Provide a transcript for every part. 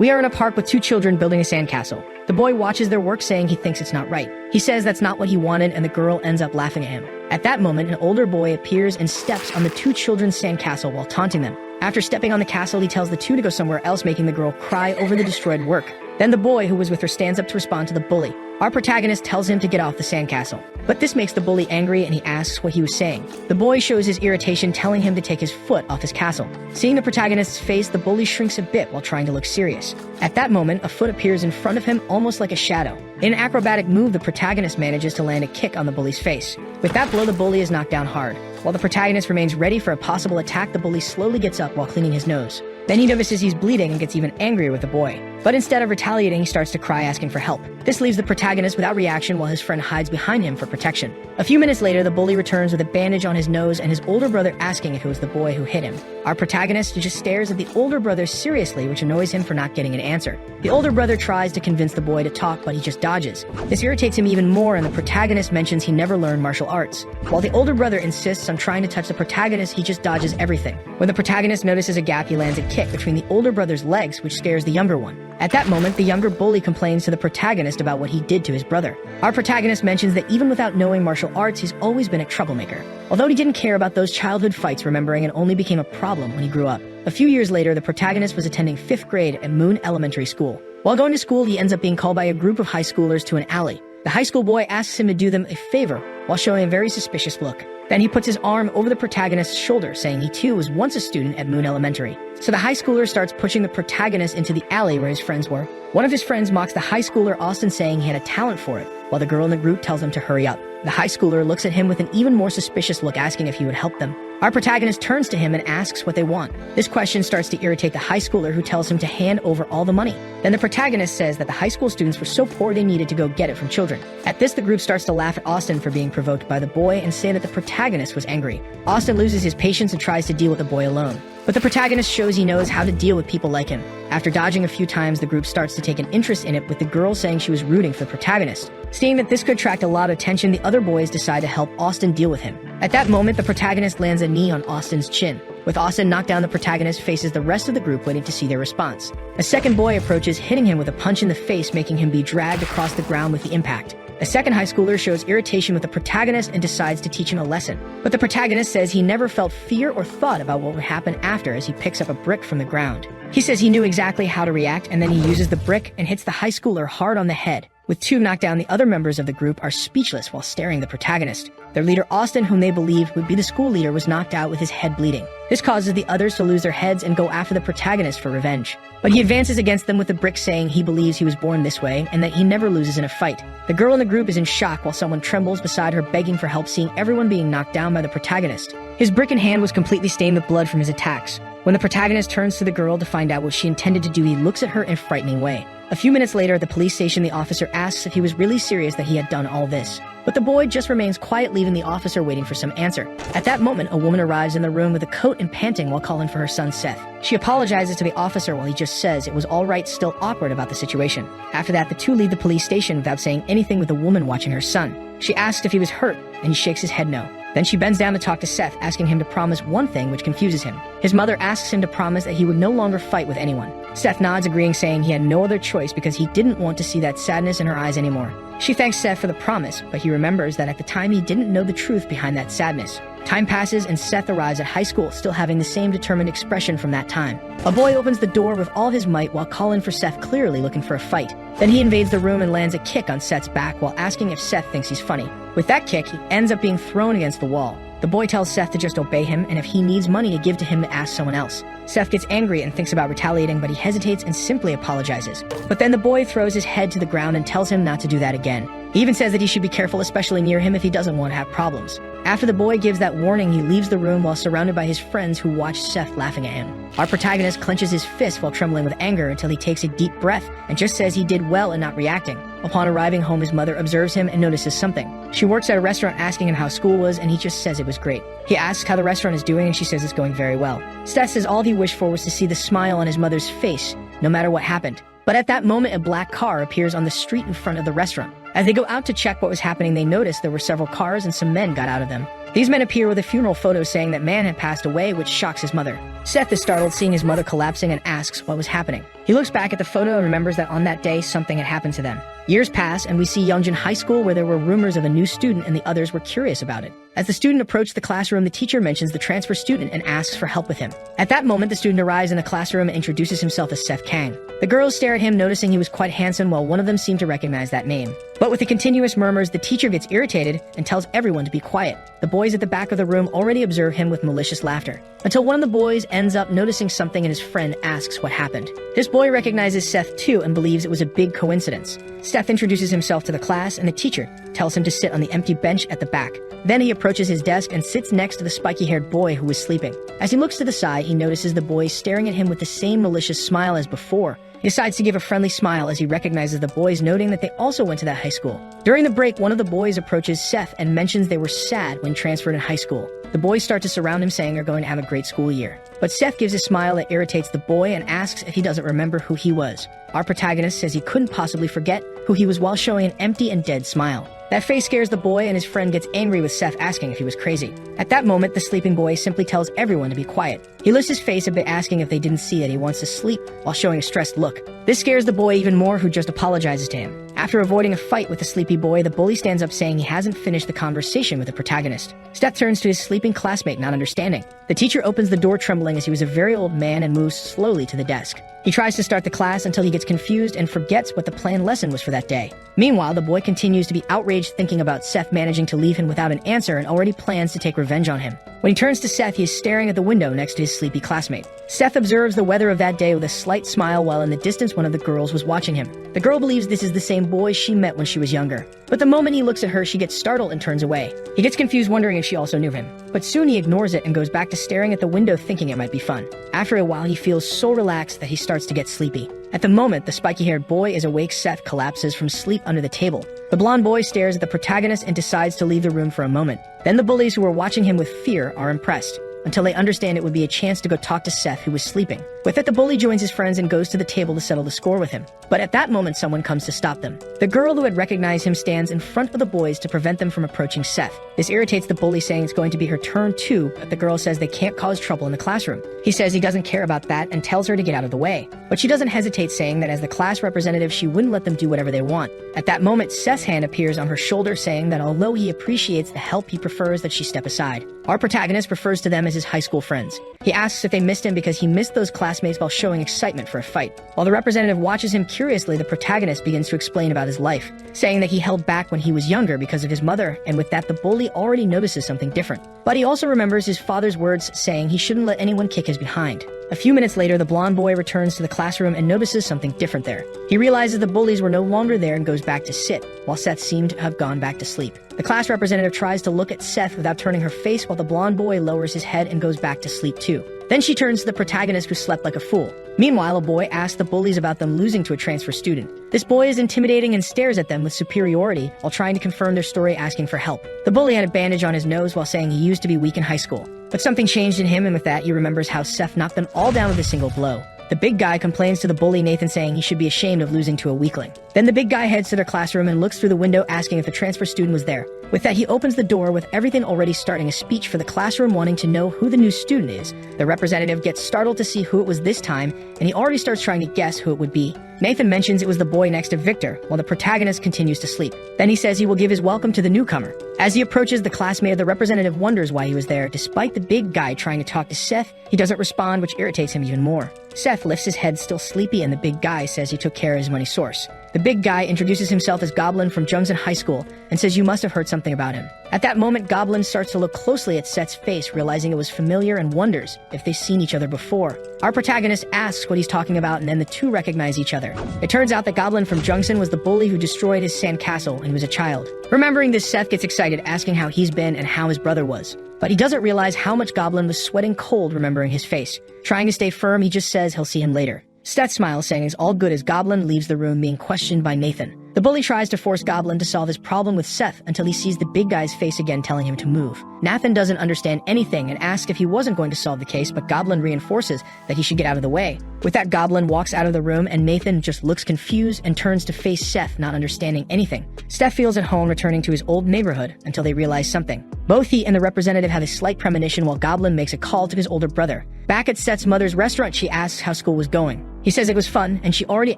We are in a park with two children building a sandcastle. The boy watches their work saying he thinks it's not right. He says that's not what he wanted and the girl ends up laughing at him. At that moment, an older boy appears and steps on the two children's sandcastle while taunting them. After stepping on the castle, he tells the two to go somewhere else, making the girl cry over the destroyed work. Then the boy who was with her stands up to respond to the bully. Our protagonist tells him to get off the sandcastle. But this makes the bully angry and he asks what he was saying. The boy shows his irritation, telling him to take his foot off his castle. Seeing the protagonist's face, the bully shrinks a bit while trying to look serious. At that moment, a foot appears in front of him almost like a shadow. In an acrobatic move, the protagonist manages to land a kick on the bully's face. With that blow, the bully is knocked down hard. While the protagonist remains ready for a possible attack, the bully slowly gets up while cleaning his nose. Then he notices he's bleeding and gets even angrier with the boy. But instead of retaliating, he starts to cry, asking for help. This leaves the protagonist without reaction while his friend hides behind him for protection. A few minutes later, the bully returns with a bandage on his nose and his older brother asking if it was the boy who hit him. Our protagonist just stares at the older brother seriously, which annoys him for not getting an answer. The older brother tries to convince the boy to talk, but he just dodges. This irritates him even more, and the protagonist mentions he never learned martial arts. While the older brother insists on trying to touch the protagonist, he just dodges everything. When the protagonist notices a gap, he lands a kick between the older brother's legs, which scares the younger one. At that moment, the younger bully complains to the protagonist about what he did to his brother. Our protagonist mentions that even without knowing martial arts, he's always been a troublemaker. Although he didn't care about those childhood fights, remembering it only became a problem when he grew up. A few years later, the protagonist was attending 5th grade at Moon Elementary School. While going to school, he ends up being called by a group of high schoolers to an alley. The high school boy asks him to do them a favor while showing a very suspicious look. Then he puts his arm over the protagonist's shoulder, saying he too was once a student at Moon Elementary. So the high schooler starts pushing the protagonist into the alley where his friends were. One of his friends mocks the high schooler, Austin, saying he had a talent for it, while the girl in the group tells him to hurry up. The high schooler looks at him with an even more suspicious look, asking if he would help them. Our protagonist turns to him and asks what they want. This question starts to irritate the high schooler, who tells him to hand over all the money. Then the protagonist says that the high school students were so poor they needed to go get it from children. At this, the group starts to laugh at Austin for being provoked by the boy and say that the protagonist was angry. Austin loses his patience and tries to deal with the boy alone. But the protagonist shows he knows how to deal with people like him. After dodging a few times, the group starts to take an interest in it, with the girl saying she was rooting for the protagonist. Seeing that this could attract a lot of attention, the other boys decide to help Austin deal with him. At that moment, the protagonist lands a knee on Austin's chin. With Austin knocked down, the protagonist faces the rest of the group, waiting to see their response. A second boy approaches, hitting him with a punch in the face, making him be dragged across the ground with the impact. A second high schooler shows irritation with the protagonist and decides to teach him a lesson. But the protagonist says he never felt fear or thought about what would happen after, as he picks up a brick from the ground. He says he knew exactly how to react, and then he uses the brick and hits the high schooler hard on the head. With two knocked down, the other members of the group are speechless while staring at the protagonist. Their leader, Austin, whom they believed would be the school leader, was knocked out with his head bleeding. This causes the others to lose their heads and go after the protagonist for revenge. But he advances against them with the brick, saying he believes he was born this way and that he never loses in a fight. The girl in the group is in shock while someone trembles beside her, begging for help, seeing everyone being knocked down by the protagonist. His brick in hand was completely stained with blood from his attacks. When the protagonist turns to the girl to find out what she intended to do, he looks at her in a frightening way. A few minutes later, at the police station, the officer asks if he was really serious that he had done all this. But the boy just remains quiet, leaving the officer waiting for some answer. At that moment, a woman arrives in the room with a coat and panting while calling for her son, Seth. She apologizes to the officer while he just says it was all right, still awkward about the situation. After that, the two leave the police station without saying anything, with the woman watching her son. She asks if he was hurt, and he shakes his head no. Then she bends down to talk to Seth, asking him to promise one thing, which confuses him. His mother asks him to promise that he would no longer fight with anyone. Seth nods, agreeing, saying he had no other choice because he didn't want to see that sadness in her eyes anymore. She thanks Seth for the promise, but he remembers that at the time he didn't know the truth behind that sadness. Time passes and Seth arrives at high school, still having the same determined expression from that time. A boy opens the door with all his might while calling for Seth, clearly looking for a fight. Then he invades the room and lands a kick on Seth's back while asking if Seth thinks he's funny. With that kick, he ends up being thrown against the wall. The boy tells Seth to just obey him, and if he needs money to give to him, to ask someone else. Seth gets angry and thinks about retaliating, but he hesitates and simply apologizes. But then the boy throws his head to the ground and tells him not to do that again. He even says that he should be careful, especially near him, if he doesn't want to have problems. After the boy gives that warning, he leaves the room while surrounded by his friends, who watch Seth laughing at him. Our protagonist clenches his fist while trembling with anger until he takes a deep breath and just says he did well in not reacting. Upon arriving home, his mother observes him and notices something. She works at a restaurant, asking him how school was, and he just says it was great. He asks how the restaurant is doing, and she says it's going very well. Seth says all he wished for was to see the smile on his mother's face, no matter what happened. But at that moment, a black car appears on the street in front of the restaurant. As they go out to check what was happening, they notice there were several cars and some men got out of them. These men appear with a funeral photo saying that man had passed away, which shocks his mother. Seth is startled seeing his mother collapsing and asks what was happening. He looks back at the photo and remembers that on that day something had happened to them. Years pass and we see Youngjin High School where there were rumors of a new student and the others were curious about it. As the student approached the classroom, the teacher mentions the transfer student and asks for help with him. At that moment, the student arrives in the classroom and introduces himself as Seth Kang. The girls stare at him, noticing he was quite handsome, while one of them seemed to recognize that name. But with the continuous murmurs, the teacher gets irritated and tells everyone to be quiet. The boys at the back of the room already observe him with malicious laughter, until one of the boys ends up noticing something and his friend asks what happened. This boy recognizes Seth too and believes it was a big coincidence. Seth introduces himself to the class and the teacher tells him to sit on the empty bench at the back. Then he approaches his desk and sits next to the spiky-haired boy who was sleeping. As he looks to the side, he notices the boy staring at him with the same malicious smile as before. He decides to give a friendly smile as he recognizes the boys, noting that they also went to that high school. During the break, one of the boys approaches Seth and mentions they were sad when transferred in high school. The boys start to surround him, saying they're going to have a great school year. But Seth gives a smile that irritates the boy and asks if he doesn't remember who he was. Our protagonist says he couldn't possibly forget who he was while showing an empty and dead smile. That face scares the boy and his friend gets angry with Seth asking if he was crazy. At that moment, the sleeping boy simply tells everyone to be quiet. He lifts his face a bit, asking if they didn't see that he wants to sleep while showing a stressed look. This scares the boy even more, who just apologizes to him. After avoiding a fight with the sleepy boy, the bully stands up saying he hasn't finished the conversation with the protagonist. Seth turns to his sleeping classmate, not understanding. The teacher opens the door trembling as he was a very old man and moves slowly to the desk. He tries to start the class until he gets confused and forgets what the planned lesson was for that day. Meanwhile, the boy continues to be outraged, thinking about Seth managing to leave him without an answer and already plans to take revenge on him. When he turns to Seth, he is staring at the window next to his sleepy classmate. Seth observes the weather of that day with a slight smile, while in the distance one of the girls was watching him. The girl believes this is the same boy she met when she was younger. But the moment he looks at her, she gets startled and turns away. He gets confused, wondering if she also knew him. But soon he ignores it and goes back to staring at the window, thinking it might be fun. After a while, he feels so relaxed that he starts to get sleepy. At the moment the spiky-haired boy is awake, Seth collapses from sleep under the table. The blonde boy stares at the protagonist and decides to leave the room for a moment. Then the bullies, who are watching him with fear, are impressed, until they understand it would be a chance to go talk to Seth, who was sleeping. With it, the bully joins his friends and goes to the table to settle the score with him. But at that moment, someone comes to stop them. The girl who had recognized him stands in front of the boys to prevent them from approaching Seth. This irritates the bully, saying it's going to be her turn too, but the girl says they can't cause trouble in the classroom. He says he doesn't care about that and tells her to get out of the way. But she doesn't hesitate, saying that as the class representative, she wouldn't let them do whatever they want. At that moment, Seth's hand appears on her shoulder, saying that although he appreciates the help, he prefers that she step aside. Our protagonist refers to them as his high school friends. He asks if they missed him because he missed those classmates while showing excitement for a fight. While the representative watches him curiously, the protagonist begins to explain about his life, saying that he held back when he was younger because of his mother, and with that the bully already notices something different. But he also remembers his father's words, saying he shouldn't let anyone kick his behind. A few minutes later, the blonde boy returns to the classroom and notices something different there. He realizes the bullies were no longer there and goes back to sit, while Seth seemed to have gone back to sleep. The class representative tries to look at Seth without turning her face, while the blonde boy lowers his head and goes back to sleep too. Then she turns to the protagonist, who slept like a fool. Meanwhile, a boy asks the bullies about them losing to a transfer student. This boy is intimidating and stares at them with superiority while trying to confirm their story, asking for help. The bully had a bandage on his nose while saying he used to be weak in high school. But something changed in him, and with that he remembers how Seth knocked them all down with a single blow. The big guy complains to the bully Nathan, saying he should be ashamed of losing to a weakling. Then the big guy heads to their classroom and looks through the window, asking if the transfer student was there. With that, he opens the door, with everything already starting a speech for the classroom, wanting to know who the new student is. The representative gets startled to see who it was this time, and he already starts trying to guess who it would be. Nathan mentions it was the boy next to Victor, while the protagonist continues to sleep. Then he says he will give his welcome to the newcomer. As he approaches the classmate, the representative wonders why he was there. Despite the big guy trying to talk to Seth, he doesn't respond, which irritates him even more. Seth lifts his head, still sleepy, and the big guy says he took care of his money source. The big guy introduces himself as Goblin from Jungsan High School and says you must have heard something about him. At that moment, Goblin starts to look closely at Seth's face, realizing it was familiar, and wonders if they've seen each other before. Our protagonist asks what he's talking about, and then the two recognize each other. It turns out that Goblin from Jungsan was the bully who destroyed his sandcastle when he was a child. Remembering this, Seth gets excited, asking how he's been and how his brother was. But he doesn't realize how much Goblin was sweating cold, remembering his face. Trying to stay firm, he just says he'll see him later. Seth smiles, saying it's all good as Goblin leaves the room, being questioned by Nathan. The The bully tries to force Goblin to solve his problem with Seth until he sees the big guy's face again telling him to move. Nathan doesn't understand anything and asks if he wasn't going to solve the case, but Goblin reinforces that he should get out of the way. With that, Goblin walks out of the room and Nathan just looks confused and turns to face Seth, not understanding anything. Seth feels at home returning to his old neighborhood until they realize something. Both he and the representative have a slight premonition while Goblin makes a call to his older brother. Back at Seth's mother's restaurant, she asks how school was going. He says it was fun, and she already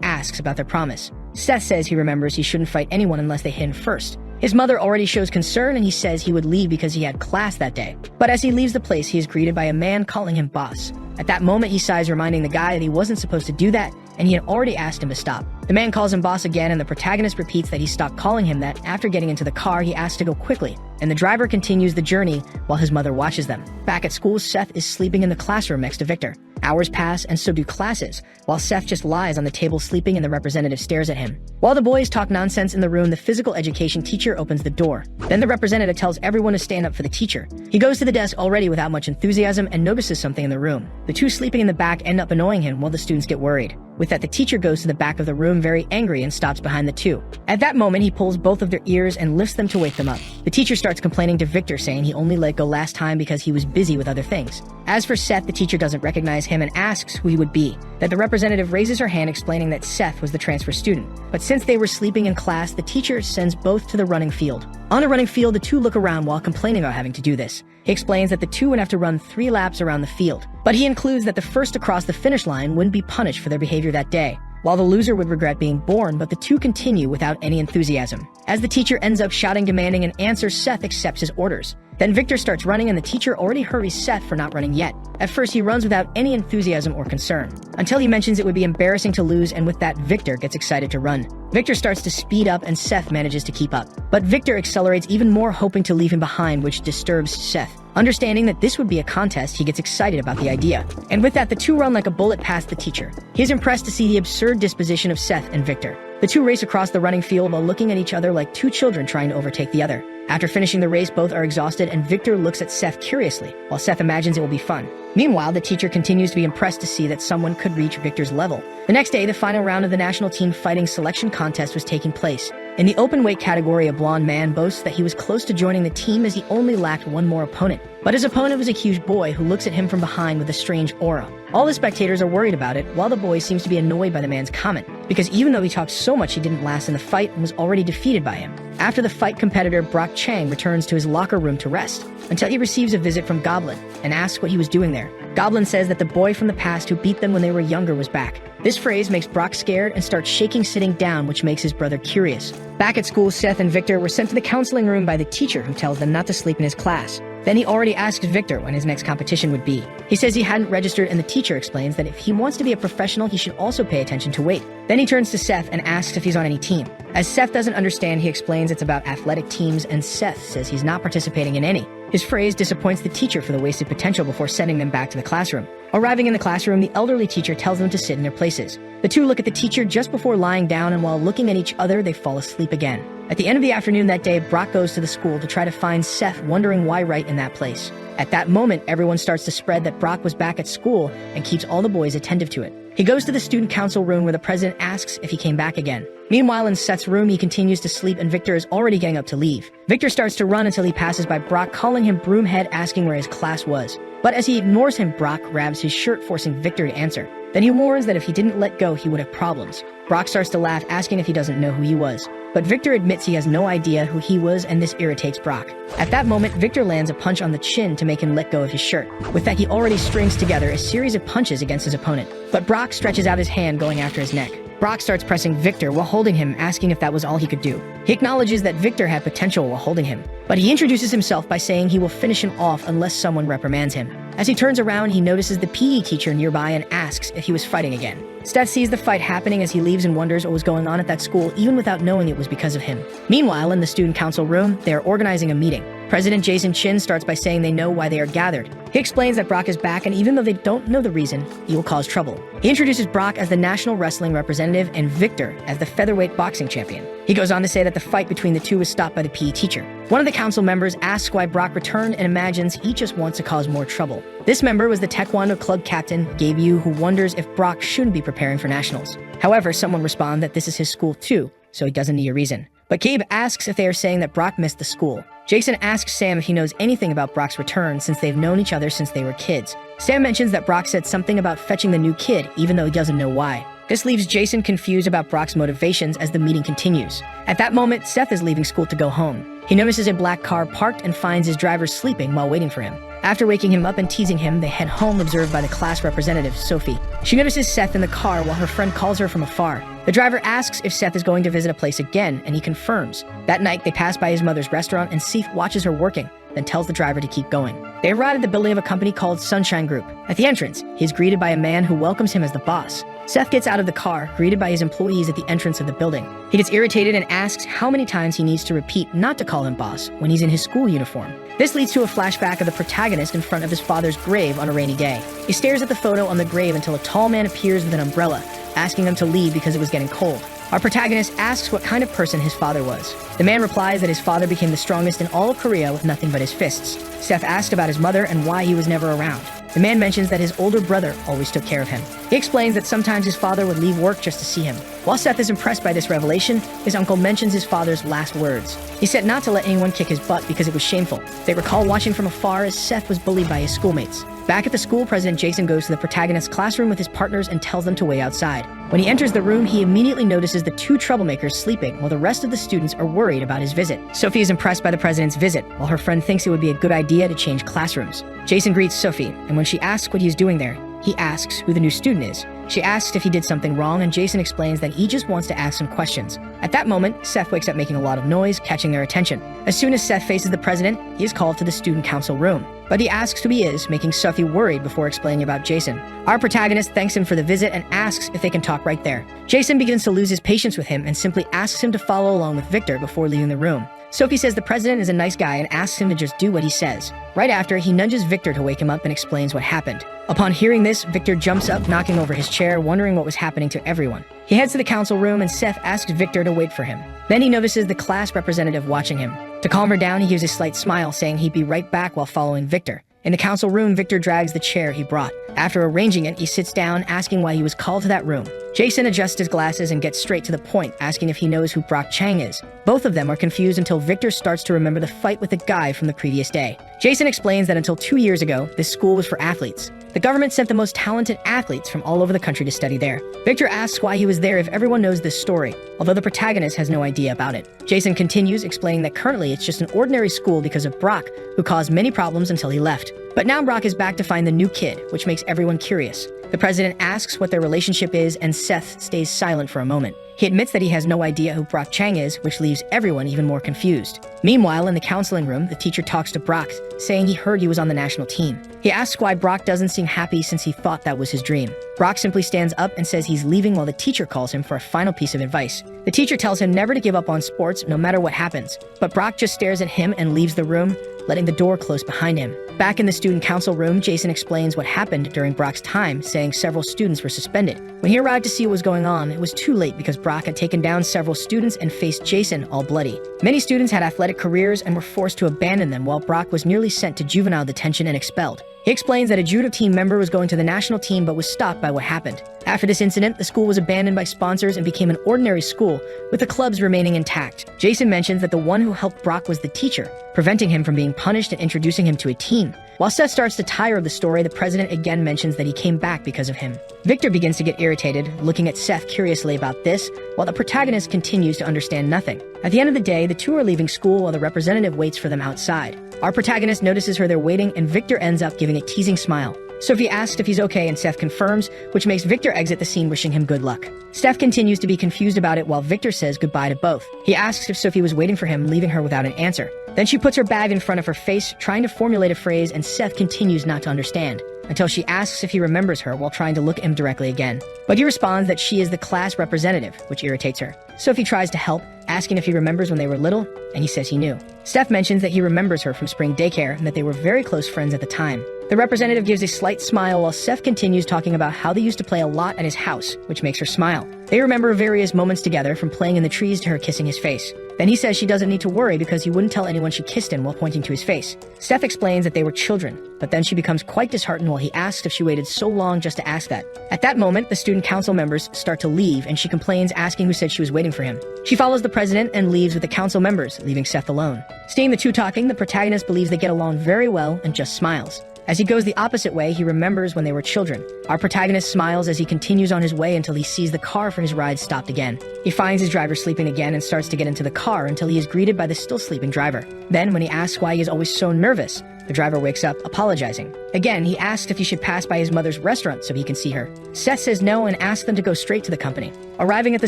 asks about their promise. Seth says he remembers he shouldn't fight anyone unless they hit him first. His mother already shows concern, and he says he would leave because he had class that day. But as he leaves the place, he is greeted by a man calling him boss. At that moment, he sighs, reminding the guy that he wasn't supposed to do that, and he had already asked him to stop. The man calls him boss again, and the protagonist repeats that he stopped calling him that after getting into the car. He asks to go quickly, and the driver continues the journey while his mother watches them. Back at school, Seth is sleeping in the classroom next to Victor. Hours pass, and so do classes, while Seth just lies on the table sleeping and the representative stares at him. While the boys talk nonsense in the room, the physical education teacher opens the door. Then the representative tells everyone to stand up for the teacher. He goes to the desk already without much enthusiasm and notices something in the room. The two sleeping in the back end up annoying him while the students get worried. With that, the teacher goes to the back of the room very angry and stops behind the two. At that moment, he pulls both of their ears and lifts them to wake them up. The teacher starts complaining to Victor, saying he only let go last time because he was busy with other things. As for Seth, the teacher doesn't recognize him and asks who he would be. That the representative raises her hand, explaining that Seth was the transfer student. But since they were sleeping in class, the teacher sends both to the running field. On the running field, the two look around while complaining about having to do this. He explains that the two would have to run 3 laps around the field, but he includes that the first to cross the finish line wouldn't be punished for their behavior that day, while the loser would regret being born, but the two continue without any enthusiasm. As the teacher ends up shouting, demanding an answer, Seth accepts his orders. Then Victor starts running, and the teacher already hurries Seth for not running yet. At first, he runs without any enthusiasm or concern, until he mentions it would be embarrassing to lose, and with that, Victor gets excited to run. Victor starts to speed up, and Seth manages to keep up. But Victor accelerates even more, hoping to leave him behind, which disturbs Seth. Understanding that this would be a contest, he gets excited about the idea. And with that, the two run like a bullet past the teacher. He is impressed to see the absurd disposition of Seth and Victor. The two race across the running field while looking at each other like two children trying to overtake the other. After finishing the race, both are exhausted, and Victor looks at Seth curiously, while Seth imagines it will be fun. Meanwhile, the teacher continues to be impressed to see that someone could reach Victor's level. The next day, the final round of the national team fighting selection contest was taking place. In the open weight category, a blonde man boasts that he was close to joining the team as he only lacked one more opponent. But his opponent was a huge boy who looks at him from behind with a strange aura. All the spectators are worried about it, while the boy seems to be annoyed by the man's comment, because even though he talked so much, he didn't last in the fight and was already defeated by him. After the fight, competitor Brock Chang returns to his locker room to rest, until he receives a visit from Goblin and asks what he was doing there. Goblin says that the boy from the past who beat them when they were younger was back. This phrase makes Brock scared and starts shaking sitting down, which makes his brother curious. Back at school, Seth and Victor were sent to the counseling room by the teacher, who tells them not to sleep in his class. Then he already asks Victor when his next competition would be. He says he hadn't registered, and the teacher explains that if he wants to be a professional, he should also pay attention to weight. Then he turns to Seth and asks if he's on any team. As Seth doesn't understand, he explains it's about athletic teams, and Seth says he's not participating in any. His phrase disappoints the teacher for the wasted potential before sending them back to the classroom. Arriving in the classroom, the elderly teacher tells them to sit in their places. The two look at the teacher just before lying down, and while looking at each other, they fall asleep again. At the end of the afternoon that day, Brock goes to the school to try to find Seth, wondering why right in that place. At that moment, everyone starts to spread that Brock was back at school and keeps all the boys attentive to it. He goes to the student council room where the president asks if he came back again. Meanwhile, in Seth's room, he continues to sleep, and Victor is already getting up to leave. Victor starts to run until he passes by Brock, calling him Broomhead, asking where his class was. But as he ignores him, Brock grabs his shirt, forcing Victor to answer. Then he warns that if he didn't let go, he would have problems. Brock starts to laugh, asking if he doesn't know who he was. But Victor admits he has no idea who he was, and this irritates Brock. At that moment, Victor lands a punch on the chin to make him let go of his shirt. With that, he already strings together a series of punches against his opponent. But Brock stretches out his hand, going after his neck. Brock starts pressing Victor while holding him, asking if that was all he could do. He acknowledges that Victor had potential while holding him, but he introduces himself by saying he will finish him off unless someone reprimands him. As he turns around, he notices the PE teacher nearby and asks if he was fighting again. Seth sees the fight happening as he leaves and wonders what was going on at that school, even without knowing it was because of him. Meanwhile, in the student council room, they are organizing a meeting. President Jason Chin starts by saying they know why they are gathered. He explains that Brock is back, and even though they don't know the reason, he will cause trouble. He introduces Brock as the national wrestling representative and Victor as the featherweight boxing champion. He goes on to say that the fight between the two was stopped by the PE teacher. One of the council members asks why Brock returned and imagines he just wants to cause more trouble. This member was the Taekwondo club captain, Gabe Yu, who wonders if Brock shouldn't be preparing for nationals. However, someone responds that this is his school too, so he doesn't need a reason. But Gabe asks if they are saying that Brock missed the school. Jason asks Sam if he knows anything about Brock's return since they've known each other since they were kids. Sam mentions that Brock said something about fetching the new kid, even though he doesn't know why. This leaves Jason confused about Brock's motivations as the meeting continues. At that moment, Seth is leaving school to go home. He notices a black car parked and finds his driver sleeping while waiting for him. After waking him up and teasing him, they head home observed by the class representative, Sophie. She notices Seth in the car while her friend calls her from afar. The driver asks if Seth is going to visit a place again, and he confirms. That night, they pass by his mother's restaurant and Seth watches her working, then tells the driver to keep going. They arrive at the building of a company called Sunshine Group. At the entrance, he is greeted by a man who welcomes him as the boss. Seth gets out of the car, greeted by his employees at the entrance of the building. He gets irritated and asks how many times he needs to repeat not to call him boss when he's in his school uniform. This leads to a flashback of the protagonist in front of his father's grave on a rainy day. He stares at the photo on the grave until a tall man appears with an umbrella, asking him to leave because it was getting cold. Our protagonist asks what kind of person his father was. The man replies that his father became the strongest in all of Korea with nothing but his fists. Seth asked about his mother and why he was never around. The man mentions that his older brother always took care of him. He explains that sometimes his father would leave work just to see him. While Seth is impressed by this revelation, his uncle mentions his father's last words. He said not to let anyone kick his butt because it was shameful. They recall watching from afar as Seth was bullied by his schoolmates. Back at the school, President Jason goes to the protagonist's classroom with his partners and tells them to wait outside. When he enters the room, he immediately notices the two troublemakers sleeping while the rest of the students are worried about his visit. Sophie is impressed by the president's visit, while her friend thinks it would be a good idea to change classrooms. Jason greets Sophie, and when she asks what he is doing there, he asks who the new student is. She asks if he did something wrong, and Jason explains that he just wants to ask some questions. At that moment, Seth wakes up making a lot of noise, catching their attention. As soon as Seth faces the president, he is called to the student council room. But he asks who he is, making Sophie worried before explaining about Jason. Our protagonist thanks him for the visit and asks if they can talk right there. Jason begins to lose his patience with him and simply asks him to follow along with Victor before leaving the room. Sophie says the president is a nice guy and asks him to just do what he says. Right after, he nudges Victor to wake him up and explains what happened. Upon hearing this, Victor jumps up, knocking over his chair, wondering what was happening to everyone. He heads to the council room and Seth asks Victor to wait for him. Then he notices the class representative watching him. To calm her down, he gives a slight smile, saying he'd be right back while following Victor. In the council room, Victor drags the chair he brought. After arranging it, he sits down, asking why he was called to that room. Jason adjusts his glasses and gets straight to the point, asking if he knows who Brock Chang is. Both of them are confused until Victor starts to remember the fight with the guy from the previous day. Jason explains that until 2 years ago, this school was for athletes. The government sent the most talented athletes from all over the country to study there. Victor asks why he was there if everyone knows this story, although the protagonist has no idea about it. Jason continues, explaining that currently it's just an ordinary school because of Brock, who caused many problems until he left. But now Brock is back to find the new kid, which makes everyone curious. The president asks what their relationship is, and Seth stays silent for a moment. He admits that he has no idea who Brock Chang is, which leaves everyone even more confused. Meanwhile, in the counseling room, the teacher talks to Brock, saying he heard he was on the national team. He asks why Brock doesn't seem happy since he thought that was his dream. Brock simply stands up and says he's leaving while the teacher calls him for a final piece of advice. The teacher tells him never to give up on sports no matter what happens, but Brock just stares at him and leaves the room, letting the door close behind him. Back in the student council room, Jason explains what happened during Brock's time, saying several students were suspended. When he arrived to see what was going on, it was too late because Brock had taken down several students and faced Jason all bloody. Many students had athletic careers and were forced to abandon them, while Brock was nearly sent to juvenile detention and expelled. He explains that a judo team member was going to the national team but was stopped by what happened. After this incident, the school was abandoned by sponsors and became an ordinary school, with the clubs remaining intact. Jason mentions that the one who helped Brock was the teacher, preventing him from being punished and introducing him to a team. While Seth starts to tire of the story, the president again mentions that he came back because of him. Victor begins to get irritated, looking at Seth curiously about this, while the protagonist continues to understand nothing. At the end of the day, the two are leaving school while the representative waits for them outside. Our protagonist notices her there waiting, and Victor ends up giving a teasing smile. Sophie asks if he's okay and Seth confirms, which makes Victor exit the scene wishing him good luck. Seth continues to be confused about it while Victor says goodbye to both. He asks if Sophie was waiting for him, leaving her without an answer. Then she puts her bag in front of her face, trying to formulate a phrase, and Seth continues not to understand, until she asks if he remembers her while trying to look at him directly again. But he responds that she is the class representative, which irritates her. Sophie tries to help, asking if he remembers when they were little, and he says he knew. Seth mentions that he remembers her from spring daycare and that they were very close friends at the time. The representative gives a slight smile while Seth continues talking about how they used to play a lot at his house, which makes her smile. They remember various moments together, from playing in the trees to her kissing his face. Then he says she doesn't need to worry because he wouldn't tell anyone she kissed him while pointing to his face. Seth explains that they were children, but then she becomes quite disheartened while he asks if she waited so long just to ask that. At that moment, the student council members start to leave and she complains, asking who said she was waiting for him. She follows the president and leaves with the council members, leaving Seth alone. Seeing the two talking, the protagonist believes they get along very well and just smiles. As he goes the opposite way, he remembers when they were children. Our protagonist smiles as he continues on his way until he sees the car for his ride stopped again. He finds his driver sleeping again and starts to get into the car until he is greeted by the still sleeping driver. Then, when he asks why he is always so nervous, the driver wakes up, apologizing. Again, he asks if he should pass by his mother's restaurant so he can see her. Seth says no and asks them to go straight to the company. Arriving at the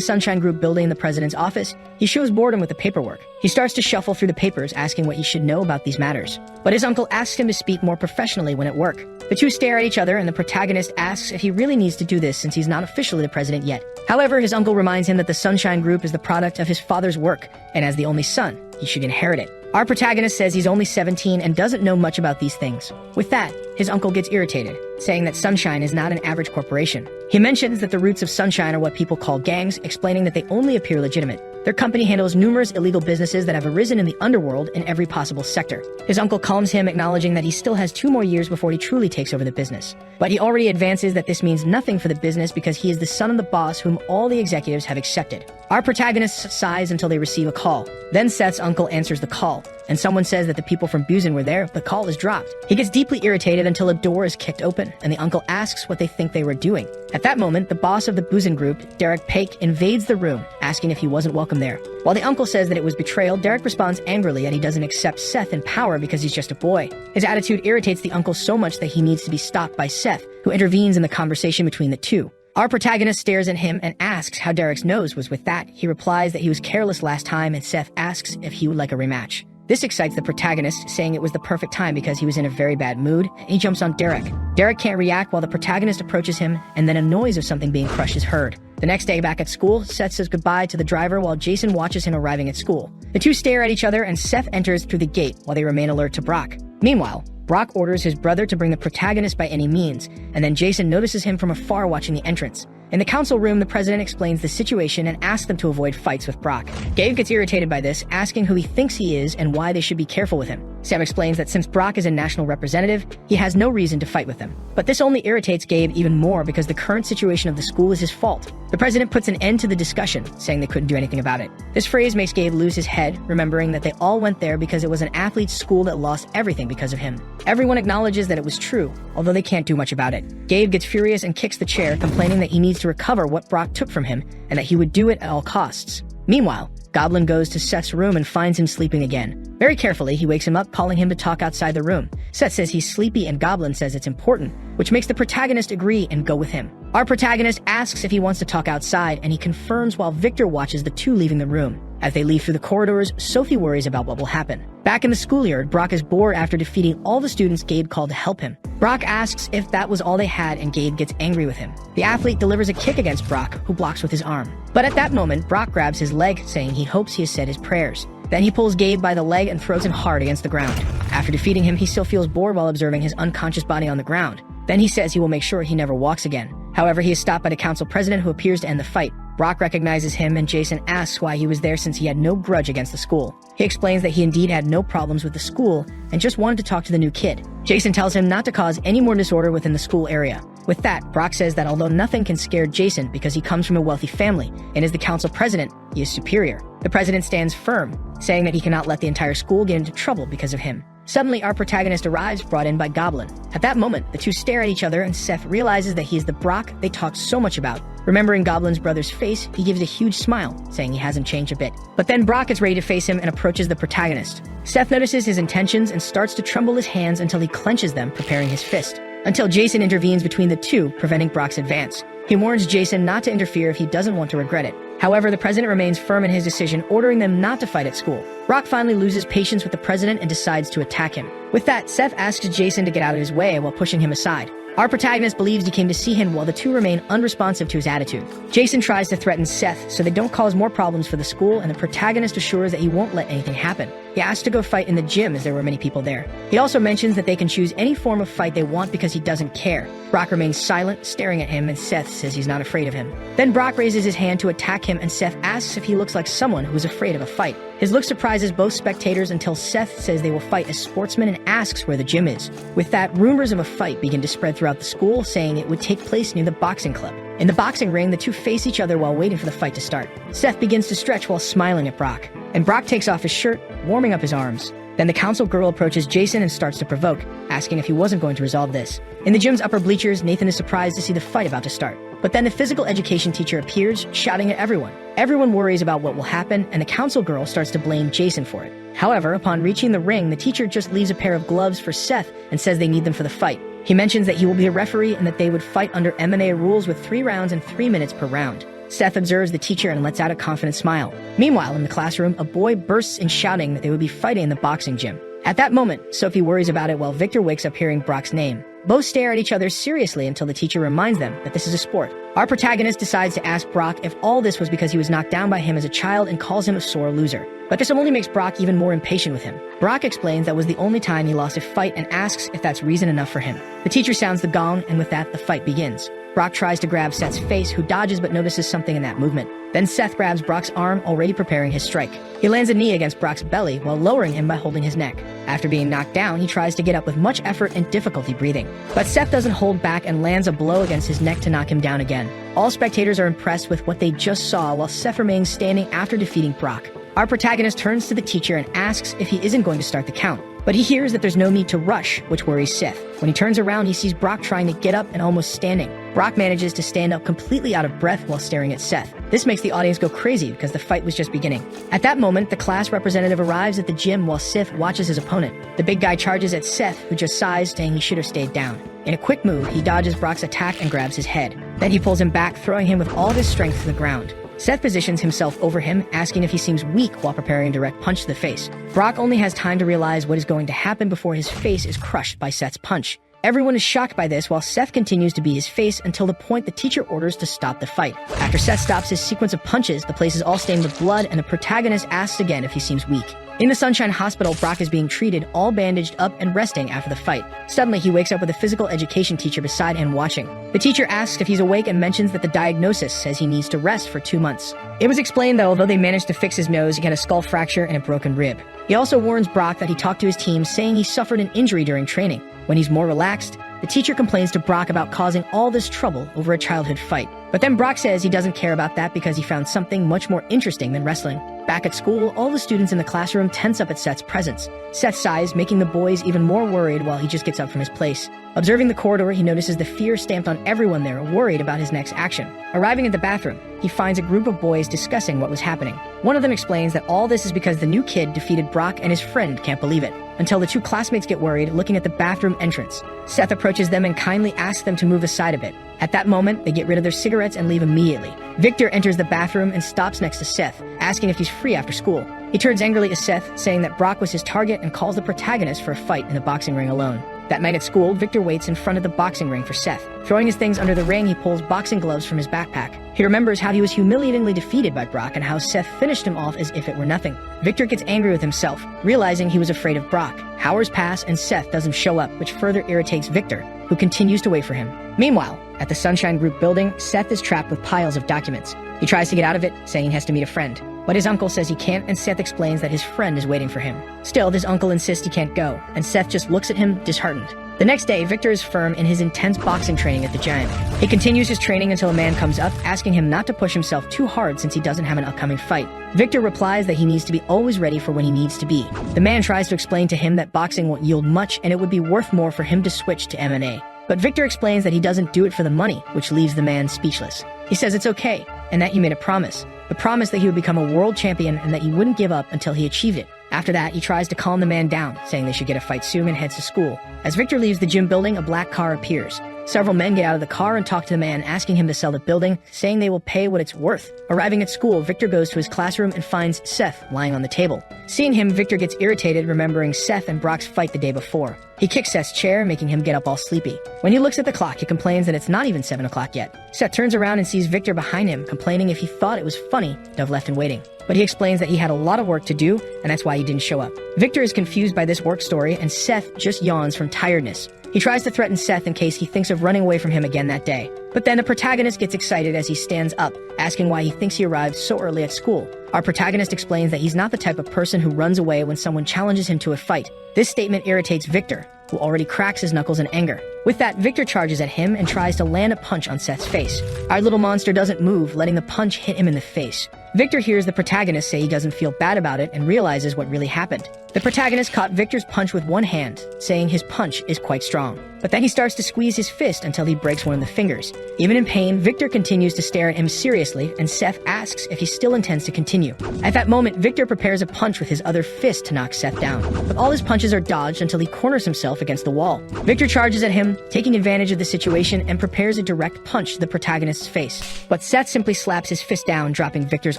Sunshine Group building in the president's office, he shows boredom with the paperwork. He starts to shuffle through the papers, asking what he should know about these matters. But his uncle asks him to speak more professionally when at work. The two stare at each other and the protagonist asks if he really needs to do this since he's not officially the president yet. However, his uncle reminds him that the Sunshine Group is the product of his father's work, and as the only son, he should inherit it. Our protagonist says he's only 17 and doesn't know much about these things. With that, his uncle gets irritated, saying that Sunshine is not an average corporation. He mentions that the roots of Sunshine are what people call gangs, explaining that they only appear legitimate. Their company handles numerous illegal businesses that have arisen in the underworld in every possible sector. His uncle calms him, acknowledging that he still has 2 more years before he truly takes over the business. But he already advances that this means nothing for the business because he is the son of the boss whom all the executives have accepted. Our protagonist sighs until they receive a call. Then Seth's uncle answers the call, and someone says that the people from Busan were there, but the call is dropped. He gets deeply irritated until a door is kicked open, and the uncle asks what they think they were doing. At that moment, the boss of the Busan group, Derek Paik, invades the room, asking if he wasn't welcome there. While the uncle says that it was betrayal, Derek responds angrily and he doesn't accept Seth in power because he's just a boy. His attitude irritates the uncle so much that he needs to be stopped by Seth, who intervenes in the conversation between the two. Our protagonist stares at him and asks how Derek's nose was with that. He replies that he was careless last time, and Seth asks if he would like a rematch. This excites the protagonist, saying it was the perfect time because he was in a very bad mood, and he jumps on Derek. Derek can't react while the protagonist approaches him, and then a noise of something being crushed is heard. The next day back at school, Seth says goodbye to the driver while Jason watches him arriving at school. The two stare at each other and Seth enters through the gate while they remain alert to Brock. Meanwhile, Brock orders his brother to bring the protagonist by any means, and then Jason notices him from afar watching the entrance. In the council room, the president explains the situation and asks them to avoid fights with Brock. Gabe gets irritated by this, asking who he thinks he is and why they should be careful with him. Sam explains that since Brock is a national representative, he has no reason to fight with them. But this only irritates Gabe even more because the current situation of the school is his fault. The president puts an end to the discussion, saying they couldn't do anything about it. This phrase makes Gabe lose his head, remembering that they all went there because it was an athlete's school that lost everything because of him. Everyone acknowledges that it was true, although they can't do much about it. Gabe gets furious and kicks the chair, complaining that he needs to recover what Brock took from him and that he would do it at all costs. Meanwhile, Goblin goes to Seth's room and finds him sleeping again. Very carefully, he wakes him up, calling him to talk outside the room. Seth says he's sleepy and Goblin says it's important, which makes the protagonist agree and go with him. Our protagonist asks if he wants to talk outside, and he confirms while Victor watches the two leaving the room. As they leave through the corridors, Sophie worries about what will happen. Back in the schoolyard, Brock is bored after defeating all the students Gabe called to help him. Brock asks if that was all they had, and Gabe gets angry with him. The athlete delivers a kick against Brock, who blocks with his arm. But at that moment, Brock grabs his leg, saying he hopes he has said his prayers. Then he pulls Gabe by the leg and throws him hard against the ground. After defeating him, he still feels bored while observing his unconscious body on the ground. Then he says he will make sure he never walks again. However, he is stopped by the council president, who appears to end the fight. Brock recognizes him, and Jason asks why he was there since he had no grudge against the school. He explains that he indeed had no problems with the school and just wanted to talk to the new kid. Jason tells him not to cause any more disorder within the school area. With that, Brock says that although nothing can scare Jason because he comes from a wealthy family and is the council president, he is superior. The president stands firm, saying that he cannot let the entire school get into trouble because of him. Suddenly, our protagonist arrives, brought in by Goblin. At that moment, the two stare at each other and Seth realizes that he is the Brock they talked so much about. Remembering Goblin's brother's face, he gives a huge smile, saying he hasn't changed a bit. But then Brock is ready to face him and approaches the protagonist. Seth notices his intentions and starts to tremble his hands until he clenches them, preparing his fist. Until Jason intervenes between the two, preventing Brock's advance. He warns Jason not to interfere if he doesn't want to regret it. However, the president remains firm in his decision, ordering them not to fight at school. Brock finally loses patience with the president and decides to attack him. With that, Seth asks Jason to get out of his way while pushing him aside. Our protagonist believes he came to see him while the two remain unresponsive to his attitude. Jason tries to threaten Seth so they don't cause more problems for the school, and the protagonist assures that he won't let anything happen. He asks to go fight in the gym as there were many people there. He also mentions that they can choose any form of fight they want because he doesn't care. Brock remains silent, staring at him, and Seth says he's not afraid of him. Then Brock raises his hand to attack him, and Seth asks if he looks like someone who is afraid of a fight. His look surprises both spectators until Seth says they will fight as sportsmen and asks where the gym is. With that, rumors of a fight begin to spread throughout the school, saying it would take place near the boxing club. In the boxing ring, the two face each other while waiting for the fight to start. Seth begins to stretch while smiling at Brock, and Brock takes off his shirt, warming up his arms. Then the council girl approaches Jason and starts to provoke, asking if he wasn't going to resolve this. In the gym's upper bleachers, Nathan is surprised to see the fight about to start. But then the physical education teacher appears, shouting at everyone. Everyone worries about what will happen, and the council girl starts to blame Jason for it. However, upon reaching the ring, the teacher just leaves a pair of gloves for Seth and says they need them for the fight. He mentions that he will be a referee and that they would fight under MMA rules with 3 rounds and 3 minutes per round. Seth observes the teacher and lets out a confident smile. Meanwhile, in the classroom, a boy bursts in shouting that they would be fighting in the boxing gym. At that moment, Sophie worries about it while Victor wakes up hearing Brock's name. Both stare at each other seriously until the teacher reminds them that this is a sport. Our protagonist decides to ask Brock if all this was because he was knocked down by him as a child and calls him a sore loser. But this only makes Brock even more impatient with him. Brock explains that was the only time he lost a fight and asks if that's reason enough for him. The teacher sounds the gong, and with that, the fight begins. Brock tries to grab Seth's face, who dodges but notices something in that movement. Then Seth grabs Brock's arm, already preparing his strike. He lands a knee against Brock's belly while lowering him by holding his neck. After being knocked down, he tries to get up with much effort and difficulty breathing. But Seth doesn't hold back and lands a blow against his neck to knock him down again. All spectators are impressed with what they just saw while Seth remains standing after defeating Brock. Our protagonist turns to the teacher and asks if he isn't going to start the count. But he hears that there's no need to rush, which worries Seth. When he turns around, he sees Brock trying to get up and almost standing. Brock manages to stand up completely out of breath while staring at Seth. This makes the audience go crazy because the fight was just beginning. At that moment, the class representative arrives at the gym while Seth watches his opponent. The big guy charges at Seth, who just sighs, saying he should have stayed down. In a quick move, he dodges Brock's attack and grabs his head. Then he pulls him back, throwing him with all of his strength to the ground. Seth positions himself over him, asking if he seems weak while preparing a direct punch to the face. Brock only has time to realize what is going to happen before his face is crushed by Seth's punch. Everyone is shocked by this while Seth continues to be his face until the point the teacher orders to stop the fight. After Seth stops his sequence of punches, the place is all stained with blood and the protagonist asks again if he seems weak. In the Sunshine Hospital, Brock is being treated, all bandaged up and resting after the fight. Suddenly, he wakes up with a physical education teacher beside him watching. The teacher asks if he's awake and mentions that the diagnosis says he needs to rest for 2 months. It was explained that although they managed to fix his nose, he had a skull fracture and a broken rib. He also warns Brock that he talked to his team saying he suffered an injury during training. When he's more relaxed, the teacher complains to Brock about causing all this trouble over a childhood fight. But then Brock says he doesn't care about that because he found something much more interesting than wrestling. Back at school, all the students in the classroom tense up at Seth's presence. Seth sighs, making the boys even more worried while he just gets up from his place. Observing the corridor, he notices the fear stamped on everyone there, worried about his next action. Arriving at the bathroom, he finds a group of boys discussing what was happening. One of them explains that all this is because the new kid defeated Brock and his friend can't believe it. Until the two classmates get worried, looking at the bathroom entrance. Seth approaches them and kindly asks them to move aside a bit. At that moment, they get rid of their cigarettes and leave immediately. Victor enters the bathroom and stops next to Seth, asking if he's free after school. He turns angrily to Seth, saying that Brock was his target and calls the protagonist for a fight in the boxing ring alone. That night at school, Victor waits in front of the boxing ring for Seth. Throwing his things under the ring, he pulls boxing gloves from his backpack. He remembers how he was humiliatingly defeated by Brock and how Seth finished him off as if it were nothing. Victor gets angry with himself, realizing he was afraid of Brock. Hours pass and Seth doesn't show up, which further irritates Victor, who continues to wait for him. Meanwhile, at the Sunshine Group building, Seth is trapped with piles of documents. He tries to get out of it, saying he has to meet a friend. But his uncle says he can't, and Seth explains that his friend is waiting for him. Still, his uncle insists he can't go, and Seth just looks at him, disheartened. The next day, Victor is firm in his intense boxing training at the gym. He continues his training until a man comes up, asking him not to push himself too hard since he doesn't have an upcoming fight. Victor replies that he needs to be always ready for when he needs to be. The man tries to explain to him that boxing won't yield much, and it would be worth more for him to switch to MMA. But Victor explains that he doesn't do it for the money, which leaves the man speechless. He says it's okay, and that he made a promise. The promise that he would become a world champion and that he wouldn't give up until he achieved it. After that, he tries to calm the man down, saying they should get a fight soon and heads to school. As Victor leaves the gym building, a black car appears. Several men get out of the car and talk to the man, asking him to sell the building, saying they will pay what it's worth. Arriving at school, Victor goes to his classroom and finds Seth lying on the table. Seeing him, Victor gets irritated, remembering Seth and Brock's fight the day before. He kicks Seth's chair, making him get up all sleepy. When he looks at the clock, he complains that it's not even 7 o'clock yet. Seth turns around and sees Victor behind him, complaining if he thought it was funny to have left him waiting. But he explains that he had a lot of work to do, and that's why he didn't show up. Victor is confused by this work story, and Seth just yawns from tiredness. He tries to threaten Seth in case he thinks of running away from him again that day. But then the protagonist gets excited as he stands up, asking why he thinks he arrived so early at school. Our protagonist explains that he's not the type of person who runs away when someone challenges him to a fight. This statement irritates Victor, who already cracks his knuckles in anger. With that, Victor charges at him and tries to land a punch on Seth's face. Our little monster doesn't move, letting the punch hit him in the face. Victor hears the protagonist say he doesn't feel bad about it and realizes what really happened. The protagonist caught Victor's punch with one hand, saying his punch is quite strong. But then he starts to squeeze his fist until he breaks one of the fingers. Even in pain, Victor continues to stare at him seriously, and Seth asks if he still intends to continue. At that moment, Victor prepares a punch with his other fist to knock Seth down. But all his punches are dodged until he corners himself against the wall. Victor charges at him, taking advantage of the situation, and prepares a direct punch to the protagonist's face. But Seth simply slaps his fist down, dropping Victor's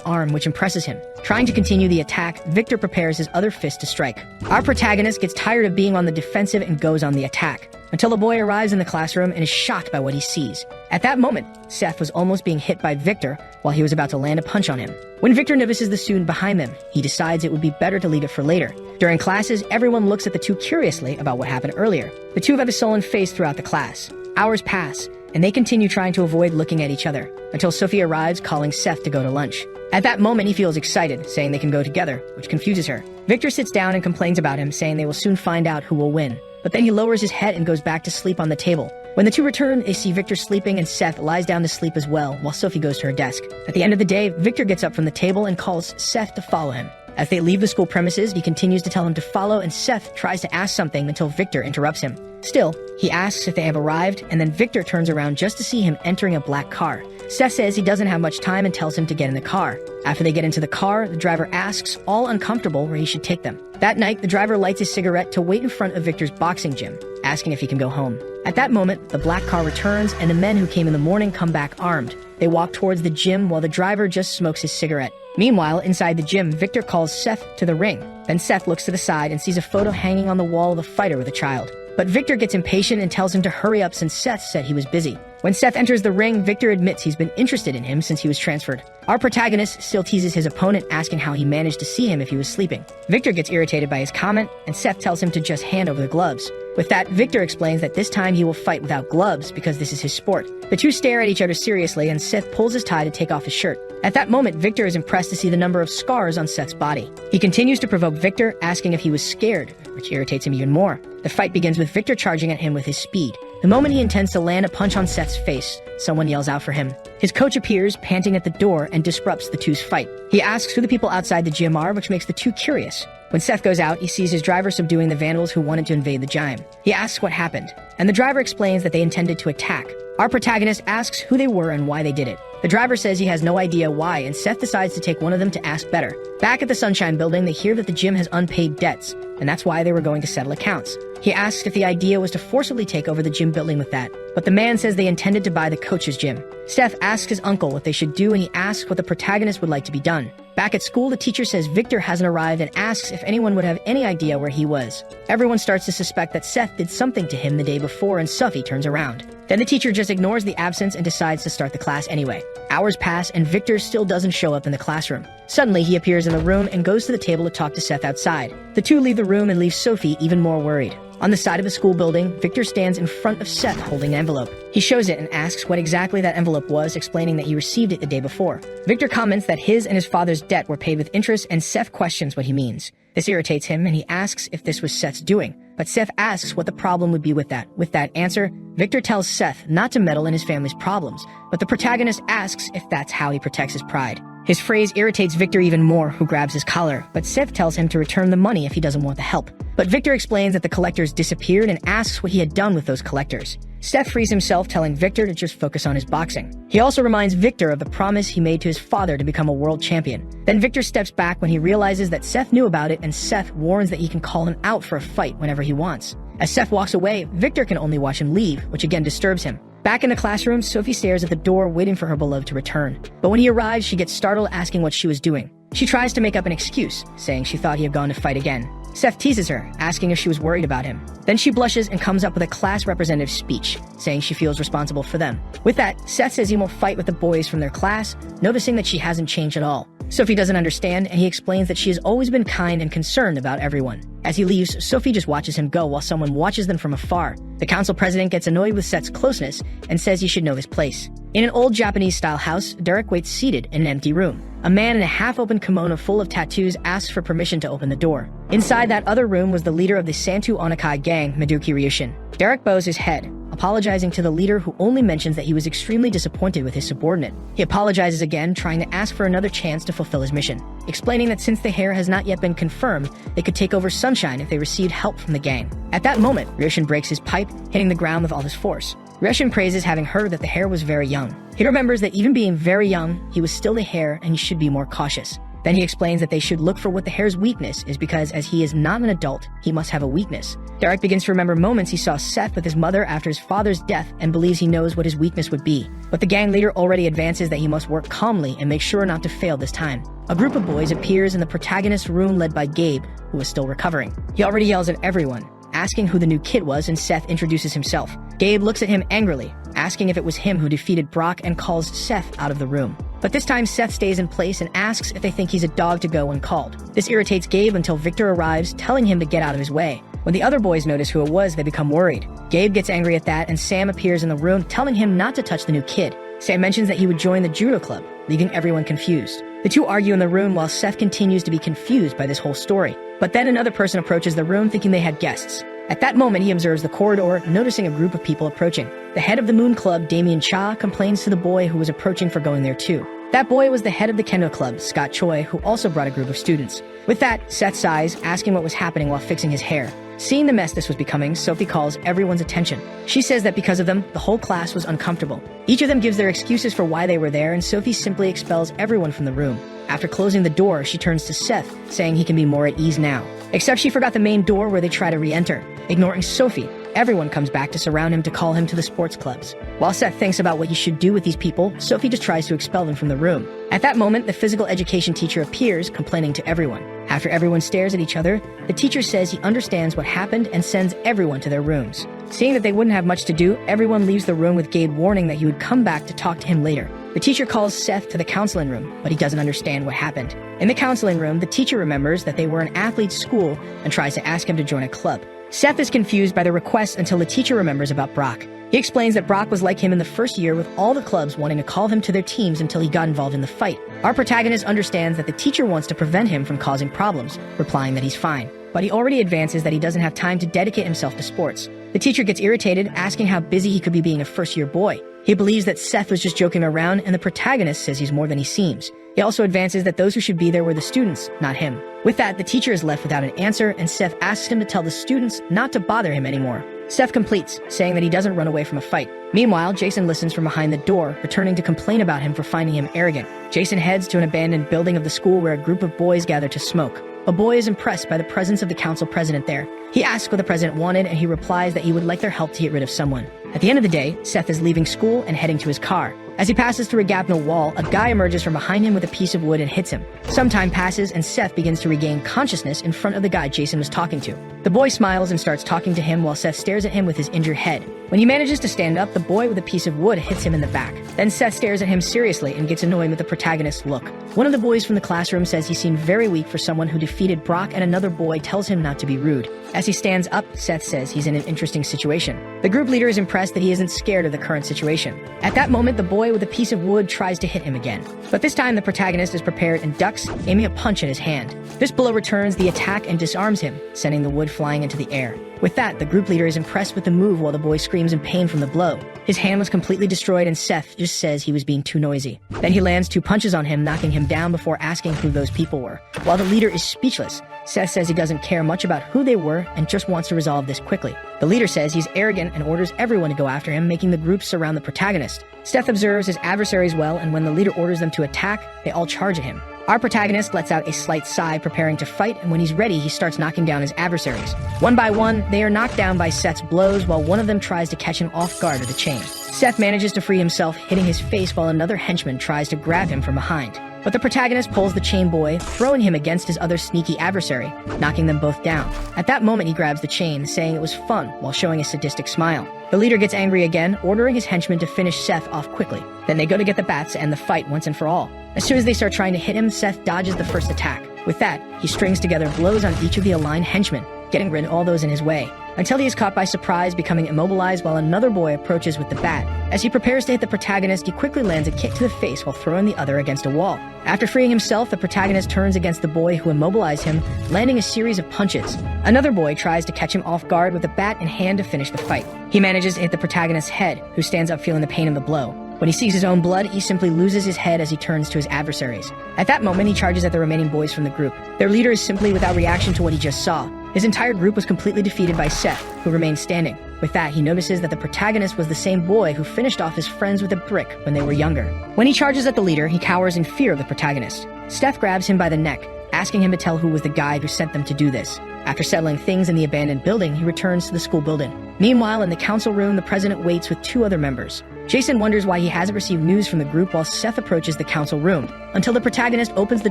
arm, which impresses him. Trying to continue the attack, Victor prepares his other fist to strike. Our protagonist gets tired of being on the defensive and goes on the attack, until a boy arrives in the classroom and is shocked by what he sees. At that moment, Seth was almost being hit by Victor while he was about to land a punch on him. When Victor notices the student behind them, he decides it would be better to leave it for later. During classes, everyone looks at the two curiously about what happened earlier. The two have a sullen face throughout the class. Hours pass, and they continue trying to avoid looking at each other, until Sophie arrives calling Seth to go to lunch. At that moment, he feels excited, saying they can go together, which confuses her. Victor sits down and complains about him, saying they will soon find out who will win. But then he lowers his head and goes back to sleep on the table. When the two return, they see Victor sleeping and Seth lies down to sleep as well, while Sophie goes to her desk. At the end of the day, Victor gets up from the table and calls Seth to follow him. As they leave the school premises, he continues to tell him to follow, and Seth tries to ask something until Victor interrupts him. Still, he asks if they have arrived, and then Victor turns around just to see him entering a black car. Seth says he doesn't have much time and tells him to get in the car. After they get into the car, the driver asks, all uncomfortable, where he should take them. That night, the driver lights his cigarette to wait in front of Victor's boxing gym, asking if he can go home. At that moment, the black car returns, and the men who came in the morning come back armed. They walk towards the gym while the driver just smokes his cigarette. Meanwhile, inside the gym, Victor calls Seth to the ring. Then Seth looks to the side and sees a photo hanging on the wall of a fighter with a child. But Victor gets impatient and tells him to hurry up since Seth said he was busy. When Seth enters the ring, Victor admits he's been interested in him since he was transferred. Our protagonist still teases his opponent, asking how he managed to see him if he was sleeping. Victor gets irritated by his comment, and Seth tells him to just hand over the gloves. With that, Victor explains that this time he will fight without gloves because this is his sport. The two stare at each other seriously, and Seth pulls his tie to take off his shirt. At that moment, Victor is impressed to see the number of scars on Seth's body. He continues to provoke Victor, asking if he was scared, which irritates him even more. The fight begins with Victor charging at him with his speed. The moment he intends to land a punch on Seth's face, someone yells out for him. His coach appears, panting at the door, and disrupts the two's fight. He asks who the people outside the gym are, which makes the two curious. When Seth goes out, he sees his driver subduing the vandals who wanted to invade the gym. He asks what happened, and the driver explains that they intended to attack. Our protagonist asks who they were and why they did it. The driver says he has no idea why, and Seth decides to take one of them to ask better. Back at the Sunshine Building, they hear that the gym has unpaid debts, and that's why they were going to settle accounts. He asks if the idea was to forcibly take over the gym building with that, but the man says they intended to buy the coach's gym. Seth asks his uncle what they should do, and he asks what the protagonist would like to be done. Back at school, the teacher says Victor hasn't arrived and asks if anyone would have any idea where he was. Everyone starts to suspect that Seth did something to him the day before, and Sophie turns around. Then the teacher just ignores the absence and decides to start the class anyway. Hours pass, and Victor still doesn't show up in the classroom. Suddenly, he appears in the room and goes to the table to talk to Seth outside. The two leave the room and leave Sophie even more worried. On the side of the school building, Victor stands in front of Seth holding an envelope. He shows it and asks what exactly that envelope was, explaining that he received it the day before. Victor comments that his and his father's debt were paid with interest, and Seth questions what he means. This irritates him, and he asks if this was Seth's doing. But Seth asks what the problem would be with that. With that answer, Victor tells Seth not to meddle in his family's problems, but the protagonist asks if that's how he protects his pride. His phrase irritates Victor even more, who grabs his collar, but Seth tells him to return the money if he doesn't want the help. But Victor explains that the collectors disappeared and asks what he had done with those collectors. Seth frees himself, telling Victor to just focus on his boxing. He also reminds Victor of the promise he made to his father to become a world champion. Then Victor steps back when he realizes that Seth knew about it, and Seth warns that he can call him out for a fight whenever he wants. As Seth walks away, Victor can only watch him leave, which again disturbs him. Back in the classroom, Sophie stares at the door waiting for her beloved to return. But when he arrives, she gets startled, asking what she was doing. She tries to make up an excuse, saying she thought he had gone to fight again. Seth teases her, asking if she was worried about him. Then she blushes and comes up with a class representative speech, saying she feels responsible for them. With that, Seth says he won't fight with the boys from their class, noticing that she hasn't changed at all. Sophie doesn't understand, and he explains that she has always been kind and concerned about everyone. As he leaves, Sophie just watches him go while someone watches them from afar. The council president gets annoyed with Seth's closeness and says he should know his place. In an old Japanese-style house, Derek waits seated in an empty room. A man in a half-open kimono full of tattoos asks for permission to open the door. Inside that other room was the leader of the Santu Onakai gang, Meduki Ryushin. Derek bows his head, apologizing to the leader, who only mentions that he was extremely disappointed with his subordinate. He apologizes again, trying to ask for another chance to fulfill his mission, explaining that since the hair has not yet been confirmed, they could take over Sunshine if they received help from the gang. At that moment, Ryushin breaks his pipe, hitting the ground with all his force. Ryushin praises having heard that the hair was very young. He remembers that even being very young, he was still the hair and he should be more cautious. Then he explains that they should look for what the hair's weakness is, because as he is not an adult, he must have a weakness. Derek begins to remember moments he saw Seth with his mother after his father's death and believes he knows what his weakness would be. But the gang leader already advances that he must work calmly and make sure not to fail this time. A group of boys appears in the protagonist's room led by Gabe, who is still recovering. He already yells at everyone, asking who the new kid was, and Seth introduces himself. Gabe looks at him angrily, asking if it was him who defeated Brock, and calls Seth out of the room. But this time Seth stays in place and asks if they think he's a dog to go uncalled. This irritates Gabe until Victor arrives, telling him to get out of his way. When the other boys notice who it was, they become worried. Gabe gets angry at that, and Sam appears in the room, telling him not to touch the new kid. Sam mentions that he would join the judo club, leaving everyone confused. The two argue in the room while Seth continues to be confused by this whole story. But then another person approaches the room, thinking they had guests. At that moment, he observes the corridor, noticing a group of people approaching. The head of the Moon Club, Damien Cha, complains to the boy who was approaching for going there too. That boy was the head of the Kendo Club, Scott Choi, who also brought a group of students. With that, Seth sighs, asking what was happening while fixing his hair. Seeing the mess this was becoming, Sophie calls everyone's attention. She says that because of them, the whole class was uncomfortable. Each of them gives their excuses for why they were there, and Sophie simply expels everyone from the room. After closing the door, she turns to Seth, saying he can be more at ease now. Except she forgot the main door where they try to re-enter. Ignoring Sophie, everyone comes back to surround him to call him to the sports clubs. While Seth thinks about what he should do with these people, Sophie just tries to expel them from the room. At that moment, the physical education teacher appears, complaining to everyone. After everyone stares at each other, the teacher says he understands what happened and sends everyone to their rooms. Seeing that they wouldn't have much to do, everyone leaves the room, with Gabe warning that he would come back to talk to him later. The teacher calls Seth to the counseling room, but he doesn't understand what happened. In the counseling room, the teacher remembers that they were an athlete's school and tries to ask him to join a club. Seth is confused by the request until the teacher remembers about Brock. He explains that Brock was like him in the first year, with all the clubs wanting to call him to their teams until he got involved in the fight. Our protagonist understands that the teacher wants to prevent him from causing problems, replying that he's fine. But he already advances that he doesn't have time to dedicate himself to sports. The teacher gets irritated, asking how busy he could be being a first-year boy. He believes that Seth was just joking around, and the protagonist says he's more than he seems. He also advances that those who should be there were the students, not him. With that, the teacher is left without an answer, and Seth asks him to tell the students not to bother him anymore. Seth completes, saying that he doesn't run away from a fight. Meanwhile, Jason listens from behind the door, returning to complain about him for finding him arrogant. Jason heads to an abandoned building of the school where a group of boys gather to smoke. A boy is impressed by the presence of the council president there. He asks what the president wanted, and he replies that he would like their help to get rid of someone. At the end of the day, Seth is leaving school and heading to his car. As he passes through a gap in a wall, a guy emerges from behind him with a piece of wood and hits him. Some time passes, and Seth begins to regain consciousness in front of the guy Jason was talking to. The boy smiles and starts talking to him while Seth stares at him with his injured head. When he manages to stand up, the boy with a piece of wood hits him in the back. Then Seth stares at him seriously and gets annoyed with the protagonist's look. One of the boys from the classroom says he seemed very weak for someone who defeated Brock, and another boy tells him not to be rude. As he stands up, Seth says he's in an interesting situation. The group leader is impressed that he isn't scared of the current situation. At that moment, the boy with a piece of wood tries to hit him again. But this time, the protagonist is prepared and ducks, aiming a punch at his hand. This blow returns the attack and disarms him, sending the wood flying into the air. With that, the group leader is impressed with the move while the boy screams in pain from the blow. His hand was completely destroyed, and Seth just says he was being too noisy. Then he lands 2 punches on him, knocking him down before asking who those people were. While the leader is speechless, Seth says he doesn't care much about who they were and just wants to resolve this quickly. The leader says he's arrogant and orders everyone to go after him, making the group surround the protagonist. Seth observes his adversaries well, and when the leader orders them to attack, they all charge at him. Our protagonist lets out a slight sigh, preparing to fight, and when he's ready, he starts knocking down his adversaries. One by one, they are knocked down by Seth's blows, while one of them tries to catch him off guard with a chain. Seth manages to free himself, hitting his face while another henchman tries to grab him from behind. But the protagonist pulls the chain boy, throwing him against his other sneaky adversary, knocking them both down. At that moment, he grabs the chain, saying it was fun, while showing a sadistic smile. The leader gets angry again, ordering his henchmen to finish Seth off quickly. Then they go to get the bats to end the fight once and for all. As soon as they start trying to hit him, Seth dodges the first attack. With that, he strings together blows on each of the aligned henchmen, getting rid of all those in his way, until he is caught by surprise, becoming immobilized while another boy approaches with the bat. As he prepares to hit the protagonist, he quickly lands a kick to the face while throwing the other against a wall. After freeing himself, the protagonist turns against the boy who immobilized him, landing a series of punches. Another boy tries to catch him off guard with a bat in hand to finish the fight. He manages to hit the protagonist's head, who stands up feeling the pain of the blow. When he sees his own blood, he simply loses his head as he turns to his adversaries. At that moment, he charges at the remaining boys from the group. Their leader is simply without reaction to what he just saw. His entire group was completely defeated by Seth, who remained standing. With that, he notices that the protagonist was the same boy who finished off his friends with a brick when they were younger. When he charges at the leader, he cowers in fear of the protagonist. Seth grabs him by the neck, asking him to tell who was the guy who sent them to do this. After settling things in the abandoned building, he returns to the school building. Meanwhile, in the council room, the president waits with 2 other members. Jason wonders why he hasn't received news from the group while Seth approaches the council room, until the protagonist opens the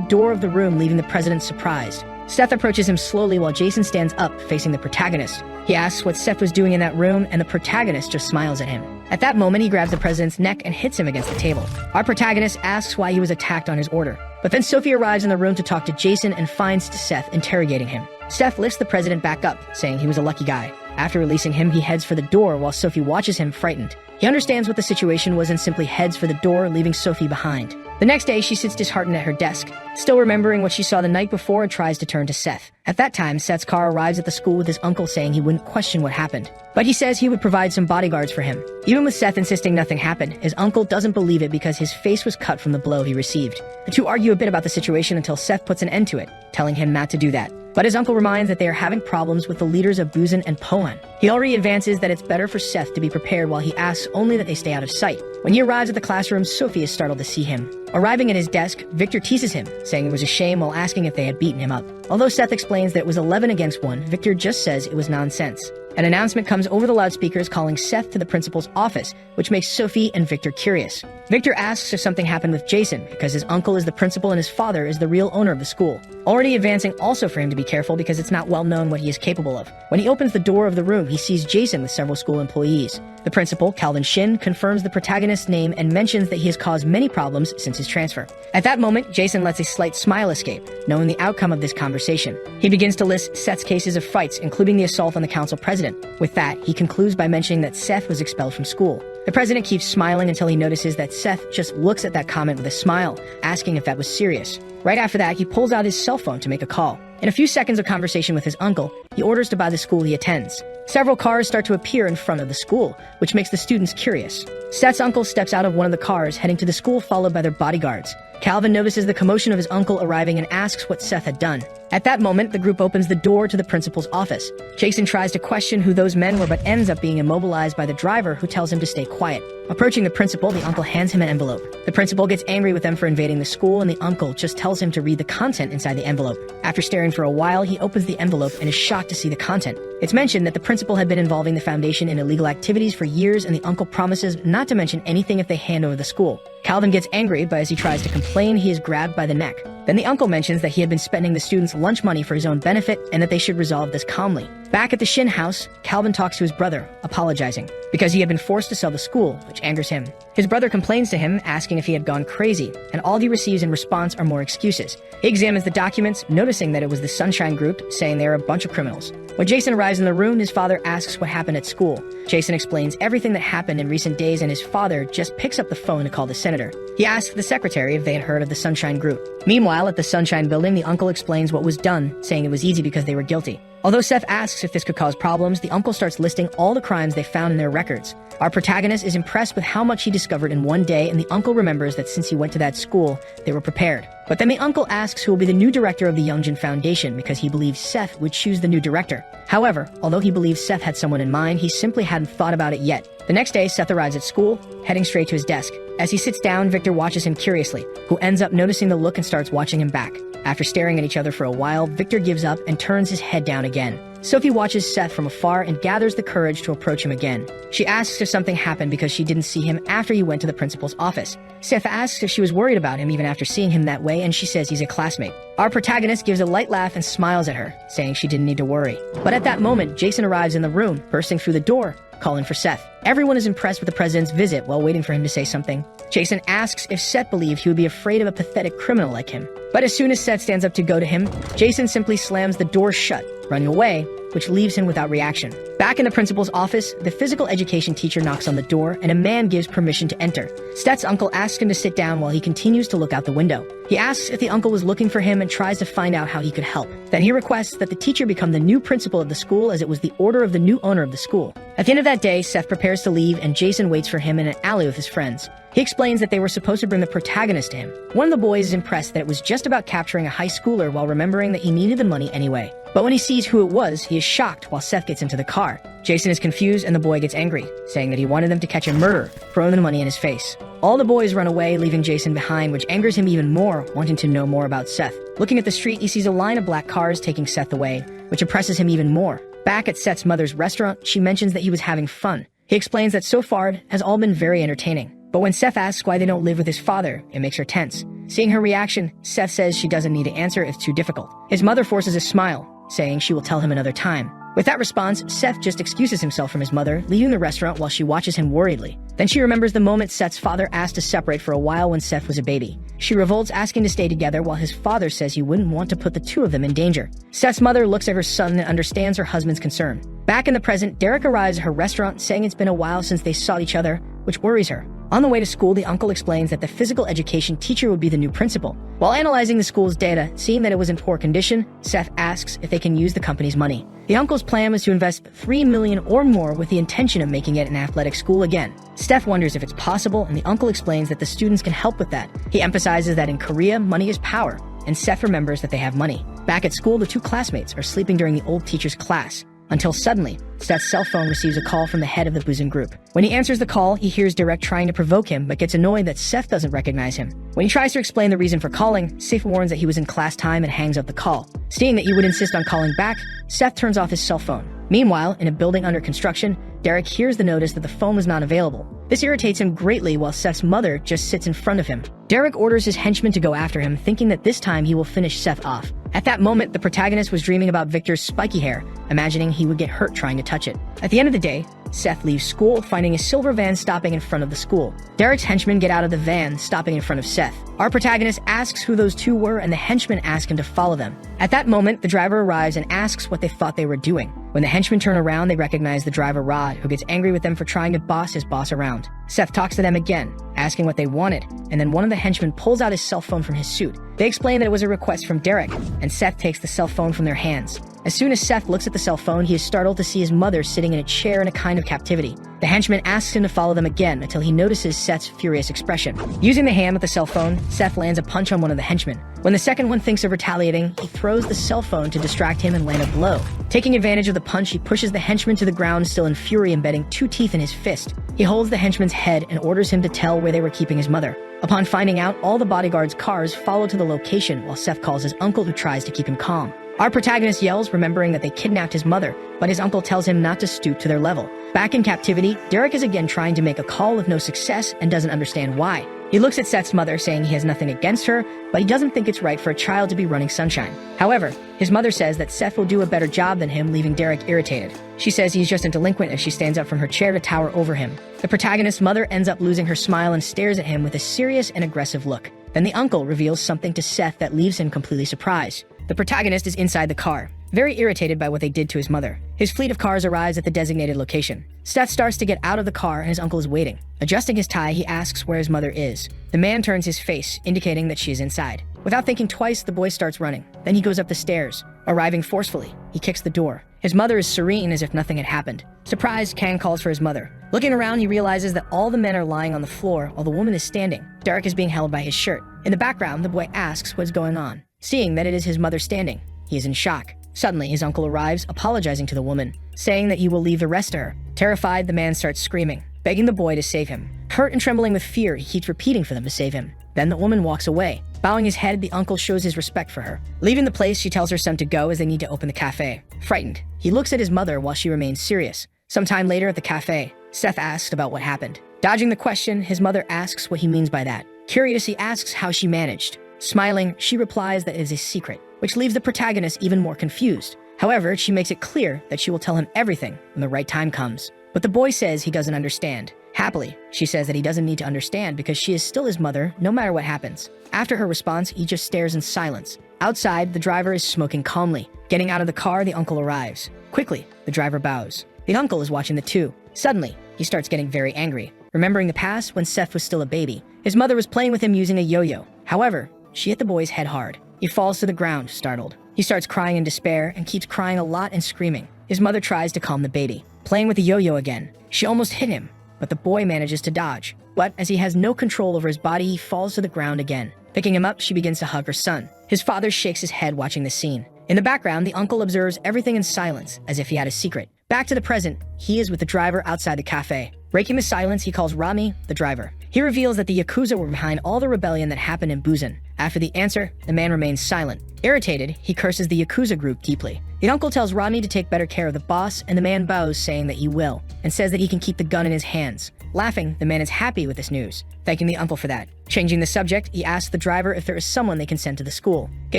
door of the room, leaving the president surprised. Seth approaches him slowly while Jason stands up, facing the protagonist. He asks what Seth was doing in that room, and the protagonist just smiles at him. At that moment, he grabs the president's neck and hits him against the table. Our protagonist asks why he was attacked on his order. But then Sophie arrives in the room to talk to Jason and finds Seth interrogating him. Seth lifts the president back up, saying he was a lucky guy. After releasing him, he heads for the door while Sophie watches him, frightened. He understands what the situation was and simply heads for the door, leaving Sophie behind. The next day, she sits disheartened at her desk, still remembering what she saw the night before, and tries to turn to Seth. At that time, Seth's car arrives at the school with his uncle saying he wouldn't question what happened. But he says he would provide some bodyguards for him. Even with Seth insisting nothing happened, his uncle doesn't believe it because his face was cut from the blow he received. The two argue a bit about the situation until Seth puts an end to it, telling him not to do that. But his uncle reminds that they are having problems with the leaders of Buzan and Pohan. He already advances that it's better for Seth to be prepared while he asks only that they stay out of sight. When he arrives at the classroom, Sophie is startled to see him. Arriving at his desk, Victor teases him, saying it was a shame while asking if they had beaten him up. Although Seth explains that it was 11 against 1, Victor just says it was nonsense. An announcement comes over the loudspeakers calling Seth to the principal's office, which makes Sophie and Victor curious. Victor asks if something happened with Jason, because his uncle is the principal and his father is the real owner of the school. Already advancing also for him to be careful because it's not well known what he is capable of. When he opens the door of the room, he sees Jason with several school employees. The principal, Calvin Shin, confirms the protagonist's name and mentions that he has caused many problems since his transfer. At that moment, Jason lets a slight smile escape, knowing the outcome of this conversation. He begins to list Seth's cases of fights, including the assault on the council president. With that, he concludes by mentioning that Seth was expelled from school. The president keeps smiling until he notices that Seth just looks at that comment with a smile, asking if that was serious. Right after that, he pulls out his cell phone to make a call. In a few seconds of conversation with his uncle, he orders to buy the school he attends. Several cars start to appear in front of the school, which makes the students curious. Seth's uncle steps out of one of the cars, heading to the school followed by their bodyguards. Calvin notices the commotion of his uncle arriving and asks what Seth had done. At that moment, the group opens the door to the principal's office. Jason tries to question who those men were but ends up being immobilized by the driver, who tells him to stay quiet. Approaching the principal, the uncle hands him an envelope. The principal gets angry with them for invading the school, and the uncle just tells him to read the content inside the envelope. After staring for a while, he opens the envelope and is shocked to see the content. It's mentioned that the principal had been involving the foundation in illegal activities for years, and the uncle promises not to mention anything if they hand over the school. Calvin gets angry, but as he tries to complain, he is grabbed by the neck. Then the uncle mentions that he had been spending the students' lunch money for his own benefit and that they should resolve this calmly. Back at the Shin house, Calvin talks to his brother, apologizing, because he had been forced to sell the school, which angers him. His brother complains to him, asking if he had gone crazy, and all he receives in response are more excuses. He examines the documents, noticing that it was the Sunshine Group, saying they are a bunch of criminals. When Jason arrives in the room, his father asks what happened at school. Jason explains everything that happened in recent days, and his father just picks up the phone to call the senator. He asks the secretary if they had heard of the Sunshine Group. Meanwhile, at the Sunshine building, the uncle explains what was done, saying it was easy because they were guilty. Although Seth asks if this could cause problems, the uncle starts listing all the crimes they found in their records. Our protagonist is impressed with how much he discovered in one day, and the uncle remembers that since he went to that school, they were prepared. But then the uncle asks who will be the new director of the Youngjin Foundation because he believes Seth would choose the new director. However, although he believes Seth had someone in mind, he simply hadn't thought about it yet. The next day, Seth arrives at school, heading straight to his desk. As he sits down, Victor watches him curiously, who ends up noticing the look and starts watching him back. After staring at each other for a while, Victor gives up and turns his head down again. Sophie watches Seth from afar and gathers the courage to approach him again. She asks if something happened because she didn't see him after he went to the principal's office. Seth asks if she was worried about him even after seeing him that way, and she says he's a classmate. Our protagonist gives a light laugh and smiles at her, saying she didn't need to worry. But at that moment, Jason arrives in the room, bursting through the door, calling for Seth. Everyone is impressed with the president's visit while waiting for him to say something. Jason asks if Seth believed he would be afraid of a pathetic criminal like him. But as soon as Seth stands up to go to him, Jason simply slams the door shut, running away, which leaves him without reaction. Back in the principal's office, the physical education teacher knocks on the door and a man gives permission to enter. Seth's uncle asks him to sit down while he continues to look out the window. He asks if the uncle was looking for him and tries to find out how he could help. Then he requests that the teacher become the new principal of the school, as it was the order of the new owner of the school. At the end of that day, Seth prepares to leave and Jason waits for him in an alley with his friends. He explains that they were supposed to bring the protagonist to him. One of the boys is impressed that it was just about capturing a high schooler while remembering that he needed the money anyway. But when he sees who it was, he is shocked while Seth gets into the car. Jason is confused and the boy gets angry, saying that he wanted them to catch a murderer, throwing the money in his face. All the boys run away, leaving Jason behind, which angers him even more, wanting to know more about Seth. Looking at the street, he sees a line of black cars taking Seth away, which impresses him even more. Back at Seth's mother's restaurant, she mentions that he was having fun. He explains that so far it has all been very entertaining. But when Seth asks why they don't live with his father, it makes her tense. Seeing her reaction, Seth says she doesn't need to answer if it's too difficult. His mother forces a smile, saying she will tell him another time. With that response, Seth just excuses himself from his mother, leaving the restaurant while she watches him worriedly. Then she remembers the moment Seth's father asked to separate for a while when Seth was a baby. She revolts, asking to stay together while his father says he wouldn't want to put the two of them in danger. Seth's mother looks at her son and understands her husband's concern. Back in the present, Derek arrives at her restaurant, saying it's been a while since they saw each other, which worries her. On the way to school, the uncle explains that the physical education teacher would be the new principal. While analyzing the school's data, seeing that it was in poor condition, Seth asks if they can use the company's money. The uncle's plan was to invest $3 million or more with the intention of making it an athletic school again. Seth wonders if it's possible, and the uncle explains that the students can help with that. He emphasizes that in Korea, money is power, and Seth remembers that they have money. Back at school, the two classmates are sleeping during the old teacher's class, until suddenly, Seth's cell phone receives a call from the head of the boozing group. When he answers the call, he hears Derek trying to provoke him, but gets annoyed that Seth doesn't recognize him. When he tries to explain the reason for calling, Seth warns that he was in class time and hangs up the call. Seeing that he would insist on calling back, Seth turns off his cell phone. Meanwhile, in a building under construction, Derek hears the notice that the phone was not available. This irritates him greatly while Seth's mother just sits in front of him. Derek orders his henchmen to go after him, thinking that this time he will finish Seth off. At that moment, the protagonist was dreaming about Victor's spiky hair, imagining he would get hurt trying to touch it. At the end of the day, Seth leaves school, finding a silver van stopping in front of the school. Derek's henchmen get out of the van, stopping in front of Seth. Our protagonist asks who those two were, and the henchmen ask him to follow them. At that moment, the driver arrives and asks what they thought they were doing. When the henchmen turn around, they recognize the driver Rod, who gets angry with them for trying to boss his boss around. Seth talks to them again, asking what they wanted, and then one of the henchmen pulls out his cell phone from his suit. They explain that it was a request from Derek, and Seth takes the cell phone from their hands. As soon as Seth looks at the cell phone, he is startled to see his mother sitting in a chair in a kind of captivity. The henchman asks him to follow them again until he notices Seth's furious expression. Using the hand with the cell phone, Seth lands a punch on one of the henchmen. When the second one thinks of retaliating, he throws the cell phone to distract him and land a blow. Taking advantage of the punch, he pushes the henchman to the ground, still in fury, embedding 2 teeth in his fist. He holds the henchman's head and orders him to tell where they were keeping his mother. Upon finding out, all the bodyguards' cars follow to the location while Seth calls his uncle, who tries to keep him calm. Our protagonist yells, remembering that they kidnapped his mother, but his uncle tells him not to stoop to their level. Back in captivity, Derek is again trying to make a call with no success and doesn't understand why. He looks at Seth's mother, saying he has nothing against her, but he doesn't think it's right for a child to be running Sunshine. However, his mother says that Seth will do a better job than him, leaving Derek irritated. She says he's just a delinquent as she stands up from her chair to tower over him. The protagonist's mother ends up losing her smile and stares at him with a serious and aggressive look. Then the uncle reveals something to Seth that leaves him completely surprised. The protagonist is inside the car, very irritated by what they did to his mother. His fleet of cars arrives at the designated location. Seth starts to get out of the car and his uncle is waiting. Adjusting his tie, he asks where his mother is. The man turns his face, indicating that she is inside. Without thinking twice, the boy starts running. Then he goes up the stairs. Arriving forcefully, he kicks the door. His mother is serene as if nothing had happened. Surprised, Kang calls for his mother. Looking around, he realizes that all the men are lying on the floor while the woman is standing. Derek is being held by his shirt. In the background, the boy asks what's going on. Seeing that it is his mother standing, he is in shock. Suddenly, his uncle arrives, apologizing to the woman, saying that he will leave the rest to her. Terrified, the man starts screaming, begging the boy to save him. Hurt and trembling with fear, he keeps repeating for them to save him. Then the woman walks away. Bowing his head, the uncle shows his respect for her. Leaving the place, she tells her son to go as they need to open the cafe. Frightened, he looks at his mother while she remains serious. Sometime later at the cafe, Seth asks about what happened. Dodging the question, his mother asks what he means by that. Curious, he asks how she managed. Smiling, she replies that it is a secret, which leaves the protagonist even more confused. However, she makes it clear that she will tell him everything when the right time comes. But the boy says he doesn't understand. Happily, she says that he doesn't need to understand because she is still his mother no matter what happens. After her response, he just stares in silence. Outside, the driver is smoking calmly. Getting out of the car, the uncle arrives. Quickly, the driver bows. The uncle is watching the two. Suddenly, he starts getting very angry. Remembering the past when Seth was still a baby, his mother was playing with him using a yo-yo. However, she hit the boy's head hard. He falls to the ground, startled. He starts crying in despair and keeps crying a lot and screaming. His mother tries to calm the baby. Playing with the yo-yo again, she almost hit him, but the boy manages to dodge. But as he has no control over his body, he falls to the ground again. Picking him up, she begins to hug her son. His father shakes his head watching the scene. In the background, the uncle observes everything in silence, as if he had a secret. Back to the present, he is with the driver outside the cafe. Breaking the silence, he calls Rami, the driver. He reveals that the Yakuza were behind all the rebellion that happened in Busan. After the answer, the man remains silent. Irritated, he curses the Yakuza group deeply. The uncle tells Rami to take better care of the boss, and the man bows, saying that he will, and says that he can keep the gun in his hands. Laughing, the man is happy with this news, thanking the uncle for that. Changing the subject, he asks the driver if there is someone they can send to the school. He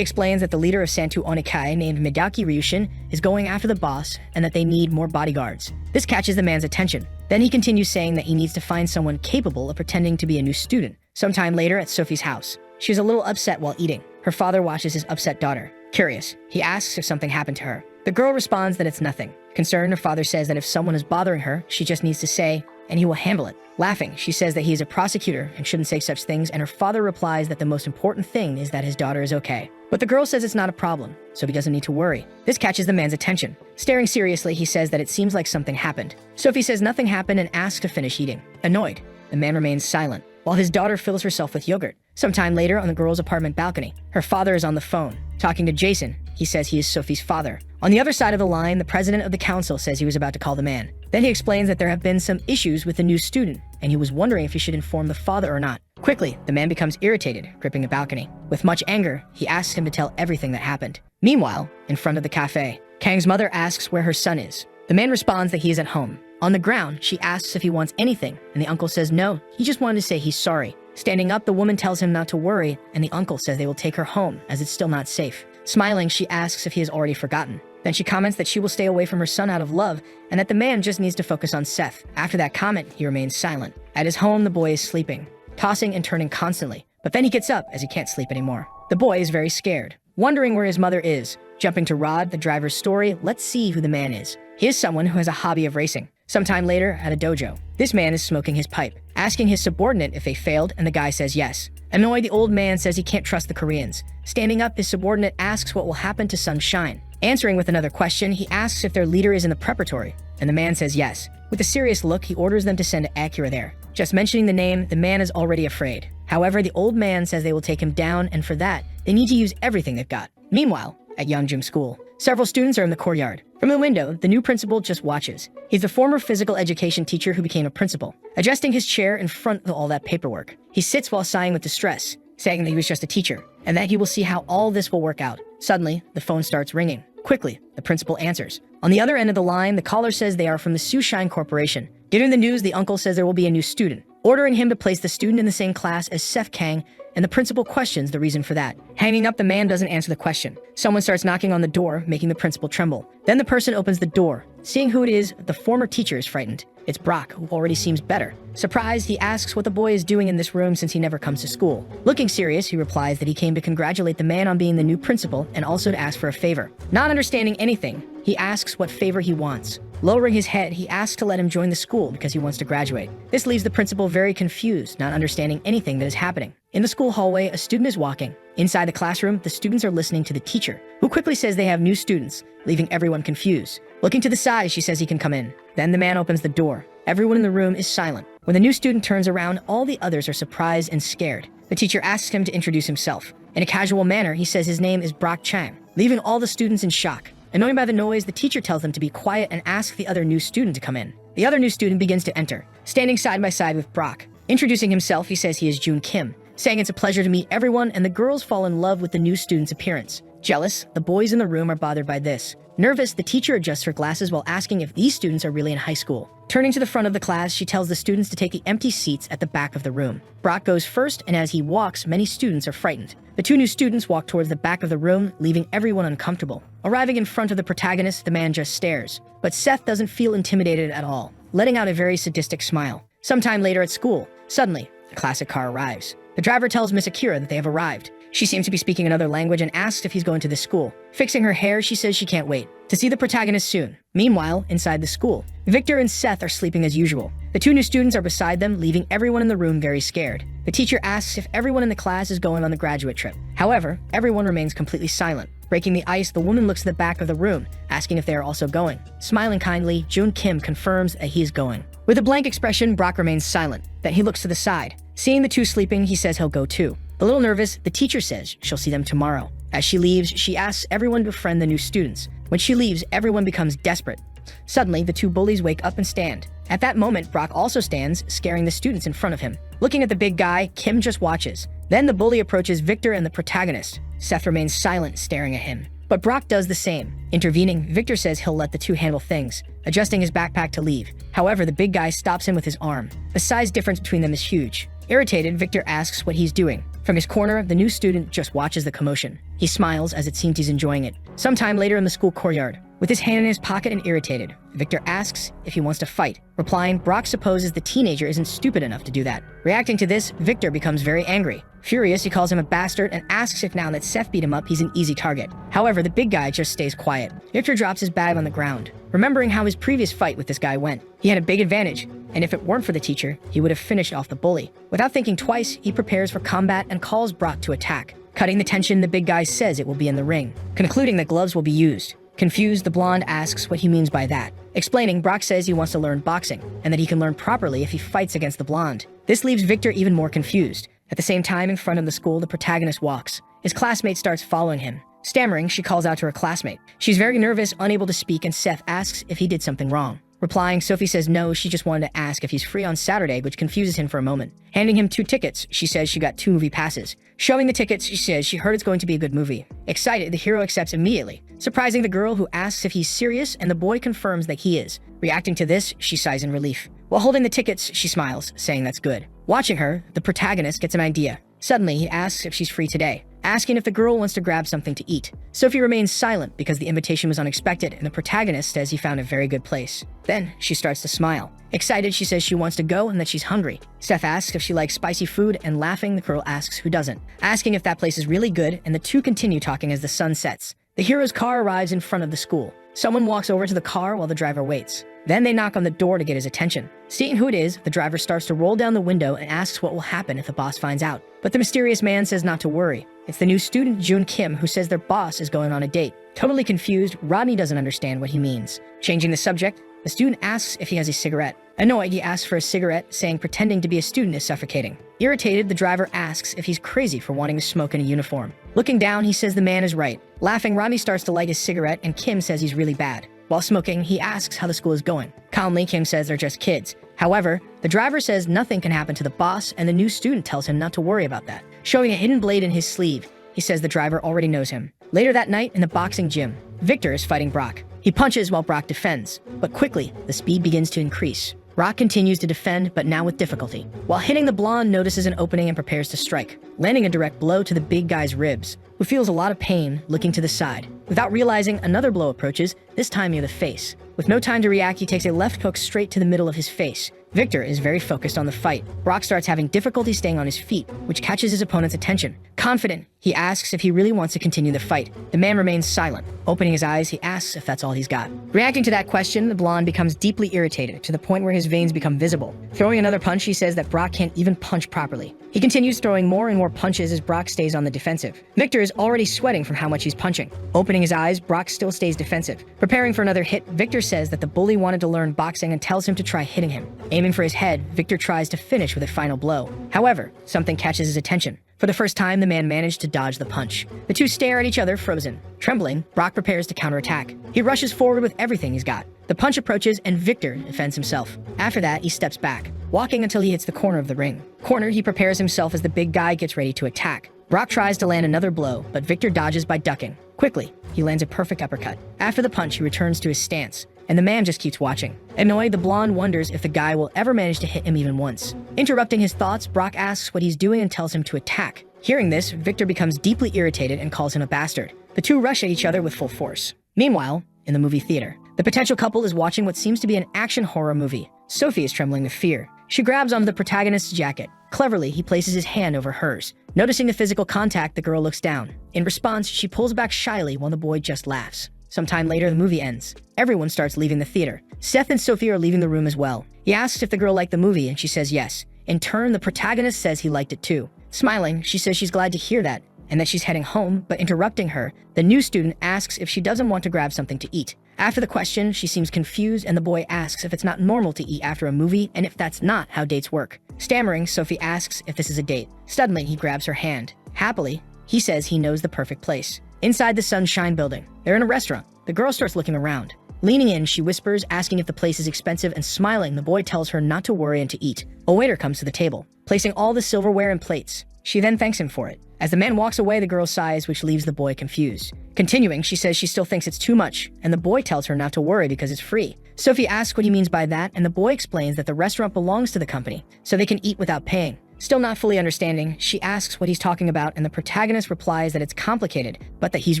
explains that the leader of Santu Onikai, named Midaki Ryushin, is going after the boss and that they need more bodyguards. This catches the man's attention. Then he continues saying that he needs to find someone capable of pretending to be a new student. Sometime later at Sophie's house, she is a little upset while eating. Her father watches his upset daughter. Curious, he asks if something happened to her. The girl responds that it's nothing. Concerned, her father says that if someone is bothering her, she just needs to say, and he will handle it. Laughing, she says that he is a prosecutor and shouldn't say such things, and her father replies that the most important thing is that his daughter is okay. But the girl says it's not a problem, so he doesn't need to worry. This catches the man's attention. Staring seriously, he says that it seems like something happened. Sophie says nothing happened and asks to finish eating. Annoyed, the man remains silent, while his daughter fills herself with yogurt. Sometime later, on the girl's apartment balcony, her father is on the phone. Talking to Jason, he says he is Sophie's father. On the other side of the line, the president of the council says he was about to call the man. Then he explains that there have been some issues with the new student, and he was wondering if he should inform the father or not. Quickly, the man becomes irritated, gripping a balcony. With much anger, he asks him to tell everything that happened. Meanwhile, in front of the cafe, Kang's mother asks where her son is. The man responds that he is at home. On the ground, she asks if he wants anything, and the uncle says no, he just wanted to say he's sorry. Standing up, the woman tells him not to worry, and the uncle says they will take her home, as it's still not safe. Smiling, she asks if he has already forgotten. Then she comments that she will stay away from her son out of love, and that the man just needs to focus on Seth. After that comment, he remains silent. At his home, the boy is sleeping, tossing and turning constantly. But then he gets up as he can't sleep anymore. The boy is very scared, wondering where his mother is. Jumping to Rod, the driver's story, let's see who the man is. He is someone who has a hobby of racing. Sometime later, at a dojo, this man is smoking his pipe, asking his subordinate if they failed, and the guy says yes. Annoyed, the old man says he can't trust the Koreans. Standing up, his subordinate asks what will happen to Sunshine. Answering with another question, he asks if their leader is in the preparatory, and the man says yes. With a serious look, he orders them to send Akira there. Just mentioning the name, the man is already afraid. However, the old man says they will take him down, and for that, they need to use everything they've got. Meanwhile, at Yeongjum School, several students are in the courtyard. From the window, the new principal just watches. He's the former physical education teacher who became a principal, adjusting his chair in front of all that paperwork. He sits while sighing with distress, saying that he was just a teacher, and that he will see how all this will work out. Suddenly, the phone starts ringing. Quickly, the principal answers. On the other end of the line, the caller says they are from the Sushine Corporation. Getting the news, the uncle says there will be a new student, ordering him to place the student in the same class as Seth Kang, and the principal questions the reason for that. Hanging up, the man doesn't answer the question. Someone starts knocking on the door, making the principal tremble. Then the person opens the door. Seeing who it is, the former teacher is frightened. It's Brock, who already seems better. Surprised, he asks what the boy is doing in this room since he never comes to school. Looking serious, he replies that he came to congratulate the man on being the new principal and also to ask for a favor. Not understanding anything, he asks what favor he wants. Lowering his head, he asks to let him join the school because he wants to graduate. This leaves the principal very confused, not understanding anything that is happening. In the school hallway, a student is walking. Inside the classroom, the students are listening to the teacher, who quickly says they have new students, leaving everyone confused. Looking to the side, she says he can come in. Then the man opens the door. Everyone in the room is silent. When the new student turns around, all the others are surprised and scared. The teacher asks him to introduce himself. In a casual manner, he says his name is Brock Chang, leaving all the students in shock. Annoyed by the noise, the teacher tells them to be quiet and asks the other new student to come in. The other new student begins to enter, standing side by side with Brock. Introducing himself, he says he is Jun Kim, saying it's a pleasure to meet everyone, and the girls fall in love with the new student's appearance. Jealous, the boys in the room are bothered by this. Nervous, the teacher adjusts her glasses while asking if these students are really in high school. Turning to the front of the class, she tells the students to take the empty seats at the back of the room. Brock goes first, and as he walks, many students are frightened. The two new students walk towards the back of the room, leaving everyone uncomfortable. Arriving in front of the protagonist, the man just stares. But Seth doesn't feel intimidated at all, letting out a very sadistic smile. Sometime later at school, suddenly, a classic car arrives. The driver tells Miss Akira that they have arrived. She seems to be speaking another language and asks if he's going to the school. Fixing her hair, she says she can't wait to see the protagonist soon. Meanwhile, inside the school, Victor and Seth are sleeping as usual. The two new students are beside them, leaving everyone in the room very scared. The teacher asks if everyone in the class is going on the graduate trip. However, everyone remains completely silent. Breaking the ice, the woman looks to the back of the room, asking if they are also going. Smiling kindly, Jun Kim confirms that he is going. With a blank expression, Brock remains silent. Then he looks to the side. Seeing the two sleeping, he says he'll go too. A little nervous, the teacher says she'll see them tomorrow. As she leaves, she asks everyone to befriend the new students. When she leaves, everyone becomes desperate. Suddenly, the two bullies wake up and stand. At that moment, Brock also stands, scaring the students in front of him. Looking at the big guy, Kim just watches. Then the bully approaches Victor and the protagonist. Seth remains silent, staring at him. But Brock does the same. Intervening, Victor says he'll let the two handle things, adjusting his backpack to leave. However, the big guy stops him with his arm. The size difference between them is huge. Irritated, Victor asks what he's doing. From his corner, the new student just watches the commotion. He smiles as it seems he's enjoying it. Sometime later in the school courtyard, with his hand in his pocket and irritated, Victor asks if he wants to fight. Replying, Brock supposes the teenager isn't stupid enough to do that. Reacting to this, Victor becomes very angry. Furious, he calls him a bastard and asks if now that Seth beat him up, he's an easy target. However, the big guy just stays quiet. Victor drops his bag on the ground, remembering how his previous fight with this guy went. He had a big advantage, and if it weren't for the teacher, he would have finished off the bully. Without thinking twice, he prepares for combat and calls Brock to attack. Cutting the tension, the big guy says it will be in the ring, concluding that gloves will be used. Confused, the blonde asks what he means by that. Explaining, Brock says he wants to learn boxing, and that he can learn properly if he fights against the blonde. This leaves Victor even more confused. At the same time, in front of the school, the protagonist walks. His classmate starts following him. Stammering, she calls out to her classmate. She's very nervous, unable to speak, and Seth asks if he did something wrong. Replying, Sophie says no, she just wanted to ask if he's free on Saturday, which confuses him for a moment. Handing him 2 tickets, she says she got 2 movie passes. Showing the tickets, she says she heard it's going to be a good movie. Excited, the hero accepts immediately, surprising the girl who asks if he's serious, and the boy confirms that he is. Reacting to this, she sighs in relief. While holding the tickets, she smiles, saying that's good. Watching her, the protagonist gets an idea. Suddenly, he asks if she's free today, asking if the girl wants to grab something to eat. Sophie remains silent because the invitation was unexpected, and the protagonist says he found a very good place. Then, she starts to smile. Excited, she says she wants to go and that she's hungry. Seth asks if she likes spicy food, and laughing, the girl asks who doesn't, asking if that place is really good, and the two continue talking as the sun sets. The hero's car arrives in front of the school. Someone walks over to the car while the driver waits. Then they knock on the door to get his attention. Seeing who it is, the driver starts to roll down the window and asks what will happen if the boss finds out. But the mysterious man says not to worry. It's the new student, Jun Kim, who says their boss is going on a date. Totally confused, Rodney doesn't understand what he means. Changing the subject, the student asks if he has a cigarette. Annoyed, he asks for a cigarette, saying pretending to be a student is suffocating. Irritated, the driver asks if he's crazy for wanting to smoke in a uniform. Looking down, he says the man is right. Laughing, Rodney starts to light his cigarette, and Kim says he's really bad. While smoking, he asks how the school is going. Calmly, Kim says they're just kids. However, the driver says nothing can happen to the boss, and the new student tells him not to worry about that. Showing a hidden blade in his sleeve, he says the driver already knows him. Later that night, in the boxing gym, Victor is fighting Brock. He punches while Brock defends, but quickly, the speed begins to increase. Brock continues to defend, but now with difficulty. While hitting, the blonde notices an opening and prepares to strike, landing a direct blow to the big guy's ribs, who feels a lot of pain, looking to the side. Without realizing, another blow approaches, this time near the face. With no time to react, he takes a left hook straight to the middle of his face. Victor is very focused on the fight. Brock starts having difficulty staying on his feet, which catches his opponent's attention. Confident, he asks if he really wants to continue the fight. The man remains silent. Opening his eyes, he asks if that's all he's got. Reacting to that question, the blonde becomes deeply irritated, to the point where his veins become visible. Throwing another punch, he says that Brock can't even punch properly. He continues throwing more and more punches as Brock stays on the defensive. Victor is already sweating from how much he's punching. Opening his eyes, Brock still stays defensive. Preparing for another hit, Victor says that the bully wanted to learn boxing and tells him to try hitting him. Aiming for his head, Victor tries to finish with a final blow. However, something catches his attention. For the first time, the man managed to dodge the punch. The two stare at each other, frozen. Trembling, Brock prepares to counterattack. He rushes forward with everything he's got. The punch approaches and Victor defends himself. After that, he steps back, walking until he hits the corner of the ring. Cornered, he prepares himself as the big guy gets ready to attack. Brock tries to land another blow, but Victor dodges by ducking. Quickly, he lands a perfect uppercut. After the punch, he returns to his stance, and the man just keeps watching. Annoyed, the blonde wonders if the guy will ever manage to hit him even once. Interrupting his thoughts, Brock asks what he's doing and tells him to attack. Hearing this, Victor becomes deeply irritated and calls him a bastard. The two rush at each other with full force. Meanwhile, in the movie theater, the potential couple is watching what seems to be an action horror movie. Sophie is trembling with fear. She grabs onto the protagonist's jacket. Cleverly, he places his hand over hers. Noticing the physical contact, the girl looks down. In response, she pulls back shyly while the boy just laughs. Sometime later, the movie ends. Everyone starts leaving the theater. Seth and Sophie are leaving the room as well. He asks if the girl liked the movie, and she says yes. In turn, the protagonist says he liked it too. Smiling, she says she's glad to hear that, and that she's heading home, but interrupting her, the new student asks if she doesn't want to grab something to eat. After the question, she seems confused, and the boy asks if it's not normal to eat after a movie, and if that's not how dates work. Stammering, Sophie asks if this is a date. Suddenly, he grabs her hand. Happily, he says he knows the perfect place. Inside the Sunshine building, they're in a restaurant. The girl starts looking around. Leaning in, she whispers, asking if the place is expensive, and smiling, the boy tells her not to worry and to eat. A waiter comes to the table, placing all the silverware and plates. She then thanks him for it. As the man walks away, the girl sighs, which leaves the boy confused. Continuing, she says she still thinks it's too much, and the boy tells her not to worry because it's free. Sophie asks what he means by that, and the boy explains that the restaurant belongs to the company, so they can eat without paying. Still not fully understanding, she asks what he's talking about, and the protagonist replies that it's complicated, but that he's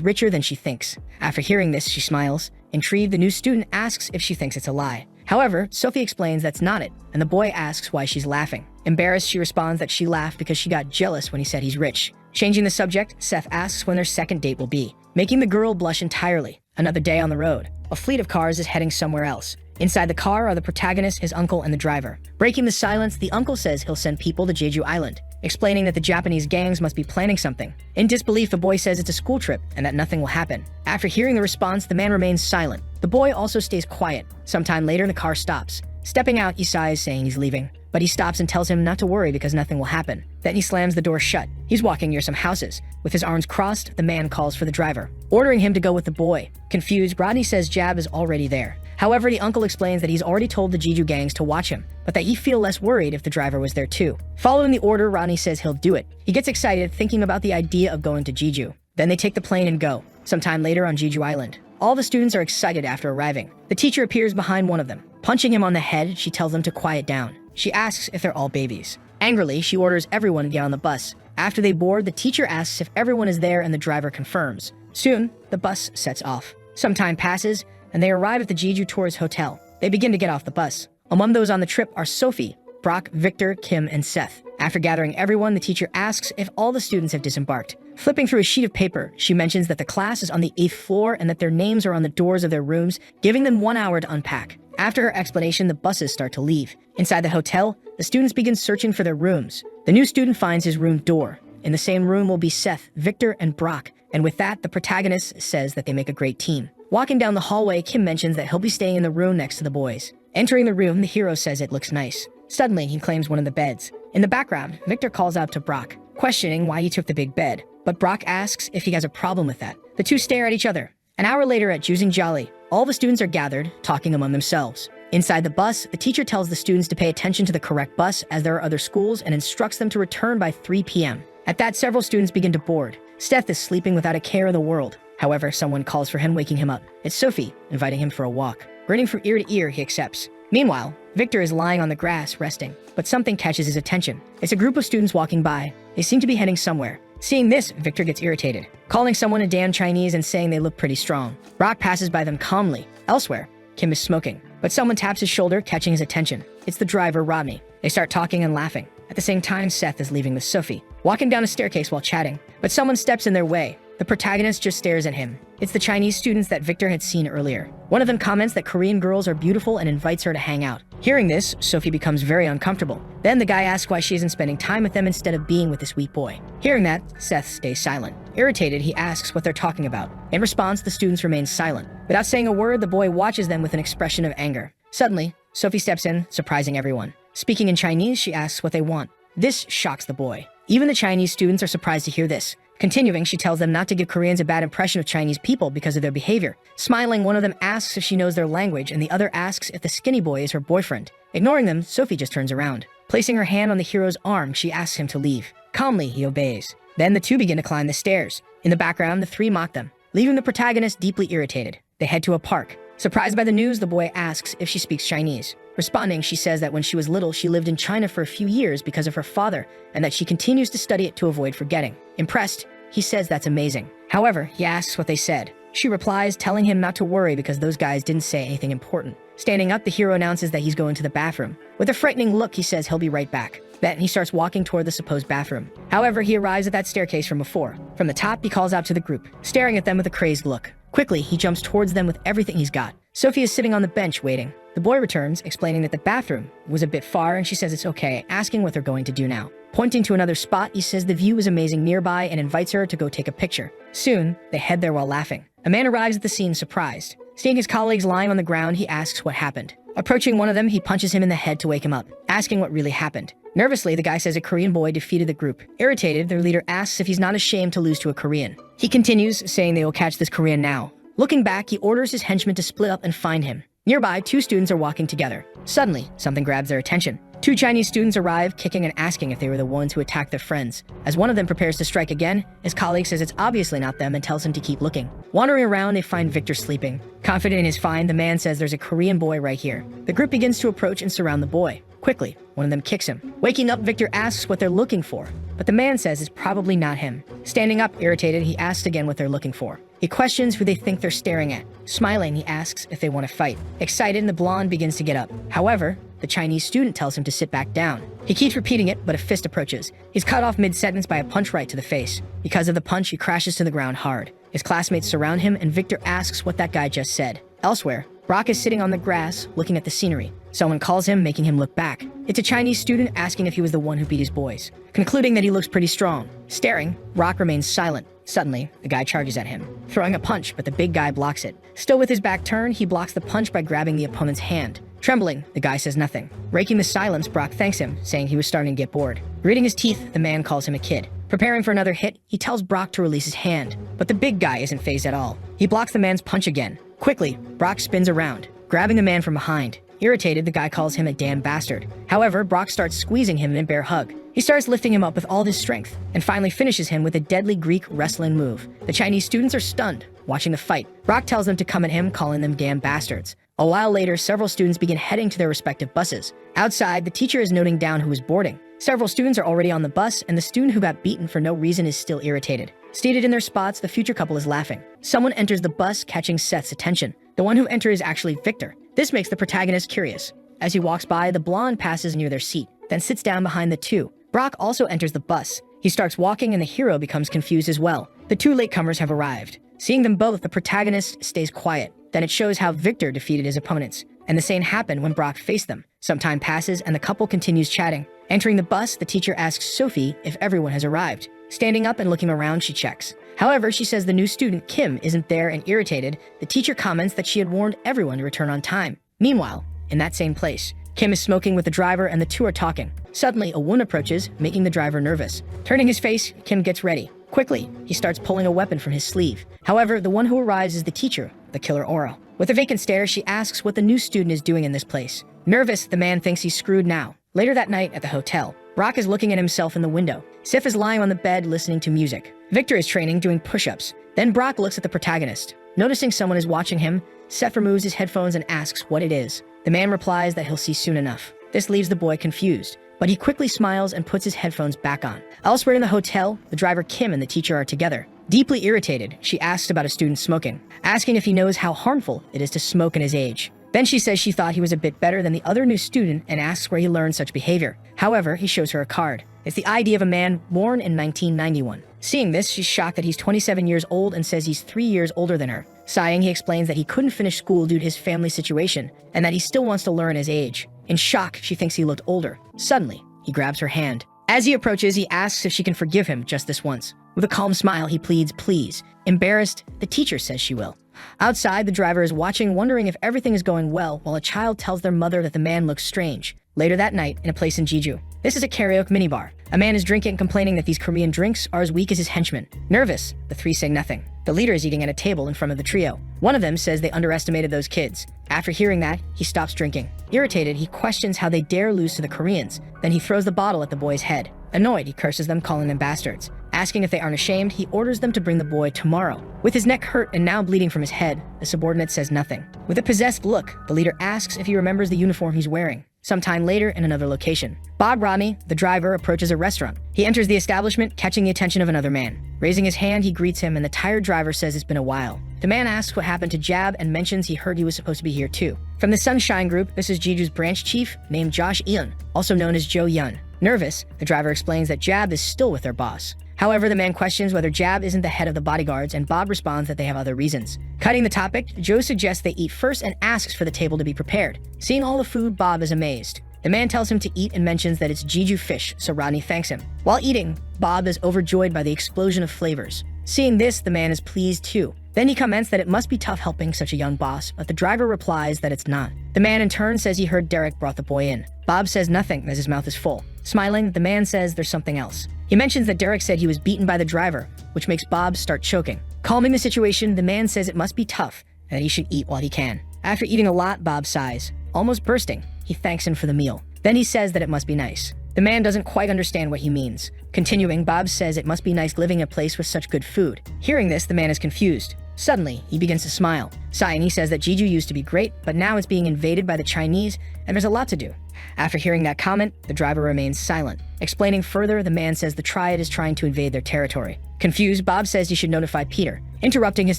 richer than she thinks. After hearing this, she smiles. Intrigued, the new student asks if she thinks it's a lie. However, Sophie explains that's not it, and the boy asks why she's laughing. Embarrassed, she responds that she laughed because she got jealous when he said he's rich. Changing the subject, Seth asks when their second date will be, making the girl blush entirely. Another day on the road. A fleet of cars is heading somewhere else. Inside the car are the protagonist, his uncle, and the driver. Breaking the silence, the uncle says he'll send people to Jeju Island, explaining that the Japanese gangs must be planning something. In disbelief, the boy says it's a school trip and that nothing will happen. After hearing the response, the man remains silent. The boy also stays quiet. Sometime later, the car stops. Stepping out, he sighs, saying he's leaving. But he stops and tells him not to worry because nothing will happen. Then he slams the door shut. He's walking near some houses. With his arms crossed, the man calls for the driver, ordering him to go with the boy. Confused, Rodney says Jab is already there. However, the uncle explains that he's already told the Jeju gangs to watch him, but that he'd feel less worried if the driver was there too. Following the order, Rodney says he'll do it. He gets excited, thinking about the idea of going to Jeju. Then they take the plane and go. Sometime later on Jeju Island. All the students are excited after arriving. The teacher appears behind one of them. Punching him on the head, she tells them to quiet down. She asks if they're all babies. Angrily, she orders everyone to get on the bus. After they board, the teacher asks if everyone is there and the driver confirms. Soon, the bus sets off. Some time passes, and they arrive at the Jeju Tourist Hotel. They begin to get off the bus. Among those on the trip are Sophie, Brock, Victor, Kim, and Seth. After gathering everyone, the teacher asks if all the students have disembarked. Flipping through a sheet of paper, she mentions that the class is on the 8th floor and that their names are on the doors of their rooms, giving them 1 hour to unpack. After her explanation, the buses start to leave. Inside the hotel, the students begin searching for their rooms. The new student finds his room door. In the same room will be Seth, Victor, and Brock. And with that, the protagonist says that they make a great team. Walking down the hallway, Kim mentions that he'll be staying in the room next to the boys. Entering the room, the hero says it looks nice. Suddenly, he claims one of the beds. In the background, Victor calls out to Brock, questioning why he took the big bed. But Brock asks if he has a problem with that. The two stare at each other. An hour later at Jusing Jolly, all the students are gathered, talking among themselves. Inside the bus, the teacher tells the students to pay attention to the correct bus as there are other schools and instructs them to return by 3 p.m. At that, several students begin to board. Seth is sleeping without a care in the world. However, someone calls for him, waking him up. It's Sophie, inviting him for a walk. Grinning from ear to ear, he accepts. Meanwhile, Victor is lying on the grass, resting, but something catches his attention. It's a group of students walking by. They seem to be heading somewhere. Seeing this, Victor gets irritated, calling someone a damn Chinese and saying they look pretty strong. Brock passes by them calmly. Elsewhere, Kim is smoking, but someone taps his shoulder, catching his attention. It's the driver, Rodney. They start talking and laughing. At the same time, Seth is leaving with Sophie, walking down a staircase while chatting, but someone steps in their way. The protagonist just stares at him. It's the Chinese students that Victor had seen earlier. One of them comments that Korean girls are beautiful and invites her to hang out. Hearing this, Sophie becomes very uncomfortable. Then the guy asks why she isn't spending time with them instead of being with the sweet boy. Hearing that, Seth stays silent. Irritated, he asks what they're talking about. In response, the students remain silent. Without saying a word, the boy watches them with an expression of anger. Suddenly, Sophie steps in, surprising everyone. Speaking in Chinese, she asks what they want. This shocks the boy. Even the Chinese students are surprised to hear this. Continuing, she tells them not to give Koreans a bad impression of Chinese people because of their behavior. Smiling, one of them asks if she knows their language, and the other asks if the skinny boy is her boyfriend. Ignoring them, Sophie just turns around. Placing her hand on the hero's arm, she asks him to leave. Calmly, he obeys. Then the two begin to climb the stairs. In the background, the three mock them, leaving the protagonist deeply irritated. They head to a park. Surprised by the news, the boy asks if she speaks Chinese. Responding, she says that when she was little, she lived in China for a few years because of her father, and that she continues to study it to avoid forgetting. Impressed, he says that's amazing. However, he asks what they said. She replies, telling him not to worry because those guys didn't say anything important. Standing up, the hero announces that he's going to the bathroom. With a frightening look, he says he'll be right back. Then he starts walking toward the supposed bathroom. However, he arrives at that staircase from before. From the top, he calls out to the group, staring at them with a crazed look. Quickly, he jumps towards them with everything he's got. Sophie is sitting on the bench waiting. The boy returns, explaining that the bathroom was a bit far, and she says it's okay, asking what they're going to do now. Pointing to another spot, he says the view is amazing nearby and invites her to go take a picture. Soon, they head there while laughing. A man arrives at the scene surprised. Seeing his colleagues lying on the ground, he asks what happened. Approaching one of them, he punches him in the head to wake him up, asking what really happened. Nervously, the guy says a Korean boy defeated the group. Irritated, their leader asks if he's not ashamed to lose to a Korean. He continues, saying they will catch this Korean now. Looking back, he orders his henchmen to split up and find him. Nearby, two students are walking together. Suddenly, something grabs their attention. Two Chinese students arrive, kicking and asking if they were the ones who attacked their friends. As one of them prepares to strike again, his colleague says it's obviously not them and tells him to keep looking. Wandering around, they find Victor sleeping. Confident in his find, the man says there's a Korean boy right here. The group begins to approach and surround the boy. Quickly, one of them kicks him. Waking up, Victor asks what they're looking for, but the man says it's probably not him. Standing up, irritated, he asks again what they're looking for. He questions who they think they're staring at. Smiling, he asks if they want to fight. Excited, the blonde begins to get up. However, the Chinese student tells him to sit back down. He keeps repeating it, but a fist approaches. He's cut off mid-sentence by a punch right to the face. Because of the punch, he crashes to the ground hard. His classmates surround him, and Victor asks what that guy just said. Elsewhere, Brock is sitting on the grass, looking at the scenery. Someone calls him, making him look back. It's a Chinese student asking if he was the one who beat his boys. Concluding that he looks pretty strong. Staring, Brock remains silent. Suddenly, the guy charges at him, throwing a punch, but the big guy blocks it. Still with his back turned, he blocks the punch by grabbing the opponent's hand. Trembling, the guy says nothing. Breaking the silence, Brock thanks him, saying he was starting to get bored. Gritting his teeth, the man calls him a kid. Preparing for another hit, he tells Brock to release his hand. But the big guy isn't fazed at all. He blocks the man's punch again. Quickly, Brock spins around, grabbing the man from behind. Irritated, the guy calls him a damn bastard. However, Brock starts squeezing him in a bear hug. He starts lifting him up with all his strength, and finally finishes him with a deadly Greek wrestling move. The Chinese students are stunned, watching the fight. Brock tells them to come at him, calling them damn bastards. A while later, several students begin heading to their respective buses. Outside, the teacher is noting down who is boarding. Several students are already on the bus, and the student who got beaten for no reason is still irritated. Seated in their spots, the future couple is laughing. Someone enters the bus, catching Seth's attention. The one who enters is actually Victor. This makes the protagonist curious. As he walks by, the blonde passes near their seat, then sits down behind the two. Brock also enters the bus. He starts walking, and the hero becomes confused as well. The two latecomers have arrived. Seeing them both, the protagonist stays quiet. Then it shows how Victor defeated his opponents. And the same happened when Brock faced them. Some time passes, and the couple continues chatting. Entering the bus, the teacher asks Sophie if everyone has arrived. Standing up and looking around, she checks. However, she says the new student, Kim, isn't there, and irritated, the teacher comments that she had warned everyone to return on time. Meanwhile, in that same place, Kim is smoking with the driver, and the two are talking. Suddenly, a woman approaches, making the driver nervous. Turning his face, Kim gets ready. Quickly, he starts pulling a weapon from his sleeve. However, the one who arrives is the teacher, the killer aura. With a vacant stare, she asks what the new student is doing in this place. Nervous, the man thinks he's screwed now. Later that night at the hotel, Brock is looking at himself in the window. Seth is lying on the bed listening to music. Victor is training, doing push-ups. Then Brock looks at the protagonist. Noticing someone is watching him, Seth removes his headphones and asks what it is. The man replies that he'll see soon enough. This leaves the boy confused, but he quickly smiles and puts his headphones back on. Elsewhere in the hotel, the driver Kim and the teacher are together. Deeply irritated, she asks about a student smoking, asking if he knows how harmful it is to smoke in his age. Then she says she thought he was a bit better than the other new student and asks where he learned such behavior. However, he shows her a card. It's the ID of a man born in 1991. Seeing this, she's shocked that he's 27 years old and says he's 3 years older than her. Sighing, he explains that he couldn't finish school due to his family situation and that he still wants to learn his age. In shock, she thinks he looked older. Suddenly, he grabs her hand. As he approaches, he asks if she can forgive him just this once. With a calm smile, he pleads, please. Embarrassed, the teacher says she will. Outside, the driver is watching, wondering if everything is going well, while a child tells their mother that the man looks strange. Later that night, in a place in Jeju. This is a karaoke minibar. A man is drinking, complaining that these Korean drinks are as weak as his henchmen. Nervous, the three say nothing. The leader is eating at a table in front of the trio. One of them says they underestimated those kids. After hearing that, he stops drinking. Irritated, he questions how they dare lose to the Koreans. Then he throws the bottle at the boy's head. Annoyed, he curses them, calling them bastards. Asking if they aren't ashamed, he orders them to bring the boy tomorrow. With his neck hurt and now bleeding from his head, the subordinate says nothing. With a possessed look, the leader asks if he remembers the uniform he's wearing. Sometime later, in another location, Bob Rodney, the driver, approaches a restaurant. He enters the establishment, catching the attention of another man. Raising his hand, he greets him, and the tired driver says it's been a while. The man asks what happened to Jab and mentions he heard he was supposed to be here too. From the Sunshine Group, this is Jeju's branch chief, named Josh Eun, also known as Jo Yun. Nervous, the driver explains that Jab is still with their boss. However, the man questions whether Jab isn't the head of the bodyguards, and Bob responds that they have other reasons. Cutting the topic, Joe suggests they eat first and asks for the table to be prepared. Seeing all the food, Bob is amazed. The man tells him to eat and mentions that it's Jeju fish, so Rodney thanks him. While eating, Bob is overjoyed by the explosion of flavors. Seeing this, the man is pleased too. Then he comments that it must be tough helping such a young boss, but the driver replies that it's not. The man in turn says he heard Derek brought the boy in. Bob says nothing as his mouth is full. Smiling, the man says there's something else. He mentions that Derek said he was beaten by the driver, which makes Bob start choking. Calming the situation, the man says it must be tough and that he should eat while he can. After eating a lot, Bob sighs, almost bursting. He thanks him for the meal. Then he says that it must be nice. The man doesn't quite understand what he means. Continuing, Bob says it must be nice living in a place with such good food. Hearing this, the man is confused. Suddenly, he begins to smile. Sighing, he says that Jeju used to be great, but now it's being invaded by the Chinese, and there's a lot to do. After hearing that comment, the driver remains silent. Explaining further, the man says the Triad is trying to invade their territory. Confused, Bob says he should notify Peter. Interrupting his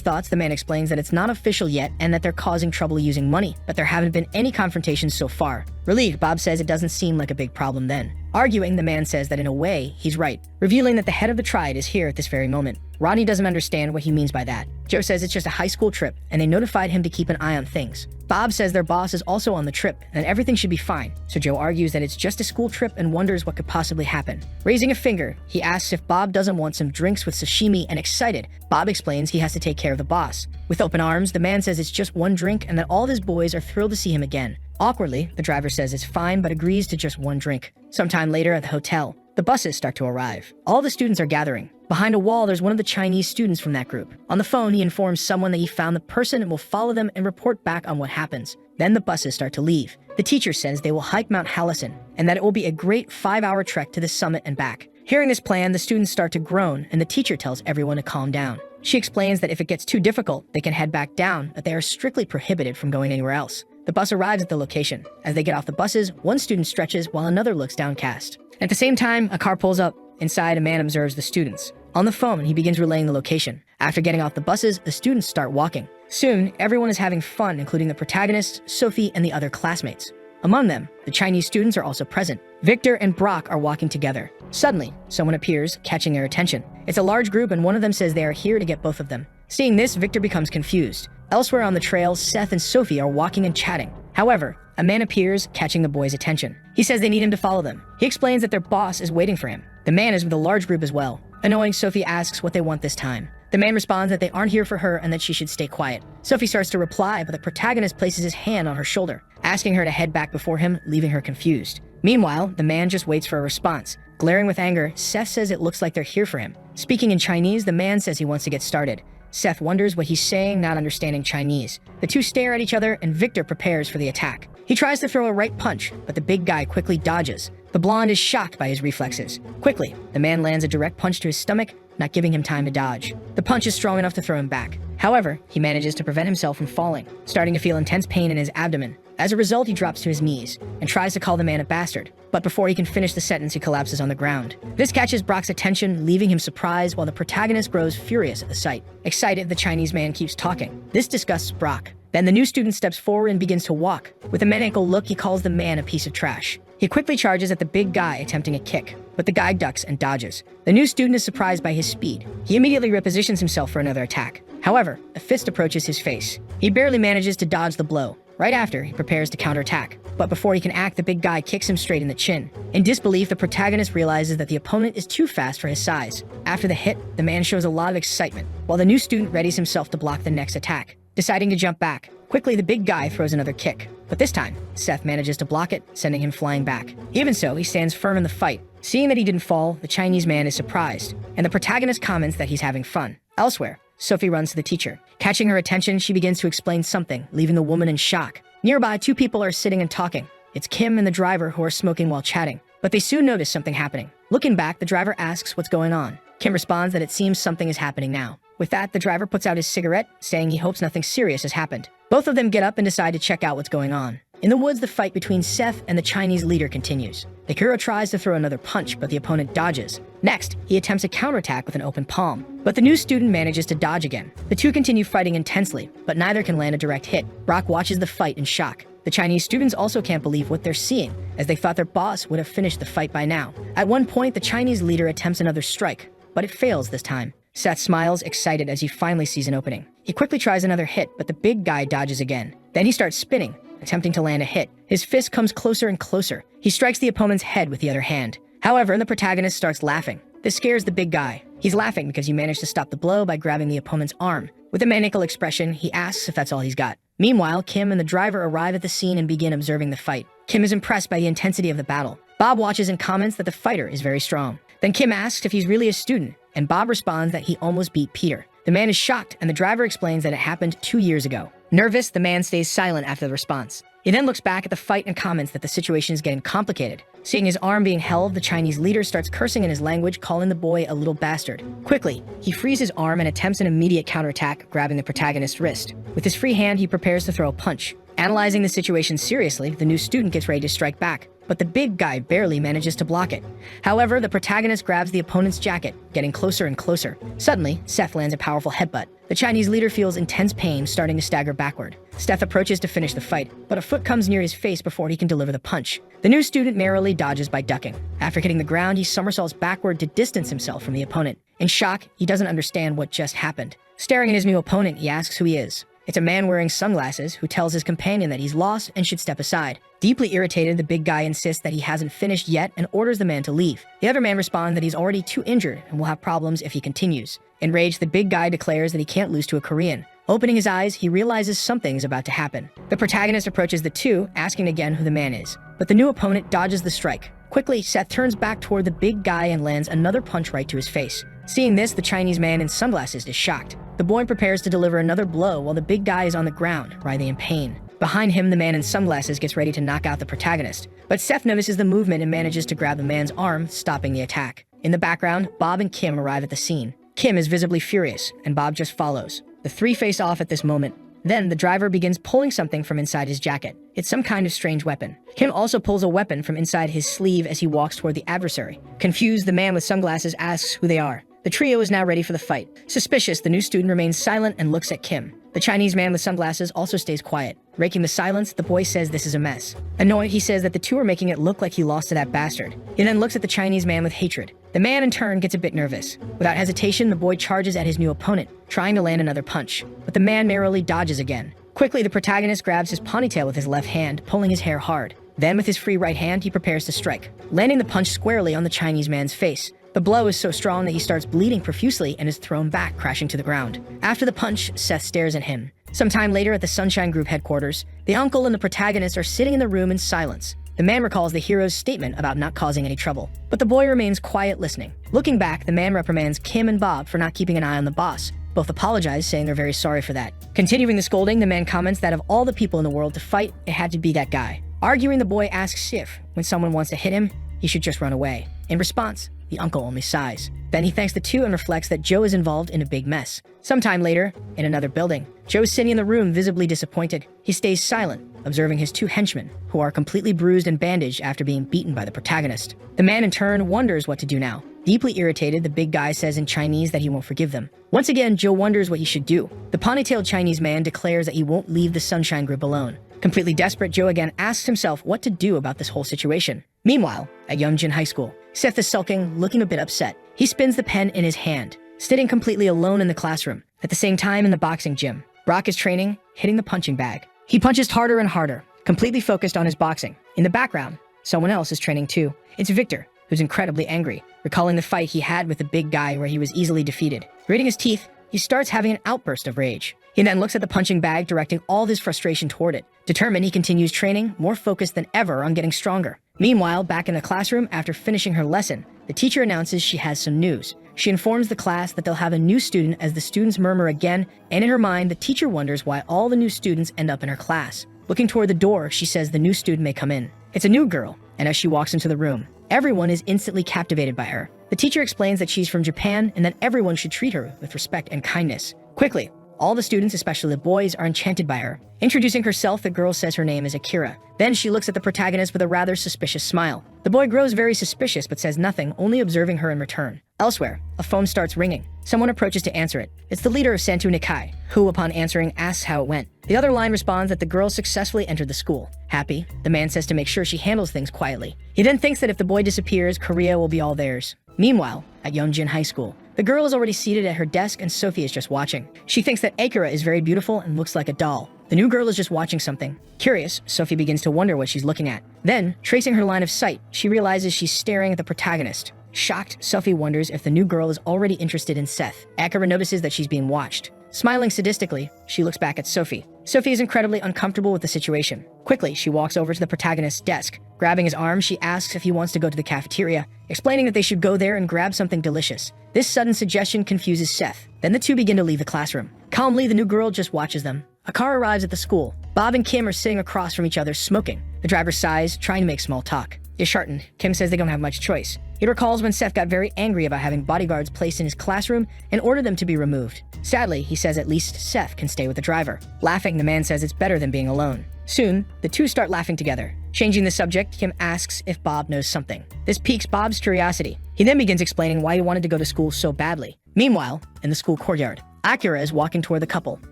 thoughts, the man explains that it's not official yet and that they're causing trouble using money, but there haven't been any confrontations so far. Relieved, Bob says it doesn't seem like a big problem then. Arguing, the man says that in a way, he's right, revealing that the head of the Triad is here at this very moment. Rodney doesn't understand what he means by that. Joe says it's just a high school trip, and they notified him to keep an eye on things. Bob says their boss is also on the trip, and everything should be fine, so Joe argues that it's just a school trip and wonders what could possibly happen. Raising a finger, he asks if Bob doesn't want some drinks with sashimi, and excited, Bob explains he has to take care of the boss. With open arms, the man says it's just one drink and that all of his boys are thrilled to see him again. Awkwardly, the driver says it's fine but agrees to just one drink. Sometime later at the hotel, the buses start to arrive. All the students are gathering. Behind a wall, there's one of the Chinese students from that group. On the phone, he informs someone that he found the person and will follow them and report back on what happens. Then the buses start to leave. The teacher says they will hike Mount Hallison and that it will be a great 5-hour trek to the summit and back. Hearing this plan, the students start to groan and the teacher tells everyone to calm down. She explains that if it gets too difficult, they can head back down, but they are strictly prohibited from going anywhere else. The bus arrives at the location. As they get off the buses, one student stretches while another looks downcast. At the same time, a car pulls up. Inside, a man observes the students. On the phone, he begins relaying the location. After getting off the buses, the students start walking. Soon, everyone is having fun, including the protagonist, Sophie, and the other classmates. Among them, the Chinese students are also present. Victor and Brock are walking together. Suddenly, someone appears, catching their attention. It's a large group, and one of them says they are here to get both of them. Seeing this, Victor becomes confused. Elsewhere on the trail, Seth and Sophie are walking and chatting. However, a man appears, catching the boys' attention. He says they need him to follow them. He explains that their boss is waiting for him. The man is with a large group as well. Annoying, Sophie asks what they want this time. The man responds that they aren't here for her and that she should stay quiet. Sophie starts to reply, but the protagonist places his hand on her shoulder, asking her to head back before him, leaving her confused. Meanwhile, the man just waits for a response. Glaring with anger, Seth says it looks like they're here for him. Speaking in Chinese, the man says he wants to get started. Seth wonders what he's saying, not understanding Chinese. The two stare at each other, and Victor prepares for the attack. He tries to throw a right punch, but the big guy quickly dodges. The blonde is shocked by his reflexes. Quickly, the man lands a direct punch to his stomach, not giving him time to dodge. The punch is strong enough to throw him back. However, he manages to prevent himself from falling, starting to feel intense pain in his abdomen. As a result, he drops to his knees and tries to call the man a bastard. But before he can finish the sentence, he collapses on the ground. This catches Brock's attention, leaving him surprised while the protagonist grows furious at the sight. Excited, the Chinese man keeps talking. This disgusts Brock. Then the new student steps forward and begins to walk. With a maniacal look, he calls the man a piece of trash. He quickly charges at the big guy, attempting a kick, but the guy ducks and dodges. The new student is surprised by his speed. He immediately repositions himself for another attack. However, a fist approaches his face. He barely manages to dodge the blow. Right after, he prepares to counterattack. But before he can act, the big guy kicks him straight in the chin. In disbelief, the protagonist realizes that the opponent is too fast for his size. After the hit, the man shows a lot of excitement, while the new student readies himself to block the next attack. Deciding to jump back, Quickly, the big guy throws another kick, but this time, Seth manages to block it, sending him flying back. Even so, he stands firm in the fight. Seeing that he didn't fall, the Chinese man is surprised, and the protagonist comments that he's having fun. Elsewhere, Sophie runs to the teacher. Catching her attention, she begins to explain something, leaving the woman in shock. Nearby, two people are sitting and talking. It's Kim and the driver who are smoking while chatting, but they soon notice something happening. Looking back, the driver asks what's going on. Kim responds that it seems something is happening now. With that, the driver puts out his cigarette, saying he hopes nothing serious has happened. Both of them get up and decide to check out what's going on. In the woods, the fight between Seth and the Chinese leader continues. The hero tries to throw another punch, but the opponent dodges. Next, he attempts a counterattack with an open palm, but the new student manages to dodge again. The two continue fighting intensely, but neither can land a direct hit. Brock watches the fight in shock. The Chinese students also can't believe what they're seeing, as they thought their boss would have finished the fight by now. At one point, the Chinese leader attempts another strike, but it fails this time. Seth smiles, excited as he finally sees an opening. He quickly tries another hit, but the big guy dodges again. Then he starts spinning, attempting to land a hit. His fist comes closer and closer. He strikes the opponent's head with the other hand. However, the protagonist starts laughing. This scares the big guy. He's laughing because he managed to stop the blow by grabbing the opponent's arm. With a maniacal expression, he asks if that's all he's got. Meanwhile, Kim and the driver arrive at the scene and begin observing the fight. Kim is impressed by the intensity of the battle. Bob watches and comments that the fighter is very strong. Then Kim asks if he's really a student, and Bob responds that he almost beat Peter. The man is shocked, and the driver explains that it happened 2 years ago. Nervous, the man stays silent after the response. He then looks back at the fight and comments that the situation is getting complicated. Seeing his arm being held, the Chinese leader starts cursing in his language, calling the boy a little bastard. Quickly, he frees his arm and attempts an immediate counterattack, grabbing the protagonist's wrist. With his free hand, he prepares to throw a punch. Analyzing the situation seriously, the new student gets ready to strike back, but the big guy barely manages to block it. However, the protagonist grabs the opponent's jacket, getting closer and closer. Suddenly, Seth lands a powerful headbutt. The Chinese leader feels intense pain, starting to stagger backward. Seth approaches to finish the fight, but a foot comes near his face before he can deliver the punch. The new student narrowly dodges by ducking. After hitting the ground, he somersaults backward to distance himself from the opponent. In shock, he doesn't understand what just happened. Staring at his new opponent, he asks who he is. It's a man wearing sunglasses who tells his companion that he's lost and should step aside. Deeply irritated, the big guy insists that he hasn't finished yet and orders the man to leave. The other man responds that he's already too injured and will have problems if he continues. Enraged, the big guy declares that he can't lose to a Korean. Opening his eyes, he realizes something is about to happen. The protagonist approaches the two, asking again who the man is, but the new opponent dodges the strike. Quickly, Seth turns back toward the big guy and lands another punch right to his face. Seeing this, the Chinese man in sunglasses is shocked. The boy prepares to deliver another blow while the big guy is on the ground, writhing in pain. Behind him, the man in sunglasses gets ready to knock out the protagonist, but Seth notices the movement and manages to grab the man's arm, stopping the attack. In the background, Bob and Kim arrive at the scene. Kim is visibly furious, and Bob just follows. The three face off at this moment. Then, the driver begins pulling something from inside his jacket. It's some kind of strange weapon. Kim also pulls a weapon from inside his sleeve as he walks toward the adversary. Confused, the man with sunglasses asks who they are. The trio is now ready for the fight. Suspicious, the new student remains silent and looks at Kim. The Chinese man with sunglasses also stays quiet. Breaking the silence, the boy says this is a mess. Annoyed, he says that the two are making it look like he lost to that bastard. He then looks at the Chinese man with hatred. The man in turn gets a bit nervous. Without hesitation, the boy charges at his new opponent, trying to land another punch. But the man narrowly dodges again. Quickly, the protagonist grabs his ponytail with his left hand, pulling his hair hard. Then, with his free right hand, he prepares to strike, landing the punch squarely on the Chinese man's face. The blow is so strong that he starts bleeding profusely and is thrown back, crashing to the ground. After the punch, Seth stares at him. Sometime later at the Sunshine Group headquarters, the uncle and the protagonist are sitting in the room in silence. The man recalls the hero's statement about not causing any trouble, but the boy remains quiet listening. Looking back, the man reprimands Kim and Bob for not keeping an eye on the boss. Both apologize, saying they're very sorry for that. Continuing the scolding, the man comments that of all the people in the world to fight, it had to be that guy. Arguing, the boy asks if, when someone wants to hit him, he should just run away. In response, the uncle only sighs. Then he thanks the two and reflects that Joe is involved in a big mess. Sometime later, in another building, Joe's sitting in the room visibly disappointed. He stays silent, observing his two henchmen, who are completely bruised and bandaged after being beaten by the protagonist. The man in turn wonders what to do now. Deeply irritated, the big guy says in Chinese that he won't forgive them. Once again, Joe wonders what he should do. The ponytailed Chinese man declares that he won't leave the Sunshine Group alone. Completely desperate, Joe again asks himself what to do about this whole situation. Meanwhile, at Yeongjin High School, Seth is sulking, looking a bit upset. He spins the pen in his hand, sitting completely alone in the classroom. At the same time, in the boxing gym, Brock is training, hitting the punching bag. He punches harder and harder, completely focused on his boxing. In the background, someone else is training too. It's Victor, who's incredibly angry, recalling the fight he had with the big guy where he was easily defeated. Gritting his teeth, he starts having an outburst of rage. He then looks at the punching bag, directing all his frustration toward it. Determined, he continues training, more focused than ever on getting stronger. Meanwhile, back in the classroom, after finishing her lesson, the teacher announces she has some news. She informs the class that they'll have a new student as the students murmur again, and in her mind, the teacher wonders why all the new students end up in her class. Looking toward the door, she says the new student may come in. It's a new girl, and as she walks into the room, everyone is instantly captivated by her. The teacher explains that she's from Japan and that everyone should treat her with respect and kindness. Quickly, all the students, especially the boys, are enchanted by her. Introducing herself, the girl says her name is Akira. Then she looks at the protagonist with a rather suspicious smile. The boy grows very suspicious but says nothing, only observing her in return. Elsewhere, a phone starts ringing. Someone approaches to answer it. It's the leader of Santu Nikai, who, upon answering, asks how it went. The other line responds that the girl successfully entered the school. Happy, the man says to make sure she handles things quietly. He then thinks that if the boy disappears, Korea will be all theirs. Meanwhile, at Yeongjin High School, the girl is already seated at her desk and Sophie is just watching. She thinks that Akira is very beautiful and looks like a doll. The new girl is just watching something. Curious, Sophie begins to wonder what she's looking at. Then, tracing her line of sight, she realizes she's staring at the protagonist. Shocked, Sophie wonders if the new girl is already interested in Seth. Akira notices that she's being watched. Smiling sadistically, she looks back at Sophie. Sophie is incredibly uncomfortable with the situation. Quickly, she walks over to the protagonist's desk. Grabbing his arm, she asks if he wants to go to the cafeteria, explaining that they should go there and grab something delicious. This sudden suggestion confuses Seth. Then the two begin to leave the classroom. Calmly, the new girl just watches them. A car arrives at the school. Bob and Kim are sitting across from each other smoking. The driver sighs, trying to make small talk. Disheartened, Kim says they don't have much choice. He recalls when Seth got very angry about having bodyguards placed in his classroom and ordered them to be removed. Sadly, he says at least Seth can stay with the driver. Laughing, the man says it's better than being alone. Soon, the two start laughing together. Changing the subject, Kim asks if Bob knows something. This piques Bob's curiosity. He then begins explaining why he wanted to go to school so badly. Meanwhile, in the school courtyard, Akira is walking toward the couple.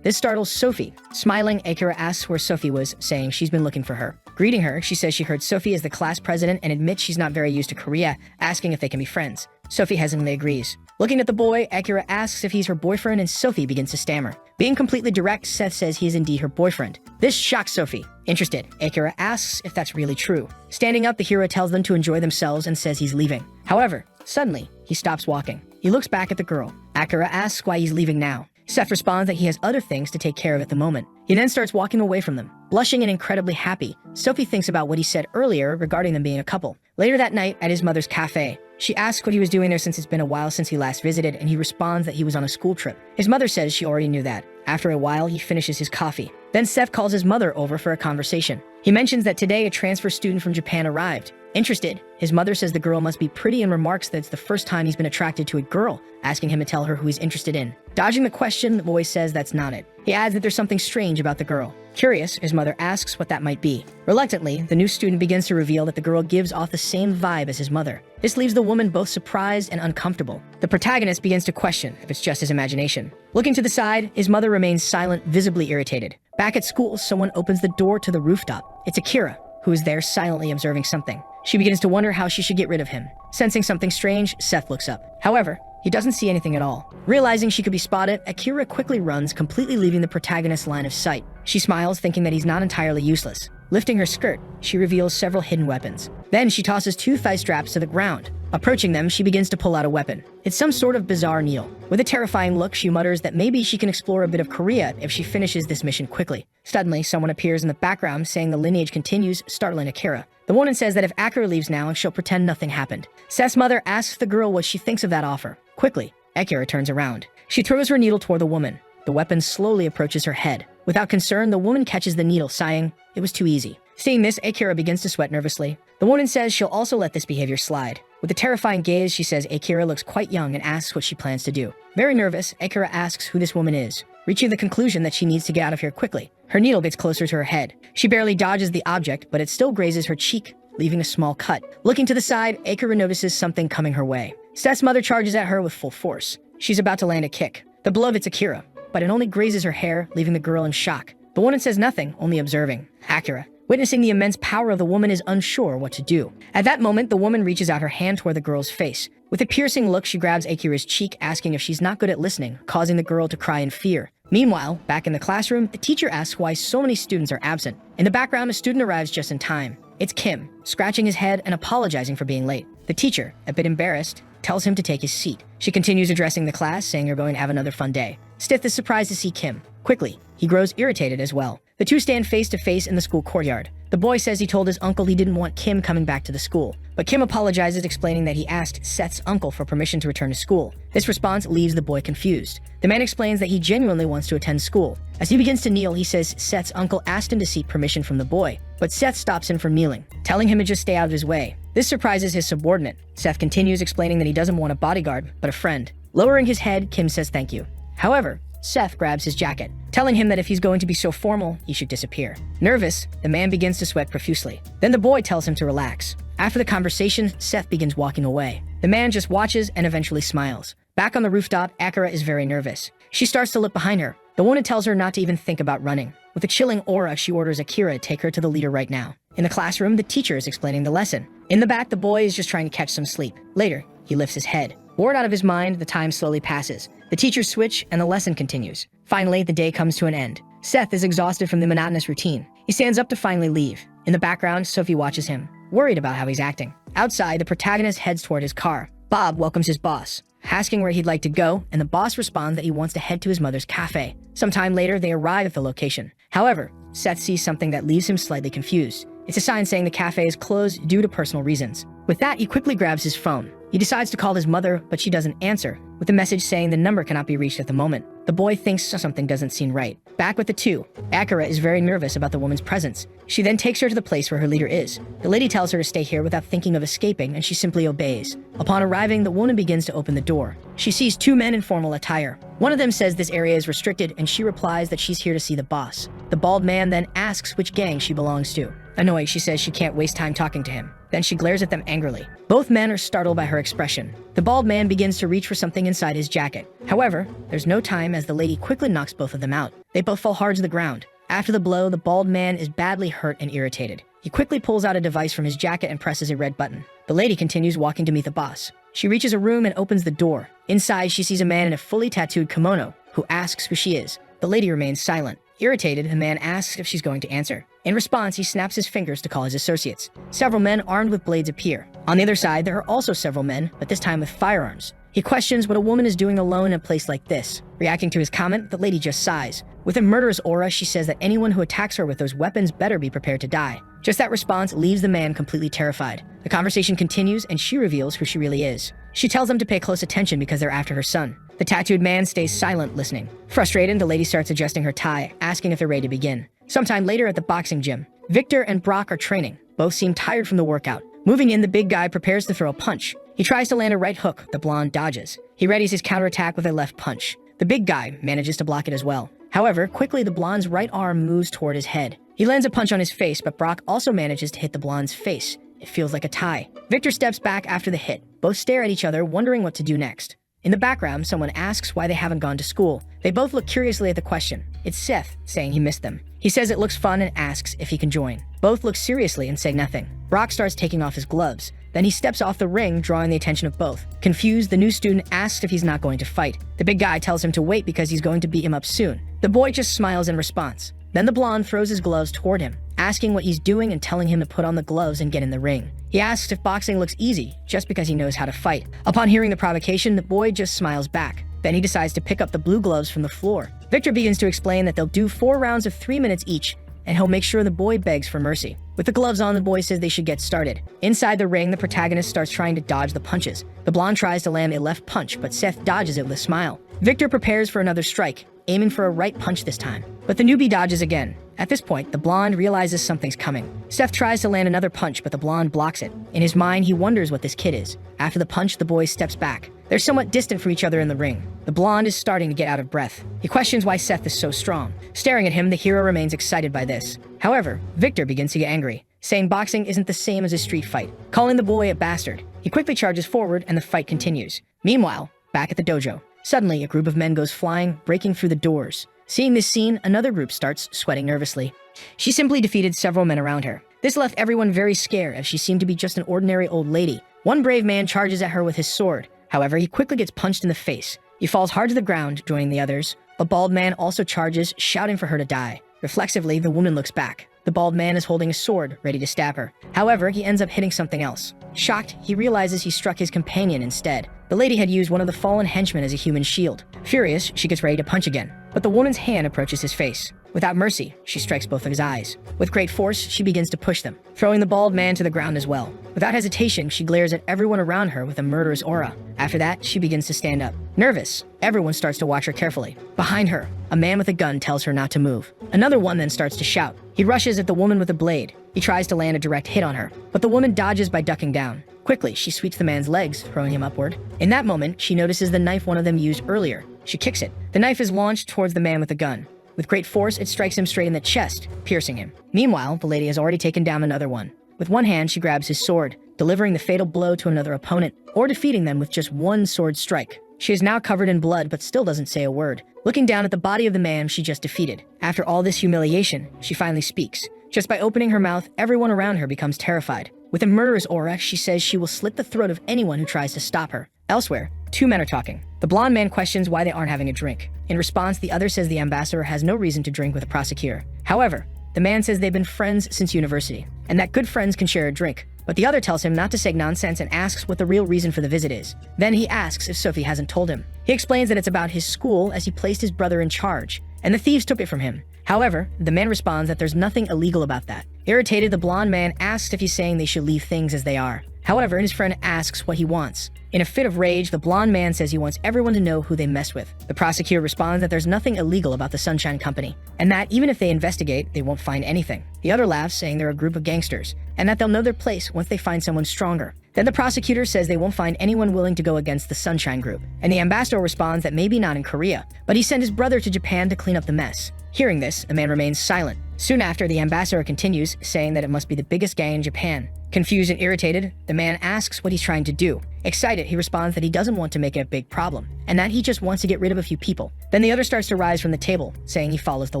This startles Sophie. Smiling, Akira asks where Sophie was, saying she's been looking for her. Greeting her, she says she heard Sophie is the class president and admits she's not very used to Korea, asking if they can be friends. Sophie hesitantly agrees. Looking at the boy, Akira asks if he's her boyfriend and Sophie begins to stammer. Being completely direct, Seth says he is indeed her boyfriend. This shocks Sophie. Interested, Akira asks if that's really true. Standing up, the hero tells them to enjoy themselves and says he's leaving. However, suddenly, he stops walking. He looks back at the girl. Akira asks why he's leaving now. Seth responds that he has other things to take care of at the moment. He then starts walking away from them. Blushing and incredibly happy, Sophie thinks about what he said earlier regarding them being a couple. Later that night, at his mother's cafe, she asks what he was doing there since it's been a while since he last visited, and he responds that he was on a school trip. His mother says she already knew that. After a while, he finishes his coffee. Then Seth calls his mother over for a conversation. He mentions that today a transfer student from Japan arrived. Interested, his mother says the girl must be pretty and remarks that it's the first time he's been attracted to a girl, asking him to tell her who he's interested in. Dodging the question, the boy says that's not it. He adds that there's something strange about the girl. Curious, his mother asks what that might be. Reluctantly, the new student begins to reveal that the girl gives off the same vibe as his mother. This leaves the woman both surprised and uncomfortable. The protagonist begins to question if it's just his imagination. Looking to the side, his mother remains silent, visibly irritated. Back at school, someone opens the door to the rooftop. It's Akira, who is there silently observing something. She begins to wonder how she should get rid of him. Sensing something strange, Seth looks up. However, he doesn't see anything at all. Realizing she could be spotted, Akira quickly runs, completely leaving the protagonist's line of sight. She smiles, thinking that he's not entirely useless. Lifting her skirt, she reveals several hidden weapons. Then she tosses two thigh straps to the ground. Approaching them, she begins to pull out a weapon. It's some sort of bizarre needle. With a terrifying look, she mutters that maybe she can explore a bit of Korea if she finishes this mission quickly. Suddenly, someone appears in the background saying the lineage continues, startling Akira. The woman says that if Akira leaves now, she'll pretend nothing happened. Seth's mother asks the girl what she thinks of that offer. Quickly, Akira turns around. She throws her needle toward the woman. The weapon slowly approaches her head. Without concern, the woman catches the needle, sighing, "It was too easy." Seeing this, Akira begins to sweat nervously. The woman says she'll also let this behavior slide. With a terrifying gaze, she says Akira looks quite young and asks what she plans to do. Very nervous, Akira asks who this woman is, reaching the conclusion that she needs to get out of here quickly. Her needle gets closer to her head. She barely dodges the object, but it still grazes her cheek, leaving a small cut. Looking to the side, Akira notices something coming her way. Seth's mother charges at her with full force. She's about to land a kick. The blow hits Akira, but it only grazes her hair, leaving the girl in shock. The woman says nothing, only observing. Akira, witnessing the immense power of the woman, is unsure what to do. At that moment, the woman reaches out her hand toward the girl's face. With a piercing look, she grabs Akira's cheek, asking if she's not good at listening, causing the girl to cry in fear. Meanwhile, back in the classroom, the teacher asks why so many students are absent. In the background, a student arrives just in time. It's Kim, scratching his head and apologizing for being late. The teacher, a bit embarrassed, tells him to take his seat. She continues addressing the class, saying you're going to have another fun day. Seth is surprised to see Kim. Quickly, he grows irritated as well. The two stand face to face in the school courtyard. The boy says he told his uncle he didn't want Kim coming back to the school, but Kim apologizes, explaining that he asked Seth's uncle for permission to return to school. This response leaves the boy confused. The man explains that he genuinely wants to attend school. As he begins to kneel, he says Seth's uncle asked him to seek permission from the boy, but Seth stops him from kneeling, telling him to just stay out of his way. This surprises his subordinate. Seth continues, explaining that he doesn't want a bodyguard, but a friend. Lowering his head, Kim says thank you. However, Seth grabs his jacket, telling him that if he's going to be so formal, he should disappear. Nervous, the man begins to sweat profusely. Then the boy tells him to relax. After the conversation, Seth begins walking away. The man just watches and eventually smiles. Back on the rooftop, Akira is very nervous. She starts to look behind her. The woman tells her not to even think about running. With a chilling aura, she orders Akira to take her to the leader right now. In the classroom, the teacher is explaining the lesson. In the back, the boy is just trying to catch some sleep. Later, he lifts his head. Bored out of his mind, the time slowly passes. The teachers switch, and the lesson continues. Finally, the day comes to an end. Seth is exhausted from the monotonous routine. He stands up to finally leave. In the background, Sophie watches him, worried about how he's acting. Outside, the protagonist heads toward his car. Bob welcomes his boss, asking where he'd like to go, and the boss responds that he wants to head to his mother's cafe. Sometime later, they arrive at the location. However, Seth sees something that leaves him slightly confused. It's a sign saying the cafe is closed due to personal reasons. With that, he quickly grabs his phone. He decides to call his mother, but she doesn't answer, with a message saying the number cannot be reached at the moment. The boy thinks something doesn't seem right. Back with the two, Akira is very nervous about the woman's presence. She then takes her to the place where her leader is. The lady tells her to stay here without thinking of escaping, and she simply obeys. Upon arriving, the woman begins to open the door. She sees two men in formal attire. One of them says this area is restricted, and she replies that she's here to see the boss. The bald man then asks which gang she belongs to. Annoyed, she says she can't waste time talking to him. Then she glares at them angrily. Both men are startled by her expression. The bald man begins to reach for something inside his jacket. However, there's no time as the lady quickly knocks both of them out. They both fall hard to the ground. After the blow, the bald man is badly hurt and irritated. He quickly pulls out a device from his jacket and presses a red button. The lady continues walking to meet the boss. She reaches a room and opens the door. Inside, she sees a man in a fully tattooed kimono, who asks who she is. The lady remains silent. Irritated, the man asks if she's going to answer. In response, he snaps his fingers to call his associates. Several men armed with blades appear. On the other side, there are also several men, but this time with firearms. He questions what a woman is doing alone in a place like this. Reacting to his comment, the lady just sighs. With a murderous aura, she says that anyone who attacks her with those weapons better be prepared to die. Just that response leaves the man completely terrified. The conversation continues, and she reveals who she really is. She tells them to pay close attention because they're after her son. The tattooed man stays silent, listening. Frustrated, the lady starts adjusting her tie, asking if they're ready to begin. Sometime later at the boxing gym, Victor and Brock are training. Both seem tired from the workout. Moving in, the big guy prepares to throw a punch. He tries to land a right hook. The blonde dodges. He readies his counterattack with a left punch. The big guy manages to block it as well. However, quickly the blonde's right arm moves toward his head. He lands a punch on his face, but Brock also manages to hit the blonde's face. It feels like a tie. Victor steps back after the hit. Both stare at each other, wondering what to do next. In the background, someone asks why they haven't gone to school. They both look curiously at the question. It's Seth, saying he missed them. He says it looks fun and asks if he can join. Both look seriously and say nothing. Brock starts taking off his gloves. Then he steps off the ring, drawing the attention of both. Confused, the new student asks if he's not going to fight. The big guy tells him to wait because he's going to beat him up soon. The boy just smiles in response. Then the blonde throws his gloves toward him, asking what he's doing and telling him to put on the gloves and get in the ring. He asks if boxing looks easy, just because he knows how to fight. Upon hearing the provocation, the boy just smiles back. Then he decides to pick up the blue gloves from the floor. Victor begins to explain that they'll do 4 rounds of 3 minutes each, and he'll make sure the boy begs for mercy. With the gloves on, the boy says they should get started. Inside the ring, the protagonist starts trying to dodge the punches. The blonde tries to land a left punch, but Seth dodges it with a smile. Victor prepares for another strike, aiming for a right punch this time. But the newbie dodges again. At this point, the blonde realizes something's coming. Seth tries to land another punch, but the blonde blocks it. In his mind, he wonders what this kid is. After the punch, the boy steps back. They're somewhat distant from each other in the ring. The blonde is starting to get out of breath. He questions why Seth is so strong. Staring at him, the hero remains excited by this. However, Victor begins to get angry, saying boxing isn't the same as a street fight, calling the boy a bastard. He quickly charges forward, and the fight continues. Meanwhile, back at the dojo, suddenly a group of men goes flying, breaking through the doors. Seeing this scene, another group starts sweating nervously. She simply defeated several men around her. This left everyone very scared, as she seemed to be just an ordinary old lady. One brave man charges at her with his sword. However, he quickly gets punched in the face. He falls hard to the ground, joining the others. A bald man also charges, shouting for her to die. Reflexively, the woman looks back. The bald man is holding a sword, ready to stab her. However, he ends up hitting something else. Shocked, he realizes he struck his companion instead. The lady had used one of the fallen henchmen as a human shield. Furious, she gets ready to punch again, but the woman's hand approaches his face. Without mercy, she strikes both of his eyes. With great force, she begins to push them, throwing the bald man to the ground as well. Without hesitation, she glares at everyone around her with a murderous aura. After that, she begins to stand up. Nervous, everyone starts to watch her carefully. Behind her, a man with a gun tells her not to move. Another one then starts to shout. He rushes at the woman with a blade. He tries to land a direct hit on her, but the woman dodges by ducking down. Quickly, she sweeps the man's legs, throwing him upward. In that moment, she notices the knife one of them used earlier. She kicks it. The knife is launched towards the man with the gun. With great force, it strikes him straight in the chest, piercing him. Meanwhile, the lady has already taken down another one. With one hand, she grabs his sword, delivering the fatal blow to another opponent, or defeating them with just one sword strike. She is now covered in blood, but still doesn't say a word, looking down at the body of the man she just defeated. After all this humiliation, she finally speaks. Just by opening her mouth, everyone around her becomes terrified. With a murderous aura, she says she will slit the throat of anyone who tries to stop her. Elsewhere, two men are talking. The blonde man questions why they aren't having a drink. In response, the other says the ambassador has no reason to drink with a prosecutor. However, the man says they've been friends since university, and that good friends can share a drink. But the other tells him not to say nonsense and asks what the real reason for the visit is. Then he asks if Sophie hasn't told him. He explains that it's about his school as he placed his brother in charge, and the thieves took it from him. However, the man responds that there's nothing illegal about that. Irritated, the blonde man asks if he's saying they should leave things as they are. However, his friend asks what he wants. In a fit of rage, the blonde man says he wants everyone to know who they mess with. The prosecutor responds that there's nothing illegal about the Sunshine Company, and that even if they investigate, they won't find anything. The other laughs, saying they're a group of gangsters, and that they'll know their place once they find someone stronger. Then the prosecutor says they won't find anyone willing to go against the Sunshine Group, and the ambassador responds that maybe not in Korea, but he sent his brother to Japan to clean up the mess. Hearing this, the man remains silent. Soon after, the ambassador continues, saying that it must be the biggest gang in Japan. Confused and irritated, the man asks what he's trying to do. Excited, he responds that he doesn't want to make it a big problem, and that he just wants to get rid of a few people. Then the other starts to rise from the table, saying he follows the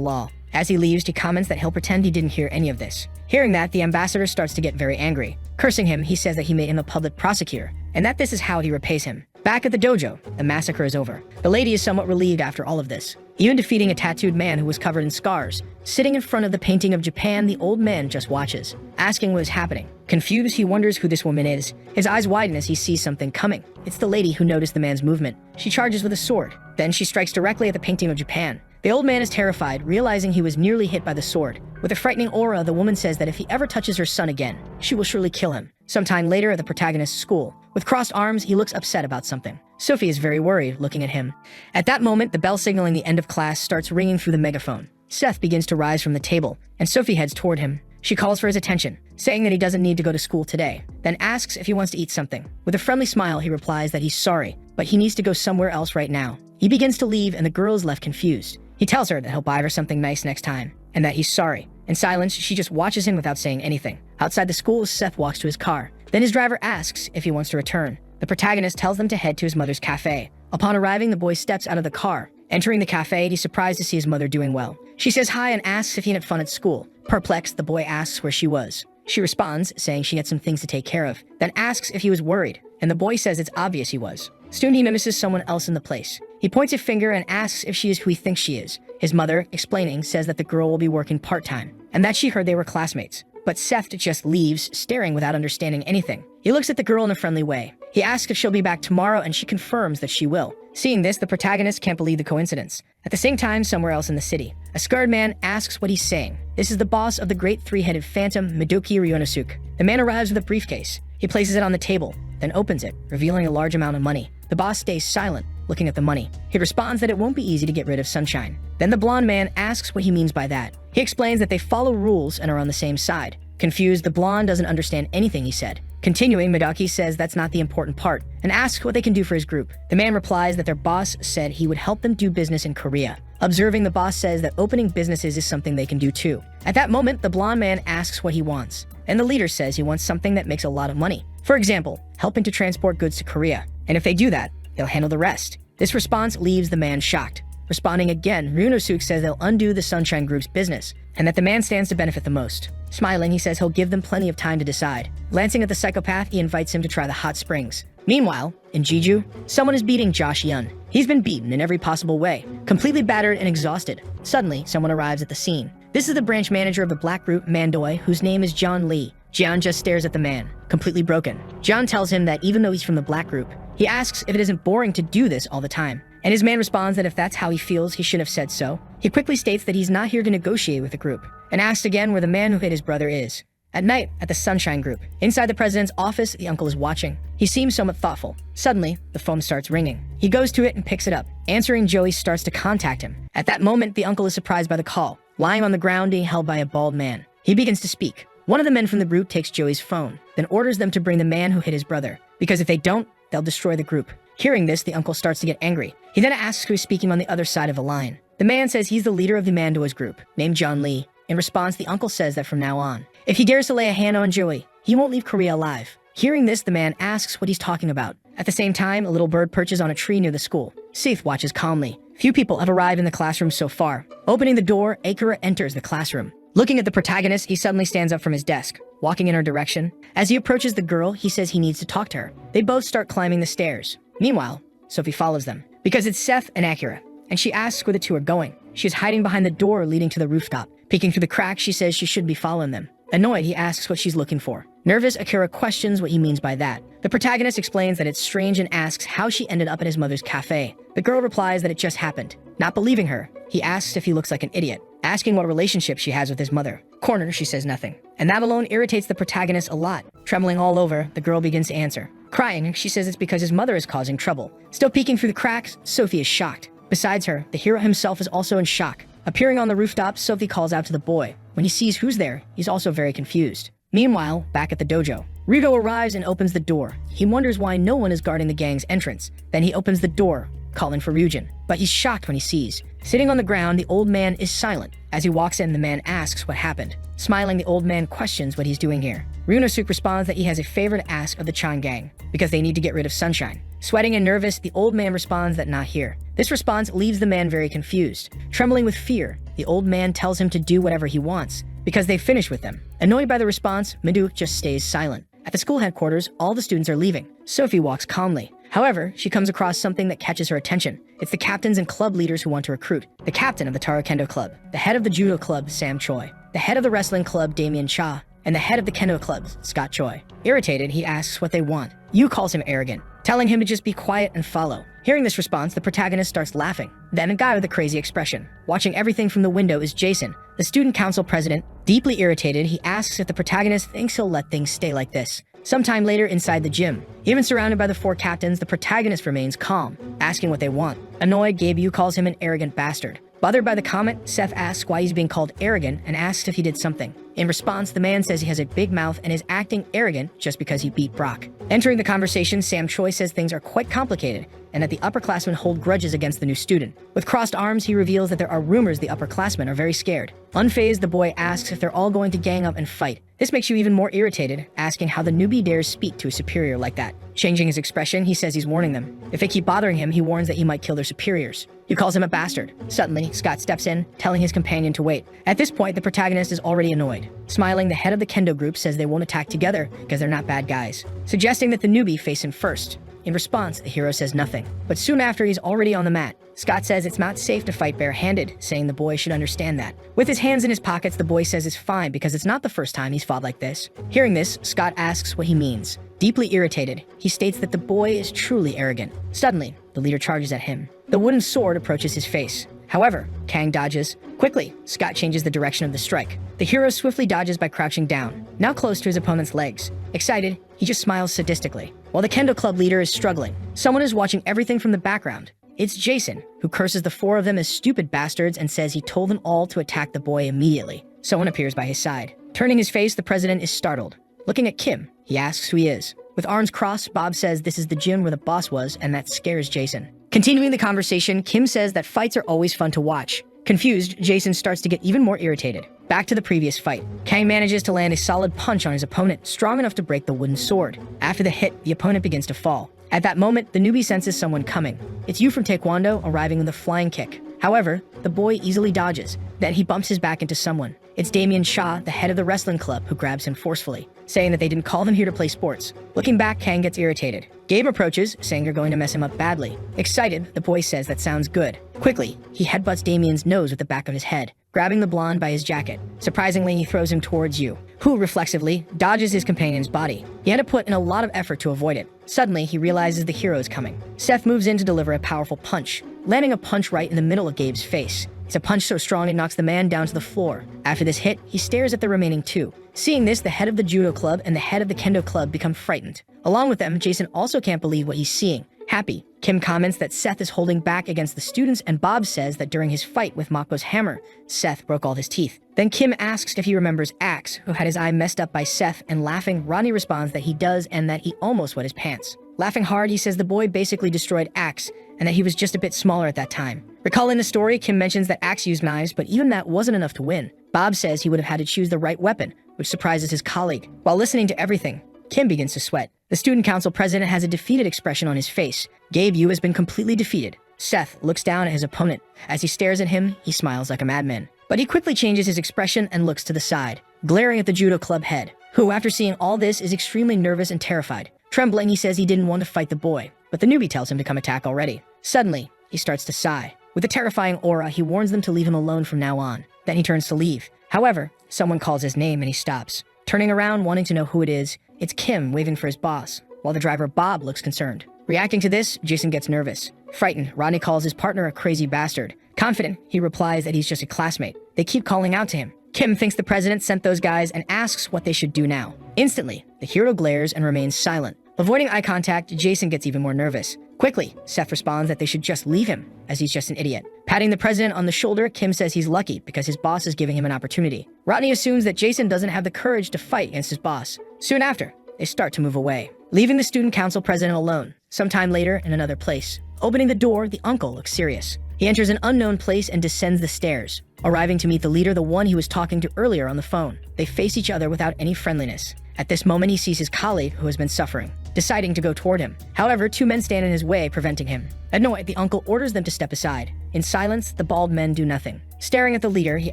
law. As he leaves, he comments that he'll pretend he didn't hear any of this. Hearing that, the ambassador starts to get very angry. Cursing him, he says that he made him a public prosecutor, and that this is how he repays him. Back at the dojo, the massacre is over. The lady is somewhat relieved after all of this, even defeating a tattooed man who was covered in scars. Sitting in front of the painting of Japan, the old man just watches, asking what is happening. Confused, he wonders who this woman is. His eyes widen as he sees something coming. It's the lady who noticed the man's movement. She charges with a sword. Then she strikes directly at the painting of Japan. The old man is terrified, realizing he was nearly hit by the sword. With a frightening aura, the woman says that if he ever touches her son again, she will surely kill him. Sometime later at the protagonist's school, with crossed arms, he looks upset about something. Sophie is very worried, looking at him. At that moment, the bell signaling the end of class starts ringing through the megaphone. Seth begins to rise from the table, and Sophie heads toward him. She calls for his attention, saying that he doesn't need to go to school today, then asks if he wants to eat something. With a friendly smile, he replies that he's sorry, but he needs to go somewhere else right now. He begins to leave, and the girl is left confused. He tells her that he'll buy her something nice next time, and that he's sorry. In silence, she just watches him without saying anything. Outside the school, Seth walks to his car. Then his driver asks if he wants to return. The protagonist tells them to head to his mother's cafe. Upon arriving, the boy steps out of the car. Entering the cafe, he's surprised to see his mother doing well. She says hi and asks if he had fun at school. Perplexed, the boy asks where she was. She responds, saying she had some things to take care of, then asks if he was worried, and the boy says it's obvious he was. Soon he notices someone else in the place. He points a finger and asks if she is who he thinks she is. His mother, explaining, says that the girl will be working part-time, and that she heard they were classmates. But Seth just leaves, staring without understanding anything. He looks at the girl in a friendly way. He asks if she'll be back tomorrow, and she confirms that she will. Seeing this, the protagonist can't believe the coincidence. At the same time, somewhere else in the city, a scarred man asks what he's saying. This is the boss of the great three-headed phantom, Midoki Ryonosuke. The man arrives with a briefcase. He places it on the table, then opens it, revealing a large amount of money. The boss stays silent, looking at the money. He responds that it won't be easy to get rid of Sunshine. Then the blonde man asks what he means by that. He explains that they follow rules and are on the same side. Confused, the blonde doesn't understand anything he said. Continuing, Midoki says that's not the important part, and asks what they can do for his group. The man replies that their boss said he would help them do business in Korea. Observing, the boss says that opening businesses is something they can do too. At that moment, the blonde man asks what he wants, and the leader says he wants something that makes a lot of money. For example, helping to transport goods to Korea, and if they do that, they'll handle the rest. This response leaves the man shocked. Responding again, Ryonosuke says they'll undo the Sunshine Group's business, and that the man stands to benefit the most. Smiling, he says he'll give them plenty of time to decide. Glancing at the psychopath, he invites him to try the hot springs. Meanwhile, in Jeju, someone is beating Josh Yun. He's been beaten in every possible way, completely battered and exhausted. Suddenly, someone arrives at the scene. This is the branch manager of the black group Manhwa, whose name is John Lee. Jian just stares at the man, completely broken. John tells him that even though he's from the black group, he asks if it isn't boring to do this all the time. And his man responds that if that's how he feels, he shouldn't have said so. He quickly states that he's not here to negotiate with the group, and asks again where the man who hit his brother is. At night, at the Sunshine Group, inside the president's office, the uncle is watching. He seems somewhat thoughtful. Suddenly, the phone starts ringing. He goes to it and picks it up. Answering, Joey starts to contact him. At that moment, the uncle is surprised by the call, lying on the ground being held by a bald man. He begins to speak. One of the men from the group takes Joey's phone, then orders them to bring the man who hit his brother, because if they don't, they'll destroy the group. Hearing this, the uncle starts to get angry. He then asks who is speaking on the other side of the line. The man says he's the leader of the Manhwa's group, named John Lee. In response, the uncle says that from now on, if he dares to lay a hand on Joey, he won't leave Korea alive. Hearing this, the man asks what he's talking about. At the same time, a little bird perches on a tree near the school. Seth watches calmly. Few people have arrived in the classroom so far. Opening the door, Akira enters the classroom. Looking at the protagonist, he suddenly stands up from his desk, walking in her direction. As he approaches the girl, he says he needs to talk to her. They both start climbing the stairs. Meanwhile, Sophie follows them, because it's Seth and Akira, and she asks where the two are going. She is hiding behind the door leading to the rooftop. Peeking through the crack, she says she should be following them. Annoyed, he asks what she's looking for. Nervous, Akira questions what he means by that. The protagonist explains that it's strange and asks how she ended up at his mother's cafe. The girl replies that it just happened. Not believing her, he asks if he looks like an idiot, asking what relationship she has with his mother. Cornered, she says nothing. And that alone irritates the protagonist a lot. Trembling all over, the girl begins to answer. Crying, she says it's because his mother is causing trouble. Still peeking through the cracks, Sophie is shocked. Besides her, the hero himself is also in shock. Appearing on the rooftop, Sophie calls out to the boy. When he sees who's there, he's also very confused. Meanwhile, back at the dojo, Rigo arrives and opens the door. He wonders why no one is guarding the gang's entrance. Then he opens the door, calling for Ryujin. But he's shocked when he sees. Sitting on the ground, the old man is silent. As he walks in, the man asks what happened. Smiling, the old man questions what he's doing here. Ryunosuke responds that he has a favor to ask of the Chan gang, because they need to get rid of Sunshine. Sweating and nervous, the old man responds that not here. This response leaves the man very confused. Trembling with fear, the old man tells him to do whatever he wants, because they've finished with them. Annoyed by the response, Miduk just stays silent. At the school headquarters, all the students are leaving. Sophie walks calmly. However, she comes across something that catches her attention. It's the captains and club leaders who want to recruit. The captain of the Taro Kendo Club, the head of the Judo Club, Sam Choi, the head of the wrestling club, Damien Cha, and the head of the Kendo Club, Scott Choi. Irritated, he asks what they want. Yu calls him arrogant, telling him to just be quiet and follow. Hearing this response, the protagonist starts laughing. Then a guy with a crazy expression, watching everything from the window, is Jason, the student council president. Deeply irritated, he asks if the protagonist thinks he'll let things stay like this. Sometime later, inside the gym, even surrounded by the four captains, the protagonist remains calm, asking what they want. Annoyed, Gabe calls him an arrogant bastard. Bothered by the comment, Seth asks why he's being called arrogant and asks if he did something. In response, the man says he has a big mouth and is acting arrogant just because he beat Brock. Entering the conversation, Sam Choi says things are quite complicated and that the upperclassmen hold grudges against the new student. With crossed arms, he reveals that there are rumors the upperclassmen are very scared. Unfazed, the boy asks if they're all going to gang up and fight. This makes you even more irritated, asking how the newbie dares speak to a superior like that. Changing his expression, he says he's warning them. If they keep bothering him, he warns that he might kill their superiors. He calls him a bastard. Suddenly, Scott steps in, telling his companion to wait. At this point, the protagonist is already annoyed. Smiling, the head of the kendo group says they won't attack together because they're not bad guys, suggesting that the newbie face him first. In response, the hero says nothing. But soon after, he's already on the mat. Scott says it's not safe to fight barehanded, saying the boy should understand that. With his hands in his pockets, the boy says it's fine because it's not the first time he's fought like this. Hearing this, Scott asks what he means. Deeply irritated, he states that the boy is truly arrogant. Suddenly, the leader charges at him. The wooden sword approaches his face. However, Kang dodges. Quickly, Scott changes the direction of the strike. The hero swiftly dodges by crouching down, now close to his opponent's legs. Excited, he just smiles sadistically. While the Kendo Club leader is struggling, someone is watching everything from the background. It's Jason, who curses the four of them as stupid bastards and says he told them all to attack the boy immediately. Someone appears by his side. Turning his face, the president is startled. Looking at Kim, he asks who he is. With arms crossed, Bob says this is the gym where the boss was, and that scares Jason. Continuing the conversation, Kim says that fights are always fun to watch. Confused, Jason starts to get even more irritated. Back to the previous fight. Kang manages to land a solid punch on his opponent, strong enough to break the wooden sword. After the hit, the opponent begins to fall. At that moment, the newbie senses someone coming. It's Yu from Taekwondo, arriving with a flying kick. However, the boy easily dodges. Then he bumps his back into someone. It's Damien Cha, the head of the wrestling club, who grabs him forcefully, saying that they didn't call them here to play sports. Looking back, Kang gets irritated. Gabe approaches, saying they're going to mess him up badly. Excited, the boy says that sounds good. Quickly, he headbutts Damien's nose with the back of his head, grabbing the blonde by his jacket. Surprisingly, he throws him towards Yu, who reflexively dodges his companion's body. He had to put in a lot of effort to avoid it. Suddenly, he realizes the hero is coming. Seth moves in to deliver a powerful punch, landing a punch right in the middle of Gabe's face. It's a punch so strong it knocks the man down to the floor. After this hit, he stares at the remaining two. Seeing this, the head of the judo club and the head of the kendo club become frightened. Along with them, Jason also can't believe what he's seeing. Happy, Kim comments that Seth is holding back against the students, and Bob says that during his fight with Mako's hammer, Seth broke all his teeth. Then Kim asks if he remembers Axe, who had his eye messed up by Seth, and laughing, Rodney responds that he does and that he almost wet his pants. Laughing hard, he says the boy basically destroyed Axe, and that he was just a bit smaller at that time. Recalling the story, Kim mentions that Axe used knives, but even that wasn't enough to win. Bob says he would have had to choose the right weapon, which surprises his colleague. While listening to everything, Kim begins to sweat. The student council president has a defeated expression on his face. Gabe Yu has been completely defeated. Seth looks down at his opponent. As he stares at him, he smiles like a madman. But he quickly changes his expression and looks to the side, glaring at the judo club head, who, after seeing all this, is extremely nervous and terrified. Trembling, he says he didn't want to fight the boy, but the newbie tells him to come attack already. Suddenly, he starts to sigh. With a terrifying aura, he warns them to leave him alone from now on. Then he turns to leave. However, someone calls his name and he stops. Turning around, wanting to know who it is, it's Kim waving for his boss, while the driver Bob looks concerned. Reacting to this, Jason gets nervous. Frightened, Rodney calls his partner a crazy bastard. Confident, he replies that he's just a classmate. They keep calling out to him. Kim thinks the president sent those guys and asks what they should do now. Instantly, the hero glares and remains silent. Avoiding eye contact, Jason gets even more nervous. Quickly, Seth responds that they should just leave him, as he's just an idiot. Patting the president on the shoulder, Kim says he's lucky because his boss is giving him an opportunity. Rodney assumes that Jason doesn't have the courage to fight against his boss. Soon after, they start to move away, leaving the student council president alone. Sometime later, in another place. Opening the door, the uncle looks serious. He enters an unknown place and descends the stairs, arriving to meet the leader, the one he was talking to earlier on the phone. They face each other without any friendliness. At this moment, he sees his colleague who has been suffering, deciding to go toward him. However, two men stand in his way, preventing him. Annoyed, the uncle orders them to step aside. In silence, the bald men do nothing. Staring at the leader, he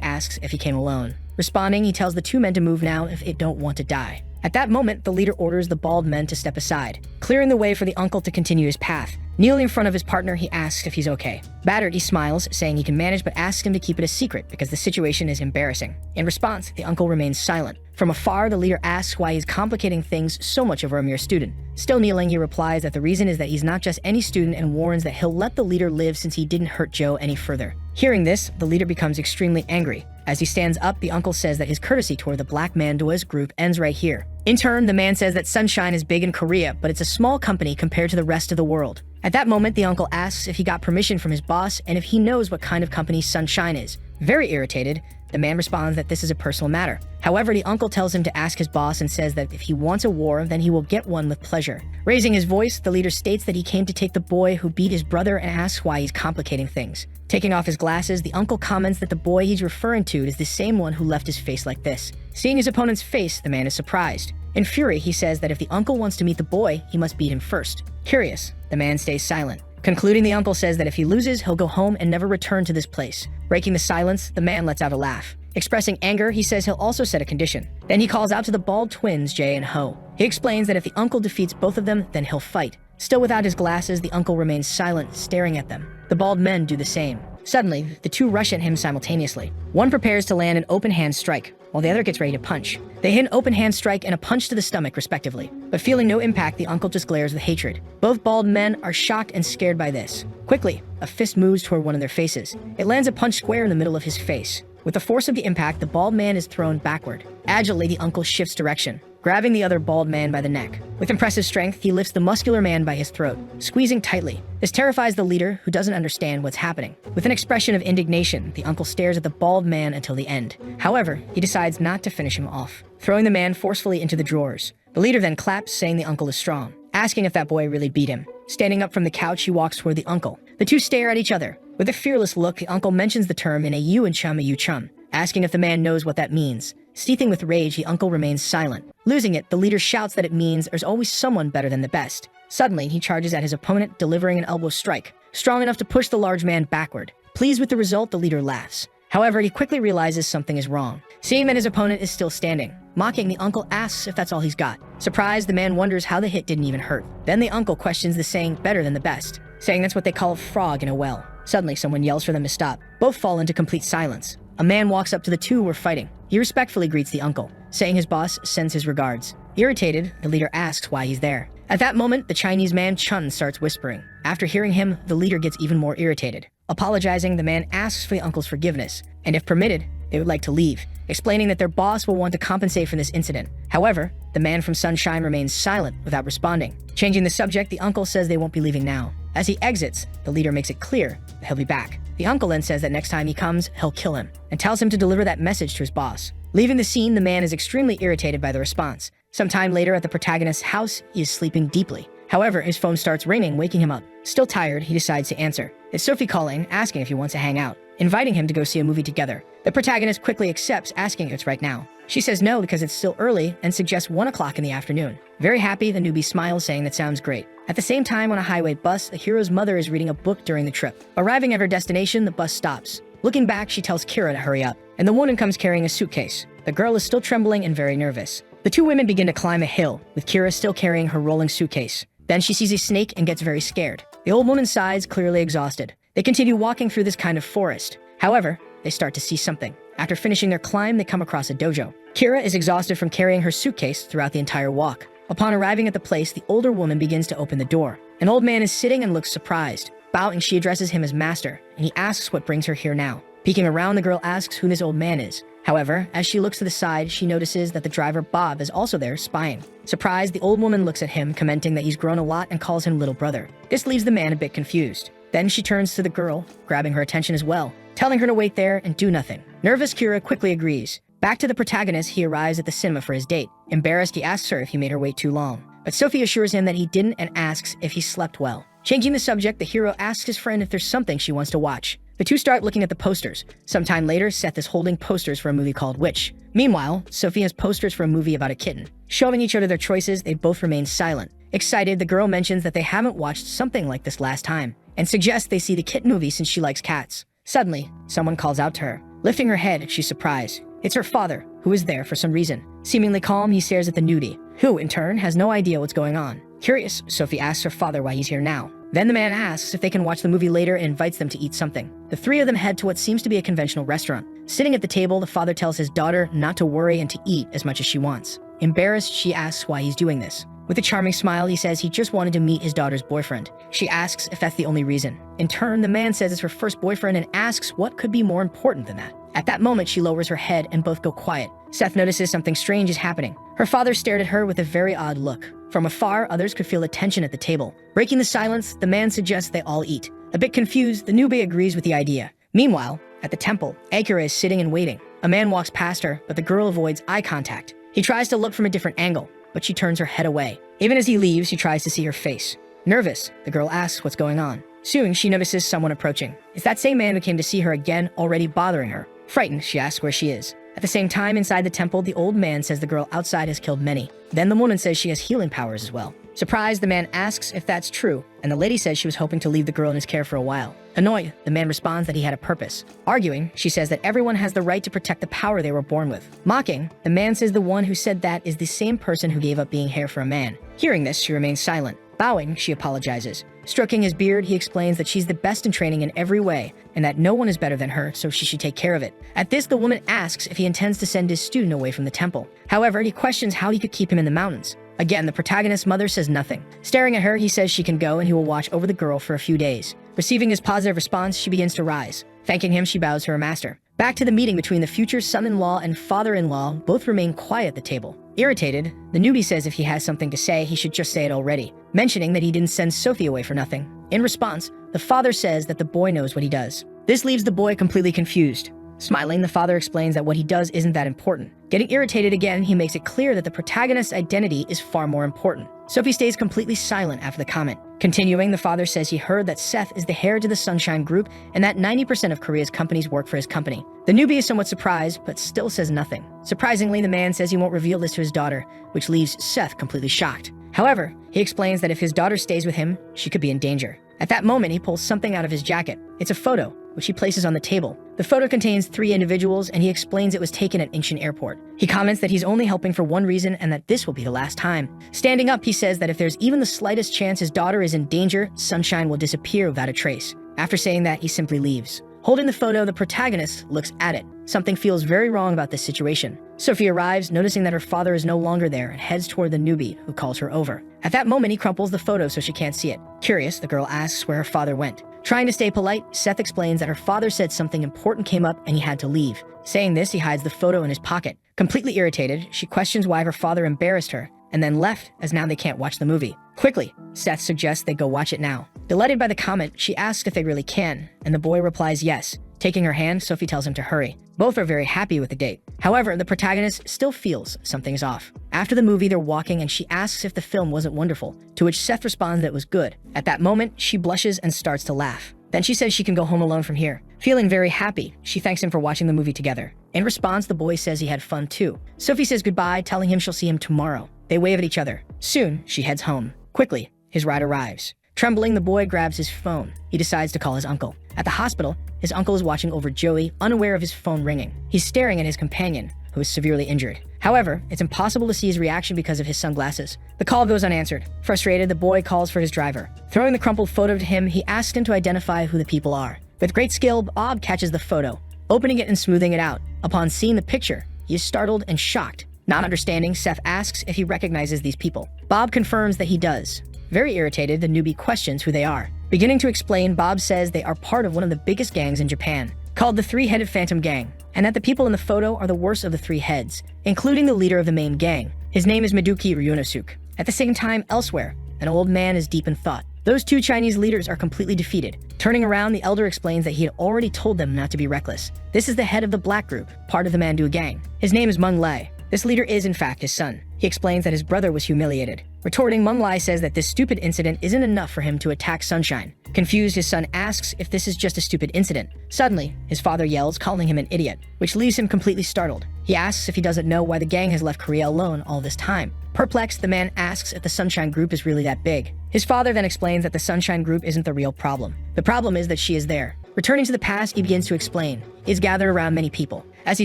asks if he came alone. Responding, he tells the two men to move now if they don't want to die. At that moment, the leader orders the bald men to step aside, clearing the way for the uncle to continue his path. Kneeling in front of his partner, he asks if he's okay. Battered, he smiles, saying he can manage, but asks him to keep it a secret because the situation is embarrassing. In response, the uncle remains silent. From afar, the leader asks why he's complicating things so much over a mere student. Still kneeling, he replies that the reason is that he's not just any student and warns that he'll let the leader live since he didn't hurt Joe any further. Hearing this, the leader becomes extremely angry. As he stands up, the uncle says that his courtesy toward the Black Mandoa's group ends right here. In turn, the man says that Sunshine is big in Korea, but it's a small company compared to the rest of the world. At that moment, the uncle asks if he got permission from his boss and if he knows what kind of company Sunshine is. Very irritated, the man responds that this is a personal matter. However, the uncle tells him to ask his boss and says that if he wants a war, then he will get one with pleasure. Raising his voice, the leader states that he came to take the boy who beat his brother and asks why he's complicating things. Taking off his glasses, the uncle comments that the boy he's referring to is the same one who left his face like this. Seeing his opponent's face, the man is surprised. In fury, he says that if the uncle wants to meet the boy, he must beat him first. Curious, the man stays silent. Concluding, the uncle says that if he loses, he'll go home and never return to this place. Breaking the silence, the man lets out a laugh. Expressing anger, he says he'll also set a condition. Then he calls out to the bald twins, Jay and Ho. He explains that if the uncle defeats both of them, then he'll fight. Still without his glasses, the uncle remains silent, staring at them. The bald men do the same. Suddenly, the two rush at him simultaneously. One prepares to land an open hand strike, while the other gets ready to punch. They hit an open hand strike and a punch to the stomach, respectively. But feeling no impact, the uncle just glares with hatred. Both bald men are shocked and scared by this. Quickly, a fist moves toward one of their faces. It lands a punch square in the middle of his face. With the force of the impact, the bald man is thrown backward. Agilely, the uncle shifts direction, grabbing the other bald man by the neck. With impressive strength, he lifts the muscular man by his throat, squeezing tightly. This terrifies the leader, who doesn't understand what's happening. With an expression of indignation, the uncle stares at the bald man until the end. However, he decides not to finish him off, throwing the man forcefully into the drawers. The leader then claps, saying the uncle is strong, asking if that boy really beat him. Standing up from the couch, he walks toward the uncle. The two stare at each other. With a fearless look, the uncle mentions the term in a you and chum, a you chum, asking if the man knows what that means. Seething with rage, the uncle remains silent. Losing it, the leader shouts that it means there's always someone better than the best. Suddenly, he charges at his opponent, delivering an elbow strike, strong enough to push the large man backward. Pleased with the result, the leader laughs. However, he quickly realizes something is wrong. Seeing that his opponent is still standing, mocking, the uncle asks if that's all he's got. Surprised, the man wonders how the hit didn't even hurt. Then the uncle questions the saying better than the best, saying that's what they call a frog in a well. Suddenly, someone yells for them to stop. Both fall into complete silence. A man walks up to the two who are fighting. He respectfully greets the uncle, saying his boss sends his regards. Irritated, the leader asks why he's there. At that moment, the Chinese man Chun starts whispering. After hearing him, the leader gets even more irritated. Apologizing, the man asks for the uncle's forgiveness, and if permitted, they would like to leave, explaining that their boss will want to compensate for this incident. However, the man from Sunshine remains silent without responding. Changing the subject, the uncle says they won't be leaving now. As he exits, the leader makes it clear that he'll be back. The uncle then says that next time he comes, he'll kill him, and tells him to deliver that message to his boss. Leaving the scene, the man is extremely irritated by the response. Sometime later at the protagonist's house, he is sleeping deeply. However, his phone starts ringing, waking him up. Still tired, he decides to answer. It's Sophie calling, asking if he wants to hang out, inviting him to go see a movie together. The protagonist quickly accepts, asking if it's right now. She says no because it's still early and suggests 1 o'clock in the afternoon. Very happy, the newbie smiles, saying that sounds great. At the same time, on a highway bus, the hero's mother is reading a book during the trip. Arriving at her destination, the bus stops. Looking back, she tells Kira to hurry up, and the woman comes carrying a suitcase. The girl is still trembling and very nervous. The two women begin to climb a hill, with Kira still carrying her rolling suitcase. Then she sees a snake and gets very scared. The old woman sighs, clearly exhausted. They continue walking through this kind of forest. However, they start to see something. After finishing their climb, they come across a dojo. Kira is exhausted from carrying her suitcase throughout the entire walk. Upon arriving at the place, the older woman begins to open the door. An old man is sitting and looks surprised. Bowing, she addresses him as master, and he asks what brings her here now. Peeking around, the girl asks who this old man is. However, as she looks to the side, she notices that the driver Bob is also there, spying. Surprised, the old woman looks at him, commenting that he's grown a lot and calls him little brother. This leaves the man a bit confused. Then she turns to the girl, grabbing her attention as well, telling her to wait there and do nothing. Nervous, Kira quickly agrees. Back to the protagonist, he arrives at the cinema for his date. Embarrassed, he asks her if he made her wait too long. But Sophie assures him that he didn't and asks if he slept well. Changing the subject, the hero asks his friend if there's something she wants to watch. The two start looking at the posters. Sometime later, Seth is holding posters for a movie called Witch. Meanwhile, Sophie has posters for a movie about a kitten. Showing each other their choices, they both remain silent. Excited, the girl mentions that they haven't watched something like this last time, and suggests they see the kitten movie since she likes cats. Suddenly, someone calls out to her. Lifting her head, she's surprised. It's her father, who is there for some reason. Seemingly calm, he stares at the nudie, who, in turn, has no idea what's going on. Curious, Sophie asks her father why he's here now. Then the man asks if they can watch the movie later and invites them to eat something. The three of them head to what seems to be a conventional restaurant. Sitting at the table, the father tells his daughter not to worry and to eat as much as she wants. Embarrassed, she asks why he's doing this. With a charming smile, he says he just wanted to meet his daughter's boyfriend. She asks if that's the only reason. In turn, the man says it's her first boyfriend and asks what could be more important than that. At that moment, she lowers her head and both go quiet. Seth notices something strange is happening. Her father stared at her with a very odd look. From afar, others could feel the tension at the table. Breaking the silence, the man suggests they all eat. A bit confused, the newbie agrees with the idea. Meanwhile, at the temple, Akira is sitting and waiting. A man walks past her, but the girl avoids eye contact. He tries to look from a different angle, but she turns her head away. Even as he leaves, she tries to see her face. Nervous, the girl asks what's going on. Soon, she notices someone approaching. It's that same man who came to see her again, already bothering her. Frightened, she asks where she is. At the same time, inside the temple, the old man says the girl outside has killed many. Then the woman says she has healing powers as well. Surprised, the man asks if that's true, and the lady says she was hoping to leave the girl in his care for a while. Annoyed, the man responds that he had a purpose. Arguing, she says that everyone has the right to protect the power they were born with. Mocking, the man says the one who said that is the same person who gave up being hair for a man. Hearing this, she remains silent. Bowing, she apologizes. Stroking his beard, he explains that she's the best in training in every way, and that no one is better than her, so she should take care of it. At this, the woman asks if he intends to send his student away from the temple. However, he questions how he could keep him in the mountains. Again, the protagonist's mother says nothing. Staring at her, he says she can go and he will watch over the girl for a few days. Receiving his positive response, she begins to rise. Thanking him, she bows to her master. Back to the meeting between the future son-in-law and father-in-law, both remain quiet at the table. Irritated, the newbie says if he has something to say, he should just say it already, mentioning that he didn't send Sophie away for nothing. In response, the father says that the boy knows what he does. This leaves the boy completely confused. Smiling, the father explains that what he does isn't that important. Getting irritated again, he makes it clear that the protagonist's identity is far more important. Sophie stays completely silent after the comment. Continuing, the father says he heard that Seth is the heir to the Sunshine Group and that 90% of Korea's companies work for his company. The newbie is somewhat surprised, but still says nothing. Surprisingly, the man says he won't reveal this to his daughter, which leaves Seth completely shocked. However, he explains that if his daughter stays with him, she could be in danger. At that moment, he pulls something out of his jacket. It's a photo, which he places on the table. The photo contains 3 individuals, and he explains it was taken at Ancient Airport. He comments that he's only helping for one reason and that this will be the last time. Standing up, he says that if there's even the slightest chance his daughter is in danger, Sunshine will disappear without a trace. After saying that, he simply leaves. Holding the photo, the protagonist looks at it. Something feels very wrong about this situation. Sophie arrives, noticing that her father is no longer there, and heads toward the newbie, who calls her over. At that moment, he crumples the photo so she can't see it. Curious, the girl asks where her father went. Trying to stay polite, Seth explains that her father said something important came up and he had to leave. Saying this, he hides the photo in his pocket. Completely irritated, she questions why her father embarrassed her, and then left, as now they can't watch the movie. Quickly, Seth suggests they go watch it now. Delighted by the comment, she asks if they really can, and the boy replies yes. Taking her hand, Sophie tells him to hurry. Both are very happy with the date. However, the protagonist still feels something's off. After the movie, they're walking and she asks if the film wasn't wonderful, to which Seth responds that it was good. At that moment, she blushes and starts to laugh. Then she says she can go home alone from here. Feeling very happy, she thanks him for watching the movie together. In response, the boy says he had fun too. Sophie says goodbye, telling him she'll see him tomorrow. They wave at each other. Soon, she heads home. Quickly, his ride arrives. Trembling, the boy grabs his phone. He decides to call his uncle. At the hospital, his uncle is watching over Joey, unaware of his phone ringing. He's staring at his companion, who is severely injured. However, it's impossible to see his reaction because of his sunglasses. The call goes unanswered. Frustrated, the boy calls for his driver. Throwing the crumpled photo to him, he asks him to identify who the people are. With great skill, Bob catches the photo, opening it and smoothing it out. Upon seeing the picture, he is startled and shocked. Not understanding, Seth asks if he recognizes these people. Bob confirms that he does. Very irritated, the newbie questions who they are. Beginning to explain, Bob says they are part of one of the biggest gangs in Japan, called the Three-Headed Phantom Gang, and that the people in the photo are the worst of the three heads, including the leader of the main gang. His name is Miduki Ryunosuke. At the same time, elsewhere, an old man is deep in thought. Those two Chinese leaders are completely defeated. Turning around, the elder explains that he had already told them not to be reckless. This is the head of the Black Group, part of the Mandu gang. His name is Meng Lei. This leader is, in fact, his son. He explains that his brother was humiliated. Retorting, Meng Lei says that this stupid incident isn't enough for him to attack Sunshine. Confused, his son asks if this is just a stupid incident. Suddenly, his father yells, calling him an idiot, which leaves him completely startled. He asks if he doesn't know why the gang has left Korea alone all this time. Perplexed, the man asks if the Sunshine Group is really that big. His father then explains that the Sunshine Group isn't the real problem. The problem is that she is there. Returning to the past, he begins to explain. He is gathered around many people. As he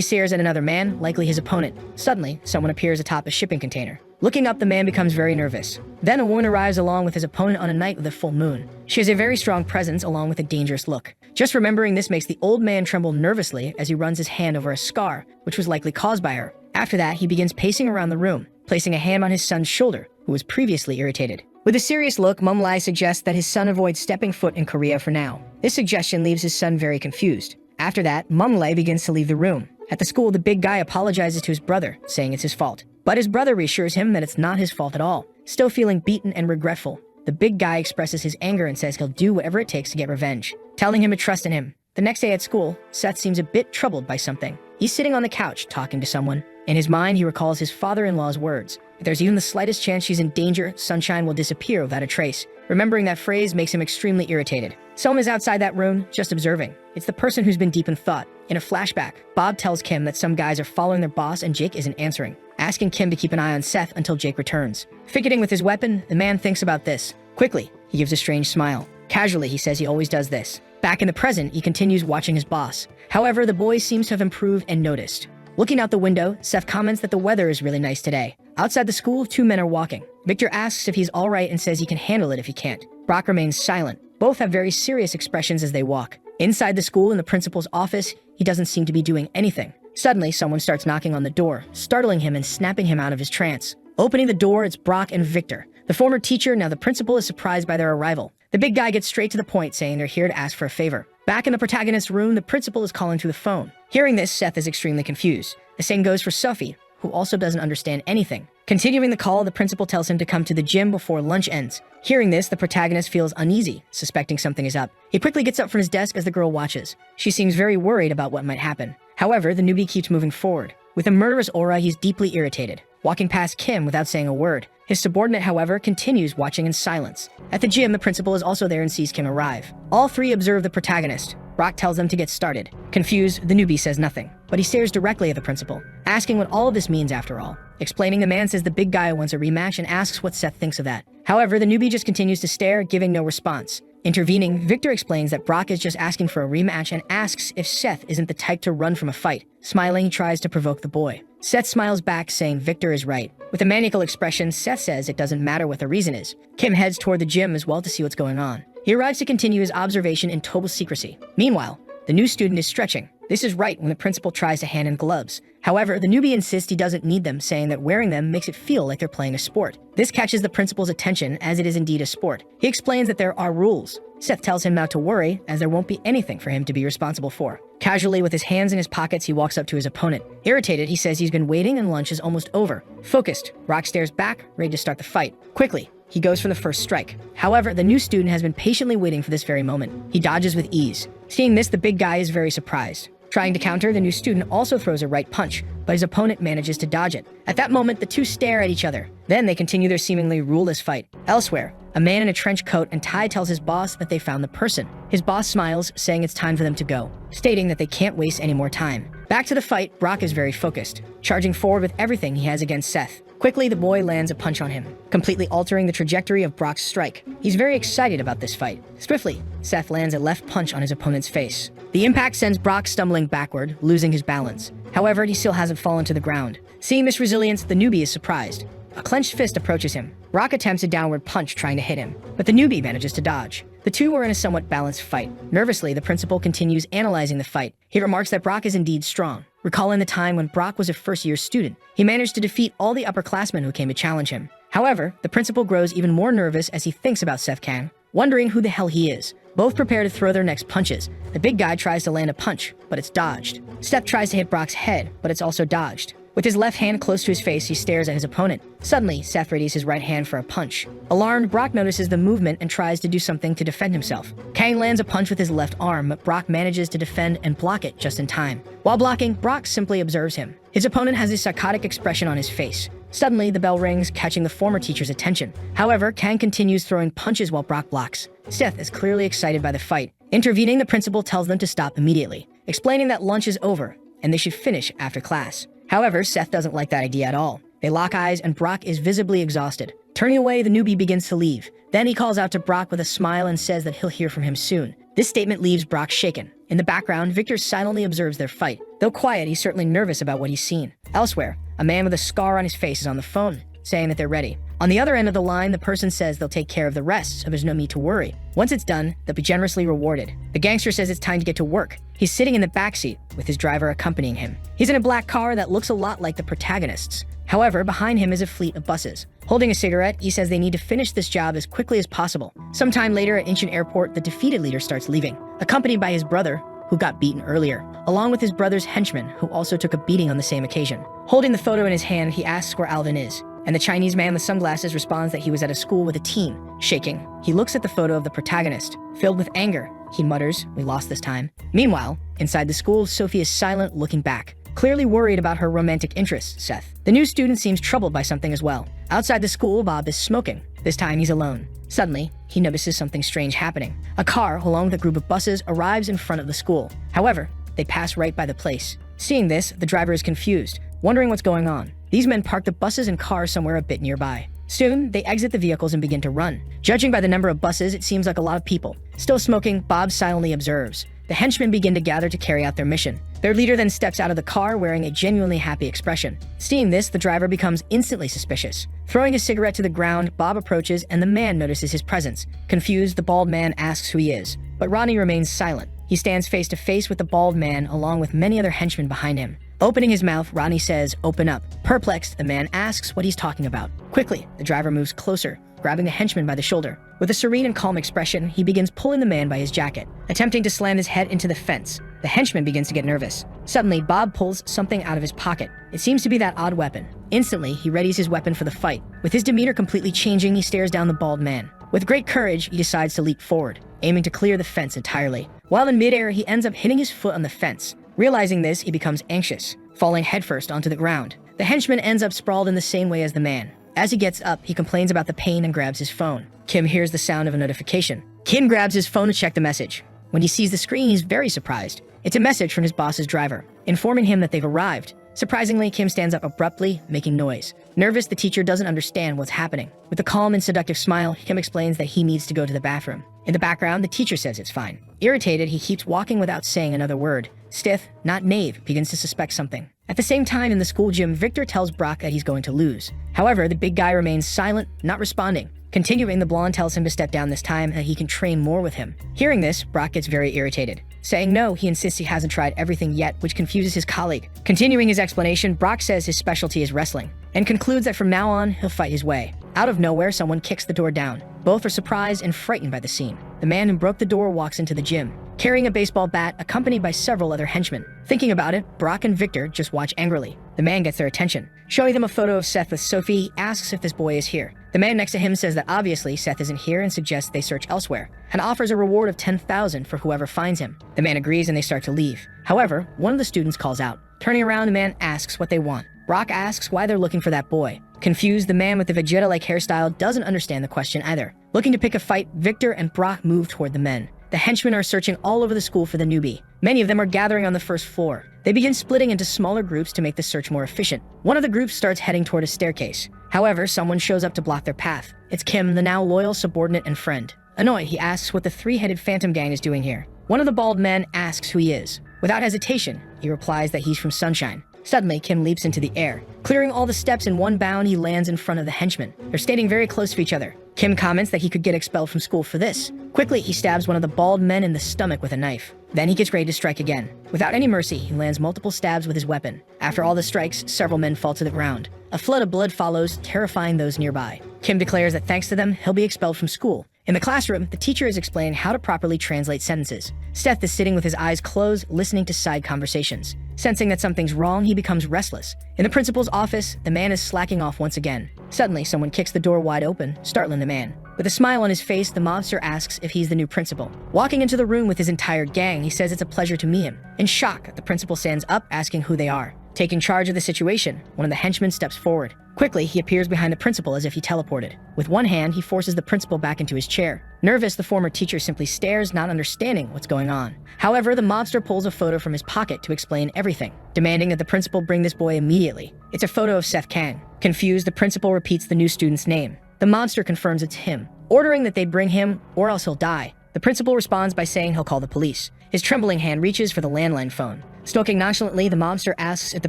stares at another man, likely his opponent, suddenly, someone appears atop a shipping container. Looking up, the man becomes very nervous. Then a woman arrives along with his opponent on a night with a full moon. She has a very strong presence along with a dangerous look. Just remembering this makes the old man tremble nervously as he runs his hand over a scar, which was likely caused by her. After that, he begins pacing around the room, placing a hand on his son's shoulder, who was previously irritated. With a serious look, Meng Lei suggests that his son avoid stepping foot in Korea for now. This suggestion leaves his son very confused. After that, Meng Lei begins to leave the room. At the school, the big guy apologizes to his brother, saying it's his fault. But his brother reassures him that it's not his fault at all. Still feeling beaten and regretful, the big guy expresses his anger and says he'll do whatever it takes to get revenge, telling him to trust in him. The next day at school, Seth seems a bit troubled by something. He's sitting on the couch talking to someone. In his mind, he recalls his father-in-law's words. If there's even the slightest chance she's in danger, Sunshine will disappear without a trace. Remembering that phrase makes him extremely irritated. Someone is outside that room, just observing. It's the person who's been deep in thought. In a flashback, Bob tells Kim that some guys are following their boss and Jake isn't answering, asking Kim to keep an eye on Seth until Jake returns. Fidgeting with his weapon, the man thinks about this. Quickly, he gives a strange smile. Casually, he says he always does this. Back in the present, he continues watching his boss. However, the boy seems to have improved and noticed. Looking out the window, Seth comments that the weather is really nice today. Outside the school, two men are walking. Victor asks if he's all right and says he can handle it if he can't. Brock remains silent. Both have very serious expressions as they walk. Inside the school in the principal's office, he doesn't seem to be doing anything. Suddenly, someone starts knocking on the door, startling him and snapping him out of his trance. Opening the door, it's Brock and Victor. The former teacher, now the principal, is surprised by their arrival. The big guy gets straight to the point, saying they're here to ask for a favor. Back in the protagonist's room, the principal is calling through the phone. Hearing this, Seth is extremely confused. The same goes for Sophie, who also doesn't understand anything. Continuing the call, the principal tells him to come to the gym before lunch ends. Hearing this, the protagonist feels uneasy, suspecting something is up. He quickly gets up from his desk as the girl watches. She seems very worried about what might happen. However, the newbie keeps moving forward. With a murderous aura, he's deeply irritated, walking past Kim without saying a word. His subordinate, however, continues watching in silence. At the gym, the principal is also there and sees Kim arrive. All three observe the protagonist. Brock tells them to get started. Confused, the newbie says nothing, but he stares directly at the principal, asking what all of this means after all. Explaining, the man says the big guy wants a rematch and asks what Seth thinks of that. However, the newbie just continues to stare, giving no response. Intervening, Victor explains that Brock is just asking for a rematch and asks if Seth isn't the type to run from a fight. Smiling, he tries to provoke the boy. Seth smiles back, saying Victor is right. With a maniacal expression, Seth says it doesn't matter what the reason is. Kim heads toward the gym as well to see what's going on. He arrives to continue his observation in total secrecy. Meanwhile, The new student is stretching. This is right when the principal tries to hand in gloves. However, the newbie insists he doesn't need them, saying that wearing them makes it feel like they're playing a sport. This catches the principal's attention, as it is indeed a sport. He explains that there are rules. Seth tells him not to worry, as there won't be anything for him to be responsible for. Casually, with his hands in his pockets, he walks up to his opponent. Irritated, he says he's been waiting and lunch is almost over. Focused, Brock stares back, ready to start the fight. Quickly, he goes for the first strike. However, the new student has been patiently waiting for this very moment. He dodges with ease. Seeing this, the big guy is very surprised. Trying to counter, the new student also throws a right punch, but his opponent manages to dodge it. At that moment, the two stare at each other. Then they continue their seemingly ruleless fight. Elsewhere, a man in a trench coat and tie tells his boss that they found the person. His boss smiles, saying it's time for them to go, stating that they can't waste any more time. Back to the fight, Brock is very focused, charging forward with everything he has against Seth. Quickly, the boy lands a punch on him, completely altering the trajectory of Brock's strike. He's very excited about this fight. Swiftly, Seth lands a left punch on his opponent's face. The impact sends Brock stumbling backward, losing his balance. However, he still hasn't fallen to the ground. Seeing this resilience, the newbie is surprised. A clenched fist approaches him. Brock attempts a downward punch trying to hit him, but the newbie manages to dodge. The two are in a somewhat balanced fight. Nervously, the principal continues analyzing the fight. He remarks that Brock is indeed strong. Recalling the time when Brock was a first-year student, he managed to defeat all the upperclassmen who came to challenge him. However, the principal grows even more nervous as he thinks about Seth Kang, wondering who the hell he is. Both prepare to throw their next punches. The big guy tries to land a punch, but it's dodged. Seth tries to hit Brock's head, but it's also dodged. With his left hand close to his face, he stares at his opponent. Suddenly, Seth readies his right hand for a punch. Alarmed, Brock notices the movement and tries to do something to defend himself. Kang lands a punch with his left arm, but Brock manages to defend and block it just in time. While blocking, Brock simply observes him. His opponent has a psychotic expression on his face. Suddenly, the bell rings, catching the former teacher's attention. However, Kang continues throwing punches while Brock blocks. Seth is clearly excited by the fight. Intervening, the principal tells them to stop immediately, explaining that lunch is over and they should finish after class. However, Seth doesn't like that idea at all. They lock eyes and Brock is visibly exhausted. Turning away, the newbie begins to leave. Then he calls out to Brock with a smile and says that he'll hear from him soon. This statement leaves Brock shaken. In the background, Victor silently observes their fight. Though quiet, he's certainly nervous about what he's seen. Elsewhere, a man with a scar on his face is on the phone, saying that they're ready. On the other end of the line, the person says they'll take care of the rest, so there's no need to worry. Once it's done, they'll be generously rewarded. The gangster says it's time to get to work. He's sitting in the backseat, with his driver accompanying him. He's in a black car that looks a lot like the protagonist's. However, behind him is a fleet of buses. Holding a cigarette, he says they need to finish this job as quickly as possible. Sometime later at Incheon Airport, the defeated leader starts leaving, accompanied by his brother, who got beaten earlier, along with his brother's henchman, who also took a beating on the same occasion. Holding the photo in his hand, he asks where Alvin is, and the Chinese man with sunglasses responds that he was at a school with a team. Shaking, he looks at the photo of the protagonist. Filled with anger, he mutters, "We lost this time." Meanwhile, inside the school, Sophie is silent, looking back, clearly worried about her romantic interest, Seth. The new student seems troubled by something as well. Outside the school, Bob is smoking. This time he's alone. Suddenly, he notices something strange happening. A car, along with a group of buses, arrives in front of the school. However, they pass right by the place. Seeing this, the driver is confused, wondering what's going on. These men park the buses and cars somewhere a bit nearby. Soon, they exit the vehicles and begin to run. Judging by the number of buses, it seems like a lot of people. Still smoking, Bob silently observes. The henchmen begin to gather to carry out their mission. Their leader then steps out of the car wearing a genuinely happy expression. Seeing this, the driver becomes instantly suspicious. Throwing his cigarette to the ground, Bob approaches and the man notices his presence. Confused, the bald man asks who he is, but Ronnie remains silent. He stands face to face with the bald man along with many other henchmen behind him. Opening his mouth, Ronnie says, "Open up." Perplexed, the man asks what he's talking about. Quickly, the driver moves closer, grabbing the henchman by the shoulder. With a serene and calm expression, he begins pulling the man by his jacket, attempting to slam his head into the fence. The henchman begins to get nervous. Suddenly, Bob pulls something out of his pocket. It seems to be that odd weapon. Instantly, he readies his weapon for the fight. With his demeanor completely changing, he stares down the bald man. With great courage, he decides to leap forward, aiming to clear the fence entirely. While in midair, he ends up hitting his foot on the fence. Realizing this, he becomes anxious, falling headfirst onto the ground. The henchman ends up sprawled in the same way as the man. As he gets up, he complains about the pain and grabs his phone. Kim hears the sound of a notification. Kim grabs his phone to check the message. When he sees the screen, he's very surprised. It's a message from his boss's driver, informing him that they've arrived. Surprisingly, Kim stands up abruptly, making noise. Nervous, the teacher doesn't understand what's happening. With a calm and seductive smile, Kim explains that he needs to go to the bathroom. In the background, the teacher says it's fine. Irritated, he keeps walking without saying another word. Stiff, not Nave, begins to suspect something. At the same time, in the school gym, Victor tells Brock that he's going to lose. However, the big guy remains silent, not responding. Continuing, the blonde tells him to step down this time and that he can train more with him. Hearing this, Brock gets very irritated. Saying no, he insists he hasn't tried everything yet, which confuses his colleague. Continuing his explanation, Brock says his specialty is wrestling, and concludes that from now on, he'll fight his way. Out of nowhere, someone kicks the door down. Both are surprised and frightened by the scene. The man who broke the door walks into the gym, carrying a baseball bat, accompanied by several other henchmen. Thinking about it, Brock and Victor just watch angrily. The man gets their attention. Showing them a photo of Seth with Sophie, he asks if this boy is here. The man next to him says that obviously Seth isn't here and suggests they search elsewhere, and offers a reward of 10,000 for whoever finds him. The man agrees and they start to leave. However, one of the students calls out. Turning around, the man asks what they want. Brock asks why they're looking for that boy. Confused, the man with the Vegeta-like hairstyle doesn't understand the question either. Looking to pick a fight, Victor and Brock move toward the men. The henchmen are searching all over the school for the newbie. Many of them are gathering on the first floor. They begin splitting into smaller groups to make the search more efficient. One of the groups starts heading toward a staircase. However, someone shows up to block their path. It's Kim, the now loyal subordinate and friend. Annoyed, he asks what the three-headed phantom gang is doing here. One of the bald men asks who he is. Without hesitation, he replies that he's from Sunshine. Suddenly, Kim leaps into the air. Clearing all the steps in one bound, he lands in front of the henchmen. They're standing very close to each other. Kim comments that he could get expelled from school for this. Quickly, he stabs one of the bald men in the stomach with a knife. Then he gets ready to strike again. Without any mercy, he lands multiple stabs with his weapon. After all the strikes, several men fall to the ground. A flood of blood follows, terrifying those nearby. Kim declares that thanks to them, he'll be expelled from school. In the classroom, the teacher is explaining how to properly translate sentences. Seth is sitting with his eyes closed, listening to side conversations. Sensing that something's wrong, he becomes restless. In the principal's office, the man is slacking off once again. Suddenly, someone kicks the door wide open, startling the man. With a smile on his face, the mobster asks if he's the new principal. Walking into the room with his entire gang, he says it's a pleasure to meet him. In shock, the principal stands up, asking who they are. Taking charge of the situation, one of the henchmen steps forward. Quickly, he appears behind the principal as if he teleported. With one hand, he forces the principal back into his chair. Nervous, the former teacher simply stares, not understanding what's going on. However, the mobster pulls a photo from his pocket to explain everything, demanding that the principal bring this boy immediately. It's a photo of Seth Kang. Confused, the principal repeats the new student's name. The monster confirms it's him, ordering that they bring him or else he'll die. The principal responds by saying he'll call the police. His trembling hand reaches for the landline phone. Stalking nonchalantly, the mobster asks if the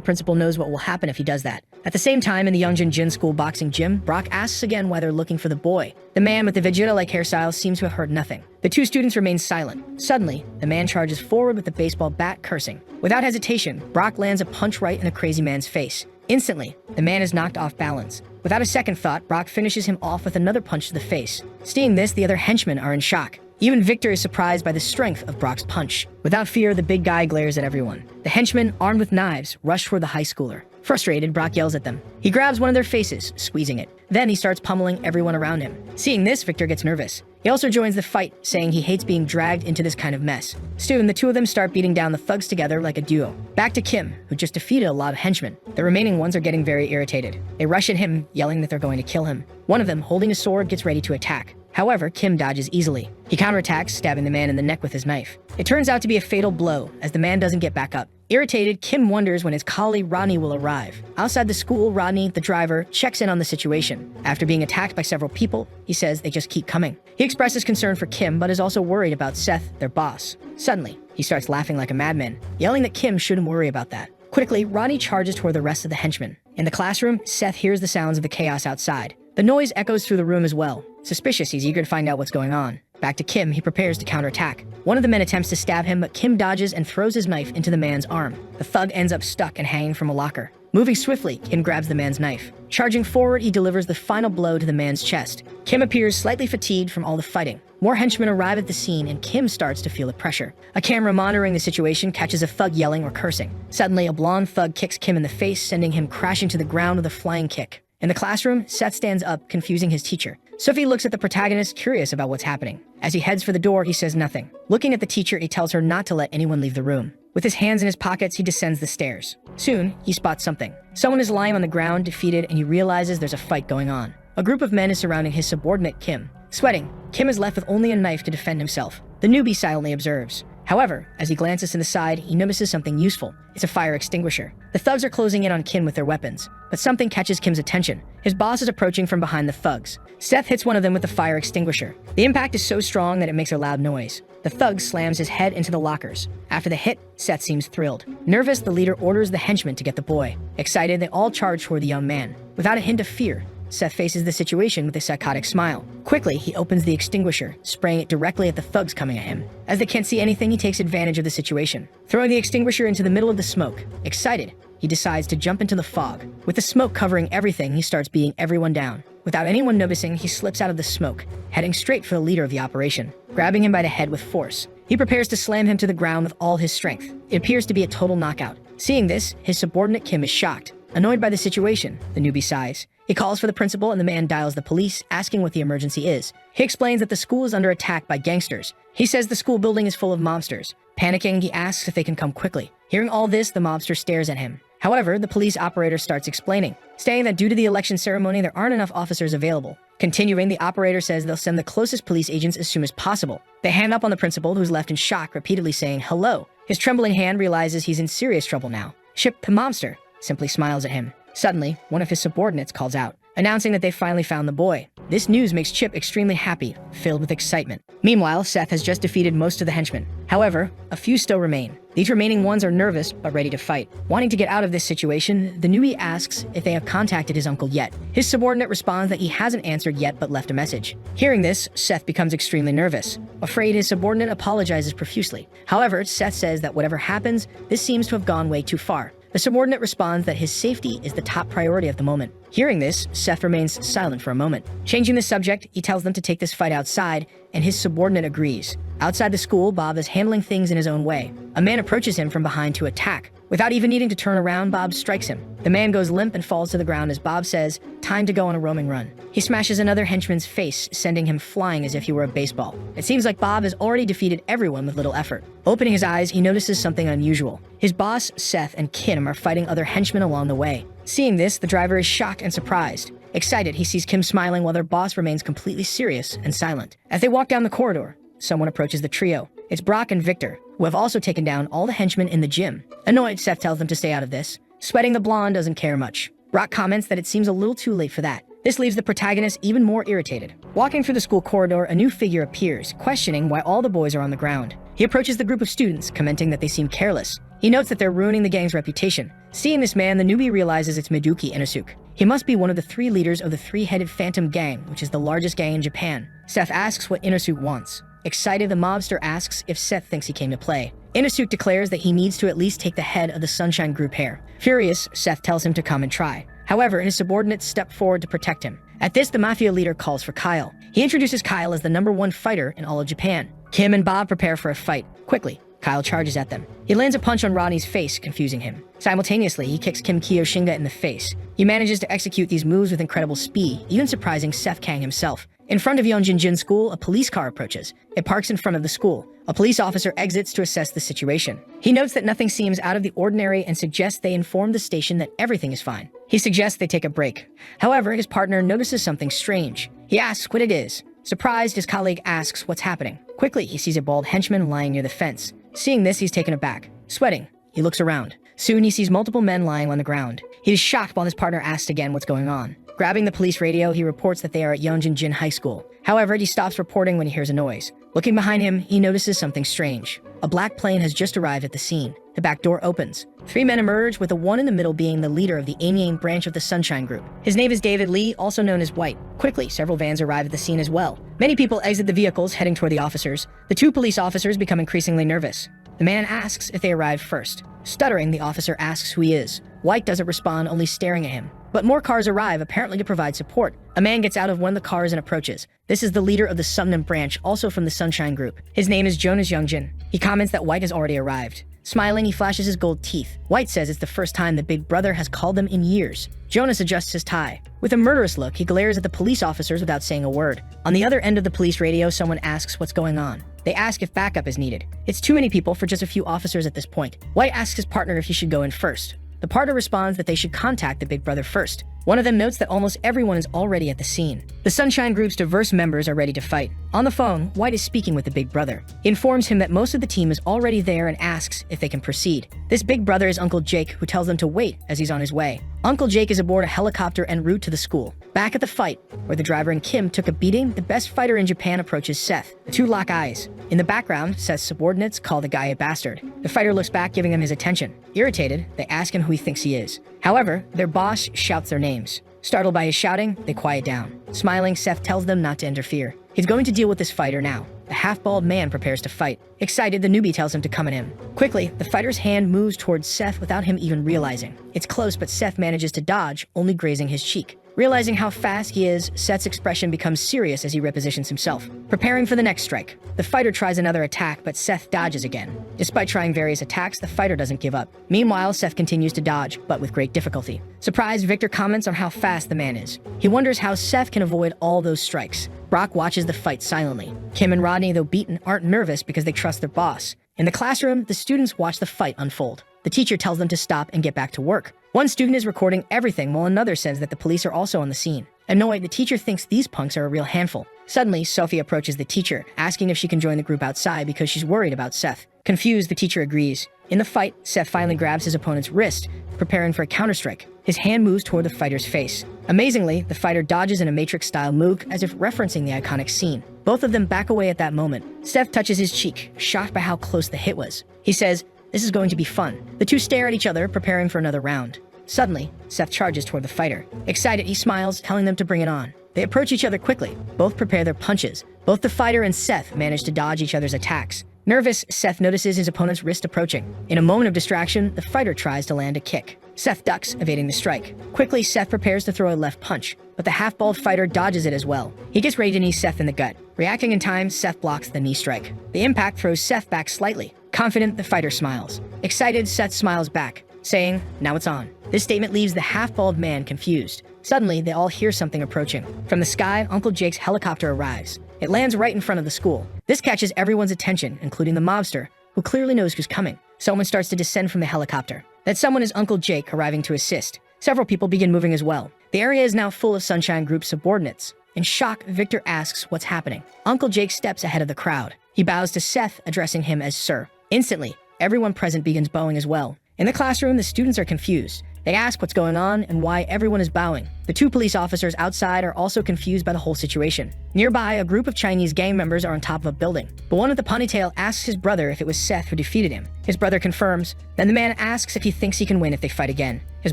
principal knows what will happen if he does that. At the same time, in the Youngjin Jin School boxing gym, Brock asks again why they're looking for the boy. The man with the Vegeta-like hairstyle seems to have heard nothing. The two students remain silent. Suddenly, the man charges forward with the baseball bat, cursing. Without hesitation, Brock lands a punch right in the crazy man's face. Instantly, the man is knocked off balance. Without a second thought, Brock finishes him off with another punch to the face. Seeing this, the other henchmen are in shock. Even Victor is surprised by the strength of Brock's punch. Without fear, the big guy glares at everyone. The henchmen, armed with knives, rush toward the high schooler. Frustrated, Brock yells at them. He grabs one of their faces, squeezing it. Then he starts pummeling everyone around him. Seeing this, Victor gets nervous. He also joins the fight, saying he hates being dragged into this kind of mess. Soon, the two of them start beating down the thugs together like a duo. Back to Kim, who just defeated a lot of henchmen. The remaining ones are getting very irritated. They rush at him, yelling that they're going to kill him. One of them, holding a sword, gets ready to attack. However, Kim dodges easily. He counterattacks, stabbing the man in the neck with his knife. It turns out to be a fatal blow, as the man doesn't get back up. Irritated, Kim wonders when his colleague Rodney will arrive. Outside the school, Rodney, the driver, checks in on the situation. After being attacked by several people, he says they just keep coming. He expresses concern for Kim, but is also worried about Seth, their boss. Suddenly, he starts laughing like a madman, yelling that Kim shouldn't worry about that. Quickly, Rodney charges toward the rest of the henchmen. In the classroom, Seth hears the sounds of the chaos outside. The noise echoes through the room as well. Suspicious, he's eager to find out what's going on. Back to Kim, he prepares to counterattack. One of the men attempts to stab him, but Kim dodges and throws his knife into the man's arm. The thug ends up stuck and hanging from a locker. Moving swiftly, Kim grabs the man's knife. Charging forward, he delivers the final blow to the man's chest. Kim appears slightly fatigued from all the fighting. More henchmen arrive at the scene, and Kim starts to feel the pressure. A camera monitoring the situation catches a thug yelling or cursing. Suddenly, a blonde thug kicks Kim in the face, sending him crashing to the ground with a flying kick. In the classroom, Seth stands up, confusing his teacher. Sophie looks at the protagonist, curious about what's happening. As he heads for the door, he says nothing. Looking at the teacher, he tells her not to let anyone leave the room. With his hands in his pockets, he descends the stairs. Soon, he spots something. Someone is lying on the ground, defeated, and he realizes there's a fight going on. A group of men is surrounding his subordinate, Kim. Sweating, Kim is left with only a knife to defend himself. The newbie silently observes. However, as he glances to the side, he notices something useful. It's a fire extinguisher. The thugs are closing in on Kim with their weapons, but something catches Kim's attention. His boss is approaching from behind the thugs. Seth hits one of them with the fire extinguisher. The impact is so strong that it makes a loud noise. The thug slams his head into the lockers. After the hit, Seth seems thrilled. Nervous, the leader orders the henchmen to get the boy. Excited, they all charge toward the young man. Without a hint of fear, Seth faces the situation with a psychotic smile. Quickly, he opens the extinguisher, spraying it directly at the thugs coming at him. As they can't see anything, he takes advantage of the situation, throwing the extinguisher into the middle of the smoke. Excited, he decides to jump into the fog. With the smoke covering everything, he starts beating everyone down. Without anyone noticing, he slips out of the smoke, heading straight for the leader of the operation, grabbing him by the head with force. He prepares to slam him to the ground with all his strength. It appears to be a total knockout. Seeing this, his subordinate Kim is shocked. Annoyed by the situation, the newbie sighs. He calls for the principal and the man dials the police, asking what the emergency is. He explains that the school is under attack by gangsters. He says the school building is full of mobsters. Panicking, he asks if they can come quickly. Hearing all this, the mobster stares at him. However, the police operator starts explaining, saying that due to the election ceremony, there aren't enough officers available. Continuing, the operator says they'll send the closest police agents as soon as possible. They hang up on the principal, who's left in shock, repeatedly saying hello. His trembling hand realizes he's in serious trouble now. Chip, the mobster, simply smiles at him. Suddenly, one of his subordinates calls out, announcing that they finally found the boy. This news makes Chip extremely happy, filled with excitement. Meanwhile, Seth has just defeated most of the henchmen. However, a few still remain. These remaining ones are nervous, but ready to fight. Wanting to get out of this situation, the newbie asks if they have contacted his uncle yet. His subordinate responds that he hasn't answered yet, but left a message. Hearing this, Seth becomes extremely nervous. Afraid, his subordinate apologizes profusely. However, Seth says that whatever happens, this seems to have gone way too far. The subordinate responds that his safety is the top priority at the moment. Hearing this, Seth remains silent for a moment. Changing the subject, he tells them to take this fight outside, and his subordinate agrees. Outside the school, Bob is handling things in his own way. A man approaches him from behind to attack. Without even needing to turn around, Bob strikes him. The man goes limp and falls to the ground as Bob says, "Time to go on a roaming run." He smashes another henchman's face, sending him flying as if he were a baseball. It seems like Bob has already defeated everyone with little effort. Opening his eyes, he notices something unusual. His boss, Seth, and Kim are fighting other henchmen along the way. Seeing this, the driver is shocked and surprised. Excited, he sees Kim smiling while their boss remains completely serious and silent. As they walk down the corridor, someone approaches the trio. It's Brock and Victor, who have also taken down all the henchmen in the gym. Annoyed, Seth tells them to stay out of this. Sweating, the blonde doesn't care much. Brock comments that it seems a little too late for that. This leaves the protagonist even more irritated. Walking through the school corridor, a new figure appears, questioning why all the boys are on the ground. He approaches the group of students, commenting that they seem careless. He notes that they're ruining the gang's reputation. Seeing this man, the newbie realizes it's Miduki Inosuke. He must be one of the three leaders of the three-headed Phantom Gang, which is the largest gang in Japan. Seth asks what Inosuke wants. Excited, the mobster asks if Seth thinks he came to play. Inosuke declares that he needs to at least take the head of the Sunshine Group hair. Furious, Seth tells him to come and try. However, his subordinates step forward to protect him. At this, the Mafia leader calls for Kyle. He introduces Kyle as the #1 fighter in all of Japan. Kim and Bob prepare for a fight. Quickly, Kyle charges at them. He lands a punch on Rodney's face, confusing him. Simultaneously, he kicks Kim Kiyoshinga in the face. He manages to execute these moves with incredible speed, even surprising Seth Kang himself. In front of Yeonjin School, a police car approaches. It parks in front of the school. A police officer exits to assess the situation. He notes that nothing seems out of the ordinary and suggests they inform the station that everything is fine. He suggests they take a break. However, his partner notices something strange. He asks what it is. Surprised, his colleague asks what's happening. Quickly, he sees a bald henchman lying near the fence. Seeing this, he's taken aback. Sweating, he looks around. Soon, he sees multiple men lying on the ground. He is shocked while his partner asks again what's going on. Grabbing the police radio, he reports that they are at Yeonjin High School. However, he stops reporting when he hears a noise. Looking behind him, he notices something strange. A black plane has just arrived at the scene. The back door opens. 3 men emerge, with the one in the middle being the leader of the Amiens branch of the Sunshine Group. His name is David Lee, also known as White. Quickly, several vans arrive at the scene as well. Many people exit the vehicles, heading toward the officers. The 2 police officers become increasingly nervous. The man asks if they arrived first. Stuttering, the officer asks who he is. White doesn't respond, only staring at him. But more cars arrive, apparently to provide support. A man gets out of one of the cars and approaches. This is the leader of the Sumnam branch, also from the Sunshine Group. His name is Jonas Youngjin. He comments that White has already arrived. Smiling, he flashes his gold teeth. White says it's the first time the big brother has called them in years. Jonas adjusts his tie. With a murderous look, he glares at the police officers without saying a word. On the other end of the police radio, someone asks what's going on. They ask if backup is needed. It's too many people for just a few officers at this point. White asks his partner if he should go in first. The partner responds that they should contact the big brother first. One of them notes that almost everyone is already at the scene. The Sunshine Group's diverse members are ready to fight. On the phone, White is speaking with the big brother. He informs him that most of the team is already there and asks if they can proceed. This big brother is Uncle Jake, who tells them to wait as he's on his way. Uncle Jake is aboard a helicopter en route to the school. Back at the fight, where the driver and Kim took a beating, the best fighter in Japan approaches Seth. The 2 lock eyes. In the background, Seth's subordinates call the guy a bastard. The fighter looks back, giving them his attention. Irritated, they ask him who he thinks he is. However, their boss shouts their names. Startled by his shouting, they quiet down. Smiling, Seth tells them not to interfere. He's going to deal with this fighter now. The half-bald man prepares to fight. Excited, the newbie tells him to come at him. Quickly, the fighter's hand moves towards Seth without him even realizing. It's close, but Seth manages to dodge, only grazing his cheek. Realizing how fast he is, Seth's expression becomes serious as he repositions himself, preparing for the next strike. The fighter tries another attack, but Seth dodges again. Despite trying various attacks, the fighter doesn't give up. Meanwhile, Seth continues to dodge, but with great difficulty. Surprised, Victor comments on how fast the man is. He wonders how Seth can avoid all those strikes. Brock watches the fight silently. Kim and Rodney, though beaten, aren't nervous because they trust their boss. In the classroom, the students watch the fight unfold. The teacher tells them to stop and get back to work. One student is recording everything while another says that the police are also on the scene. Annoyed, the teacher thinks these punks are a real handful. Suddenly, Sophie approaches the teacher, asking if she can join the group outside because she's worried about Seth. Confused, the teacher agrees. In the fight, Seth finally grabs his opponent's wrist, preparing for a counterstrike. His hand moves toward the fighter's face. Amazingly, the fighter dodges in a Matrix-style move as if referencing the iconic scene. Both of them back away at that moment. Seth touches his cheek, shocked by how close the hit was. He says, "This is going to be fun." The two stare at each other, preparing for another round. Suddenly, Seth charges toward the fighter. Excited, he smiles, telling them to bring it on. They approach each other quickly. Both prepare their punches. Both the fighter and Seth manage to dodge each other's attacks. Nervous, Seth notices his opponent's wrist approaching. In a moment of distraction, the fighter tries to land a kick. Seth ducks, evading the strike. Quickly, Seth prepares to throw a left punch, but the half-bald fighter dodges it as well. He gets ready to knee Seth in the gut. Reacting in time, Seth blocks the knee strike. The impact throws Seth back slightly. Confident, the fighter smiles. Excited, Seth smiles back, saying, "Now it's on." This statement leaves the half-bald man confused. Suddenly, they all hear something approaching. From the sky, Uncle Jake's helicopter arrives. It lands right in front of the school. This catches everyone's attention, including the mobster, who clearly knows who's coming. Someone starts to descend from the helicopter. That someone is Uncle Jake, arriving to assist. Several people begin moving as well. The area is now full of Sunshine Group's subordinates. In shock, Victor asks what's happening. Uncle Jake steps ahead of the crowd. He bows to Seth, addressing him as Sir. Instantly, everyone present begins bowing as well. In the classroom, the students are confused. They ask what's going on and why everyone is bowing. The two police officers outside are also confused by the whole situation. Nearby, a group of Chinese gang members are on top of a building. But one with the ponytail asks his brother if it was Seth who defeated him. His brother confirms. Then the man asks if he thinks he can win if they fight again. His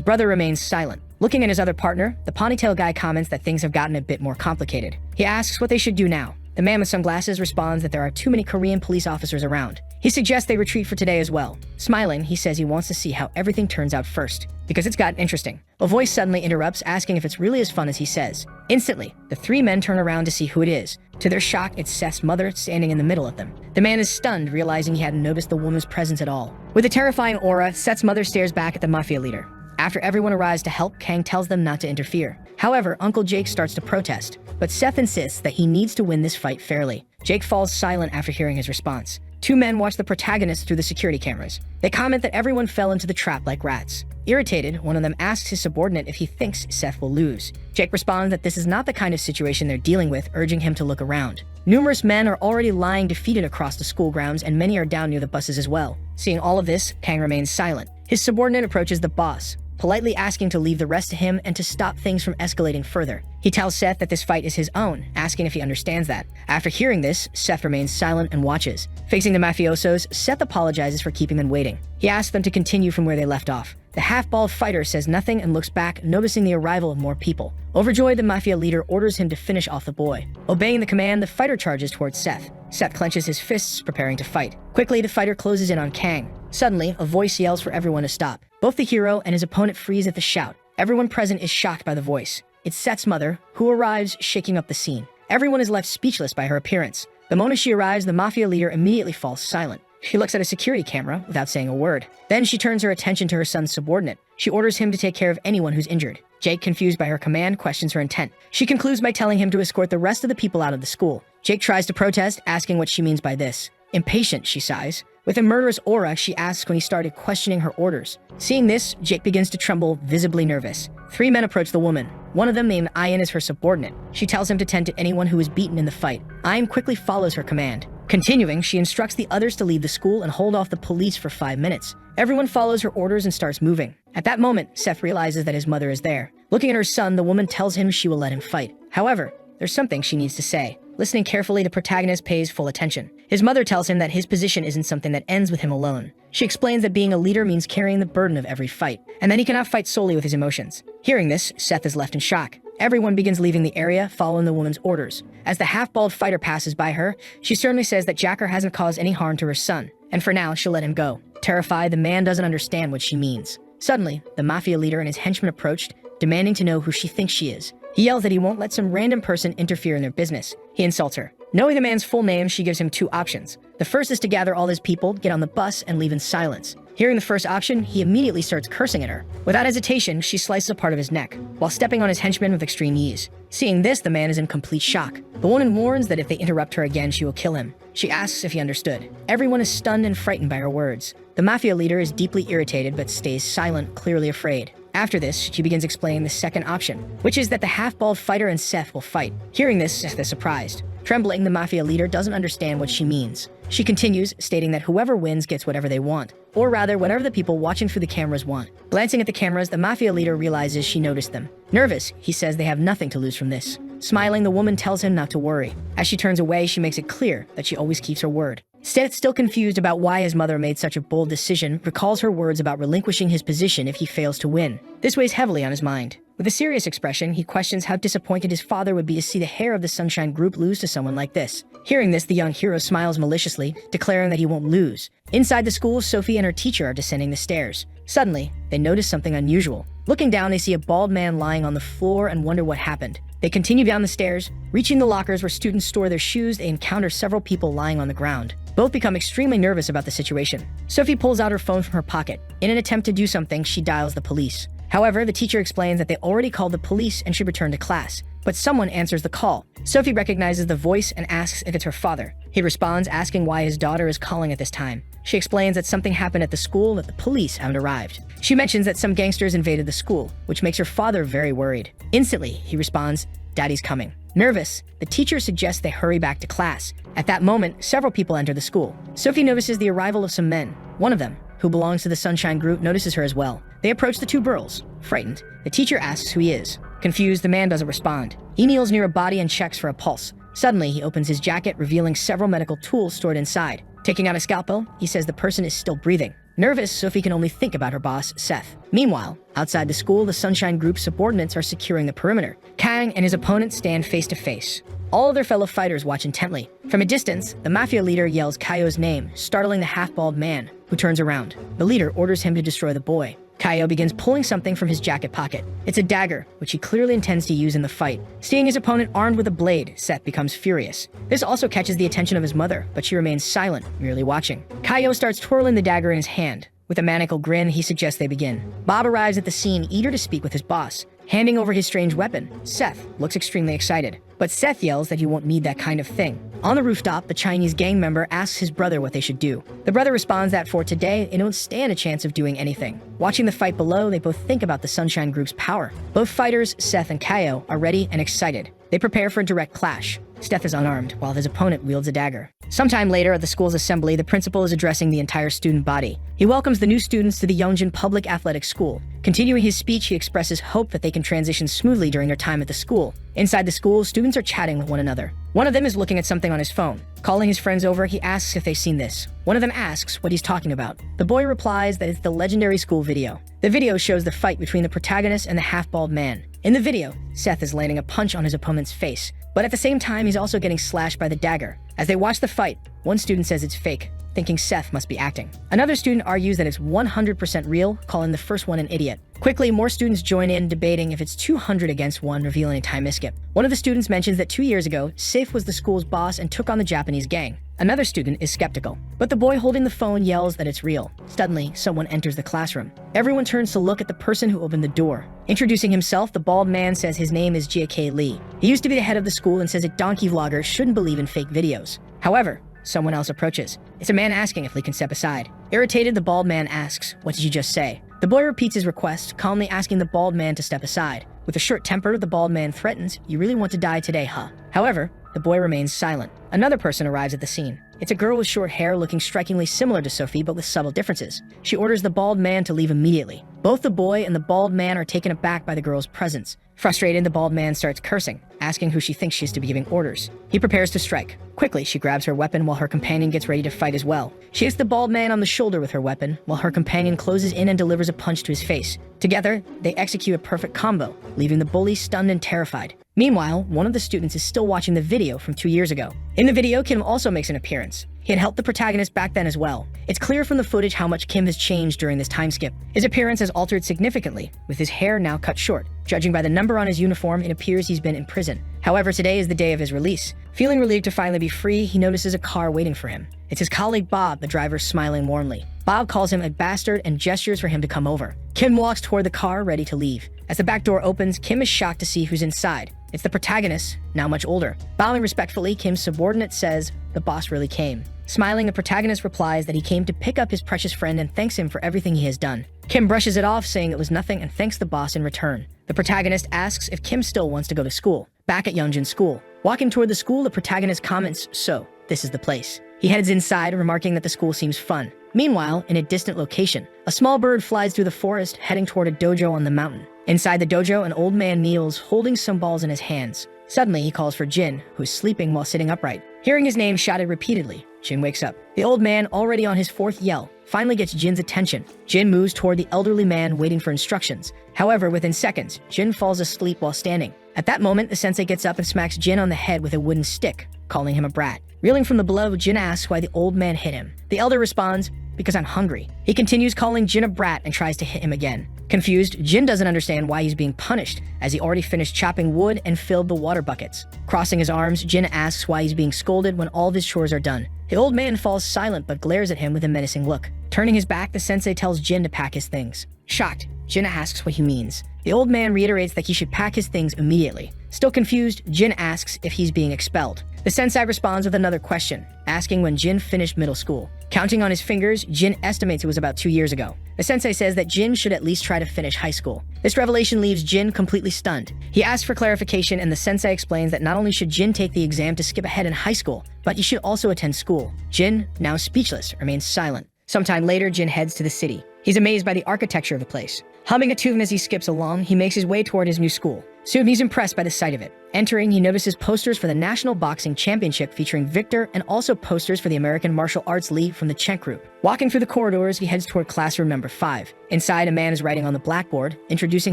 brother remains silent. Looking at his other partner, the ponytail guy comments that things have gotten a bit more complicated. He asks what they should do now. The man with sunglasses responds that there are too many Korean police officers around. He suggests they retreat for today as well. Smiling, he says he wants to see how everything turns out first, because it's gotten interesting. A voice suddenly interrupts, asking if it's really as fun as he says. Instantly, the three men turn around to see who it is. To their shock, it's Seth's mother standing in the middle of them. The man is stunned, realizing he hadn't noticed the woman's presence at all. With a terrifying aura, Seth's mother stares back at the Mafia leader. After everyone arrives to help, Kang tells them not to interfere. However, Uncle Jake starts to protest, but Seth insists that he needs to win this fight fairly. Jake falls silent after hearing his response. Two men watch the protagonist through the security cameras. They comment that everyone fell into the trap like rats. Irritated, one of them asks his subordinate if he thinks Seth will lose. Jake responds that this is not the kind of situation they're dealing with, urging him to look around. Numerous men are already lying defeated across the school grounds, and many are down near the buses as well. Seeing all of this, Kang remains silent. His subordinate approaches the boss, politely asking to leave the rest to him and to stop things from escalating further. He tells Seth that this fight is his own, asking if he understands that. After hearing this, Seth remains silent and watches. Facing the mafiosos, Seth apologizes for keeping them waiting. He asks them to continue from where they left off. The half-bald fighter says nothing and looks back, noticing the arrival of more people. Overjoyed, the Mafia leader orders him to finish off the boy. Obeying the command, the fighter charges towards Seth. Seth clenches his fists, preparing to fight. Quickly, the fighter closes in on Kang. Suddenly, a voice yells for everyone to stop. Both the hero and his opponent freeze at the shout. Everyone present is shocked by the voice. It's Seth's mother, who arrives, shaking up the scene. Everyone is left speechless by her appearance. The moment she arrives, the Mafia leader immediately falls silent. She looks at a security camera without saying a word. Then she turns her attention to her son's subordinate. She orders him to take care of anyone who's injured. Jake, confused by her command, questions her intent. She concludes by telling him to escort the rest of the people out of the school. Jake tries to protest, asking what she means by this. Impatient, she sighs. With a murderous aura, she asks when he started questioning her orders. Seeing this, Jake begins to tremble, visibly nervous. Three men approach the woman. One of them, named Ian, is her subordinate. She tells him to tend to anyone who is beaten in the fight. Ian quickly follows her command. Continuing, she instructs the others to leave the school and hold off the police for 5 minutes. Everyone follows her orders and starts moving. At that moment, Seth realizes that his mother is there. Looking at her son, the woman tells him she will let him fight. However, there's something she needs to say. Listening carefully, the protagonist pays full attention. His mother tells him that his position isn't something that ends with him alone. She explains that being a leader means carrying the burden of every fight, and that he cannot fight solely with his emotions. Hearing this, Seth is left in shock. Everyone begins leaving the area, following the woman's orders. As the half-bald fighter passes by her, she sternly says that Jacker hasn't caused any harm to her son, and for now, she'll let him go. Terrified, the man doesn't understand what she means. Suddenly, the Mafia leader and his henchmen approached, demanding to know who she thinks she is. He yells that he won't let some random person interfere in their business. He insults her. Knowing the man's full name, she gives him two options. The first is to gather all his people, get on the bus, and leave in silence. Hearing the first option, he immediately starts cursing at her. Without hesitation, she slices a part of his neck, while stepping on his henchman with extreme ease. Seeing this, the man is in complete shock. The woman warns that if they interrupt her again, she will kill him. She asks if he understood. Everyone is stunned and frightened by her words. The Mafia leader is deeply irritated but stays silent, clearly afraid. After this, she begins explaining the second option, which is that the half-bald fighter and Seth will fight. Hearing this, Seth is surprised. Trembling, the Mafia leader doesn't understand what she means. She continues, stating that whoever wins gets whatever they want, or rather, whatever the people watching through the cameras want. Glancing at the cameras, the Mafia leader realizes she noticed them. Nervous, he says they have nothing to lose from this. Smiling, the woman tells him not to worry. As she turns away, she makes it clear that she always keeps her word. Seth, still confused about why his mother made such a bold decision, recalls her words about relinquishing his position if he fails to win. This weighs heavily on his mind. With a serious expression, he questions how disappointed his father would be to see the hair of the Sunshine Group lose to someone like this. Hearing this, the young hero smiles maliciously, declaring that he won't lose. Inside the school, Sophie and her teacher are descending the stairs. Suddenly, they notice something unusual. Looking down, they see a bald man lying on the floor and wonder what happened. They continue down the stairs. Reaching the lockers where students store their shoes, they encounter several people lying on the ground. Both become extremely nervous about the situation. Sophie pulls out her phone from her pocket. In an attempt to do something, she dials the police. However, the teacher explains that they already called the police and should return to class. But someone answers the call. Sophie recognizes the voice and asks if it's her father. He responds, asking why his daughter is calling at this time. She explains that something happened at the school, that the police haven't arrived. She mentions that some gangsters invaded the school, which makes her father very worried. Instantly, he responds, "Daddy's coming." Nervous, the teacher suggests they hurry back to class. At that moment, several people enter the school. Sophie notices the arrival of some men. One of them, who belongs to the Sunshine Group, notices her as well. They approach the two girls. Frightened, the teacher asks who he is. Confused, the man doesn't respond. He kneels near a body and checks for a pulse. Suddenly, he opens his jacket, revealing several medical tools stored inside. Taking out a scalpel, he says the person is still breathing. Nervous, Sophie can only think about her boss, Seth. Meanwhile, outside the school, the Sunshine Group's subordinates are securing the perimeter. Kang and his opponent stand face to face. All of their fellow fighters watch intently. From a distance, the Mafia leader yells Kaio's name, startling the half-bald man, who turns around. The leader orders him to destroy the boy. Kaio begins pulling something from his jacket pocket. It's a dagger, which he clearly intends to use in the fight. Seeing his opponent armed with a blade, Seth becomes furious. This also catches the attention of his mother, but she remains silent, merely watching. Kaio starts twirling the dagger in his hand. With a maniacal grin, he suggests they begin. Bob arrives at the scene, eager to speak with his boss. Handing over his strange weapon, Seth looks extremely excited. But Seth yells that he won't need that kind of thing. On the rooftop, the Chinese gang member asks his brother what they should do. The brother responds that for today, they don't stand a chance of doing anything. Watching the fight below, they both think about the Sunshine Group's power. Both fighters, Seth and Kaio, are ready and excited. They prepare for a direct clash. Seth is unarmed, while his opponent wields a dagger. Sometime later at the school's assembly, the principal is addressing the entire student body. He welcomes the new students to the Yongjin Public Athletic School. Continuing his speech, he expresses hope that they can transition smoothly during their time at the school. Inside the school, students are chatting with one another. One of them is looking at something on his phone. Calling his friends over, he asks if they've seen this. One of them asks what he's talking about. The boy replies that it's the legendary school video. The video shows the fight between the protagonist and the half-bald man. In the video, Seth is landing a punch on his opponent's face, but at the same time, he's also getting slashed by the dagger. As they watch the fight, one student says it's fake, thinking Seth must be acting. Another student argues that it's 100% real, calling the first one an idiot. Quickly, more students join in, debating if it's 200 against 1, revealing a time skip. One of the students mentions that 2 years ago, Seth was the school's boss and took on the Japanese gang. Another student is skeptical, but the boy holding the phone yells that it's real. Suddenly, someone enters the classroom. Everyone turns to look at the person who opened the door. Introducing himself, the bald man says his name is J.K. Lee. He used to be the head of the school and says that donkey vloggers shouldn't believe in fake videos. However, someone else approaches. It's a man asking if Lee can step aside. Irritated, the bald man asks, "What did you just say?" The boy repeats his request, calmly asking the bald man to step aside. With a short temper, the bald man threatens, "You really want to die today, huh?" However, the boy remains silent. Another person arrives at the scene. It's a girl with short hair looking strikingly similar to Sophie but with subtle differences. She orders the bald man to leave immediately. Both the boy and the bald man are taken aback by the girl's presence. Frustrated, the bald man starts cursing, asking who she thinks she is to be giving orders. He prepares to strike. Quickly, she grabs her weapon while her companion gets ready to fight as well. She hits the bald man on the shoulder with her weapon, while her companion closes in and delivers a punch to his face. Together, they execute a perfect combo, leaving the bully stunned and terrified. Meanwhile, one of the students is still watching the video from 2 years ago. In the video, Kim also makes an appearance. He had helped the protagonist back then as well. It's clear from the footage how much Kim has changed during this time skip. His appearance has altered significantly, with his hair now cut short. Judging by the number on his uniform, it appears he's been in prison. However, today is the day of his release. Feeling relieved to finally be free, he notices a car waiting for him. It's his colleague Bob, the driver, smiling warmly. Bob calls him a bastard and gestures for him to come over. Kim walks toward the car, ready to leave. As the back door opens, Kim is shocked to see who's inside. It's the protagonist, now much older. Bowing respectfully, Kim's subordinate says, "The boss really came." Smiling, the protagonist replies that he came to pick up his precious friend and thanks him for everything he has done. Kim brushes it off, saying it was nothing and thanks the boss in return. The protagonist asks if Kim still wants to go to school. Back at Youngjin's school. Walking toward the school, the protagonist comments, "So, this is the place." He heads inside, remarking that the school seems fun. Meanwhile, in a distant location, a small bird flies through the forest, heading toward a dojo on the mountain. Inside the dojo, an old man kneels, holding some balls in his hands. Suddenly, he calls for Jin, who is sleeping while sitting upright. Hearing his name shouted repeatedly, Jin wakes up. The old man, already on his fourth yell, finally gets Jin's attention. Jin moves toward the elderly man, waiting for instructions. However, within seconds, Jin falls asleep while standing. At that moment, the sensei gets up and smacks Jin on the head with a wooden stick, calling him a brat. Reeling from the blow, Jin asks why the old man hit him. The elder responds, "Because I'm hungry." He continues calling Jin a brat and tries to hit him again. Confused, Jin doesn't understand why he's being punished, as he already finished chopping wood and filled the water buckets. Crossing his arms, Jin asks why he's being scolded when all of his chores are done. The old man falls silent but glares at him with a menacing look. Turning his back, the sensei tells Jin to pack his things. Shocked, Jin asks what he means. The old man reiterates that he should pack his things immediately. Still confused, Jin asks if he's being expelled. The sensei responds with another question, asking when Jin finished middle school. Counting on his fingers, Jin estimates it was about 2 years ago. The sensei says that Jin should at least try to finish high school. This revelation leaves Jin completely stunned. He asks for clarification, and the sensei explains that not only should Jin take the exam to skip ahead in high school, but he should also attend school. Jin, now speechless, remains silent. Sometime later, Jin heads to the city. He's amazed by the architecture of the place. Humming a tune as he skips along, he makes his way toward his new school. Soon he's impressed by the sight of it. Entering, he notices posters for the National Boxing Championship featuring Victor and also posters for the American Martial Arts League from the Cheng group. Walking through the corridors, he heads toward classroom number 5. Inside, a man is writing on the blackboard, introducing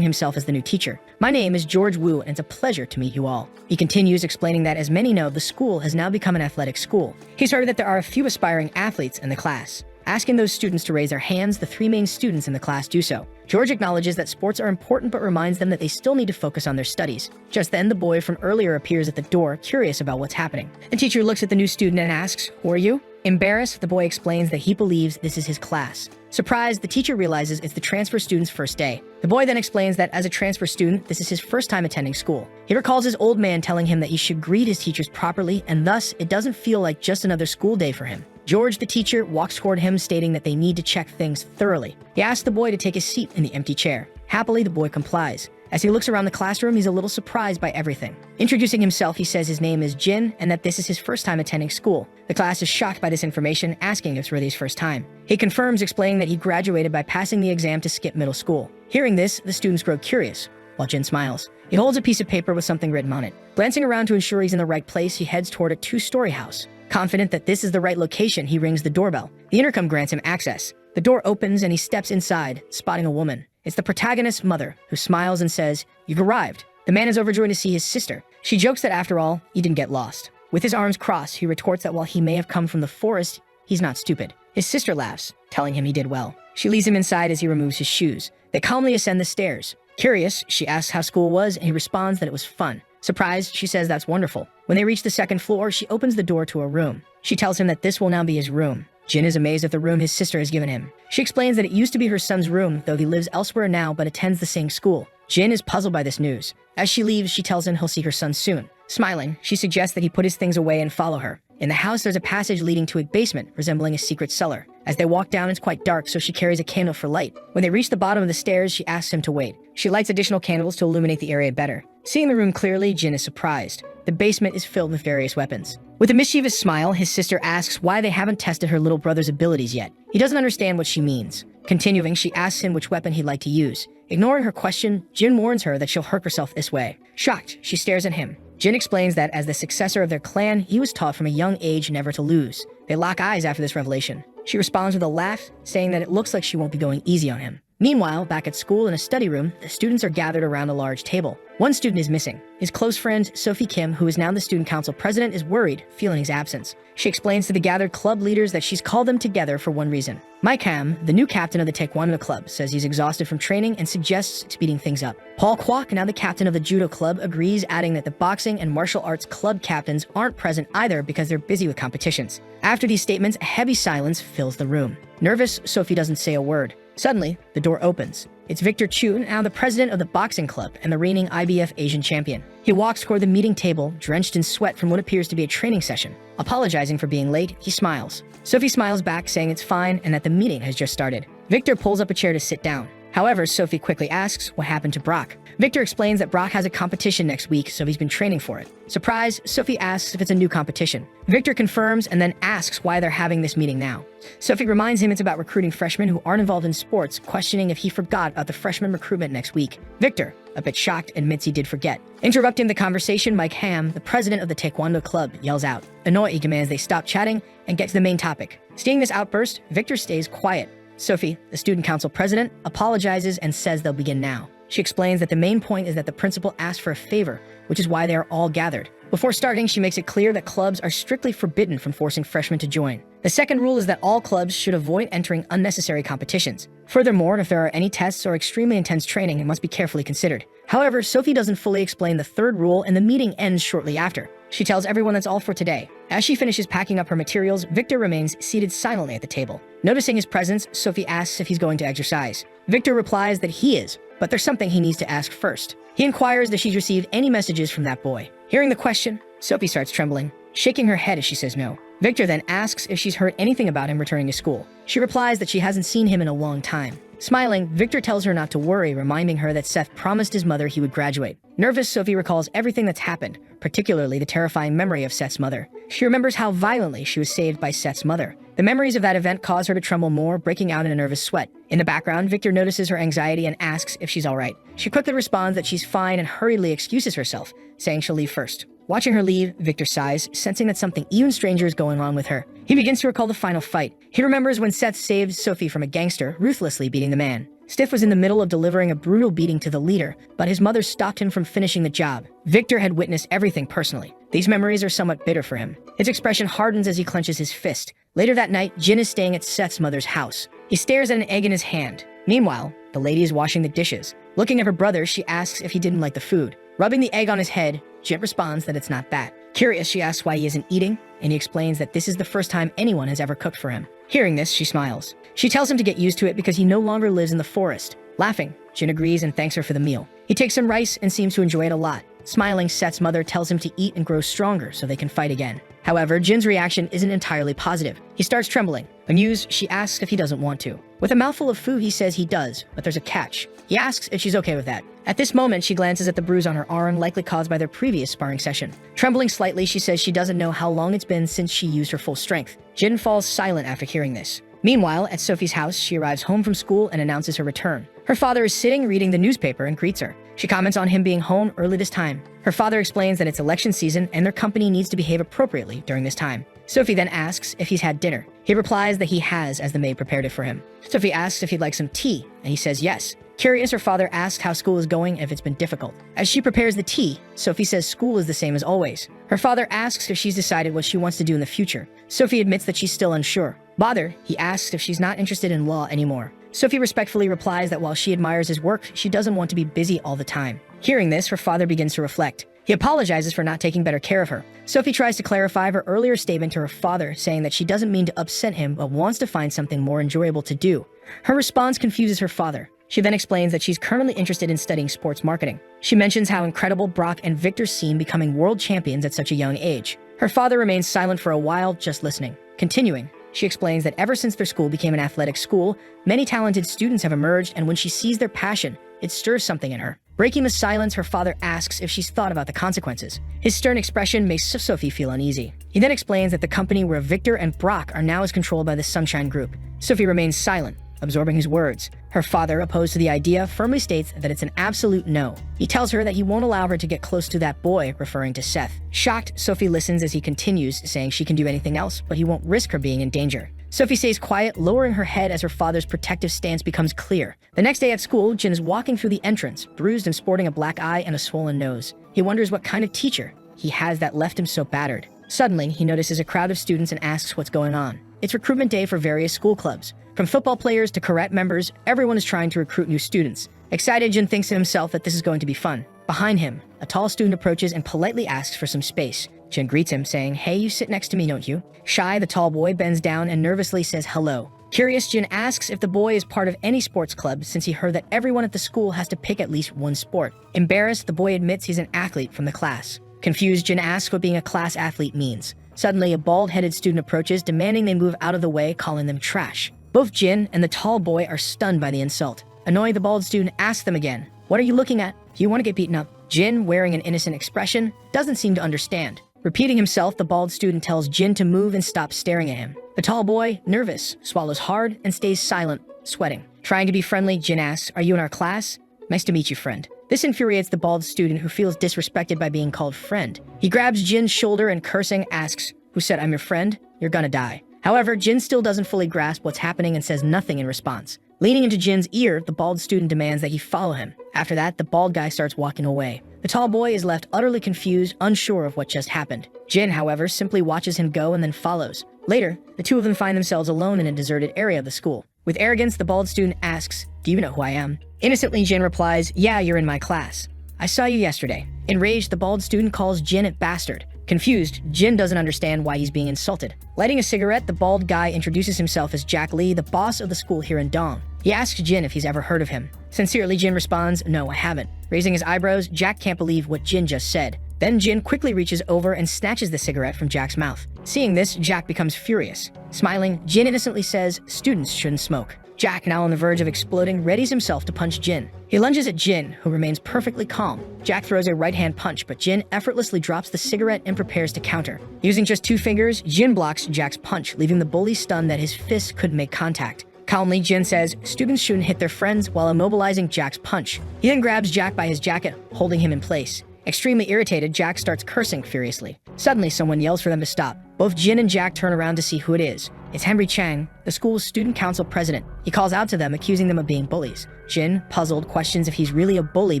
himself as the new teacher. "My name is George Wu, and it's a pleasure to meet you all." He continues, explaining that as many know, the school has now become an athletic school. He's heard that there are a few aspiring athletes in the class. Asking those students to raise their hands, the 3 main students in the class do so. George acknowledges that sports are important but reminds them that they still need to focus on their studies. Just then, the boy from earlier appears at the door, curious about what's happening. The teacher looks at the new student and asks, "Who are you?" Embarrassed, the boy explains that he believes this is his class. Surprised, the teacher realizes it's the transfer student's first day. The boy then explains that as a transfer student, this is his first time attending school. He recalls his old man telling him that he should greet his teachers properly, and thus, it doesn't feel like just another school day for him. George, the teacher, walks toward him, stating that they need to check things thoroughly. He asks the boy to take his seat in the empty chair. Happily, the boy complies. As he looks around the classroom, he's a little surprised by everything. Introducing himself, he says his name is Jin and that this is his first time attending school. The class is shocked by this information, asking if it's really his first time. He confirms, explaining that he graduated by passing the exam to skip middle school. Hearing this, the students grow curious, while Jin smiles. He holds a piece of paper with something written on it. Glancing around to ensure he's in the right place, he heads toward a 2-story house. Confident that this is the right location, he rings the doorbell. The intercom grants him access. The door opens and he steps inside, spotting a woman. It's the protagonist's mother, who smiles and says, "You've arrived." The man is overjoyed to see his sister. She jokes that after all, he didn't get lost. With his arms crossed, he retorts that while he may have come from the forest, he's not stupid. His sister laughs, telling him he did well. She leads him inside as he removes his shoes. They calmly ascend the stairs. Curious, she asks how school was, and he responds that it was fun. Surprised, she says that's wonderful. When they reach the 2nd floor, she opens the door to a room. She tells him that this will now be his room. Jin is amazed at the room his sister has given him. She explains that it used to be her son's room, though he lives elsewhere now but attends the same school. Jin is puzzled by this news. As she leaves, she tells him he'll see her son soon. Smiling, she suggests that he put his things away and follow her. In the house, there's a passage leading to a basement, resembling a secret cellar. As they walk down, it's quite dark, so she carries a candle for light. When they reach the bottom of the stairs, she asks him to wait. She lights additional candles to illuminate the area better. Seeing the room clearly, Jin is surprised. The basement is filled with various weapons. With a mischievous smile, his sister asks why they haven't tested her little brother's abilities yet. He doesn't understand what she means. Continuing, she asks him which weapon he'd like to use. Ignoring her question, Jin warns her that she'll hurt herself this way. Shocked, she stares at him. Jin explains that as the successor of their clan, he was taught from a young age never to lose. They lock eyes after this revelation. She responds with a laugh, saying that it looks like she won't be going easy on him. Meanwhile, back at school in a study room, the students are gathered around a large table. One student is missing. His close friend, Sophie Kim, who is now the student council president, is worried, feeling his absence. She explains to the gathered club leaders that she's called them together for one reason. Mike Ham, the new captain of the Taekwondo club, says he's exhausted from training and suggests speeding things up. Paul Kwok, now the captain of the judo club, agrees, adding that the boxing and martial arts club captains aren't present either because they're busy with competitions. After these statements, a heavy silence fills the room. Nervous, Sophie doesn't say a word. Suddenly, the door opens. It's Victor Chu, now the president of the boxing club and the reigning IBF Asian champion. He walks toward the meeting table, drenched in sweat from what appears to be a training session. Apologizing for being late, he smiles. Sophie smiles back, saying it's fine and that the meeting has just started. Victor pulls up a chair to sit down. However, Sophie quickly asks what happened to Brock. Victor explains that Brock has a competition next week, so he's been training for it. Surprised, Sophie asks if it's a new competition. Victor confirms and then asks why they're having this meeting now. Sophie reminds him it's about recruiting freshmen who aren't involved in sports, questioning if he forgot about the freshman recruitment next week. Victor, a bit shocked, admits he did forget. Interrupting the conversation, Mike Ham, the president of the Taekwondo club, yells out. Annoyed, he demands they stop chatting and get to the main topic. Seeing this outburst, Victor stays quiet. Sophie, the student council president, apologizes and says they'll begin now. She explains that the main point is that the principal asked for a favor, which is why they are all gathered. Before starting, she makes it clear that clubs are strictly forbidden from forcing freshmen to join. The second rule is that all clubs should avoid entering unnecessary competitions. Furthermore, if there are any tests or extremely intense training, it must be carefully considered. However, Sophie doesn't fully explain the third rule and the meeting ends shortly after. She tells everyone that's all for today. As she finishes packing up her materials, Victor remains seated silently at the table. Noticing his presence, Sophie asks if he's going to exercise. Victor replies that he is, but there's something he needs to ask first. He inquires if she's received any messages from that boy. Hearing the question, Sophie starts trembling, shaking her head as she says no. Victor then asks if she's heard anything about him returning to school. She replies that she hasn't seen him in a long time. Smiling, Victor tells her not to worry, reminding her that Seth promised his mother he would graduate. Nervous, Sophie recalls everything that's happened, particularly the terrifying memory of Seth's mother. She remembers how violently she was saved by Seth's mother. The memories of that event cause her to tremble more, breaking out in a nervous sweat. In the background, Victor notices her anxiety and asks if she's all right. She quickly responds that she's fine and hurriedly excuses herself, saying she'll leave first. Watching her leave, Victor sighs, sensing that something even stranger is going on with her. He begins to recall the final fight. He remembers when Seth saved Sophie from a gangster, ruthlessly beating the man. Seth was in the middle of delivering a brutal beating to the leader, but his mother stopped him from finishing the job. Victor had witnessed everything personally. These memories are somewhat bitter for him. His expression hardens as he clenches his fist. Later that night, Jin is staying at Seth's mother's house. He stares at an egg in his hand. Meanwhile, the lady is washing the dishes. Looking at her brother, she asks if he didn't like the food. Rubbing the egg on his head, Jin responds that it's not that. Curious, she asks why he isn't eating, and he explains that this is the first time anyone has ever cooked for him. Hearing this, she smiles. She tells him to get used to it because he no longer lives in the forest. Laughing, Jin agrees and thanks her for the meal. He takes some rice and seems to enjoy it a lot. Smiling, Seth's mother tells him to eat and grow stronger so they can fight again. However, Jin's reaction isn't entirely positive. He starts trembling. Amused, she asks if he doesn't want to. With a mouthful of food, he says he does, but there's a catch. He asks if she's okay with that. At this moment, she glances at the bruise on her arm, likely caused by their previous sparring session. Trembling slightly, she says she doesn't know how long it's been since she used her full strength. Jin falls silent after hearing this. Meanwhile, at Sophie's house, she arrives home from school and announces her return. Her father is sitting reading the newspaper and greets her. She comments on him being home early this time. Her father explains that it's election season and their company needs to behave appropriately during this time. Sophie then asks if he's had dinner. He replies that he has, as the maid prepared it for him. Sophie asks if he'd like some tea, and he says yes. Curious, her father asks how school is going and if it's been difficult. As she prepares the tea, Sophie says school is the same as always. Her father asks if she's decided what she wants to do in the future. Sophie admits that she's still unsure. Bothered, he asks if she's not interested in law anymore. Sophie respectfully replies that while she admires his work, she doesn't want to be busy all the time. Hearing this, her father begins to reflect. He apologizes for not taking better care of her. Sophie tries to clarify her earlier statement to her father, saying that she doesn't mean to upset him, but wants to find something more enjoyable to do. Her response confuses her father. She then explains that she's currently interested in studying sports marketing. She mentions how incredible Brock and Victor seem becoming world champions at such a young age. Her father remains silent for a while, just listening. Continuing, she explains that ever since their school became an athletic school, many talented students have emerged, and when she sees their passion, it stirs something in her. Breaking the silence, her father asks if she's thought about the consequences. His stern expression makes Sophie feel uneasy. He then explains that the company where Victor and Brock are now is controlled by the Sunshine Group. Sophie remains silent, absorbing his words. Her father, opposed to the idea, firmly states that it's an absolute no. He tells her that he won't allow her to get close to that boy, referring to Seth. Shocked, Sophie listens as he continues, saying she can do anything else, but he won't risk her being in danger. Sophie stays quiet, lowering her head as her father's protective stance becomes clear. The next day at school, Jin is walking through the entrance, bruised and sporting a black eye and a swollen nose. He wonders what kind of teacher he has that left him so battered. Suddenly, he notices a crowd of students and asks what's going on. It's recruitment day for various school clubs. From football players to karate members, everyone is trying to recruit new students. Excited, Jin thinks to himself that this is going to be fun. Behind him, a tall student approaches and politely asks for some space. Jin greets him, saying, "Hey, you sit next to me, don't you?" Shy, the tall boy bends down and nervously says hello. Curious, Jin asks if the boy is part of any sports club since he heard that everyone at the school has to pick at least one sport. Embarrassed, the boy admits he's an athlete from the class. Confused, Jin asks what being a class athlete means. Suddenly, a bald-headed student approaches, demanding they move out of the way, calling them trash. Both Jin and the tall boy are stunned by the insult. Annoyed, the bald student asks them again, "What are you looking at? Do you want to get beaten up?" Jin, wearing an innocent expression, doesn't seem to understand. Repeating himself, the bald student tells Jin to move and stop staring at him. The tall boy, nervous, swallows hard and stays silent, sweating. Trying to be friendly, Jin asks, "Are you in our class?" "Nice to meet you, friend." This infuriates the bald student, who feels disrespected by being called friend. He grabs Jin's shoulder and, cursing, asks, "Who said I'm your friend? You're gonna die." However, Jin still doesn't fully grasp what's happening and says nothing in response. Leaning into Jin's ear, the bald student demands that he follow him. After that, the bald guy starts walking away. The tall boy is left utterly confused, unsure of what just happened. Jin, however, simply watches him go and then follows. Later, the two of them find themselves alone in a deserted area of the school. With arrogance, the bald student asks, "Do you know who I am?" Innocently, Jin replies, "Yeah, you're in my class. I saw you yesterday." Enraged, the bald student calls Jin a bastard. Confused, Jin doesn't understand why he's being insulted. Lighting a cigarette, the bald guy introduces himself as Jack Lee, the boss of the school here in Dong. He asks Jin if he's ever heard of him. Sincerely, Jin responds, "No, I haven't." Raising his eyebrows, Jack can't believe what Jin just said. Then Jin quickly reaches over and snatches the cigarette from Jack's mouth. Seeing this, Jack becomes furious. Smiling, Jin innocently says, "Students shouldn't smoke." Jack, now on the verge of exploding, readies himself to punch Jin. He lunges at Jin, who remains perfectly calm. Jack throws a right-hand punch, but Jin effortlessly drops the cigarette and prepares to counter. Using just 2 fingers, Jin blocks Jack's punch, leaving the bully stunned that his fists couldn't make contact. Calmly, Jin says, "Students shouldn't hit their friends," while immobilizing Jack's punch. He then grabs Jack by his jacket, holding him in place. Extremely irritated, Jack starts cursing furiously. Suddenly, someone yells for them to stop. Both Jin and Jack turn around to see who it is. It's Henry Chang, the school's student council president. He calls out to them, accusing them of being bullies. Jin, puzzled, questions if he's really a bully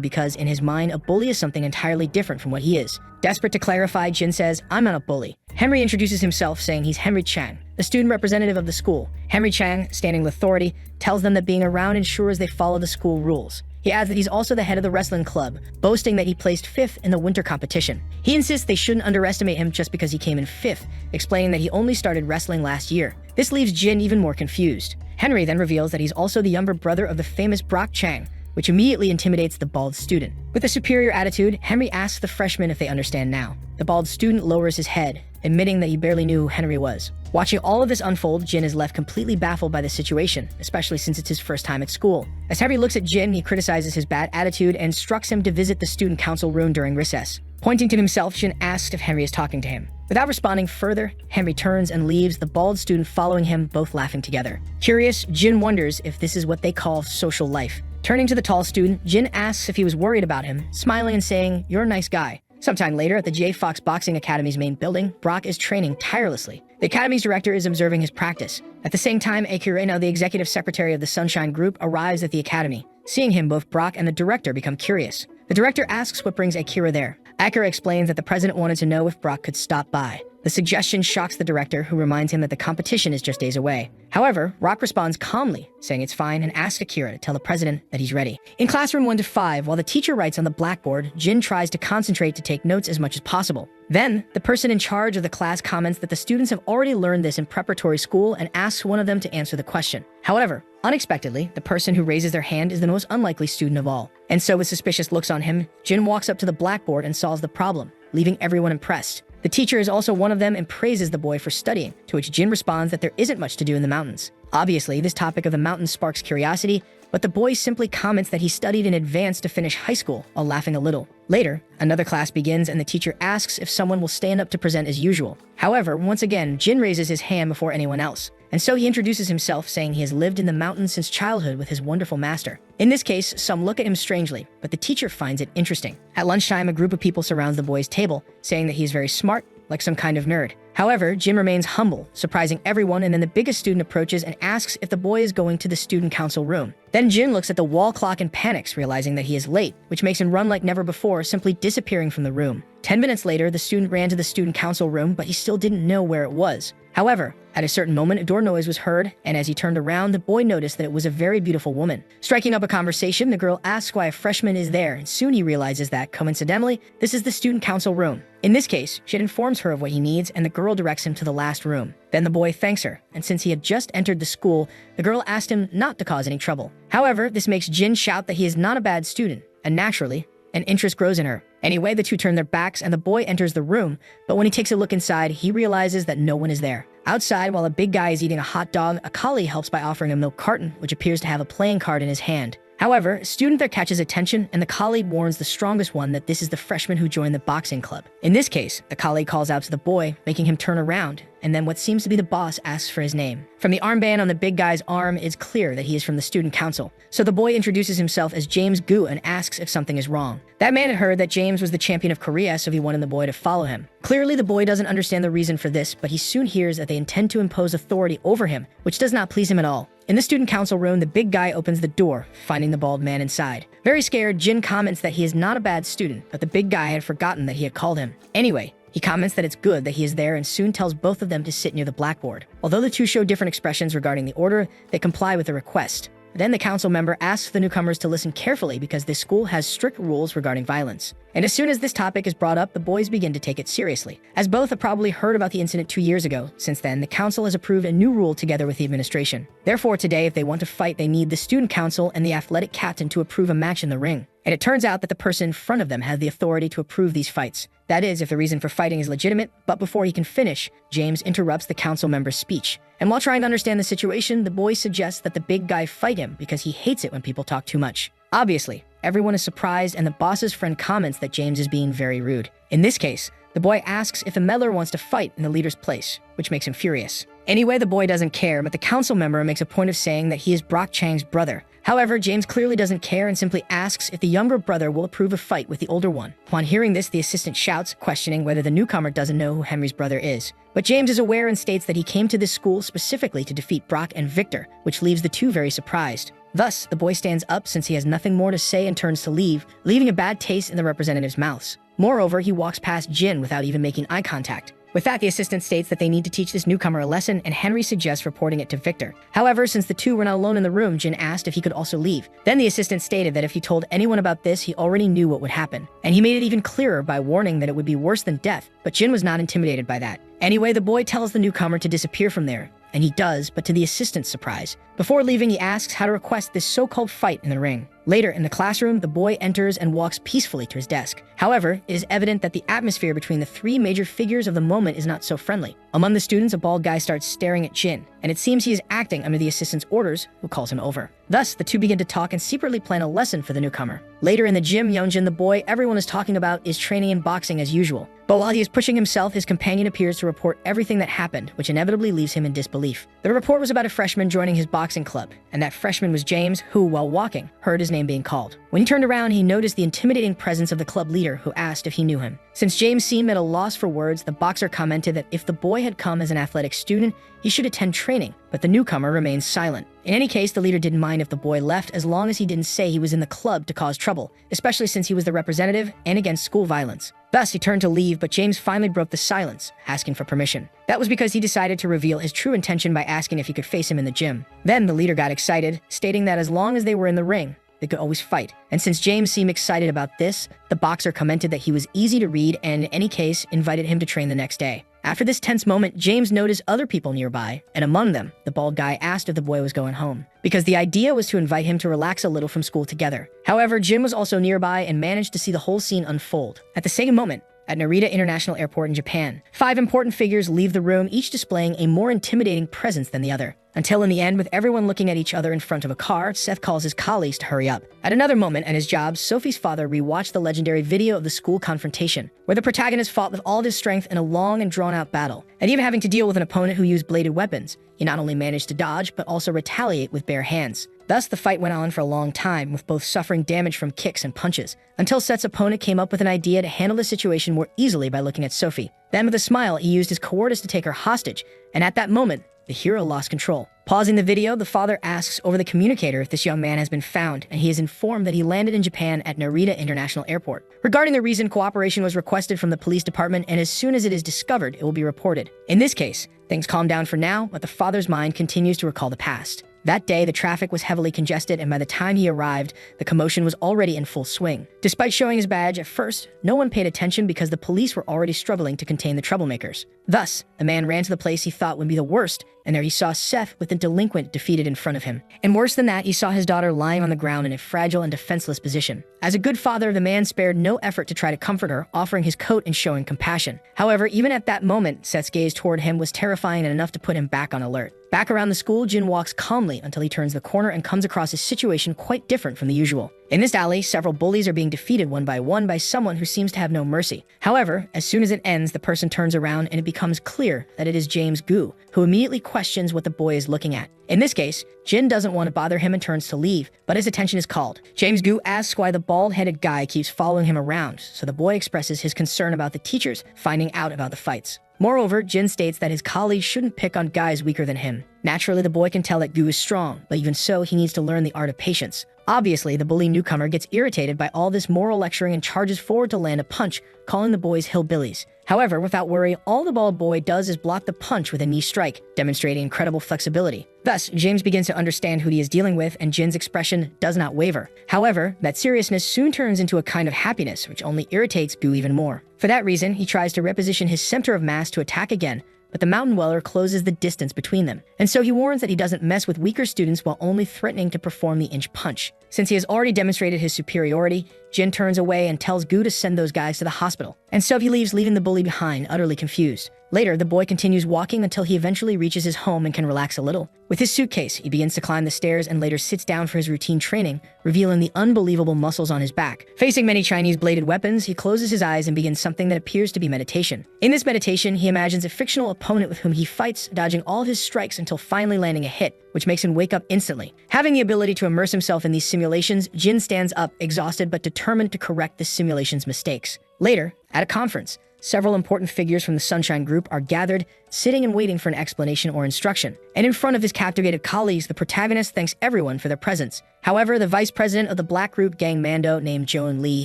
because, in his mind, a bully is something entirely different from what he is. Desperate to clarify, Jin says, "I'm not a bully." Henry introduces himself, saying he's Henry Chang, the student representative of the school. Henry Chang, standing with authority, tells them that being around ensures they follow the school rules. He adds that he's also the head of the wrestling club, boasting that he placed 5th in the winter competition. He insists they shouldn't underestimate him just because he came in 5th, explaining that he only started wrestling last year. This leaves Jin even more confused. Henry then reveals that he's also the younger brother of the famous Brock Chang, which immediately intimidates the bald student. With a superior attitude, Henry asks the freshmen if they understand now. The bald student lowers his head, admitting that he barely knew who Henry was. Watching all of this unfold, Jin is left completely baffled by the situation, especially since it's his first time at school. As Henry looks at Jin, he criticizes his bad attitude and instructs him to visit the student council room during recess. Pointing to himself, Jin asks if Henry is talking to him. Without responding further, Henry turns and leaves, the bald student following him, both laughing together. Curious, Jin wonders if this is what they call social life. Turning to the tall student, Jin asks if he was worried about him, smiling and saying, "You're a nice guy." Sometime later, at the J. Fox Boxing Academy's main building, Brock is training tirelessly. The academy's director is observing his practice. At the same time, Akira, the executive secretary of the Sunshine Group, arrives at the academy. Seeing him, both Brock and the director become curious. The director asks what brings Akira there. Akira explains that the president wanted to know if Brock could stop by. The suggestion shocks the director, who reminds him that the competition is just days away. However, Brock responds calmly, saying it's fine, and asks Akira to tell the president that he's ready. In classroom 1 to 5, while the teacher writes on the blackboard, Jin tries to concentrate to take notes as much as possible. Then, the person in charge of the class comments that the students have already learned this in preparatory school and asks one of them to answer the question. However, unexpectedly, the person who raises their hand is the most unlikely student of all. And so, with suspicious looks on him, Jin walks up to the blackboard and solves the problem, leaving everyone impressed. The teacher is also one of them and praises the boy for studying, to which Jin responds that there isn't much to do in the mountains. Obviously, this topic of the mountains sparks curiosity, but the boy simply comments that he studied in advance to finish high school while laughing a little. Later, another class begins and the teacher asks if someone will stand up to present as usual. However, once again, Jin raises his hand before anyone else. And so he introduces himself, saying he has lived in the mountains since childhood with his wonderful master. In this case, some look at him strangely, but the teacher finds it interesting. At lunchtime, a group of people surrounds the boy's table, saying that he is very smart, like some kind of nerd. However, Jin remains humble, surprising everyone, and then the biggest student approaches and asks if the boy is going to the student council room. Then Jin looks at the wall clock and panics, realizing that he is late, which makes him run like never before, simply disappearing from the room. 10 minutes later, the student ran to the student council room, but he still didn't know where it was. However, at a certain moment, a door noise was heard, and as he turned around, the boy noticed that it was a very beautiful woman. Striking up a conversation, the girl asks why a freshman is there, and soon he realizes that, coincidentally, this is the student council room. In this case, Jin informs her of what he needs, and the girl directs him to the last room. Then the boy thanks her, and since he had just entered the school, the girl asked him not to cause any trouble. However, this makes Jin shout that he is not a bad student, and naturally, an interest grows in her. Anyway, the two turn their backs and the boy enters the room, but when he takes a look inside, he realizes that no one is there. Outside, while a big guy is eating a hot dog, a colleague helps by offering a milk carton, which appears to have a playing card in his hand. However, a student there catches attention, and the colleague warns the strongest one that this is the freshman who joined the boxing club. In this case, the colleague calls out to the boy, making him turn around, and then what seems to be the boss asks for his name. From the armband on the big guy's arm, it's clear that he is from the student council. So the boy introduces himself as James Gu and asks if something is wrong. That man had heard that James was the champion of Korea, so he wanted the boy to follow him. Clearly, the boy doesn't understand the reason for this, but he soon hears that they intend to impose authority over him, which does not please him at all. In the student council room, the big guy opens the door, finding the bald man inside. Very scared, Jin comments that he is not a bad student, but the big guy had forgotten that he had called him. Anyway, he comments that it's good that he is there and soon tells both of them to sit near the blackboard. Although the two show different expressions regarding the order, they comply with the request. Then the council member asks the newcomers to listen carefully because this school has strict rules regarding violence. And as soon as this topic is brought up, the boys begin to take it seriously. As both have probably heard about the incident 2 years ago, since then, the council has approved a new rule together with the administration. Therefore, today, if they want to fight, they need the student council and the athletic captain to approve a match in the ring. And it turns out that the person in front of them has the authority to approve these fights. That is, if the reason for fighting is legitimate, but before he can finish, James interrupts the council member's speech. And while trying to understand the situation, the boy suggests that the big guy fight him because he hates it when people talk too much. Obviously, everyone is surprised and the boss's friend comments that James is being very rude. In this case, the boy asks if a meddler wants to fight in the leader's place, which makes him furious. Anyway, the boy doesn't care, but the council member makes a point of saying that he is Brock Chang's brother. However, James clearly doesn't care and simply asks if the younger brother will approve a fight with the older one. Upon hearing this, the assistant shouts, questioning whether the newcomer doesn't know who Henry's brother is. But James is aware and states that he came to this school specifically to defeat Brock and Victor, which leaves the two very surprised. Thus, the boy stands up since he has nothing more to say and turns to leave, leaving a bad taste in the representatives' mouths. Moreover, he walks past Jin without even making eye contact. With that, the assistant states that they need to teach this newcomer a lesson, and Henry suggests reporting it to Victor. However, since the two were not alone in the room, Jin asked if he could also leave. Then the assistant stated that if he told anyone about this, he already knew what would happen. And he made it even clearer by warning that it would be worse than death, but Jin was not intimidated by that. Anyway, the boy tells the newcomer to disappear from there, and he does, but to the assistant's surprise. Before leaving, he asks how to request this so-called fight in the ring. Later, in the classroom, the boy enters and walks peacefully to his desk. However, it is evident that the atmosphere between the three major figures of the moment is not so friendly. Among the students, a bald guy starts staring at Jin, and it seems he is acting under the assistant's orders, who calls him over. Thus, the two begin to talk and secretly plan a lesson for the newcomer. Later in the gym, Yeonjin, the boy everyone is talking about, is training in boxing as usual. But while he is pushing himself, his companion appears to report everything that happened, which inevitably leaves him in disbelief. The report was about a freshman joining his boxing club, and that freshman was James, who, while walking, heard his name being called. When he turned around, he noticed the intimidating presence of the club leader, who asked if he knew him. Since James seemed at a loss for words, the boxer commented that if the boy had come as an athletic student, he should attend training, but the newcomer remained silent. In any case, the leader didn't mind if the boy left as long as he didn't say he was in the club to cause trouble, especially since he was the representative and against school violence. Thus, he turned to leave, but James finally broke the silence, asking for permission. That was because he decided to reveal his true intention by asking if he could face him in the gym. Then the leader got excited, stating that as long as they were in the ring, they could always fight. And since James seemed excited about this, the boxer commented that he was easy to read and, in any case, invited him to train the next day. After this tense moment, James noticed other people nearby, and among them, the bald guy asked if the boy was going home, because the idea was to invite him to relax a little from school together. However, Jim was also nearby and managed to see the whole scene unfold. At the same moment, at Narita International Airport in Japan, 5 important figures leave the room, each displaying a more intimidating presence than the other. until in the end, with everyone looking at each other in front of a car, Seth calls his colleagues to hurry up. At another moment at his job, Sophie's father rewatched the legendary video of the school confrontation, where the protagonist fought with all of his strength in a long and drawn-out battle. And even having to deal with an opponent who used bladed weapons, he not only managed to dodge, but also retaliate with bare hands. Thus, the fight went on for a long time, with both suffering damage from kicks and punches, until Seth's opponent came up with an idea to handle the situation more easily by looking at Sophie. Then, with a smile, he used his cowardice to take her hostage, and at that moment, the hero lost control. Pausing the video, the father asks over the communicator if this young man has been found, and he is informed that he landed in Japan at Narita International Airport. Regarding the reason, cooperation was requested from the police department, and as soon as it is discovered, it will be reported. In this case, things calm down for now, but the father's mind continues to recall the past. That day, the traffic was heavily congested, and by the time he arrived, the commotion was already in full swing. Despite showing his badge, at first, no one paid attention because the police were already struggling to contain the troublemakers. Thus, the man ran to the place he thought would be the worst, and there he saw Seth with the delinquent defeated in front of him. And worse than that, he saw his daughter lying on the ground in a fragile and defenseless position. As a good father, the man spared no effort to try to comfort her, offering his coat and showing compassion. However, even at that moment, Seth's gaze toward him was terrifying and enough to put him back on alert. Back around the school, Jin walks calmly until he turns the corner and comes across a situation quite different from the usual. In this alley, several bullies are being defeated one by someone who seems to have no mercy. However, as soon as it ends, the person turns around and it becomes clear that it is James Gu, who immediately questions what the boy is looking at. In this case, Jin doesn't want to bother him and turns to leave, but his attention is called. James Gu asks why the bald-headed guy keeps following him around, so the boy expresses his concern about the teachers finding out about the fights. Moreover, Jin states that his colleagues shouldn't pick on guys weaker than him. Naturally, the boy can tell that Gu is strong, but even so, he needs to learn the art of patience. Obviously, the bully newcomer gets irritated by all this moral lecturing and charges forward to land a punch, calling the boys hillbillies. However, without worry, all the bald boy does is block the punch with a knee strike, demonstrating incredible flexibility. Thus, James begins to understand who he is dealing with, and Jin's expression does not waver. However, that seriousness soon turns into a kind of happiness, which only irritates Gu even more. For that reason, he tries to reposition his center of mass to attack again, but the mountain dweller closes the distance between them, and so he warns that he doesn't mess with weaker students while only threatening to perform the inch punch. Since he has already demonstrated his superiority, Jin turns away and tells Gu to send those guys to the hospital, and so he leaves, leaving the bully behind, utterly confused. Later, the boy continues walking until he eventually reaches his home and can relax a little. With his suitcase, he begins to climb the stairs and later sits down for his routine training, revealing the unbelievable muscles on his back. Facing many Chinese bladed weapons, he closes his eyes and begins something that appears to be meditation. In this meditation, he imagines a fictional opponent with whom he fights, dodging all of his strikes until finally landing a hit, which makes him wake up instantly. Having the ability to immerse himself in these simulations, Jin stands up, exhausted but determined to correct the simulation's mistakes. Later, at a conference, several important figures from the Sunshine Group are gathered, sitting and waiting for an explanation or instruction. And in front of his captivated colleagues, the protagonist thanks everyone for their presence. However, the vice president of the black group Gang Mando, named Joan Lee,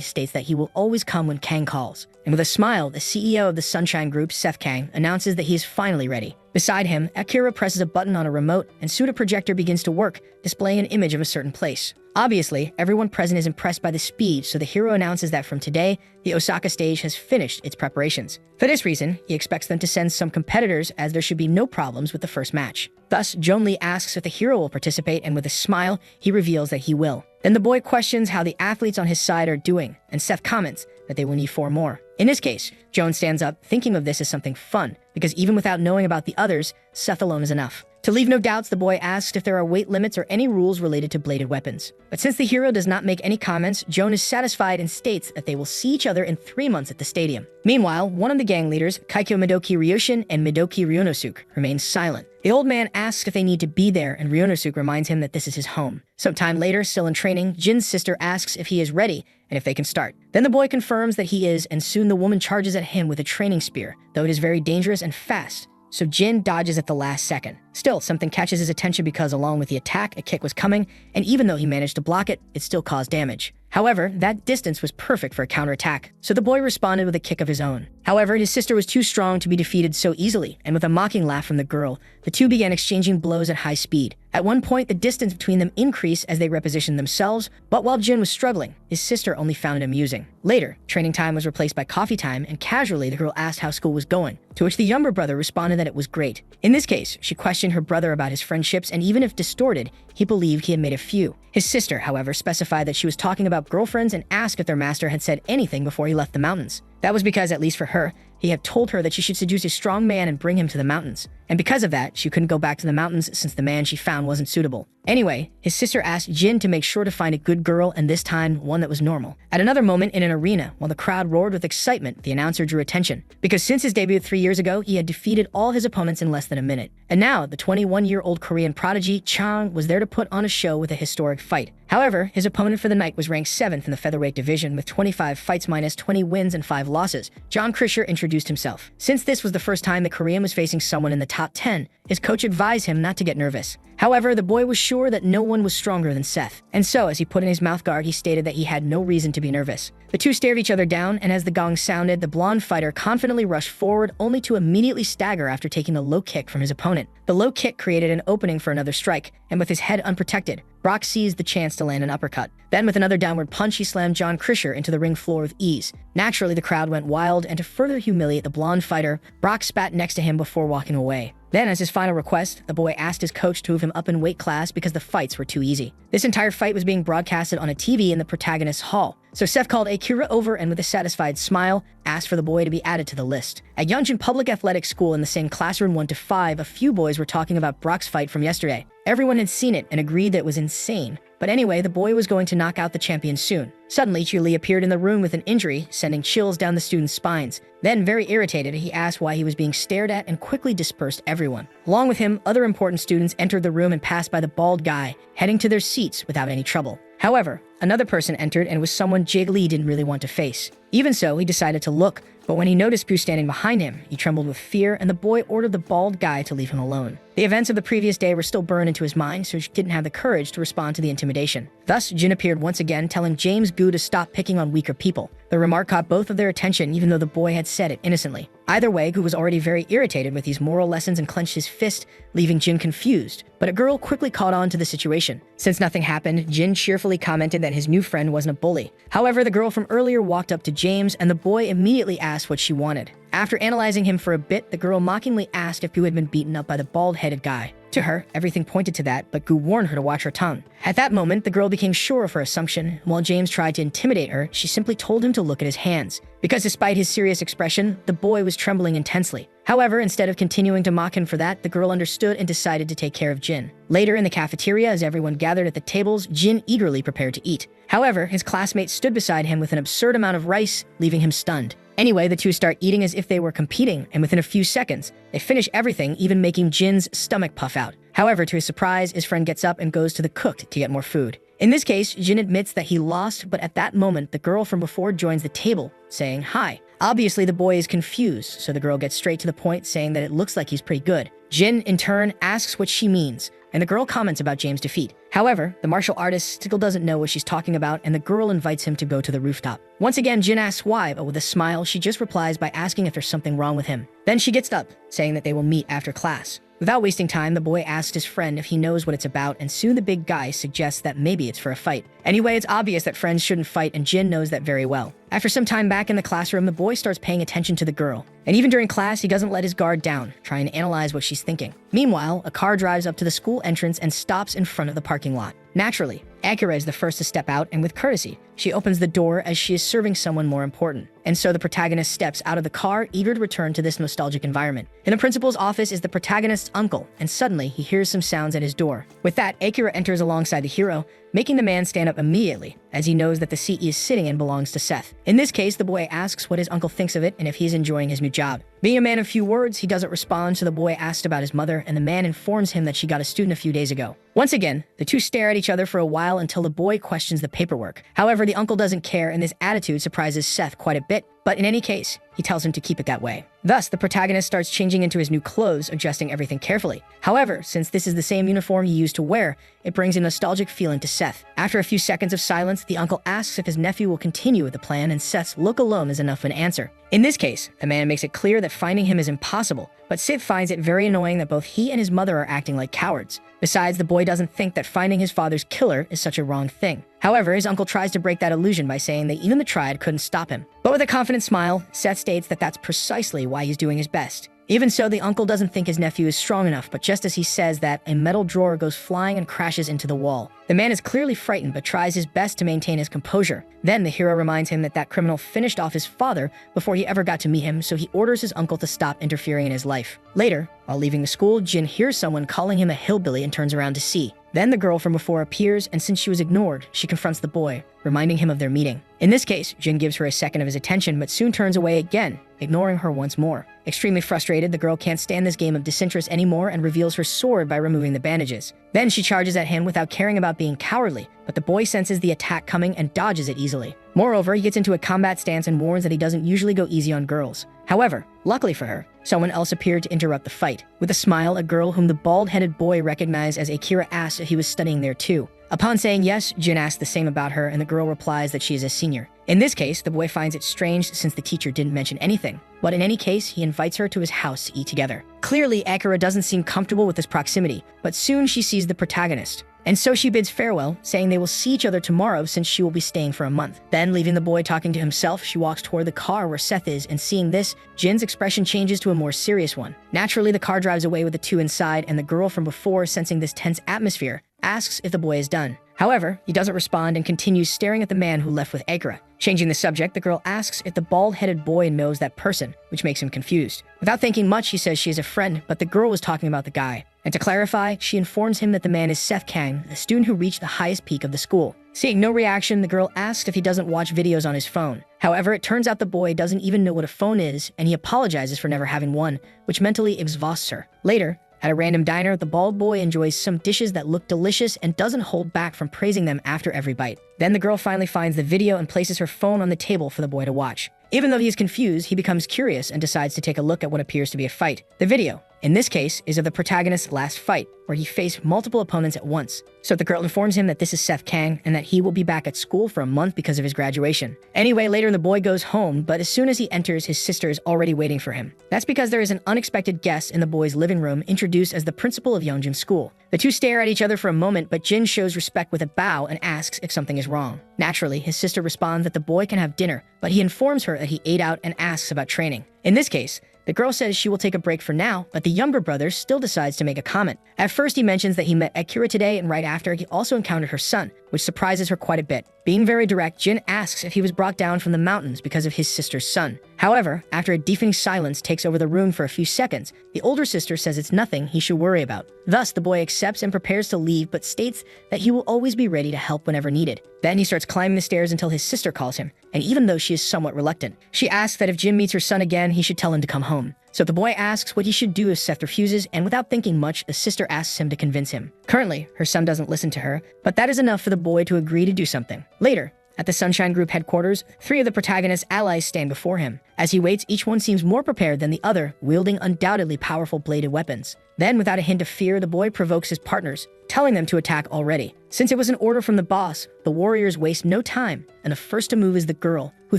states that he will always come when Kang calls. And with a smile, the CEO of the Sunshine Group, Seth Kang, announces that he is finally ready. Beside him, Akira presses a button on a remote, and soon a projector begins to work, displaying an image of a certain place. Obviously, everyone present is impressed by the speed, so the hero announces that from today, the Osaka stage has finished its preparations. For this reason, he expects them to send some competitors, as there should be no problems with the first match. Thus, Joan Lee asks if the hero will participate, and with a smile, he reveals that he will. Then the boy questions how the athletes on his side are doing, and Seth comments that they will need 4 more. In this case, Joan stands up, thinking of this as something fun, because even without knowing about the others, Seth alone is enough. To leave no doubts, the boy asks if there are weight limits or any rules related to bladed weapons. But since the hero does not make any comments, Joan is satisfied and states that they will see each other in 3 months at the stadium. Meanwhile, one of the gang leaders, Kaikyo Midoki Ryoshin and Midoki Ryonosuke, remains silent. The old man asks if they need to be there, and Ryonosuke reminds him that this is his home. Sometime later, still in training, Jin's sister asks if he is ready and if they can start. Then the boy confirms that he is, and soon the woman charges at him with a training spear, though it is very dangerous and fast, so Jin dodges at the last second. Still, something catches his attention because along with the attack, a kick was coming, and even though he managed to block it, it still caused damage. However, that distance was perfect for a counterattack, so the boy responded with a kick of his own. However, his sister was too strong to be defeated so easily, and with a mocking laugh from the girl, the two began exchanging blows at high speed. At one point, the distance between them increased as they repositioned themselves, but while Jin was struggling, his sister only found it amusing. Later, training time was replaced by coffee time, and casually the girl asked how school was going, to which the younger brother responded that it was great. In this case, she questioned her brother about his friendships, and even if distorted, he believed he had made a few. His sister, however, specified that she was talking about girlfriends and asked if their master had said anything before he left the mountains. That was because, at least for her, he had told her that she should seduce a strong man and bring him to the mountains. and because of that, she couldn't go back to the mountains since the man she found wasn't suitable. Anyway, his sister asked Jin to make sure to find a good girl, and this time, one that was normal. At another moment in an arena, while the crowd roared with excitement, the announcer drew attention, because since his debut 3 years ago, he had defeated all his opponents in less than a minute. And now, the 21-year-old Korean prodigy, Chang, was there to put on a show with a historic fight. However, his opponent for the night was ranked 7th in the featherweight division with 25 fights minus 20 wins and 5 losses. John Krischer introduced himself. Since this was the first time the Korean was facing someone in the top 10, his coach advised him not to get nervous. However, the boy was sure that no one was stronger than Seth. And so, as he put in his mouthguard, he stated that he had no reason to be nervous. The two stared each other down, and as the gong sounded, the blonde fighter confidently rushed forward, only to immediately stagger after taking a low kick from his opponent. The low kick created an opening for another strike, and with his head unprotected, Brock seized the chance to land an uppercut. Then, with another downward punch, he slammed John Krischer into the ring floor with ease. Naturally, the crowd went wild, and to further humiliate the blonde fighter, Brock spat next to him before walking away. Then, as his final request, the boy asked his coach to move him up in weight class because the fights were too easy. This entire fight was being broadcasted on a TV in the protagonist's hall. So Seth called Akira over and with a satisfied smile, asked for the boy to be added to the list. At Yongjin Public Athletic School in the same classroom 1 to 5, a few boys were talking about Brock's fight from yesterday. Everyone had seen it and agreed that it was insane. But anyway, the boy was going to knock out the champion soon. Suddenly, Chuli appeared in the room with an injury, sending chills down the students' spines. Then, very irritated, he asked why he was being stared at and quickly dispersed everyone. Along with him, other important students entered the room and passed by the bald guy, heading to their seats without any trouble. However, another person entered and was someone Jig Lee didn't really want to face. Even so, he decided to look, but when he noticed Pooh standing behind him, he trembled with fear and the boy ordered the bald guy to leave him alone. The events of the previous day were still burned into his mind, so he didn't have the courage to respond to the intimidation. Thus, Jin appeared once again, telling James Gu to stop picking on weaker people. The remark caught both of their attention, even though the boy had said it innocently. Either way, Gu was already very irritated with these moral lessons and clenched his fist, leaving Jin confused. But a girl quickly caught on to the situation. Since nothing happened, Jin cheerfully commented that his new friend wasn't a bully. However, the girl from earlier walked up to James, and the boy immediately asked what she wanted. After analyzing him for a bit, the girl mockingly asked if Gu had been beaten up by the bald-headed guy. To her, everything pointed to that, but Gu warned her to watch her tongue. At that moment, the girl became sure of her assumption. While James tried to intimidate her, she simply told him to look at his hands. Because despite his serious expression, the boy was trembling intensely. However, instead of continuing to mock him for that, the girl understood and decided to take care of Jin. Later in the cafeteria, as everyone gathered at the tables, Jin eagerly prepared to eat. However, his classmate stood beside him with an absurd amount of rice, leaving him stunned. Anyway, the two start eating as if they were competing, and within a few seconds, they finish everything, even making Jin's stomach puff out. However, to his surprise, his friend gets up and goes to the cook to get more food. In this case, Jin admits that he lost, but at that moment, the girl from before joins the table, saying hi. Obviously, the boy is confused, so the girl gets straight to the point, saying that it looks like he's pretty good. Jin, in turn, asks what she means, and the girl comments about James' defeat. However, the martial artist still doesn't know what she's talking about, and the girl invites him to go to the rooftop. Once again, Jin asks why, but with a smile, she just replies by asking if there's something wrong with him. Then she gets up, saying that they will meet after class. Without wasting time, the boy asks his friend if he knows what it's about, and soon the big guy suggests that maybe it's for a fight. Anyway, it's obvious that friends shouldn't fight, and Jin knows that very well. After some time back in the classroom, the boy starts paying attention to the girl. And even during class, he doesn't let his guard down, trying to analyze what she's thinking. Meanwhile, a car drives up to the school entrance and stops in front of the parking lot. Naturally, Akira is the first to step out, and with courtesy, she opens the door as she is serving someone more important. And so the protagonist steps out of the car, eager to return to this nostalgic environment. In the principal's office is the protagonist's uncle, and suddenly he hears some sounds at his door. With that, Akira enters alongside the hero, making the man stand up immediately, as he knows that the seat he is sitting in belongs to Seth. In this case, the boy asks what his uncle thinks of it and if he's enjoying his new job. Being a man of few words, he doesn't respond, so the boy asks about his mother, and the man informs him that she got a student a few days ago. Once again, the two stare at each other for a while until the boy questions the paperwork. However, the uncle doesn't care, and this attitude surprises Seth quite a bit, but in any case, he tells him to keep it that way. Thus, the protagonist starts changing into his new clothes, adjusting everything carefully. However, since this is the same uniform he used to wear, it brings a nostalgic feeling to Seth. After a few seconds of silence, the uncle asks if his nephew will continue with the plan, and Seth's look alone is enough of an answer. In this case, the man makes it clear that finding him is impossible, but Seth finds it very annoying that both he and his mother are acting like cowards. Besides, the boy doesn't think that finding his father's killer is such a wrong thing. However, his uncle tries to break that illusion by saying that even the triad couldn't stop him. But with a confident smile, Seth states that that's precisely why he's doing his best. Even so, the uncle doesn't think his nephew is strong enough, but just as he says that, a metal drawer goes flying and crashes into the wall. The man is clearly frightened but tries his best to maintain his composure. Then the hero reminds him that criminal finished off his father before he ever got to meet him, so he orders his uncle to stop interfering in his life. Later, while leaving the school, Jin hears someone calling him a hillbilly and turns around to see. Then the girl from before appears, and since she was ignored, she confronts the boy, reminding him of their meeting. In this case, Jin gives her a second of his attention but soon turns away again, ignoring her once more. Extremely frustrated, the girl can't stand this game of disinterest anymore and reveals her sword by removing the bandages. Then she charges at him without caring about being cowardly, but the boy senses the attack coming and dodges it easily. Moreover, he gets into a combat stance and warns that he doesn't usually go easy on girls. However, luckily for her, someone else appeared to interrupt the fight. With a smile, a girl whom the bald-headed boy recognized as Akira asks if he was studying there too. Upon saying yes, Jin asks the same about her, and the girl replies that she is a senior. In this case, the boy finds it strange since the teacher didn't mention anything, but in any case, he invites her to his house to eat together. Clearly, Akira doesn't seem comfortable with this proximity, but soon she sees the protagonist. And so she bids farewell, saying they will see each other tomorrow since she will be staying for a month. Then, leaving the boy talking to himself, she walks toward the car where Seth is, and seeing this, Jin's expression changes to a more serious one. Naturally, the car drives away with the two inside, and the girl from before, sensing this tense atmosphere, asks if the boy is done. However, he doesn't respond and continues staring at the man who left with Akira. Changing the subject, the girl asks if the bald-headed boy knows that person, which makes him confused. Without thinking much, he says she is a friend, but the girl was talking about the guy. And to clarify, she informs him that the man is Seth Kang, the student who reached the highest peak of the school. Seeing no reaction, the girl asks if he doesn't watch videos on his phone. However, it turns out the boy doesn't even know what a phone is, and he apologizes for never having one, which mentally exhausts her. Later, at a random diner, the bald boy enjoys some dishes that look delicious and doesn't hold back from praising them after every bite. Then the girl finally finds the video and places her phone on the table for the boy to watch. Even though he is confused, he becomes curious and decides to take a look at what appears to be a fight. The video, in this case, is of the protagonist's last fight, where he faced multiple opponents at once. So the girl informs him that this is Seth Kang and that he will be back at school for a month because of his graduation. Anyway, later the boy goes home, but as soon as he enters, his sister is already waiting for him. That's because there is an unexpected guest in the boy's living room introduced as the principal of Youngjin's school. The two stare at each other for a moment, but Jin shows respect with a bow and asks if something is wrong. Naturally, his sister responds that the boy can have dinner, but he informs her that he ate out and asks about training. In this case, the girl says she will take a break for now, but the younger brother still decides to make a comment. At first, he mentions that he met Akira today, and right after, he also encountered her son, which surprises her quite a bit. Being very direct, Jin asks if he was brought down from the mountains because of his sister's son. However, after a deafening silence takes over the room for a few seconds, the older sister says it's nothing he should worry about. Thus, the boy accepts and prepares to leave, but states that he will always be ready to help whenever needed. Then he starts climbing the stairs until his sister calls him, and even though she is somewhat reluctant, she asks that if Jin meets her son again, he should tell him to come home. So the boy asks what he should do if Seth refuses, and without thinking much, the sister asks him to convince him. Currently, her son doesn't listen to her, but that is enough for the boy to agree to do something. Later, at the Sunshine Group headquarters, 3 of the protagonist's allies stand before him. As he waits, each one seems more prepared than the other, wielding undoubtedly powerful bladed weapons. Then, without a hint of fear, the boy provokes his partners, telling them to attack already. Since it was an order from the boss, the warriors waste no time, and the first to move is the girl, who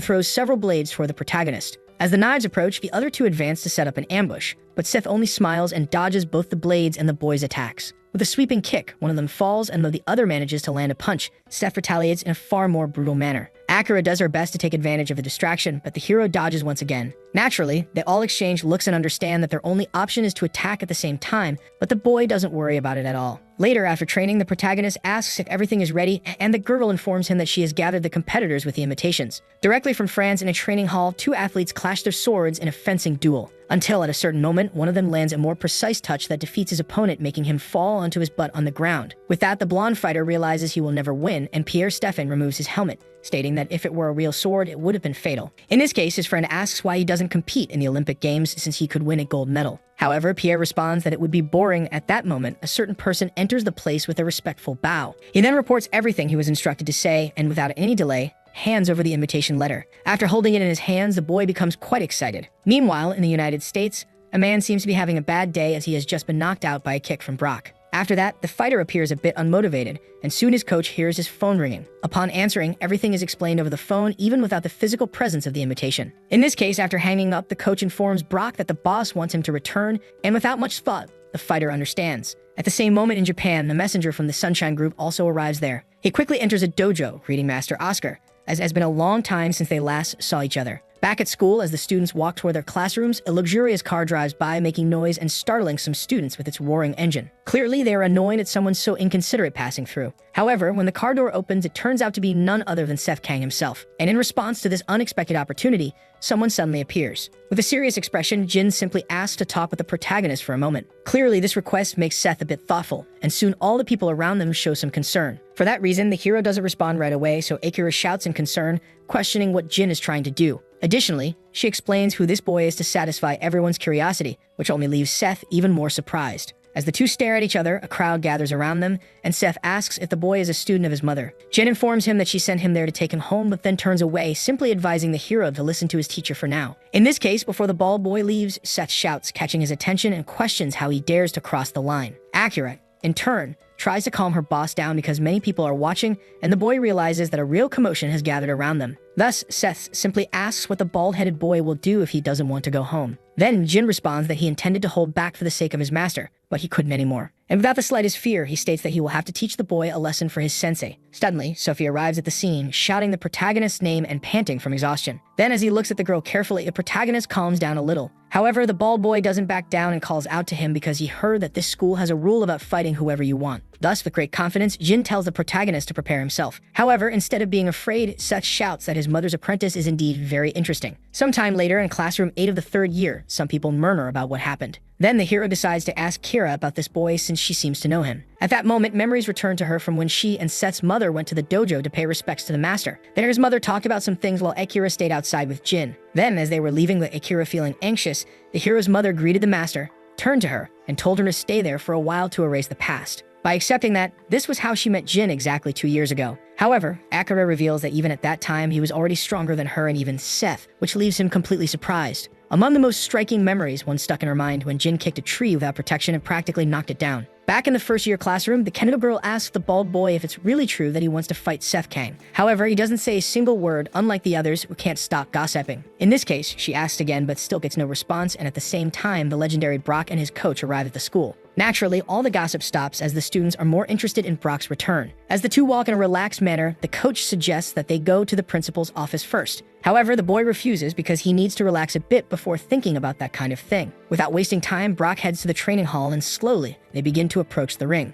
throws several blades toward the protagonist. As the knives approach, the other two advance to set up an ambush, but Seth only smiles and dodges both the blades and the boy's attacks. With a sweeping kick, one of them falls, and though the other manages to land a punch, Seth retaliates in a far more brutal manner. Akira does her best to take advantage of the distraction, but the hero dodges once again. Naturally, they all exchange looks and understand that their only option is to attack at the same time, but the boy doesn't worry about it at all. Later, after training, the protagonist asks if everything is ready, and the girl informs him that she has gathered the competitors with the imitations. Directly from France in a training hall, 2 athletes clash their swords in a fencing duel, until at a certain moment, one of them lands a more precise touch that defeats his opponent, making him fall onto his butt on the ground. With that, the blonde fighter realizes he will never win, and Pierre Stephan removes his helmet, stating that if it were a real sword, it would have been fatal. In this case, his friend asks why he doesn't compete in the Olympic Games since he could win a gold medal. However, Pierre responds that it would be boring. At that moment, a certain person enters the place with a respectful bow. He then reports everything he was instructed to say, and without any delay, hands over the invitation letter. After holding it in his hands, the boy becomes quite excited. Meanwhile, in the United States, a man seems to be having a bad day as he has just been knocked out by a kick from Brock. After that, the fighter appears a bit unmotivated, and soon his coach hears his phone ringing. Upon answering, everything is explained over the phone, even without the physical presence of the invitation. In this case, after hanging up, the coach informs Brock that the boss wants him to return, and without much thought, the fighter understands. At the same moment in Japan, the messenger from the Sunshine Group also arrives there. He quickly enters a dojo, greeting Master Oscar, as it has been a long time since they last saw each other. Back at school, as the students walk toward their classrooms, a luxurious car drives by, making noise and startling some students with its roaring engine. Clearly, they are annoyed at someone so inconsiderate passing through. However, when the car door opens, it turns out to be none other than Seth Kang himself. And in response to this unexpected opportunity, someone suddenly appears. With a serious expression, Jin simply asks to talk with the protagonist for a moment. Clearly, this request makes Seth a bit thoughtful, and soon all the people around them show some concern. For that reason, the hero doesn't respond right away, so Akira shouts in concern, questioning what Jin is trying to do. Additionally, she explains who this boy is to satisfy everyone's curiosity, which only leaves Seth even more surprised. As the two stare at each other, a crowd gathers around them, and Seth asks if the boy is a student of his mother. Jin informs him that she sent him there to take him home, but then turns away, simply advising the hero to listen to his teacher for now. In this case, before the bald boy leaves, Seth shouts, catching his attention, and questions how he dares to cross the line. Akira, in turn, tries to calm her boss down because many people are watching, and the boy realizes that a real commotion has gathered around them. Thus, Seth simply asks what the bald-headed boy will do if he doesn't want to go home. Then Jin responds that he intended to hold back for the sake of his master, but he couldn't anymore. And without the slightest fear, he states that he will have to teach the boy a lesson for his sensei. Suddenly, Sophie arrives at the scene, shouting the protagonist's name and panting from exhaustion. Then, as he looks at the girl carefully, the protagonist calms down a little. However, the bald boy doesn't back down and calls out to him because he heard that this school has a rule about fighting whoever you want. Thus, with great confidence, Jin tells the protagonist to prepare himself. However, instead of being afraid, Seth shouts that his mother's apprentice is indeed very interesting. Sometime later, in classroom 8 of the 3rd year, some people murmur about what happened. Then the hero decides to ask Kira about this boy since she seems to know him. At that moment, memories return to her from when she and Seth's mother went to the dojo to pay respects to the master. There, his mother talked about some things while Akira stayed outside with Jin. Then, as they were leaving with Akira feeling anxious, the hero's mother greeted the master, turned to her, and told her to stay there for a while to erase the past. By accepting that, this was how she met Jin exactly 2 years ago. However, Akira reveals that even at that time, he was already stronger than her and even Seth, which leaves him completely surprised. Among the most striking memories, one stuck in her mind when Jin kicked a tree without protection and practically knocked it down. Back in the 1st year classroom, the Kendo girl asks the bald boy if it's really true that he wants to fight Seth Kang. However, he doesn't say a single word, unlike the others who can't stop gossiping. In this case, she asks again but still gets no response, and at the same time, the legendary Brock and his coach arrive at the school. Naturally, all the gossip stops as the students are more interested in Brock's return. As the two walk in a relaxed manner, the coach suggests that they go to the principal's office first. However, the boy refuses because he needs to relax a bit before thinking about that kind of thing. Without wasting time, Brock heads to the training hall and slowly, they begin to approach the ring.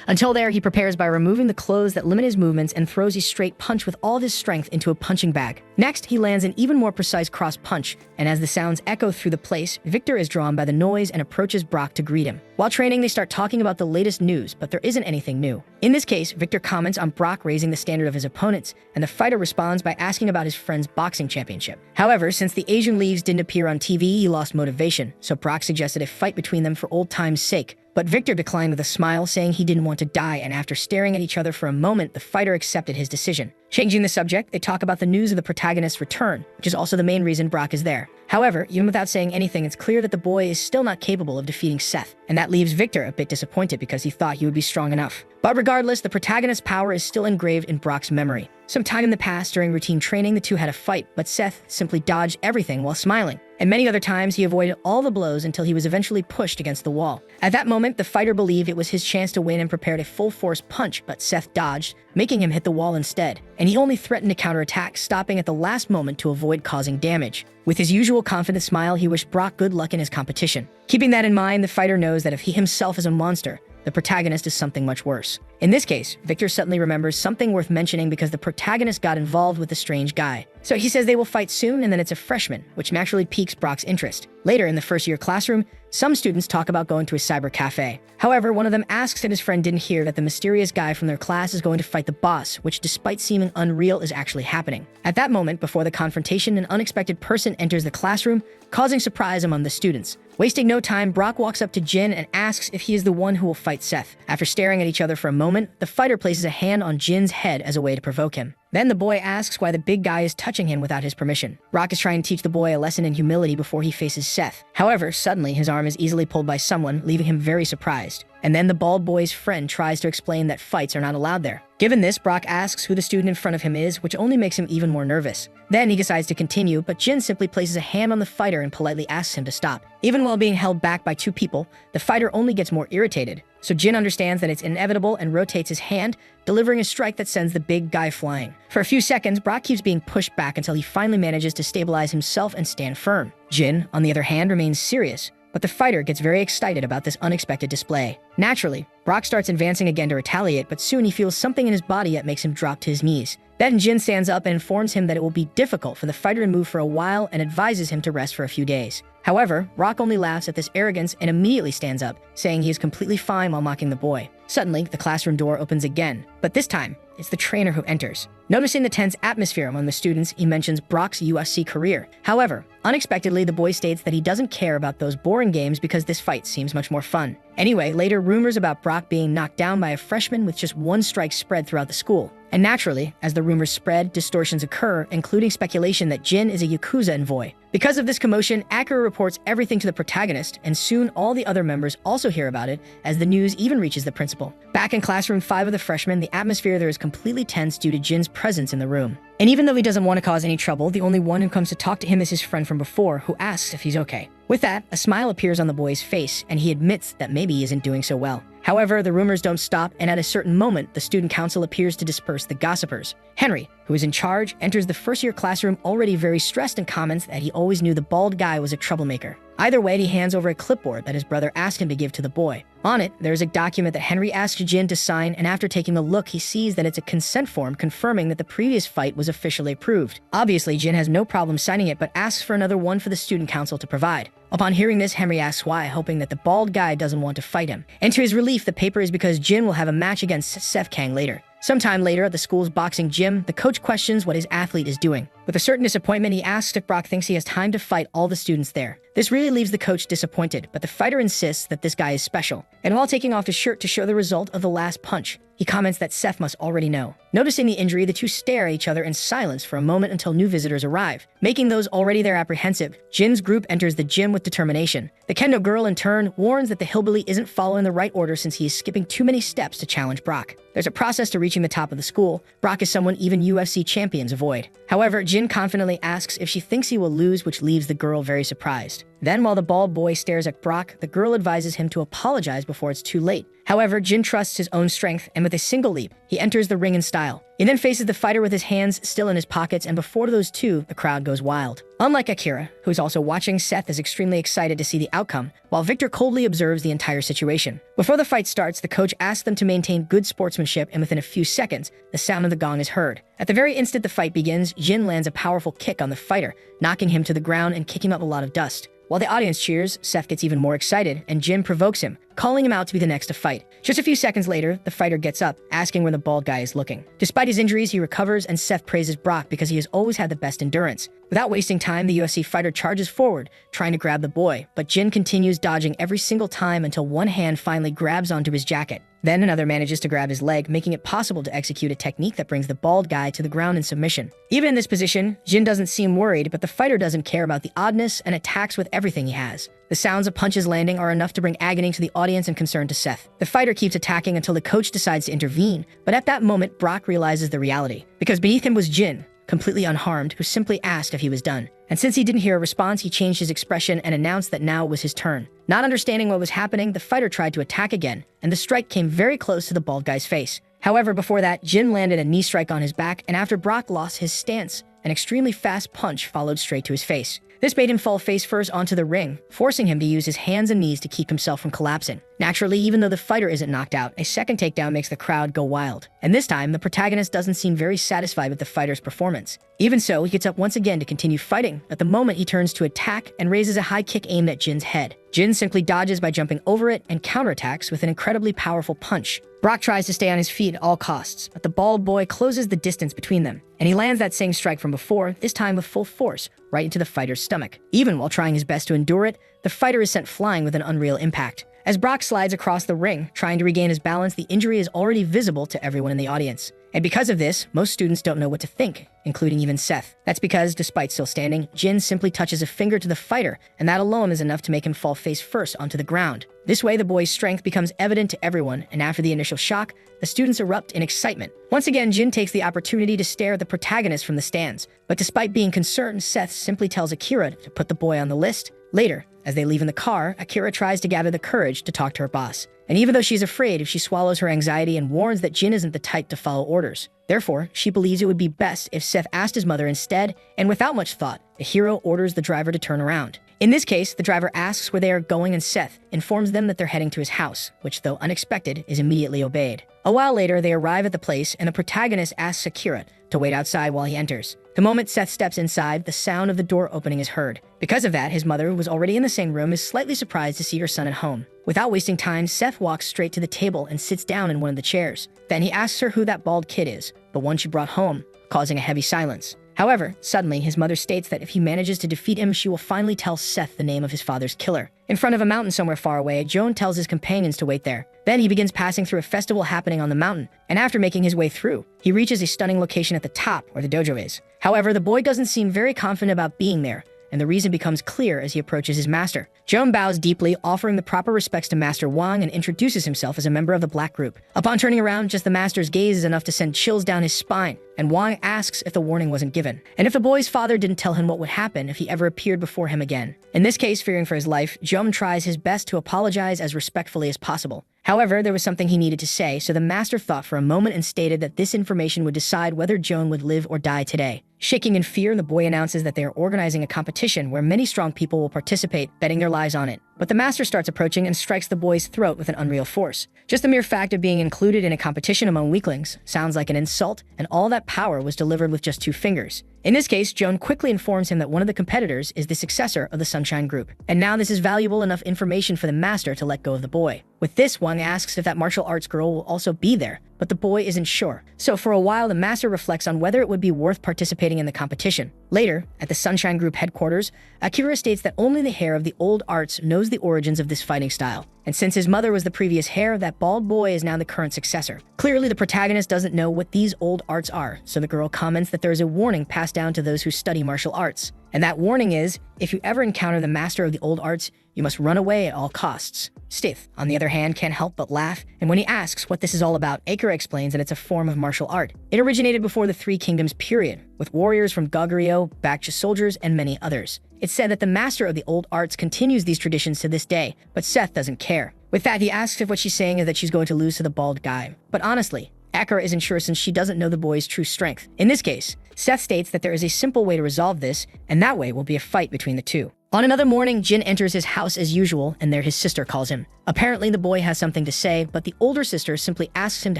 Until there, he prepares by removing the clothes that limit his movements and throws a straight punch with all of his strength into a punching bag. Next, he lands an even more precise cross punch, and as the sounds echo through the place, Victor is drawn by the noise and approaches Brock to greet him. While training, they start talking about the latest news, but there isn't anything new. In this case, Victor comments on Brock raising the standard of his opponents, and the fighter responds by asking about his friend's boxing championship. However, since the Asian leaves didn't appear on TV, he lost motivation, so Brock suggested a fight between them for old time's sake. But Victor declined with a smile, saying he didn't want to die, and after staring at each other for a moment, the fighter accepted his decision. Changing the subject, they talk about the news of the protagonist's return, which is also the main reason Brock is there. However, even without saying anything, it's clear that the boy is still not capable of defeating Seth, and that leaves Victor a bit disappointed because he thought he would be strong enough. But regardless, the protagonist's power is still engraved in Brock's memory. Sometime in the past, during routine training, the two had a fight, but Seth simply dodged everything while smiling. And many other times, he avoided all the blows until he was eventually pushed against the wall. At that moment, the fighter believed it was his chance to win and prepared a full-force punch, but Seth dodged, making him hit the wall instead. And he only threatened to counterattack, stopping at the last moment to avoid causing damage. With his usual confident smile, he wished Brock good luck in his competition. Keeping that in mind, the fighter knows that if he himself is a monster, the protagonist is something much worse. In this case, Victor suddenly remembers something worth mentioning because the protagonist got involved with the strange guy. So he says they will fight soon, and then it's a freshman, which naturally piques Brock's interest. Later in the 1st year classroom, some students talk about going to a cyber cafe. However, one of them asks that his friend didn't hear that the mysterious guy from their class is going to fight the boss, which despite seeming unreal is actually happening. At that moment, before the confrontation, an unexpected person enters the classroom, causing surprise among the students. Wasting no time, Brock walks up to Jin and asks if he is the one who will fight Seth. After staring at each other for a moment, the fighter places a hand on Jin's head as a way to provoke him. Then the boy asks why the big guy is touching him without his permission. Brock is trying to teach the boy a lesson in humility before he faces Seth. However, suddenly his arm is easily pulled by someone, leaving him very surprised. And then the bald boy's friend tries to explain that fights are not allowed there. Given this, Brock asks who the student in front of him is, which only makes him even more nervous. Then he decides to continue, but Jin simply places a hand on the fighter and politely asks him to stop. Even while being held back by two people, the fighter only gets more irritated. so Jin understands that it's inevitable and rotates his hand, delivering a strike that sends the big guy flying. For a few seconds, Brock keeps being pushed back until he finally manages to stabilize himself and stand firm. Jin, on the other hand, remains serious, but the fighter gets very excited about this unexpected display. Naturally, Brock starts advancing again to retaliate, but soon he feels something in his body that makes him drop to his knees. Then Jin stands up and informs him that it will be difficult for the fighter to move for a while and advises him to rest for a few days. However, Brock only laughs at this arrogance and immediately stands up, saying he is completely fine while mocking the boy. Suddenly, the classroom door opens again, but this time, it's the trainer who enters. Noticing the tense atmosphere among the students, he mentions Brock's UFC career. However, unexpectedly, the boy states that he doesn't care about those boring games because this fight seems much more fun. Anyway, later rumors about Brock being knocked down by a freshman with just one strike spread throughout the school. And naturally, as the rumors spread, distortions occur, including speculation that Jin is a Yakuza envoy. Because of this commotion, Akira reports everything to the protagonist, and soon all the other members also hear about it, as the news even reaches the principal. Back in classroom 5 of the freshmen, the atmosphere there is completely tense due to Jin's presence in the room. And even though he doesn't want to cause any trouble, the only one who comes to talk to him is his friend from before, who asks if he's okay. With that, a smile appears on the boy's face, and he admits that maybe he isn't doing so well. However, the rumors don't stop, and at a certain moment, the student council appears to disperse the gossipers. Henry, who is in charge, enters the first-year classroom already very stressed and comments that he always knew the bald guy was a troublemaker. Either way, he hands over a clipboard that his brother asked him to give to the boy. On it, there is a document that Henry asks Jin to sign, and after taking a look, he sees that it's a consent form confirming that the previous fight was officially approved. Obviously, Jin has no problem signing it, but asks for another one for the student council to provide. Upon hearing this, Henry asks why, hoping that the bald guy doesn't want to fight him. And to his relief, the paper is because Jin will have a match against Seth later. Sometime later at the school's boxing gym, the coach questions what his athlete is doing. With a certain disappointment, he asks if Brock thinks he has time to fight all the students there. This really leaves the coach disappointed, but the fighter insists that this guy is special. And while taking off his shirt to show the result of the last punch, he comments that Seth must already know. Noticing the injury, the two stare at each other in silence for a moment until new visitors arrive. Making those already there apprehensive, Jin's group enters the gym with determination. The kendo girl, in turn, warns that the hillbilly isn't following the right order since he is skipping too many steps to challenge Brock. There's a process to reaching the top of the school. Brock is someone even UFC champions avoid. However, Jin confidently asks if she thinks he will lose, which leaves the girl very surprised. Then, while the bald boy stares at Brock, the girl advises him to apologize before it's too late. However, Jin trusts his own strength, and with a single leap, he enters the ring in style. He then faces the fighter with his hands still in his pockets, and before those two, the crowd goes wild. Unlike Akira, who's also watching, Seth is extremely excited to see the outcome, while Victor coldly observes the entire situation. Before the fight starts, the coach asks them to maintain good sportsmanship, and within a few seconds, the sound of the gong is heard. At the very instant the fight begins, Jin lands a powerful kick on the fighter, knocking him to the ground and kicking up a lot of dust. While the audience cheers, Seth gets even more excited, and Jin provokes him, calling him out to be the next to fight. Just a few seconds later, the fighter gets up, asking where the bald guy is looking. Despite his injuries, he recovers, and Seth praises Brock because he has always had the best endurance. Without wasting time, the UFC fighter charges forward, trying to grab the boy, but Jin continues dodging every single time until one hand finally grabs onto his jacket. Then another manages to grab his leg, making it possible to execute a technique that brings the bald guy to the ground in submission. Even in this position, Jin doesn't seem worried, but the fighter doesn't care about the oddness and attacks with everything he has. The sounds of punches landing are enough to bring agony to the audience and concern to Seth. The fighter keeps attacking until the coach decides to intervene, but at that moment, Brock realizes the reality. Because beneath him was Jin, completely unharmed, who simply asked if he was done. And since he didn't hear a response, he changed his expression and announced that now it was his turn. Not understanding what was happening, the fighter tried to attack again, and the strike came very close to the bald guy's face. However, before that, Jin landed a knee strike on his back, and after Brock lost his stance, an extremely fast punch followed straight to his face. This made him fall face first onto the ring, forcing him to use his hands and knees to keep himself from collapsing. Naturally, even though the fighter isn't knocked out, a second takedown makes the crowd go wild. And this time, the protagonist doesn't seem very satisfied with the fighter's performance. Even so, he gets up once again to continue fighting. At the moment, he turns to attack and raises a high kick aimed at Jin's head. Jin simply dodges by jumping over it and counterattacks with an incredibly powerful punch. Brock tries to stay on his feet at all costs, but the bald boy closes the distance between them, and he lands that same strike from before, this time with full force, right into the fighter's stomach. Even while trying his best to endure it, the fighter is sent flying with an unreal impact. As Brock slides across the ring, trying to regain his balance, the injury is already visible to everyone in the audience. And because of this, most students don't know what to think, including even Seth. That's because, despite still standing, Jin simply touches a finger to the fighter, and that alone is enough to make him fall face first onto the ground. This way, the boy's strength becomes evident to everyone, and after the initial shock, the students erupt in excitement. Once again, Jin takes the opportunity to stare at the protagonist from the stands. But despite being concerned, Seth simply tells Akira to put the boy on the list. Later, As they leave in the car, Akira tries to gather the courage to talk to her boss. And even though she's afraid, she swallows her anxiety and warns that Jin isn't the type to follow orders. Therefore, she believes it would be best if Seth asked his mother instead, and without much thought, the hero orders the driver to turn around. In this case, the driver asks where they are going and Seth informs them that they're heading to his house, which, though unexpected, is immediately obeyed. A while later, they arrive at the place and the protagonist asks Akira to wait outside while he enters. The moment Seth steps inside, the sound of the door opening is heard. Because of that, his mother, who was already in the same room, is slightly surprised to see her son at home. Without wasting time, Seth walks straight to the table and sits down in one of the chairs. Then he asks her who that bald kid is, the one she brought home, causing a heavy silence. However, suddenly, his mother states that if he manages to defeat him, she will finally tell Seth the name of his father's killer. In front of a mountain somewhere far away, Joan tells his companions to wait there. Then he begins passing through a festival happening on the mountain, and after making his way through, he reaches a stunning location at the top where the dojo is. However, the boy doesn't seem very confident about being there, and the reason becomes clear as he approaches his master. Joan bows deeply, offering the proper respects to Master Wang and introduces himself as a member of the Black Group. Upon turning around, just the master's gaze is enough to send chills down his spine, and Wang asks if the warning wasn't given, and if the boy's father didn't tell him what would happen if he ever appeared before him again. In this case, fearing for his life, Joan tries his best to apologize as respectfully as possible. However, there was something he needed to say, so the master thought for a moment and stated that this information would decide whether Joan would live or die today. Shaking in fear, the boy announces that they are organizing a competition where many strong people will participate, betting their lives on it. But the master starts approaching and strikes the boy's throat with an unreal force. Just the mere fact of being included in a competition among weaklings sounds like an insult, and all that power was delivered with just 2 fingers. In this case, Joan quickly informs him that one of the competitors is the successor of the Sunshine Group, and now this is valuable enough information for the master to let go of the boy. With this, Wang asks if that martial arts girl will also be there, but the boy isn't sure. So for a while, the master reflects on whether it would be worth participating in the competition. Later, at the Sunshine Group headquarters, Akira states that only the heir of the old arts knows the origins of this fighting style. And since his mother was the previous heir, that bald boy is now the current successor. Clearly, the protagonist doesn't know what these old arts are, so the girl comments that there is a warning passed down to those who study martial arts. And that warning is, if you ever encounter the master of the old arts, you must run away at all costs. Seth, on the other hand, can't help but laugh, and when he asks what this is all about, Akira explains that it's a form of martial art. It originated before the Three Kingdoms period, with warriors from Goguryeo, Baekje soldiers, and many others. It's said that the master of the old arts continues these traditions to this day, but Seth doesn't care. With that, he asks if what she's saying is that she's going to lose to the bald guy. But honestly, Akira isn't sure since she doesn't know the boy's true strength. In this case, Seth states that there is a simple way to resolve this, and that way will be a fight between the two. On another morning, Jin enters his house as usual, and there his sister calls him. Apparently, the boy has something to say, but the older sister simply asks him to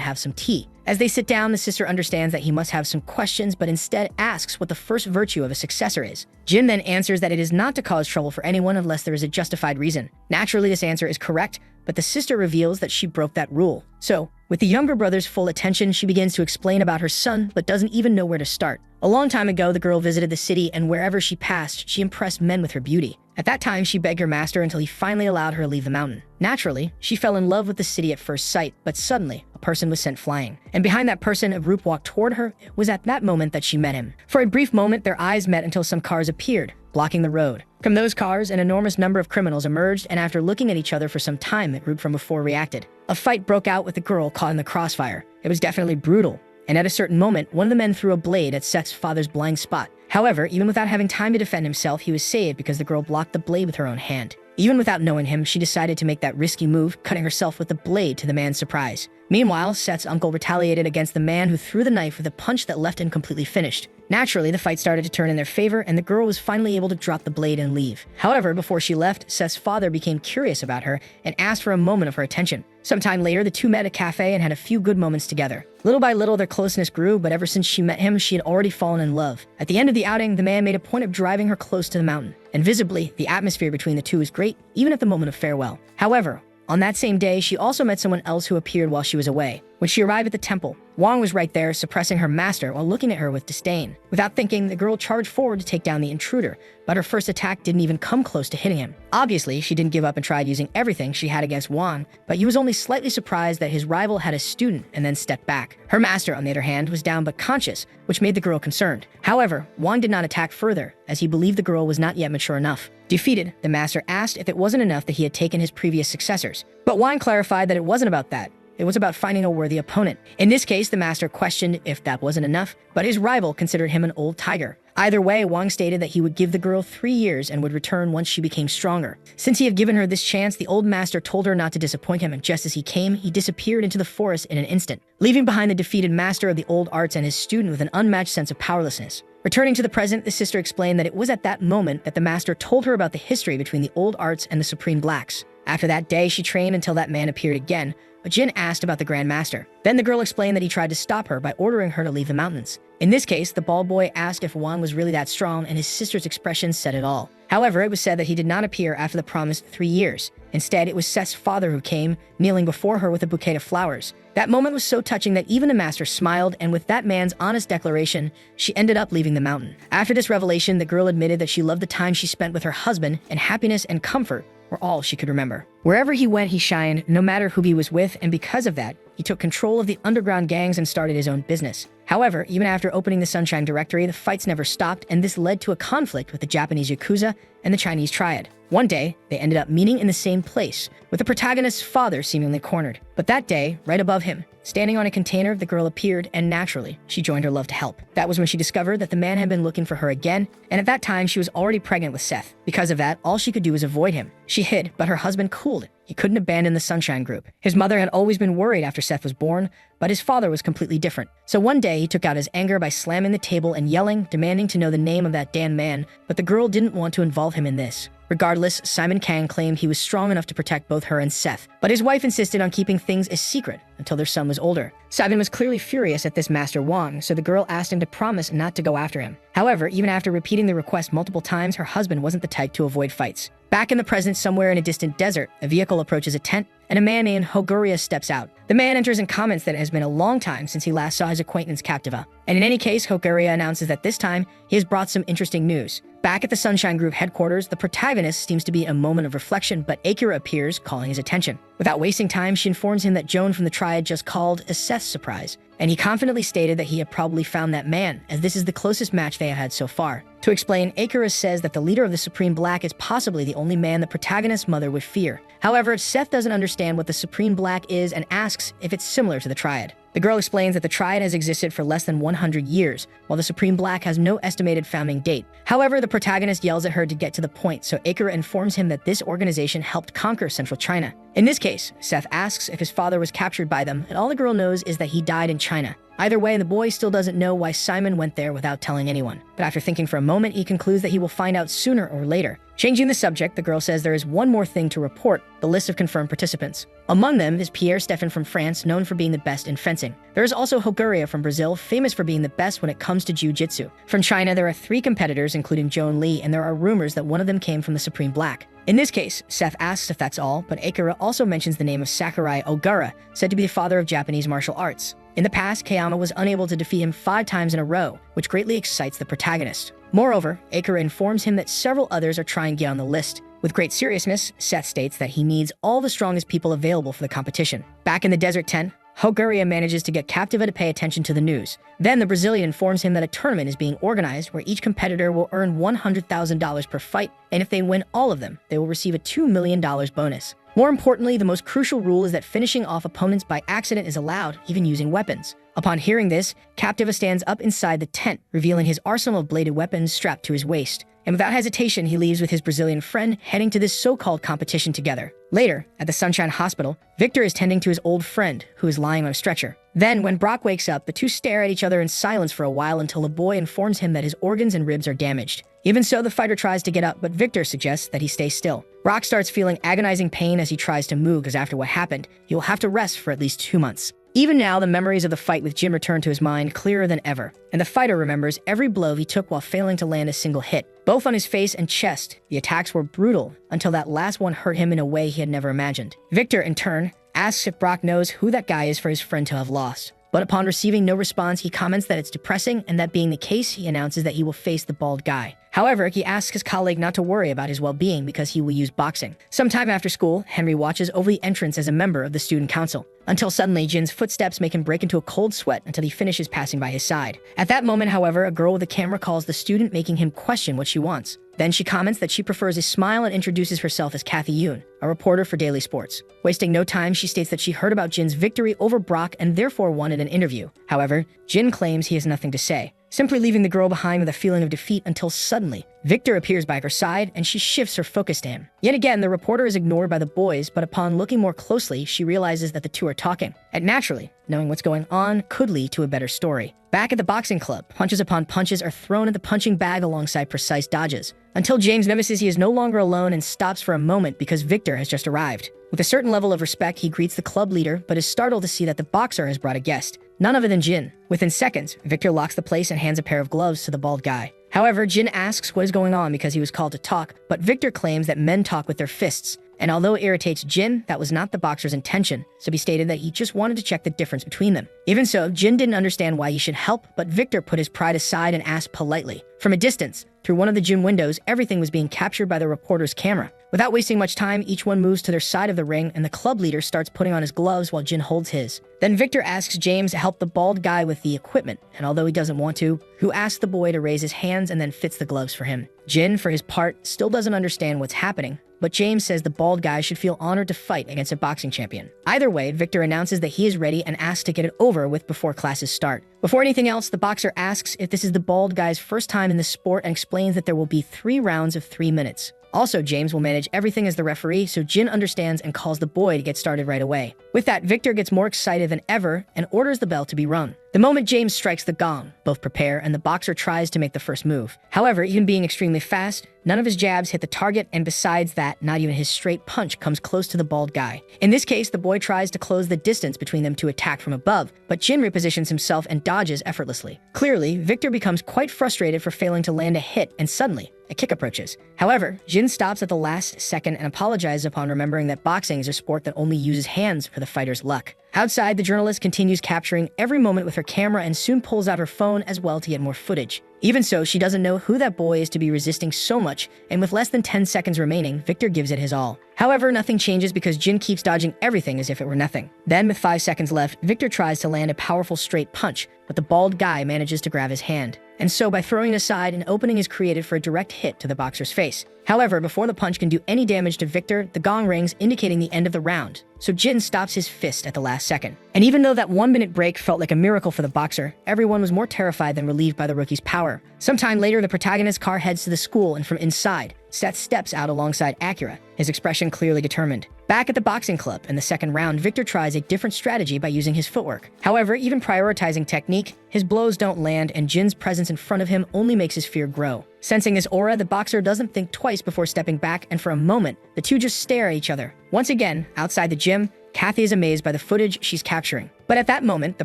have some tea. As they sit down, the sister understands that he must have some questions, but instead asks what the first virtue of a successor is. Jin then answers that it is not to cause trouble for anyone unless there is a justified reason. Naturally, this answer is correct, but the sister reveals that she broke that rule. So, with the younger brother's full attention, she begins to explain about her son, but doesn't even know where to start. A long time ago, the girl visited the city, and wherever she passed, she impressed men with her beauty. At that time, she begged her master until he finally allowed her to leave the mountain. Naturally, she fell in love with the city at first sight, but suddenly, a person was sent flying. And behind that person, a group walked toward her. It was at that moment that she met him. For a brief moment, their eyes met until some cars appeared, blocking the road. From those cars, an enormous number of criminals emerged, and after looking at each other for some time, the group from before reacted. A fight broke out with the girl caught in the crossfire. It was definitely brutal. And at a certain moment, one of the men threw a blade at Seth's father's blind spot. However, even without having time to defend himself, he was saved because the girl blocked the blade with her own hand. Even without knowing him, she decided to make that risky move, cutting herself with the blade to the man's surprise. Meanwhile, Seth's uncle retaliated against the man who threw the knife with a punch that left him completely finished. Naturally, the fight started to turn in their favor, and the girl was finally able to drop the blade and leave. However, before she left, Seth's father became curious about her and asked for a moment of her attention. Sometime later, the two met at a cafe and had a few good moments together. Little by little, their closeness grew, but ever since she met him, she had already fallen in love. At the end of the outing, the man made a point of driving her close to the mountain. And visibly, the atmosphere between the two was great, even at the moment of farewell. However, on that same day, she also met someone else who appeared while she was away. When she arrived at the temple, Wang was right there, suppressing her master while looking at her with disdain. Without thinking, the girl charged forward to take down the intruder, but her first attack didn't even come close to hitting him. Obviously, she didn't give up and tried using everything she had against Wang, but he was only slightly surprised that his rival had a student and then stepped back. Her master, on the other hand, was down but conscious, which made the girl concerned. However, Wang did not attack further, as he believed the girl was not yet mature enough. Defeated, the master asked if it wasn't enough that he had taken his previous successors. But Wang clarified that it wasn't about that. It was about finding a worthy opponent. In this case, the master questioned if that wasn't enough, but his rival considered him an old tiger. Either way, Wang stated that he would give the girl 3 years and would return once she became stronger. Since he had given her this chance, the old master told her not to disappoint him, and just as he came, he disappeared into the forest in an instant, leaving behind the defeated master of the old arts and his student with an unmatched sense of powerlessness. Returning to the present, the sister explained that it was at that moment that the master told her about the history between the old arts and the Supreme Blacks. After that day, she trained until that man appeared again, but Jin asked about the Grand Master. Then the girl explained that he tried to stop her by ordering her to leave the mountains. In this case, the bald boy asked if Wang was really that strong, and his sister's expression said it all. However, it was said that he did not appear after the promised 3 years. Instead, it was Seth's father who came, kneeling before her with a bouquet of flowers. That moment was so touching that even the master smiled, and with that man's honest declaration, she ended up leaving the mountain. After this revelation, the girl admitted that she loved the time she spent with her husband, and happiness and comfort were all she could remember. Wherever he went, he shined, no matter who he was with, and because of that, he took control of the underground gangs and started his own business. However, even after opening the Sunshine Directory, the fights never stopped, and this led to a conflict with the Japanese Yakuza and the Chinese Triad. One day, they ended up meeting in the same place, with the protagonist's father seemingly cornered. But that day, right above him, standing on a container, the girl appeared, and naturally, she joined her love to help. That was when she discovered that the man had been looking for her again, and at that time, she was already pregnant with Seth. Because of that, all she could do was avoid him. She hid, but her husband cooled it. He couldn't abandon the Sunshine Group. His mother had always been worried after Seth was born, but his father was completely different. So one day, he took out his anger by slamming the table and yelling, demanding to know the name of that damn man, but the girl didn't want to involve him in this. Regardless, Simon Kang claimed he was strong enough to protect both her and Seth, but his wife insisted on keeping things a secret until their son was older. Simon was clearly furious at this Master Wang, so the girl asked him to promise not to go after him. However, even after repeating the request multiple times, her husband wasn't the type to avoid fights. Back in the present, somewhere in a distant desert, a vehicle approaches a tent, and a man named Hoguria steps out. The man enters and comments that it has been a long time since he last saw his acquaintance Captiva. And in any case, Hoguria announces that this time, he has brought some interesting news. Back at the Sunshine Group headquarters, the protagonist seems to be in a moment of reflection, but Akira appears, calling his attention. Without wasting time, she informs him that Joan from the Triad just called as Seth's surprise, and he confidently stated that he had probably found that man, as this is the closest match they have had so far. To explain, Akira says that the leader of the Supreme Black is possibly the only man the protagonist's mother would fear. However, Seth doesn't understand what the Supreme Black is and asks if it's similar to the Triad. The girl explains that the Triad has existed for less than 100 years, while the Supreme Black has no estimated founding date. However, the protagonist yells at her to get to the point, so Akira informs him that this organization helped conquer central China. In this case, Seth asks if his father was captured by them, and all the girl knows is that he died in China. Either way, the boy still doesn't know why Simon went there without telling anyone. But after thinking for a moment, he concludes that he will find out sooner or later. Changing the subject, the girl says there is one more thing to report, the list of confirmed participants. Among them is Pierre Stephan from France, known for being the best in fencing. There is also Hoguria from Brazil, famous for being the best when it comes to jiu-jitsu. From China, there are 3 competitors, including Joan Lee, and there are rumors that one of them came from the Supreme Black. In this case, Seth asks if that's all, but Akira also mentions the name of Sakurai Ogura, said to be the father of Japanese martial arts. In the past, Kayama was unable to defeat him 5 times in a row, which greatly excites the protagonist. Moreover, Akira informs him that several others are trying to get on the list. With great seriousness, Seth states that he needs all the strongest people available for the competition. Back in the desert tent, Hoguria manages to get Captiva to pay attention to the news. Then the Brazilian informs him that a tournament is being organized where each competitor will earn $100,000 per fight, and if they win all of them, they will receive a $2 million bonus. More importantly, the most crucial rule is that finishing off opponents by accident is allowed, even using weapons. Upon hearing this, Captiva stands up inside the tent, revealing his arsenal of bladed weapons strapped to his waist. And without hesitation, he leaves with his Brazilian friend, heading to this so-called competition together. Later, at the Sunshine Hospital, Victor is tending to his old friend, who is lying on a stretcher. Then, when Brock wakes up, the two stare at each other in silence for a while until the boy informs him that his organs and ribs are damaged. Even so, the fighter tries to get up, but Victor suggests that he stay still. Brock starts feeling agonizing pain as he tries to move, because after what happened, he will have to rest for at least 2 months. Even now, the memories of the fight with Jin return to his mind clearer than ever, and the fighter remembers every blow he took while failing to land a single hit. Both on his face and chest, the attacks were brutal until that last one hurt him in a way he had never imagined. Victor, in turn, asks if Brock knows who that guy is for his friend to have lost. But upon receiving no response, he comments that it's depressing, and that being the case, he announces that he will face the bald guy. However, he asks his colleague not to worry about his well-being because he will use boxing. Sometime after school, Henry watches over the entrance as a member of the student council, until suddenly Jin's footsteps make him break into a cold sweat until he finishes passing by his side. At that moment, however, a girl with a camera calls the student, making him question what she wants. Then she comments that she prefers a smile and introduces herself as Kathy Yoon, a reporter for Daily Sports. Wasting no time, she states that she heard about Jin's victory over Brock and therefore wanted an interview. However, Jin claims he has nothing to say. simply leaving the girl behind with a feeling of defeat until suddenly, Victor appears by her side and she shifts her focus to him. Yet again, the reporter is ignored by the boys, but upon looking more closely, she realizes that the two are talking. And naturally, knowing what's going on could lead to a better story. Back at the boxing club, punches upon punches are thrown at the punching bag alongside precise dodges, until James notices he is no longer alone and stops for a moment because Victor has just arrived. With a certain level of respect, he greets the club leader, but is startled to see that the boxer has brought a guest, none other than Jin. Within seconds, Victor locks the place and hands a pair of gloves to the bald guy. However, Jin asks what is going on because he was called to talk, but Victor claims that men talk with their fists. And although it irritates Jin, that was not the boxer's intention, so he stated that he just wanted to check the difference between them. Even so, Jin didn't understand why he should help, but Victor put his pride aside and asked politely. From a distance, through one of the gym windows, everything was being captured by the reporter's camera. Without wasting much time, each one moves to their side of the ring, and the club leader starts putting on his gloves while Jin holds his. Then Victor asks James to help the bald guy with the equipment, and although he doesn't want to, who asks the boy to raise his hands and then fits the gloves for him. Jin, for his part, still doesn't understand what's happening, but James says the bald guy should feel honored to fight against a boxing champion. Either way, Victor announces that he is ready and asks to get it over with before classes start. Before anything else, the boxer asks if this is the bald guy's first time in the sport and explains that there will be 3 rounds of 3 minutes. Also, James will manage everything as the referee, so Jin understands and calls the boy to get started right away. With that, Victor gets more excited than ever and orders the bell to be rung. The moment James strikes the gong, both prepare and the boxer tries to make the first move. However, even being extremely fast, none of his jabs hit the target, and besides that, not even his straight punch comes close to the bald guy. In this case, the boy tries to close the distance between them to attack from above, but Jin repositions himself and dodges effortlessly. Clearly, Victor becomes quite frustrated for failing to land a hit, and suddenly, a kick approaches. However, Jin stops at the last second and apologizes upon remembering that boxing is a sport that only uses hands for the fighter's luck. Outside, the journalist continues capturing every moment with her camera and soon pulls out her phone as well to get more footage. Even so, she doesn't know who that boy is to be resisting so much, and with less than 10 seconds remaining, Victor gives it his all. However, nothing changes because Jin keeps dodging everything as if it were nothing. Then, with 5 seconds left, Victor tries to land a powerful straight punch, but the bald guy manages to grab his hand. And so, by throwing it aside, an opening is created for a direct hit to the boxer's face. However, before the punch can do any damage to Victor, the gong rings, indicating the end of the round. So Jin stops his fist at the last second. And even though that 1-minute break felt like a miracle for the boxer, everyone was more terrified than relieved by the rookie's power. Sometime later, the protagonist's car heads to the school, and from inside, Seth steps out alongside Akira, his expression clearly determined. Back at the boxing club, in the second round, Victor tries a different strategy by using his footwork. However, even prioritizing technique, his blows don't land, and Jin's presence in front of him only makes his fear grow. Sensing his aura, the boxer doesn't think twice before stepping back, and for a moment, the two just stare at each other. Once again, outside the gym, Kathy is amazed by the footage she's capturing. But at that moment, the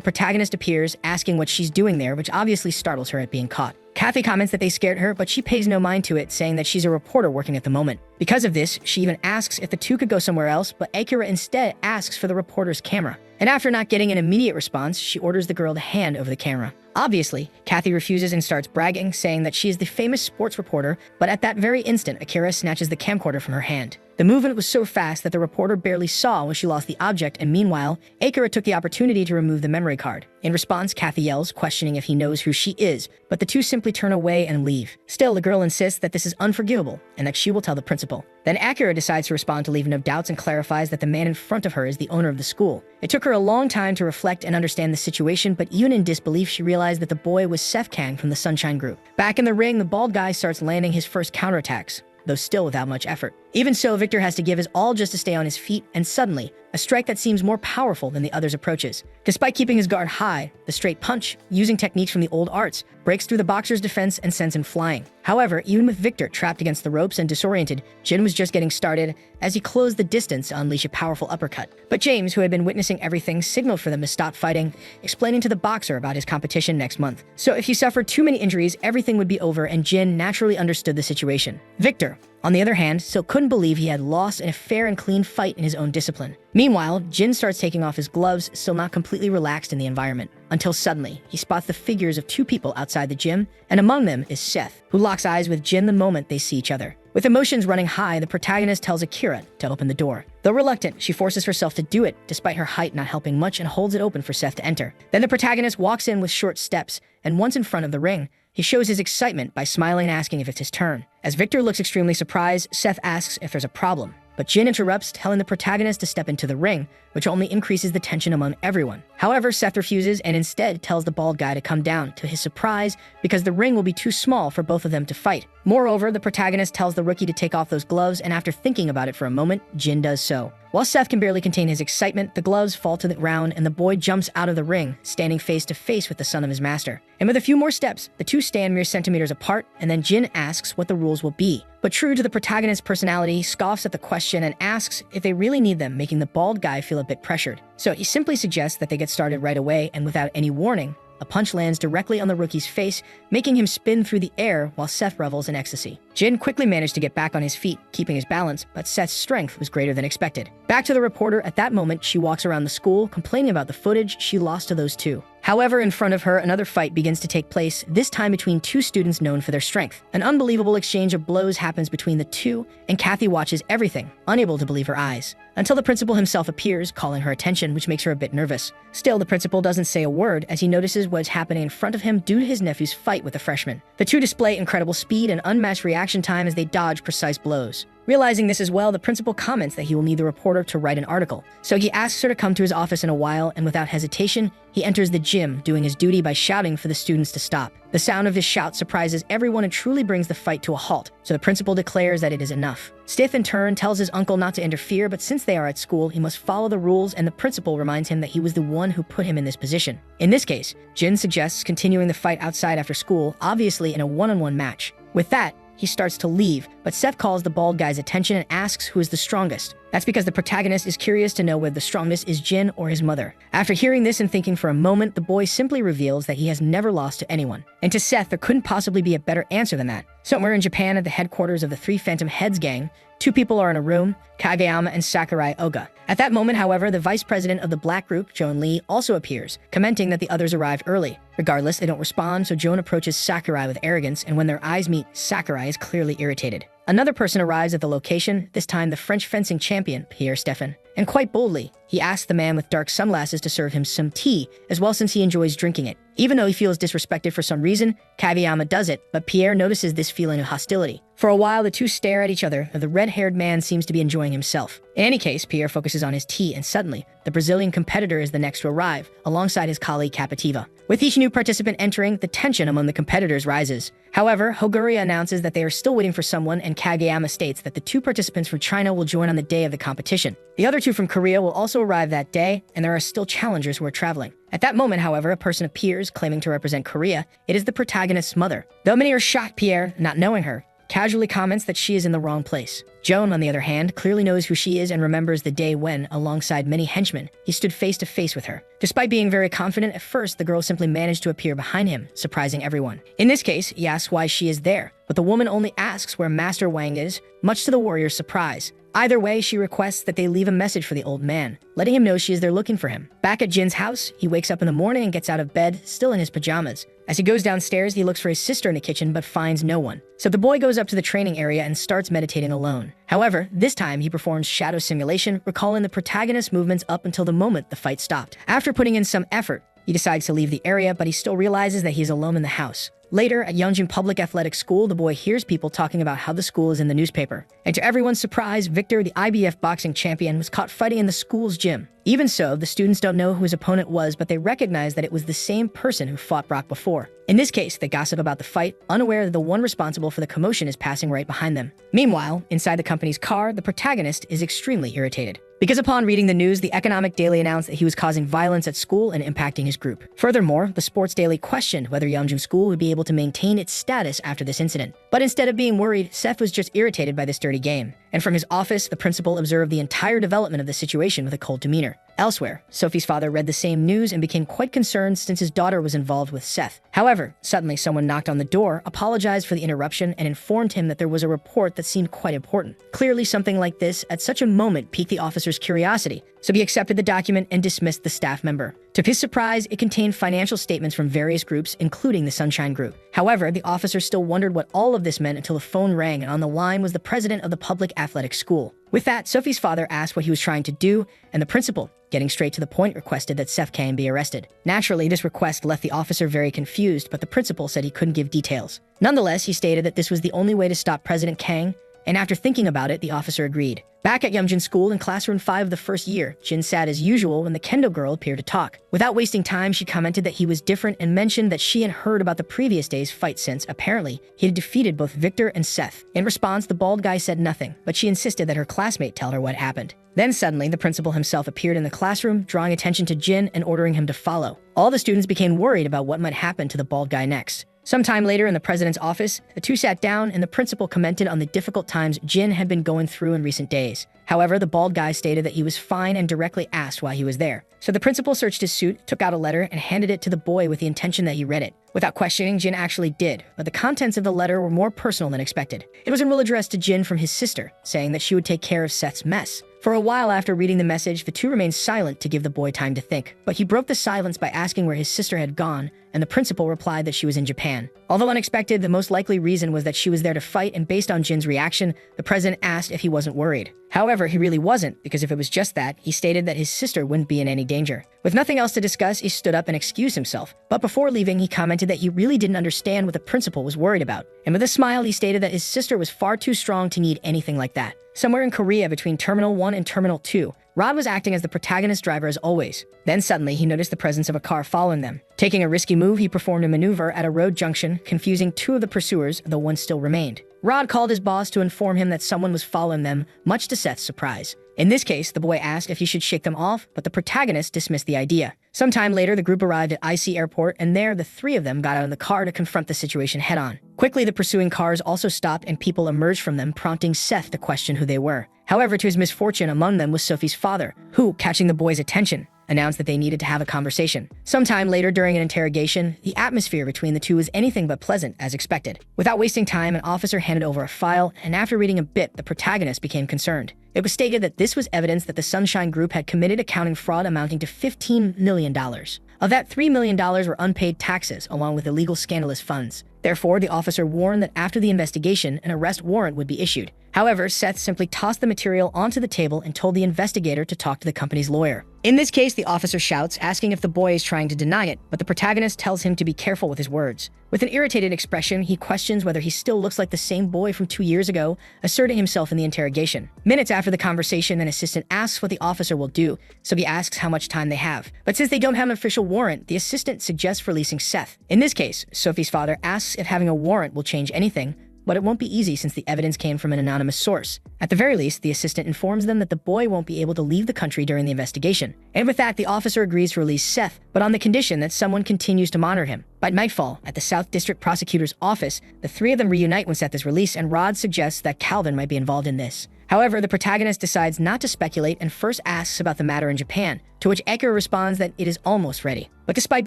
protagonist appears, asking what she's doing there, which obviously startles her at being caught. Kathy comments that they scared her, but she pays no mind to it, saying that she's a reporter working at the moment. Because of this, she even asks if the two could go somewhere else, but Akira instead asks for the reporter's camera. And after not getting an immediate response, she orders the girl to hand over the camera. Obviously, Kathy refuses and starts bragging, saying that she is the famous sports reporter, but at that very instant, Akira snatches the camcorder from her hand. The movement was so fast that the reporter barely saw when she lost the object, and meanwhile, Akira took the opportunity to remove the memory card. In response, Kathy yells, questioning if he knows who she is, but the two simply turn away and leave. Still, the girl insists that this is unforgivable and that she will tell the principal. Then Akira decides to respond to leave no doubts and clarifies that the man in front of her is the owner of the school. It took her a long time to reflect and understand the situation, but even in disbelief, she realized that the boy was Seth Kang from the Sunshine Group. Back in the ring, the bald guy starts landing his first counterattacks, though still without much effort. Even so, Victor has to give his all just to stay on his feet, and suddenly, a strike that seems more powerful than the others approaches. Despite keeping his guard high, the straight punch, using techniques from the old arts, breaks through the boxer's defense and sends him flying. However, even with Victor trapped against the ropes and disoriented, Jin was just getting started as he closed the distance to unleash a powerful uppercut. But James, who had been witnessing everything, signaled for them to stop fighting, explaining to the boxer about his competition next month. So if he suffered too many injuries, everything would be over, and Jin naturally understood the situation. Victor, on the other hand, still couldn't believe he had lost in a fair and clean fight in his own discipline. Meanwhile, Jin starts taking off his gloves, still not completely relaxed in the environment, until suddenly, he spots the figures of two people outside the gym, and among them is Seth, who locks eyes with Jin the moment they see each other. With emotions running high, the protagonist tells Akira to open the door. Though reluctant, she forces herself to do it, despite her height not helping much, and holds it open for Seth to enter. Then the protagonist walks in with short steps, and once in front of the ring, he shows his excitement by smiling and asking if it's his turn. As Victor looks extremely surprised, Seth asks if there's a problem. but Jin interrupts, telling the protagonist to step into the ring, which only increases the tension among everyone. However, Seth refuses and instead tells the bald guy to come down, to his surprise, because the ring will be too small for both of them to fight. Moreover, the protagonist tells the rookie to take off those gloves, and after thinking about it for a moment, Jin does so. While Seth can barely contain his excitement, the gloves fall to the ground and the boy jumps out of the ring, standing face to face with the son of his master. And with a few more steps, the two stand mere centimeters apart, and then Jin asks what the rules will be. But true to the protagonist's personality, scoffs at the question and asks if they really need them, making the bald guy feel a bit pressured. So he simply suggests that they get started right away, and without any warning, a punch lands directly on the rookie's face, making him spin through the air while Seth revels in ecstasy. Jin quickly managed to get back on his feet, keeping his balance, but Seth's strength was greater than expected. Back to the reporter, at that moment, she walks around the school, complaining about the footage she lost to those two. However, in front of her, another fight begins to take place, this time between two students known for their strength. An unbelievable exchange of blows happens between the two, and Kathy watches everything, unable to believe her eyes. Until the principal himself appears, calling her attention, which makes her a bit nervous. Still, the principal doesn't say a word as he notices what's happening in front of him due to his nephew's fight with the freshman. The two display incredible speed and unmatched reaction time as they dodge precise blows. Realizing this as well, the principal comments that he will need the reporter to write an article. So he asks her to come to his office in a while, and without hesitation, he enters the gym, doing his duty by shouting for the students to stop. The sound of his shout surprises everyone and truly brings the fight to a halt, so the principal declares that it is enough. Seth, in turn, tells his uncle not to interfere, but since they are at school, he must follow the rules, and the principal reminds him that he was the one who put him in this position. In this case, Jin suggests continuing the fight outside after school, obviously in a one-on-one match. With that, he starts to leave, but Seth calls the bald guy's attention and asks who is the strongest. That's because the protagonist is curious to know whether the strongest is Jin or his mother. After hearing this and thinking for a moment, the boy simply reveals that he has never lost to anyone. And to Seth, there couldn't possibly be a better answer than that. Somewhere in Japan, at the headquarters of the Three Phantom Heads gang, two people are in a room, Kageyama and Sakurai Oga. At that moment, however, the vice president of the black group, Joan Lee, also appears, commenting that the others arrived early. Regardless, they don't respond, so Joan approaches Sakurai with arrogance, and when their eyes meet, Sakurai is clearly irritated. Another person arrives at the location, this time the French fencing champion, Pierre Stephan. And quite boldly, he asks the man with dark sunglasses to serve him some tea, as well since he enjoys drinking it. Even though he feels disrespected for some reason, Kageyama does it, but Pierre notices this feeling of hostility. For a while, the two stare at each other, and the red-haired man seems to be enjoying himself. In any case, Pierre focuses on his tea, and suddenly, the Brazilian competitor is the next to arrive, alongside his colleague Capativa. With each new participant entering, the tension among the competitors rises. However, Hoguria announces that they are still waiting for someone, and Kageyama states that the two participants from China will join on the day of the competition. The other two from Korea will also arrive that day, and there are still challengers who are traveling. At that moment, however, a person appears, claiming to represent Korea. It is the protagonist's mother. Though many are shocked, Pierre, not knowing her, casually comments that she is in the wrong place. Joan, on the other hand, clearly knows who she is and remembers the day when, alongside many henchmen, he stood face to face with her. Despite being very confident at first, the girl simply managed to appear behind him, surprising everyone. In this case, he asks why she is there, but the woman only asks where Master Wang is, much to the warrior's surprise. Either way, she requests that they leave a message for the old man, letting him know she is there looking for him. Back at Jin's house, he wakes up in the morning and gets out of bed, still in his pajamas. As he goes downstairs, he looks for his sister in the kitchen but finds no one. So the boy goes up to the training area and starts meditating alone. However, this time he performs shadow simulation, recalling the protagonist's movements up until the moment the fight stopped. After putting in some effort, he decides to leave the area, but he still realizes that he's alone in the house. Later, at Yeongjin Public Athletic School, the boy hears people talking about how the school is in the newspaper. And to everyone's surprise, Victor, the IBF boxing champion, was caught fighting in the school's gym. Even so, the students don't know who his opponent was, but they recognize that it was the same person who fought Brock before. In this case, they gossip about the fight, unaware that the one responsible for the commotion is passing right behind them. Meanwhile, inside the company's car, the protagonist is extremely irritated, because upon reading the news, the Economic Daily announced that he was causing violence at school and impacting his group. Furthermore, the Sports Daily questioned whether Yeongjin School would be able to maintain its status after this incident. But instead of being worried, Seth was just irritated by this dirty game. And from his office, the principal observed the entire development of the situation with a cold demeanor. Elsewhere, Sophie's father read the same news and became quite concerned since his daughter was involved with Seth. However, suddenly someone knocked on the door, apologized for the interruption, and informed him that there was a report that seemed quite important. Clearly, something like this at such a moment piqued the officer's curiosity, so he accepted the document and dismissed the staff member. To his surprise, it contained financial statements from various groups, including the Sunshine Group. However, the officer still wondered what all of this meant until the phone rang, and on the line was the president of the public athletic school. With that, Sophie's father asked what he was trying to do, and the principal, getting straight to the point, requested that Seth Kang be arrested. Naturally, this request left the officer very confused, but the principal said he couldn't give details. Nonetheless, he stated that this was the only way to stop President Kang, and after thinking about it, the officer agreed. Back at Youngjin's school in classroom 5 of the first year, Jin sat as usual when the kendo girl appeared to talk. Without wasting time, she commented that he was different and mentioned that she had heard about the previous day's fight since, apparently, he had defeated both Victor and Seth. In response, the bald guy said nothing, but she insisted that her classmate tell her what happened. Then suddenly, the principal himself appeared in the classroom, drawing attention to Jin and ordering him to follow. All the students became worried about what might happen to the bald guy next. Sometime later in the president's office, the two sat down and the principal commented on the difficult times Jin had been going through in recent days. However, the bald guy stated that he was fine and directly asked why he was there. So the principal searched his suit, took out a letter, and handed it to the boy with the intention that he read it. Without questioning, Jin actually did, but the contents of the letter were more personal than expected. It was a real address to Jin from his sister, saying that she would take care of Seth's mess. For a while after reading the message, the two remained silent to give the boy time to think. But he broke the silence by asking where his sister had gone, and the principal replied that she was in Japan. Although unexpected, the most likely reason was that she was there to fight, and based on Jin's reaction, the president asked if he wasn't worried. However, he really wasn't, because if it was just that, he stated that his sister wouldn't be in any danger. With nothing else to discuss, he stood up and excused himself. But before leaving, he commented that he really didn't understand what the principal was worried about. And with a smile, he stated that his sister was far too strong to need anything like that. Somewhere in Korea between Terminal 1 and Terminal 2, Rod was acting as the protagonist driver as always. Then suddenly, he noticed the presence of a car following them. Taking a risky move, he performed a maneuver at a road junction, confusing two of the pursuers, though one still remained. Rod called his boss to inform him that someone was following them, much to Seth's surprise. In this case, the boy asked if he should shake them off, but the protagonist dismissed the idea. Sometime later, the group arrived at IC Airport, and there, the three of them got out of the car to confront the situation head-on. Quickly, the pursuing cars also stopped, and people emerged from them, prompting Seth to question who they were. However, to his misfortune, among them was Sophie's father, who, catching the boys' attention, announced that they needed to have a conversation. Sometime later, during an interrogation, the atmosphere between the two was anything but pleasant, as expected. Without wasting time, an officer handed over a file, and after reading a bit, the protagonist became concerned. It was stated that this was evidence that the Sunshine Group had committed accounting fraud amounting to $15 million. Of that, $3 million were unpaid taxes, along with illegal scandalous funds. Therefore, the officer warned that after the investigation, an arrest warrant would be issued. However, Seth simply tossed the material onto the table and told the investigator to talk to the company's lawyer. In this case, the officer shouts, asking if the boy is trying to deny it, but the protagonist tells him to be careful with his words. With an irritated expression, he questions whether he still looks like the same boy from 2 years ago, asserting himself in the interrogation. Minutes after the conversation, an assistant asks what the officer will do, so he asks how much time they have. But since they don't have an official warrant, the assistant suggests releasing Seth. In this case, Sophie's father asks if having a warrant will change anything, but it won't be easy since the evidence came from an anonymous source. At the very least, the assistant informs them that the boy won't be able to leave the country during the investigation. And with that, the officer agrees to release Seth, but on the condition that someone continues to monitor him. By nightfall, at the South District Prosecutor's office, the three of them reunite when Seth is released, and Rod suggests that Calvin might be involved in this. However, the protagonist decides not to speculate and first asks about the matter in Japan, to which Ekira responds that it is almost ready. But despite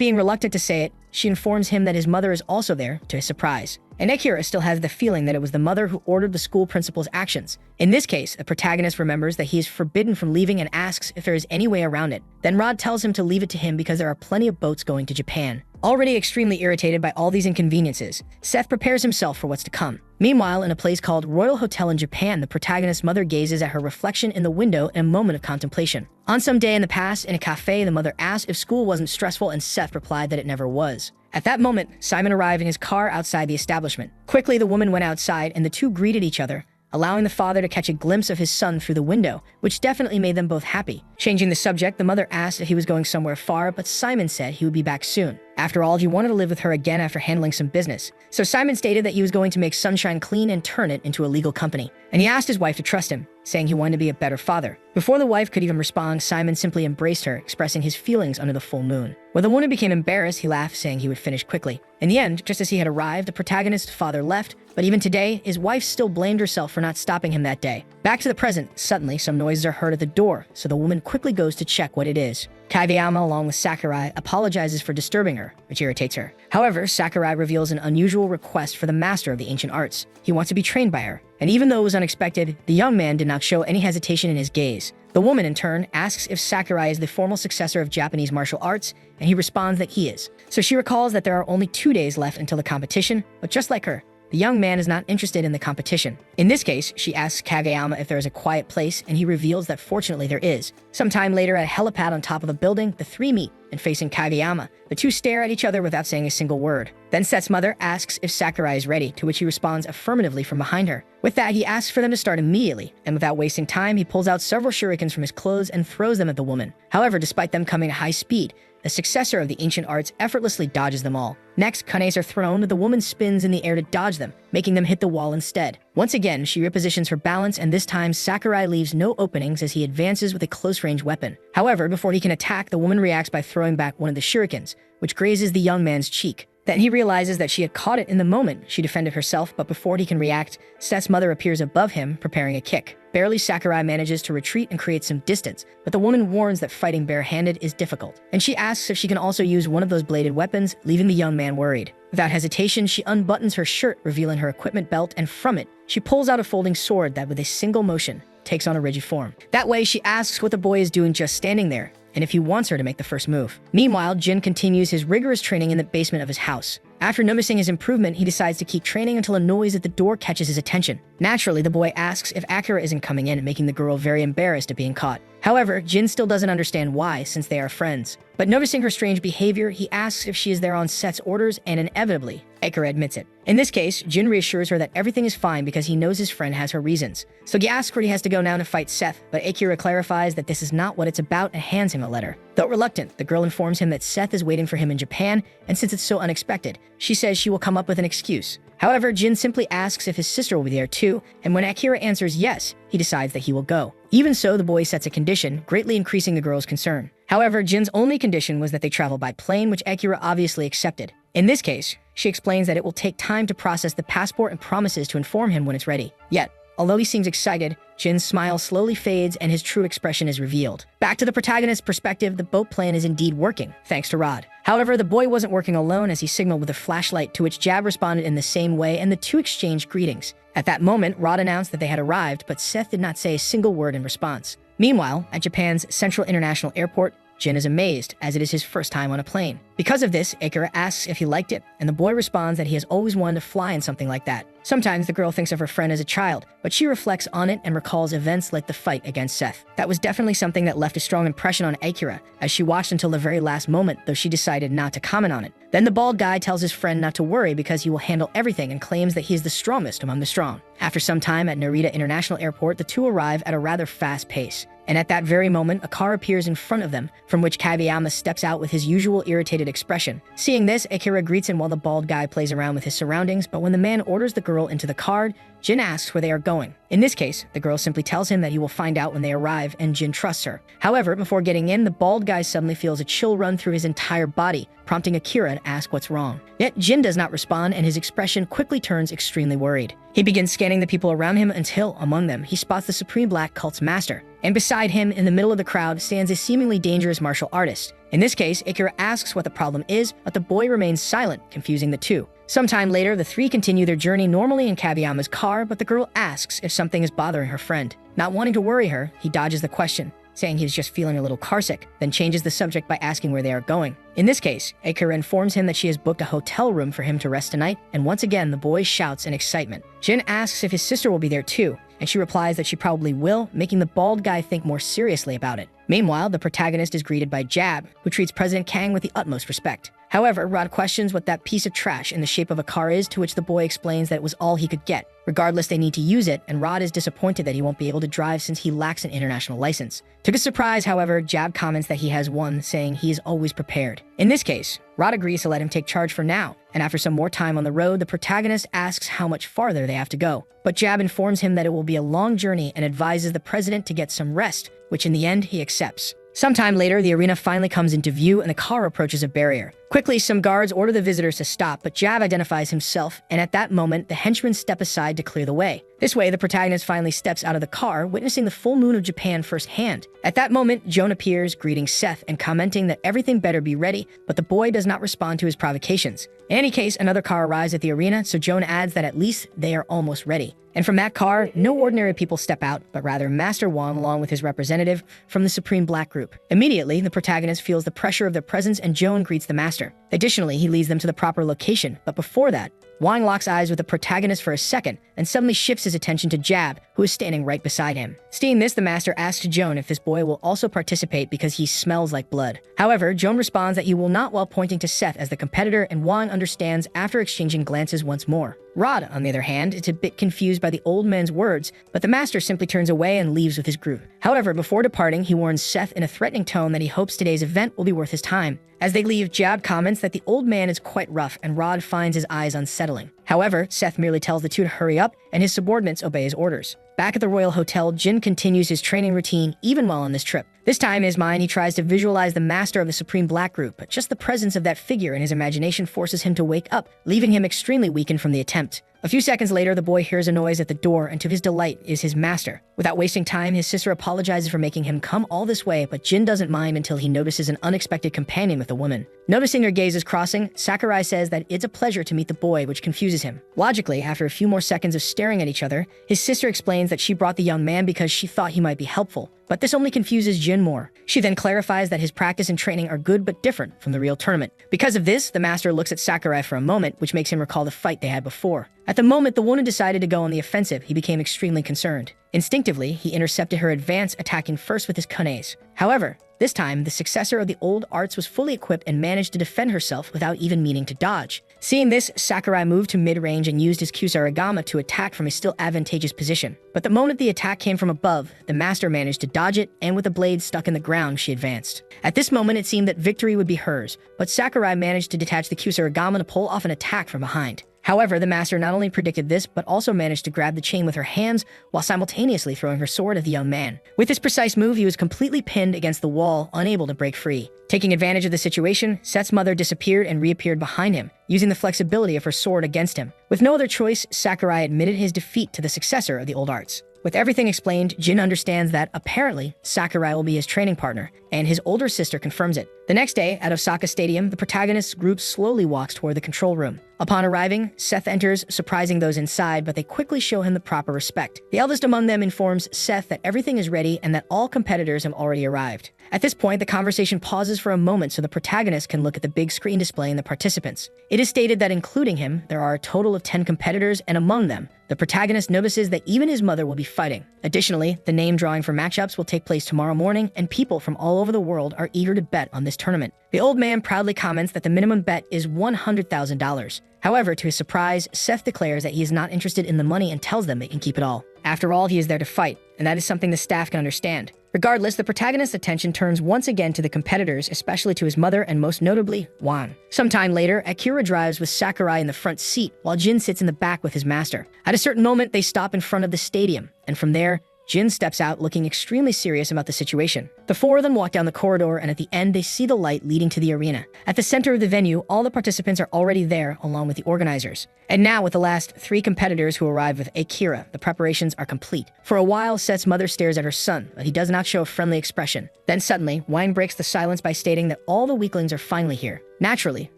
being reluctant to say it, she informs him that his mother is also there, to his surprise. And Ekira still has the feeling that it was the mother who ordered the school principal's actions. In this case, the protagonist remembers that he is forbidden from leaving and asks if there is any way around it. Then Rod tells him to leave it to him because there are plenty of boats going to Japan. Already extremely irritated by all these inconveniences, Seth prepares himself for what's to come. Meanwhile, in a place called Royal Hotel in Japan, the protagonist's mother gazes at her reflection in the window in a moment of contemplation. On some day in the past, in a cafe, the mother asked if school wasn't stressful, and Seth replied that it never was. At that moment, Simon arrived in his car outside the establishment. Quickly, the woman went outside, and the two greeted each other, allowing the father to catch a glimpse of his son through the window, which definitely made them both happy. Changing the subject, the mother asked if he was going somewhere far, but Simon said he would be back soon. After all, he wanted to live with her again after handling some business. So Simon stated that he was going to make Sunshine clean and turn it into a legal company. And he asked his wife to trust him, saying he wanted to be a better father. Before the wife could even respond, Simon simply embraced her, expressing his feelings under the full moon. When the woman became embarrassed, he laughed, saying he would finish quickly. In the end, just as he had arrived, the protagonist's father left, but even today, his wife still blamed herself for not stopping him that day. Back to the present, suddenly some noises are heard at the door, so the woman quickly goes to check what it is. Kageyama, along with Sakurai, apologizes for disturbing her, which irritates her. However, Sakurai reveals an unusual request for the master of the ancient arts. He wants to be trained by her. And even though it was unexpected, the young man did not show any hesitation in his gaze. The woman, in turn, asks if Sakurai is the formal successor of Japanese martial arts, and he responds that he is. So she recalls that there are only 2 days left until the competition, but just like her, the young man is not interested in the competition. In this case, she asks Kageyama if there is a quiet place, and he reveals that fortunately there is. Sometime later, at a helipad on top of a building, the three meet, and facing Kageyama, the two stare at each other without saying a single word. Then Seth's mother asks if Sakurai is ready, to which he responds affirmatively from behind her. With that, he asks for them to start immediately, and without wasting time, he pulls out several shurikens from his clothes and throws them at the woman. However, despite them coming at high speed, the successor of the ancient arts effortlessly dodges them all. Next, kanes are thrown, but the woman spins in the air to dodge them, making them hit the wall instead. Once again, she repositions her balance, and this time Sakurai leaves no openings as he advances with a close-range weapon. However, before he can attack, the woman reacts by throwing back one of the shurikens, which grazes the young man's cheek. Then he realizes that she had caught it in the moment she defended herself, but before he can react, Seth's mother appears above him, preparing a kick. Barely, Sakurai manages to retreat and create some distance, but the woman warns that fighting barehanded is difficult, and she asks if she can also use one of those bladed weapons, leaving the young man worried. Without hesitation, she unbuttons her shirt, revealing her equipment belt, and from it, she pulls out a folding sword that, with a single motion, takes on a rigid form. That way, she asks what the boy is doing just standing there, and if he wants her to make the first move. Meanwhile, Jin continues his rigorous training in the basement of his house. After noticing his improvement, he decides to keep training until a noise at the door catches his attention. Naturally, the boy asks if Akira isn't coming in, making the girl very embarrassed at being caught. However, Jin still doesn't understand why, since they are friends. But noticing her strange behavior, he asks if she is there on Seth's orders, and inevitably, Akira admits it. In this case, Jin reassures her that everything is fine because he knows his friend has her reasons. So he asks where he has to go now to fight Seth, but Akira clarifies that this is not what it's about and hands him a letter. Though reluctant, the girl informs him that Seth is waiting for him in Japan, and since it's so unexpected, she says she will come up with an excuse. However, Jin simply asks if his sister will be there too, and when Akira answers yes, he decides that he will go. Even so, the boy sets a condition, greatly increasing the girl's concern. However, Jin's only condition was that they travel by plane, which Akira obviously accepted. In this case, she explains that it will take time to process the passport and promises to inform him when it's ready. Yet, although he seems excited, Jin's smile slowly fades and his true expression is revealed. Back to the protagonist's perspective, the boat plan is indeed working, thanks to Rod. However, the boy wasn't working alone as he signaled with a flashlight, to which Jab responded in the same way, and the two exchanged greetings. At that moment, Rod announced that they had arrived, but Seth did not say a single word in response. Meanwhile, at Japan's Central International Airport, Jin is amazed, as it is his first time on a plane. Because of this, Akira asks if he liked it, and the boy responds that he has always wanted to fly in something like that. Sometimes the girl thinks of her friend as a child, but she reflects on it and recalls events like the fight against Seth. That was definitely something that left a strong impression on Akira, as she watched until the very last moment, though she decided not to comment on it. Then the bald guy tells his friend not to worry because he will handle everything and claims that he is the strongest among the strong. After some time at Narita International Airport, the two arrive at a rather fast pace. And at that very moment, a car appears in front of them, from which Kageyama steps out with his usual irritated expression. Seeing this, Akira greets him while the bald guy plays around with his surroundings, but when the man orders the girl into the car, Jin asks where they are going. In this case, the girl simply tells him that he will find out when they arrive, and Jin trusts her. However, before getting in, the bald guy suddenly feels a chill run through his entire body, prompting Akira to ask what's wrong. Yet Jin does not respond, and his expression quickly turns extremely worried. He begins scanning the people around him until, among them, he spots the Supreme Black Cult's master. And beside him, in the middle of the crowd, stands a seemingly dangerous martial artist. In this case, Akira asks what the problem is, but the boy remains silent, confusing the two. Sometime later, the three continue their journey normally in Kageyama's car, but the girl asks if something is bothering her friend. Not wanting to worry her, he dodges the question, saying he's just feeling a little carsick, then changes the subject by asking where they are going. In this case, Akira informs him that she has booked a hotel room for him to rest tonight, and once again, the boy shouts in excitement. Jin asks if his sister will be there too, and she replies that she probably will, making the bald guy think more seriously about it. Meanwhile, the protagonist is greeted by Jab, who treats President Kang with the utmost respect. However, Rod questions what that piece of trash in the shape of a car is, to which the boy explains that it was all he could get. Regardless, they need to use it, and Rod is disappointed that he won't be able to drive since he lacks an international license. To his surprise, however, Jab comments that he has one, saying he is always prepared. In this case, Rod agrees to let him take charge for now, and after some more time on the road, the protagonist asks how much farther they have to go. But Jab informs him that it will be a long journey and advises the president to get some rest, which in the end he accepts. Sometime later, the arena finally comes into view and the car approaches a barrier. Quickly, some guards order the visitors to stop, but Jab identifies himself, and at that moment, the henchmen step aside to clear the way. This way, the protagonist finally steps out of the car, witnessing the full moon of Japan firsthand. At that moment, Joan appears, greeting Seth and commenting that everything better be ready, but the boy does not respond to his provocations. In any case, another car arrives at the arena, so Joan adds that at least they are almost ready. And from that car, no ordinary people step out, but rather Master Wong along with his representative from the Supreme Black Group. Immediately, the protagonist feels the pressure of their presence and Joan greets the master. Additionally, he leads them to the proper location, but before that, Wang locks eyes with the protagonist for a second and suddenly shifts his attention to Jab, who is standing right beside him. Seeing this, the master asks Joan if this boy will also participate because he smells like blood. However, Joan responds that he will not, while pointing to Seth as the competitor, and Wang understands after exchanging glances once more. Rod, on the other hand, is a bit confused by the old man's words, but the master simply turns away and leaves with his group. However, before departing, he warns Seth in a threatening tone that he hopes today's event will be worth his time. As they leave, Jab comments that the old man is quite rough, and Rod finds his eyes unsettling. However, Seth merely tells the two to hurry up, and his subordinates obey his orders. Back at the Royal Hotel, Jin continues his training routine even while on this trip. This time in his mind, he tries to visualize the master of the Supreme Black Group, but just the presence of that figure in his imagination forces him to wake up, leaving him extremely weakened from the attempt. A few seconds later, the boy hears a noise at the door, and to his delight is his master. Without wasting time, his sister apologizes for making him come all this way, but Jin doesn't mind until he notices an unexpected companion with a woman. Noticing their gazes crossing, Sakurai says that it's a pleasure to meet the boy, which confuses him. Logically, after a few more seconds of staring at each other, his sister explains that she brought the young man because she thought he might be helpful. But this only confuses Jin more. She then clarifies that his practice and training are good but different from the real tournament. Because of this, the master looks at Sakurai for a moment, which makes him recall the fight they had before. At the moment the woman decided to go on the offensive, he became extremely concerned. Instinctively, he intercepted her advance, attacking first with his kunes. However, this time, the successor of the old arts was fully equipped and managed to defend herself without even meaning to dodge. Seeing this, Sakurai moved to mid-range and used his kusarigama to attack from a still advantageous position. But the moment the attack came from above, the master managed to dodge it, and with the blade stuck in the ground, she advanced. At this moment, it seemed that victory would be hers, but Sakurai managed to detach the kusarigama to pull off an attack from behind. However, the master not only predicted this, but also managed to grab the chain with her hands while simultaneously throwing her sword at the young man. With this precise move, he was completely pinned against the wall, unable to break free. Taking advantage of the situation, Seth's mother disappeared and reappeared behind him, using the flexibility of her sword against him. With no other choice, Sakurai admitted his defeat to the successor of the old arts. With everything explained, Jin understands that, apparently, Sakurai will be his training partner, and his older sister confirms it. The next day, at Osaka Stadium, the protagonist's group slowly walks toward the control room. Upon arriving, Seth enters, surprising those inside, but they quickly show him the proper respect. The eldest among them informs Seth that everything is ready and that all competitors have already arrived. At this point, the conversation pauses for a moment so the protagonist can look at the big screen displaying the participants. It is stated that including him, there are a total of 10 competitors, and among them, the protagonist notices that even his mother will be fighting. Additionally, the name drawing for matchups will take place tomorrow morning, and people from all over the world are eager to bet on this tournament. The old man proudly comments that the minimum bet is $100,000. However, to his surprise, Seth declares that he is not interested in the money and tells them they can keep it all. After all, he is there to fight, and that is something the staff can understand. Regardless, the protagonist's attention turns once again to the competitors, especially to his mother and most notably, Wan. Sometime later, Akira drives with Sakurai in the front seat, while Jin sits in the back with his master. At a certain moment, they stop in front of the stadium, and from there, Jin steps out looking extremely serious about the situation. The four of them walk down the corridor, and at the end, they see the light leading to the arena. At the center of the venue, all the participants are already there, along with the organizers. And now, with the last 3 competitors who arrive with Akira, the preparations are complete. For a while, Seth's mother stares at her son, but he does not show a friendly expression. Then suddenly, Wang breaks the silence by stating that all the weaklings are finally here. Naturally,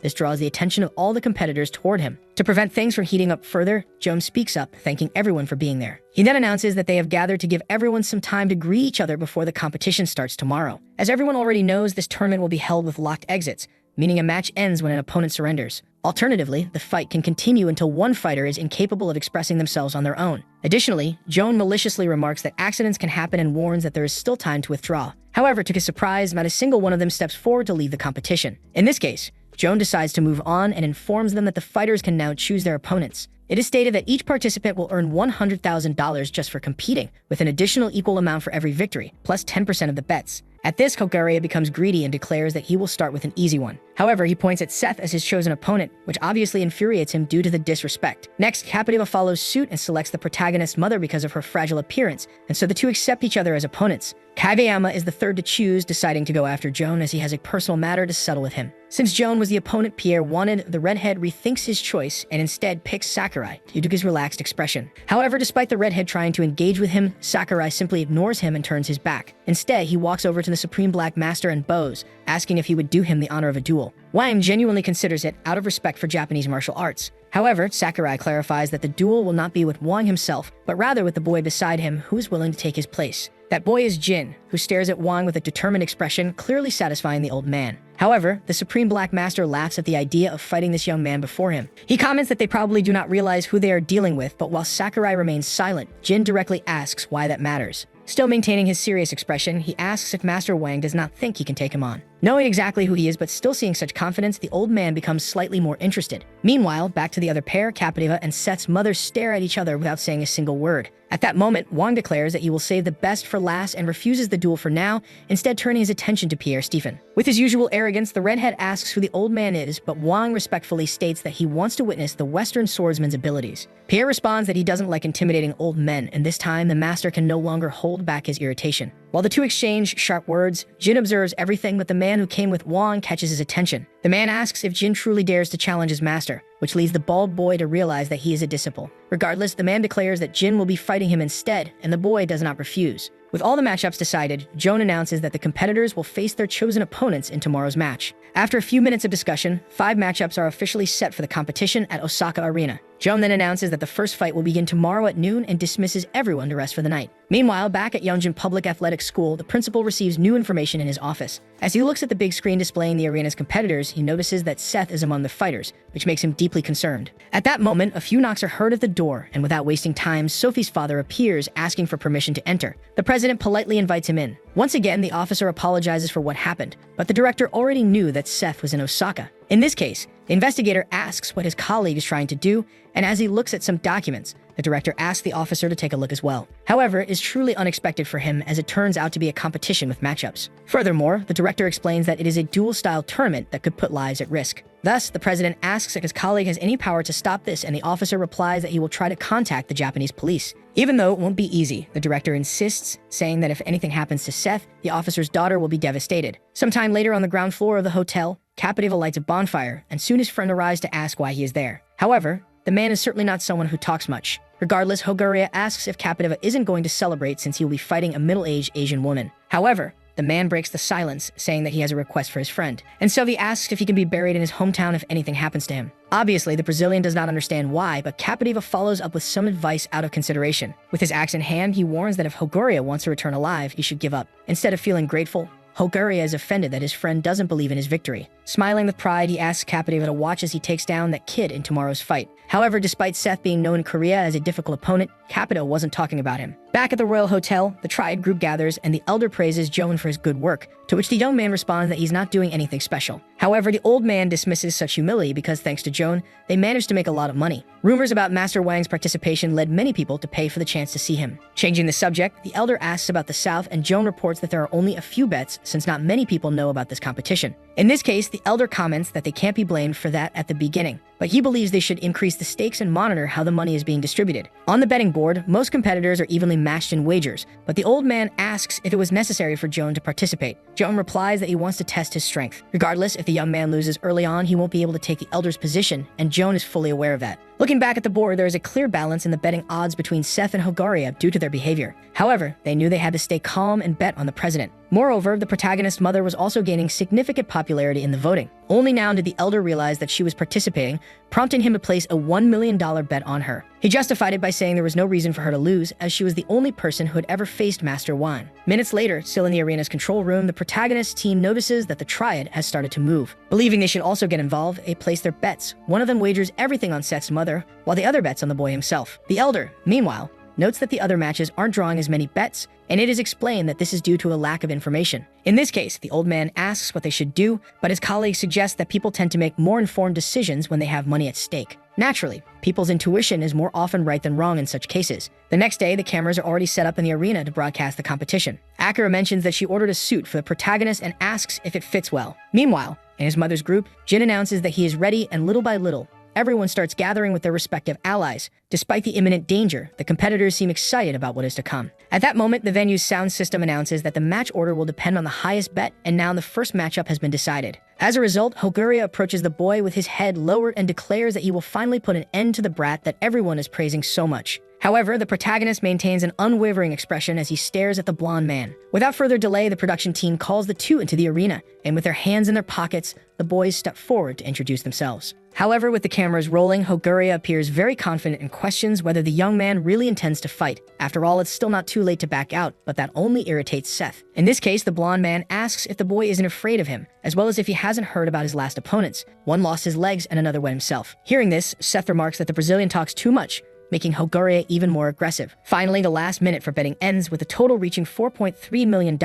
this draws the attention of all the competitors toward him. To prevent things from heating up further, Joan speaks up, thanking everyone for being there. He then announces that they have gathered to give everyone some time to greet each other before the competition starts tomorrow. As everyone already knows, this tournament will be held with locked exits, meaning a match ends when an opponent surrenders. Alternatively, the fight can continue until one fighter is incapable of expressing themselves on their own. Additionally, Joan maliciously remarks that accidents can happen and warns that there is still time to withdraw. However, to his surprise, not a single one of them steps forward to leave the competition. In this case, Joan decides to move on and informs them that the fighters can now choose their opponents. It is stated that each participant will earn $100,000 just for competing, with an additional equal amount for every victory, plus 10% of the bets. At this, Kogaria becomes greedy and declares that he will start with an easy one. However, he points at Seth as his chosen opponent, which obviously infuriates him due to the disrespect. Next, Capadeva follows suit and selects the protagonist's mother because of her fragile appearance, and so the two accept each other as opponents. Kageyama is the third to choose, deciding to go after Joan as he has a personal matter to settle with him. Since Joan was the opponent Pierre wanted, the redhead rethinks his choice and instead picks Sakurai due to his relaxed expression. However, despite the redhead trying to engage with him, Sakurai simply ignores him and turns his back. Instead, he walks over to the Supreme Black Master and bows, asking if he would do him the honor of a duel. Wang genuinely considers it out of respect for Japanese martial arts. However, Sakurai clarifies that the duel will not be with Wang himself, but rather with the boy beside him who is willing to take his place. That boy is Jin, who stares at Wang with a determined expression, clearly satisfying the old man. However, the Supreme Black Master laughs at the idea of fighting this young man before him. He comments that they probably do not realize who they are dealing with, but while Sakurai remains silent, Jin directly asks why that matters. Still maintaining his serious expression, he asks if Master Wang does not think he can take him on. Knowing exactly who he is but still seeing such confidence, the old man becomes slightly more interested. Meanwhile, back to the other pair, Captiva and Seth's mother stare at each other without saying a single word. At that moment, Wang declares that he will save the best for last and refuses the duel for now, instead turning his attention to Pierre Stephen. With his usual arrogance, the redhead asks who the old man is, but Wang respectfully states that he wants to witness the Western swordsman's abilities. Pierre responds that he doesn't like intimidating old men, and this time the master can no longer hold back his irritation. While the two exchange sharp words, Jin observes everything, but the man who came with Wang catches his attention. The man asks if Jin truly dares to challenge his master, which leads the bald boy to realize that he is a disciple. Regardless, the man declares that Jin will be fighting him instead, and the boy does not refuse. With all the matchups decided, Joan announces that the competitors will face their chosen opponents in tomorrow's match. After a few minutes of discussion, 5 matchups are officially set for the competition at Osaka Arena. Joan then announces that the first fight will begin tomorrow at noon and dismisses everyone to rest for the night. Meanwhile, back at Yeongjin Public Athletic School, the principal receives new information in his office. As he looks at the big screen displaying the arena's competitors, he notices that Seth is among the fighters, which makes him deeply concerned. At that moment, a few knocks are heard at the door, and without wasting time, Sophie's father appears, asking for permission to enter. The president politely invites him in. Once again, the officer apologizes for what happened, but the director already knew that Seth was in Osaka. In this case, the investigator asks what his colleague is trying to do, and as he looks at some documents, the director asks the officer to take a look as well. However, it is truly unexpected for him, as it turns out to be a competition with matchups. Furthermore, the director explains that it is a duel-style tournament that could put lives at risk. Thus, the president asks if his colleague has any power to stop this, and the officer replies that he will try to contact the Japanese police. Even though it won't be easy, the director insists, saying that if anything happens to Seth, the officer's daughter will be devastated. Sometime later on the ground floor of the hotel, Captiva lights a bonfire, and soon his friend arrives to ask why he is there. However, the man is certainly not someone who talks much. Regardless, Hoguria asks if Captiva isn't going to celebrate since he will be fighting a middle-aged Asian woman. However, the man breaks the silence, saying that he has a request for his friend. And Sylvie asks if he can be buried in his hometown if anything happens to him. Obviously, the Brazilian does not understand why, but Captiva follows up with some advice out of consideration. With his axe in hand, he warns that if Hoguria wants to return alive, he should give up. Instead of feeling grateful, Hoguria is offended that his friend doesn't believe in his victory. Smiling with pride, he asks Captiva to watch as he takes down that kid in tomorrow's fight. However, despite Seth being known in Korea as a difficult opponent, Capita wasn't talking about him. Back at the Royal Hotel, the Triad group gathers and the elder praises Joan for his good work, to which the young man responds that he's not doing anything special. However, the old man dismisses such humility because thanks to Joan, they managed to make a lot of money. Rumors about Master Wang's participation led many people to pay for the chance to see him. Changing the subject, the elder asks about the South, and Joan reports that there are only a few bets since not many people know about this competition. In this case, the elder comments that they can't be blamed for that at the beginning, but he believes they should increase the stakes and monitor how the money is being distributed. On the betting board, most competitors are evenly matched in wagers, but the old man asks if it was necessary for Joan to participate. Joan replies that he wants to test his strength. Regardless, if the young man loses early on, he won't be able to take the elder's position, and Joan is fully aware of that. Looking back at the board, there is a clear balance in the betting odds between Seth and Hoguria due to their behavior. However, they knew they had to stay calm and bet on the president. Moreover, the protagonist's mother was also gaining significant popularity in the voting. Only now did the elder realize that she was participating, prompting him to place a $1 million bet on her. He justified it by saying there was no reason for her to lose, as she was the only person who had ever faced Master Wang. Minutes later, still in the arena's control room, the protagonist team notices that the Triad has started to move. Believing they should also get involved, they place their bets. One of them wagers everything on Seth's mother, while the other bets on the boy himself. The elder, meanwhile, notes that the other matches aren't drawing as many bets, and it is explained that this is due to a lack of information. In this case, the old man asks what they should do, but his colleague suggests that people tend to make more informed decisions when they have money at stake. Naturally, people's intuition is more often right than wrong in such cases. The next day, the cameras are already set up in the arena to broadcast the competition. Akira mentions that she ordered a suit for the protagonist and asks if it fits well. Meanwhile, in his mother's group, Jin announces that he is ready, and little by little, everyone starts gathering with their respective allies. Despite the imminent danger, the competitors seem excited about what is to come. At that moment, the venue's sound system announces that the match order will depend on the highest bet, and now the first matchup has been decided. As a result, Hoguria approaches the boy with his head lowered and declares that he will finally put an end to the brat that everyone is praising so much. However, the protagonist maintains an unwavering expression as he stares at the blonde man. Without further delay, the production team calls the two into the arena, and with their hands in their pockets, the boys step forward to introduce themselves. However, with the cameras rolling, Hoguriya appears very confident and questions whether the young man really intends to fight. After all, it's still not too late to back out, but that only irritates Seth. In this case, the blonde man asks if the boy isn't afraid of him, as well as if he hasn't heard about his last opponents. One lost his legs and another wet himself. Hearing this, Seth remarks that the Brazilian talks too much, making Hoguriya even more aggressive. Finally, the last minute for betting ends with the total reaching $4.3 million,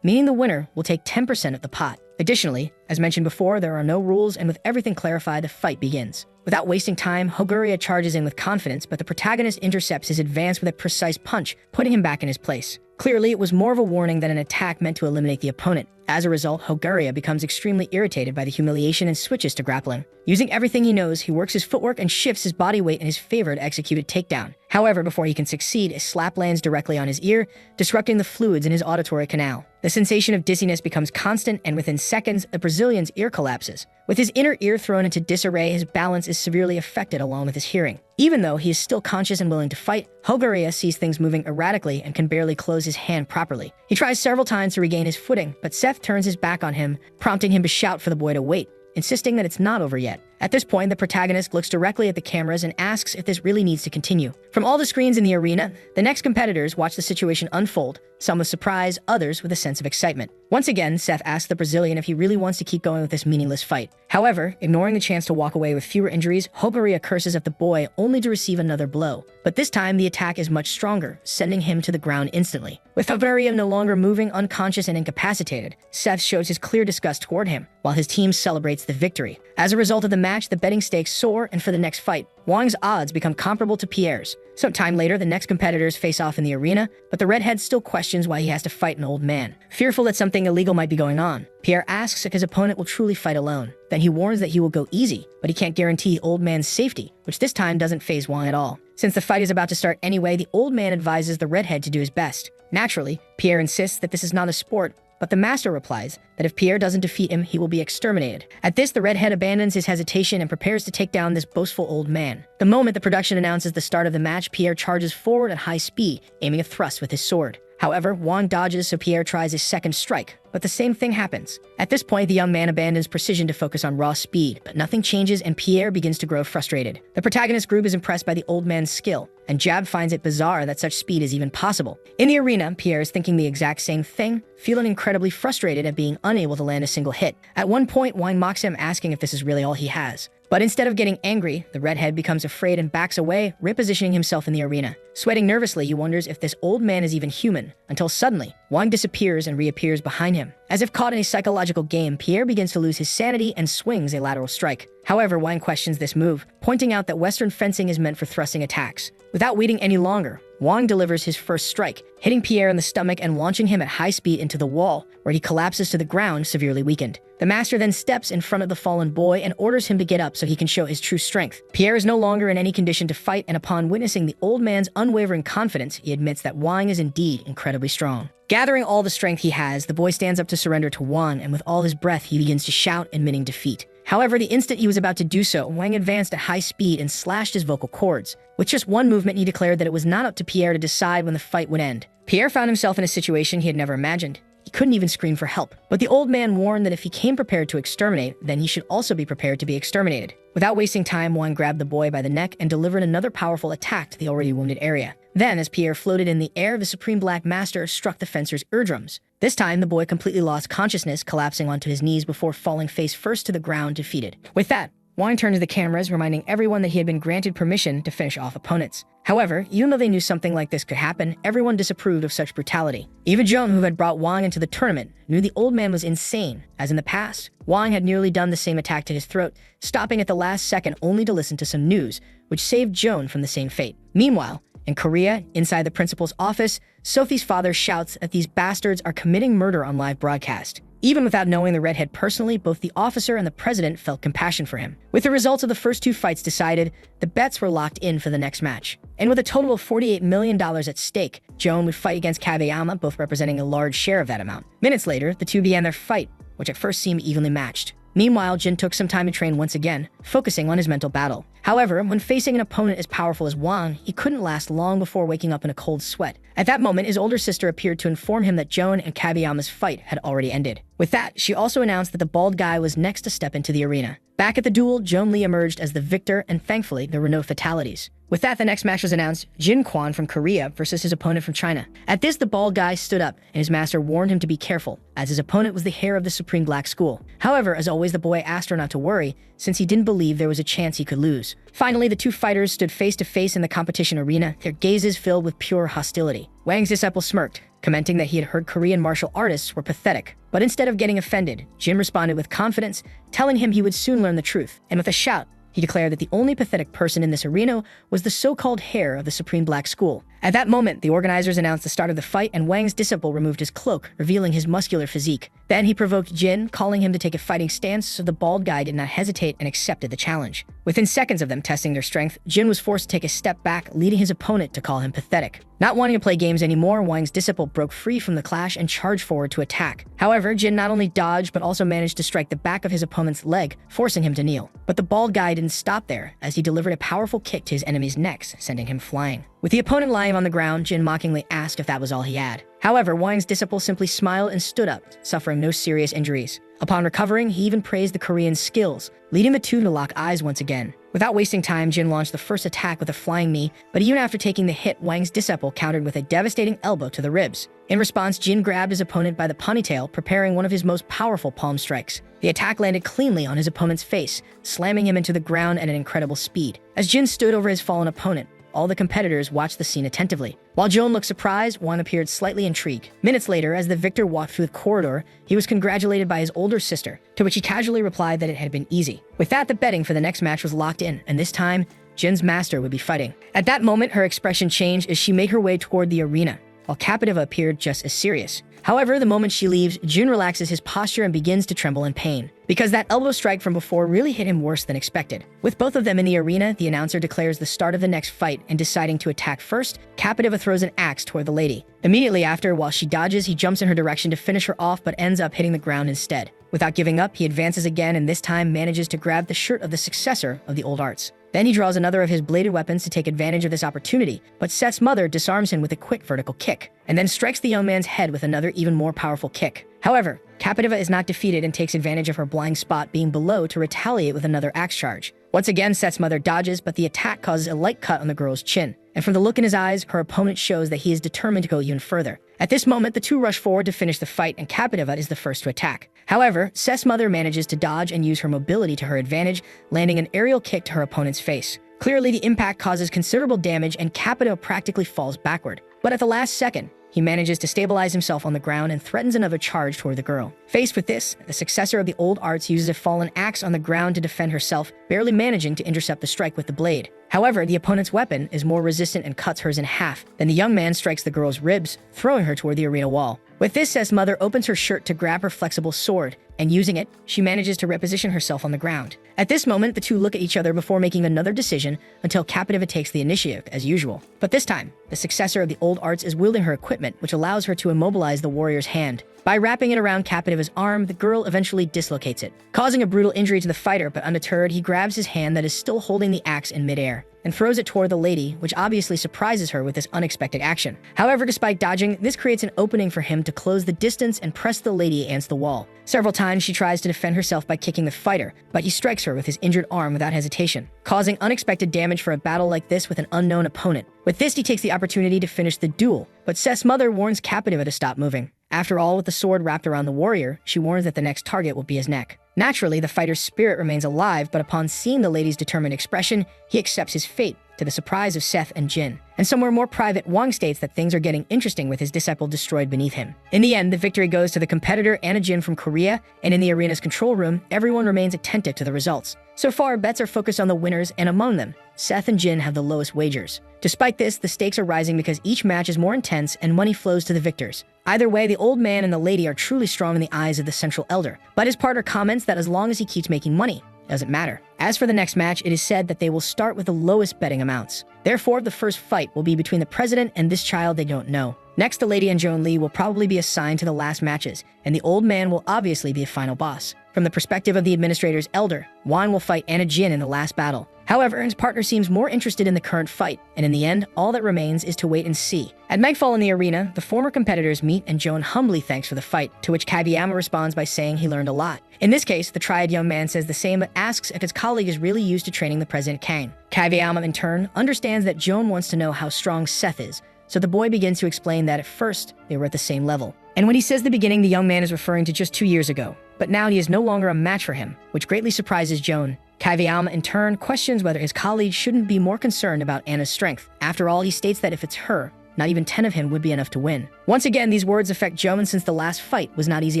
meaning the winner will take 10% of the pot. Additionally, as mentioned before, there are no rules, and with everything clarified, the fight begins. Without wasting time, Hoguriya charges in with confidence, but the protagonist intercepts his advance with a precise punch, putting him back in his place. Clearly, it was more of a warning than an attack meant to eliminate the opponent. As a result, Hoguriya becomes extremely irritated by the humiliation and switches to grappling. Using everything he knows, he works his footwork and shifts his body weight in his favor to execute a takedown. However, before he can succeed, a slap lands directly on his ear, disrupting the fluids in his auditory canal. The sensation of dizziness becomes constant, and within seconds, the Brazilian's ear collapses. With his inner ear thrown into disarray, his balance is severely affected along with his hearing. Even though he is still conscious and willing to fight, Hoguriya sees things moving erratically and can barely close his hand properly. He tries several times to regain his footing, but Seth turns his back on him, prompting him to shout for the boy to wait, insisting that it's not over yet. At this point, the protagonist looks directly at the cameras and asks if this really needs to continue. From all the screens in the arena, the next competitors watch the situation unfold, some with surprise, others with a sense of excitement. Once again, Seth asks the Brazilian if he really wants to keep going with this meaningless fight. However, ignoring the chance to walk away with fewer injuries, Hoguriya curses at the boy only to receive another blow. But this time, the attack is much stronger, sending him to the ground instantly. With Hoguriya no longer moving, unconscious and incapacitated, Seth shows his clear disgust toward him, while his team celebrates the victory. As a result of the match, the betting stakes soar, and for the next fight, Wang's odds become comparable to Pierre's. Some time later, the next competitors face off in the arena, but the redhead still questions why he has to fight an old man. Fearful that something illegal might be going on, Pierre asks if his opponent will truly fight alone. Then he warns that he will go easy, but he can't guarantee the old man's safety, which this time doesn't faze Wang at all. Since the fight is about to start anyway, the old man advises the redhead to do his best. Naturally, Pierre insists that this is not a sport, but the master replies that if Pierre doesn't defeat him, he will be exterminated. At this, the redhead abandons his hesitation and prepares to take down this boastful old man. The moment the production announces the start of the match, Pierre charges forward at high speed, aiming a thrust with his sword. However, Wang dodges, so Pierre tries his second strike, but the same thing happens. At this point, the young man abandons precision to focus on raw speed, but nothing changes and Pierre begins to grow frustrated. The protagonist group is impressed by the old man's skill, and Jab finds it bizarre that such speed is even possible. In the arena, Pierre is thinking the exact same thing, feeling incredibly frustrated at being unable to land a single hit. At one point, Wang mocks him, asking if this is really all he has. But instead of getting angry, the redhead becomes afraid and backs away, repositioning himself in the arena. Sweating nervously, he wonders if this old man is even human, until suddenly, Wang disappears and reappears behind him. As if caught in a psychological game, Pierre begins to lose his sanity and swings a lateral strike. However, Wang questions this move, pointing out that Western fencing is meant for thrusting attacks. Without waiting any longer, Wang delivers his first strike, hitting Pierre in the stomach and launching him at high speed into the wall, where he collapses to the ground, severely weakened. The master then steps in front of the fallen boy and orders him to get up so he can show his true strength. Pierre is no longer in any condition to fight, and upon witnessing the old man's unwavering confidence, he admits that Wang is indeed incredibly strong. Gathering all the strength he has, the boy stands up to surrender to Wang, and with all his breath, he begins to shout, admitting defeat. However, the instant he was about to do so, Wang advanced at high speed and slashed his vocal cords. With just one movement, he declared that it was not up to Pierre to decide when the fight would end. Pierre found himself in a situation he had never imagined. He couldn't even scream for help. But the old man warned that if he came prepared to exterminate, then he should also be prepared to be exterminated. Without wasting time, Wang grabbed the boy by the neck and delivered another powerful attack to the already wounded area. Then, as Pierre floated in the air, the Supreme Black Master struck the fencer's eardrums. This time, the boy completely lost consciousness, collapsing onto his knees before falling face first to the ground, defeated. With that, Wang turned to the cameras, reminding everyone that he had been granted permission to finish off opponents. However, even though they knew something like this could happen, everyone disapproved of such brutality. Even Joan, who had brought Wang into the tournament, knew the old man was insane, as in the past, Wang had nearly done the same attack to his throat, stopping at the last second only to listen to some news, which saved Joan from the same fate. Meanwhile, in Korea, inside the principal's office, Sophie's father shouts that these bastards are committing murder on live broadcast. Even without knowing the redhead personally, both the officer and the president felt compassion for him. With the results of the first two fights decided, the bets were locked in for the next match. And with a total of $48 million at stake, Joan would fight against Kageyama, both representing a large share of that amount. Minutes later, the two began their fight, which at first seemed evenly matched. Meanwhile, Jin took some time to train once again, focusing on his mental battle. However, when facing an opponent as powerful as Wang, he couldn't last long before waking up in a cold sweat. At that moment, his older sister appeared to inform him that Joan and Kabiyama's fight had already ended. With that, she also announced that the bald guy was next to step into the arena. Back at the duel, Joan Lee emerged as the victor, and thankfully, there were no fatalities. With that, the next match was announced: Jin Kwan from Korea versus his opponent from China. At this, the bald guy stood up, and his master warned him to be careful, as his opponent was the heir of the Supreme Black School. However, as always, the boy asked her not to worry, since he didn't believe there was a chance he could lose. Finally, the two fighters stood face to face in the competition arena, their gazes filled with pure hostility. Wang's disciple smirked, commenting that he had heard Korean martial artists were pathetic. But instead of getting offended, Jin responded with confidence, telling him he would soon learn the truth. And with a shout, he declared that the only pathetic person in this arena was the so-called heir of the Supreme Black School. At that moment, the organizers announced the start of the fight, and Wang's disciple removed his cloak, revealing his muscular physique. Then he provoked Jin, calling him to take a fighting stance, so the bald guy did not hesitate and accepted the challenge. Within seconds of them testing their strength, Jin was forced to take a step back, leading his opponent to call him pathetic. Not wanting to play games anymore, Wang's disciple broke free from the clash and charged forward to attack. However, Jin not only dodged, but also managed to strike the back of his opponent's leg, forcing him to kneel. But the bald guy didn't stop there, as he delivered a powerful kick to his enemy's necks, sending him flying. With the opponent lying on the ground, Jin mockingly asked if that was all he had. However, Wang's disciple simply smiled and stood up, suffering no serious injuries. Upon recovering, he even praised the Korean's skills, leading the two to lock eyes once again. Without wasting time, Jin launched the first attack with a flying knee, but even after taking the hit, Wang's disciple countered with a devastating elbow to the ribs. In response, Jin grabbed his opponent by the ponytail, preparing one of his most powerful palm strikes. The attack landed cleanly on his opponent's face, slamming him into the ground at an incredible speed. As Jin stood over his fallen opponent, all the competitors watched the scene attentively. While Joan looked surprised, Wang appeared slightly intrigued. Minutes later, as the victor walked through the corridor, he was congratulated by his older sister, to which he casually replied that it had been easy. With that, the betting for the next match was locked in, and this time, Jin's master would be fighting. At that moment, her expression changed as she made her way toward the arena, while Captiva appeared just as serious. However, the moment she leaves, Jin relaxes his posture and begins to tremble in pain, because that elbow strike from before really hit him worse than expected. With both of them in the arena, the announcer declares the start of the next fight, and deciding to attack first, Captiva throws an axe toward the lady. Immediately after, while she dodges, he jumps in her direction to finish her off, but ends up hitting the ground instead. Without giving up, he advances again, and this time manages to grab the shirt of the successor of the old arts. Then he draws another of his bladed weapons to take advantage of this opportunity, but Seth's mother disarms him with a quick vertical kick, and then strikes the young man's head with another even more powerful kick. However, Captiva is not defeated and takes advantage of her blind spot being below to retaliate with another axe charge. Once again, Seth's mother dodges, but the attack causes a light cut on the girl's chin. And from the look in his eyes, her opponent shows that he is determined to go even further. At this moment, the two rush forward to finish the fight, and Captiva is the first to attack. However, Seth's mother manages to dodge and use her mobility to her advantage, landing an aerial kick to her opponent's face. Clearly, the impact causes considerable damage, and Captiva practically falls backward. But at the last second, he manages to stabilize himself on the ground and threatens another charge toward the girl. Faced with this, the successor of the old arts uses a fallen axe on the ground to defend herself, barely managing to intercept the strike with the blade. However, the opponent's weapon is more resistant and cuts hers in half. Then the young man strikes the girl's ribs, throwing her toward the arena wall. With this, Seth's mother opens her shirt to grab her flexible sword, and using it, she manages to reposition herself on the ground. At this moment, the two look at each other before making another decision until Captiva takes the initiative, as usual. But this time, the successor of the old arts is wielding her equipment, which allows her to immobilize the warrior's hand. By wrapping it around Captiva's arm, the girl eventually dislocates it, causing a brutal injury to the fighter, but undeterred, he grabs his hand that is still holding the axe in midair and throws it toward the lady, which obviously surprises her with this unexpected action. However, despite dodging, this creates an opening for him to close the distance and press the lady against the wall. Several times she tries to defend herself by kicking the fighter, but he strikes her with his injured arm without hesitation, causing unexpected damage for a battle like this with an unknown opponent. With this, he takes the opportunity to finish the duel, but Seth's mother warns Captiva to stop moving. After all, with the sword wrapped around the warrior, she warns that the next target will be his neck. Naturally, the fighter's spirit remains alive, but upon seeing the lady's determined expression, he accepts his fate, to the surprise of Seth and Jin. And somewhere more private, Wang states that things are getting interesting with his disciple destroyed beneath him. In the end, the victory goes to the competitor Anna Jin from Korea, and in the arena's control room, everyone remains attentive to the results. So far, bets are focused on the winners, and among them, Seth and Jin have the lowest wagers. Despite this, the stakes are rising because each match is more intense and money flows to the victors. Either way, the old man and the lady are truly strong in the eyes of the central elder, but his partner comments that as long as he keeps making money, it doesn't matter. As for the next match, it is said that they will start with the lowest betting amounts. Therefore, the first fight will be between the president and this child they don't know. Next, the lady and Joan Lee will probably be assigned to the last matches, and the old man will obviously be a final boss. From the perspective of the administrator's elder, Wang will fight Anna Jin in the last battle. However, his partner seems more interested in the current fight, and in the end, all that remains is to wait and see. At Megfall in the arena, the former competitors meet and Joan humbly thanks for the fight, to which Kageyama responds by saying he learned a lot. In this case, the triad young man says the same but asks if his colleague is really used to training the President Kang. Kageyama, in turn, understands that Joan wants to know how strong Seth is, so the boy begins to explain that at first, they were at the same level. And when he says the beginning, the young man is referring to just 2 years ago, but now he is no longer a match for him, which greatly surprises Joan. Kageyama, in turn, questions whether his colleague shouldn't be more concerned about Anna's strength. After all, he states that if it's her, not even 10 of him would be enough to win. Once again, these words affect Joan since the last fight was not easy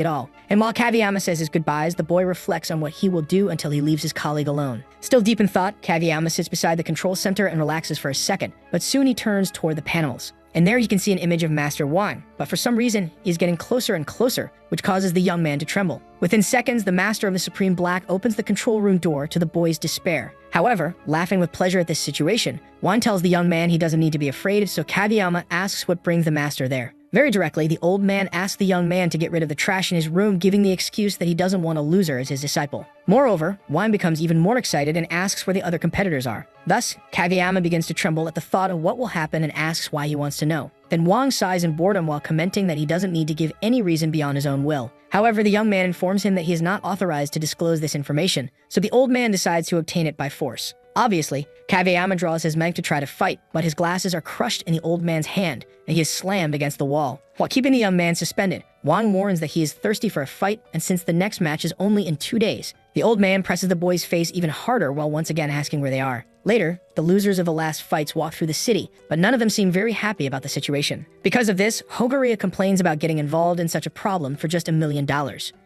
at all. And while Kageyama says his goodbyes, the boy reflects on what he will do until he leaves his colleague alone. Still deep in thought, Kageyama sits beside the control center and relaxes for a second, but soon he turns toward the panels. And there he can see an image of Master Wang, but for some reason, he is getting closer and closer, which causes the young man to tremble. Within seconds, the Master of the Supreme Black opens the control room door to the boy's despair. However, laughing with pleasure at this situation, Wang tells the young man he doesn't need to be afraid, so Kageyama asks what brings the Master there. Very directly, the old man asks the young man to get rid of the trash in his room, giving the excuse that he doesn't want a loser as his disciple. Moreover, Wang becomes even more excited and asks where the other competitors are. Thus, Kageyama begins to tremble at the thought of what will happen and asks why he wants to know. Then Wang sighs in boredom while commenting that he doesn't need to give any reason beyond his own will. However, the young man informs him that he is not authorized to disclose this information, so the old man decides to obtain it by force. Obviously, Kageyama draws his Meg to try to fight, but his glasses are crushed in the old man's hand, and he is slammed against the wall. While keeping the young man suspended, Wang warns that he is thirsty for a fight, and since the next match is only in 2 days, the old man presses the boy's face even harder while once again asking where they are. Later, the losers of the last fights walk through the city, but none of them seem very happy about the situation. Because of this, Hogaria complains about getting involved in such a problem for just $1 million.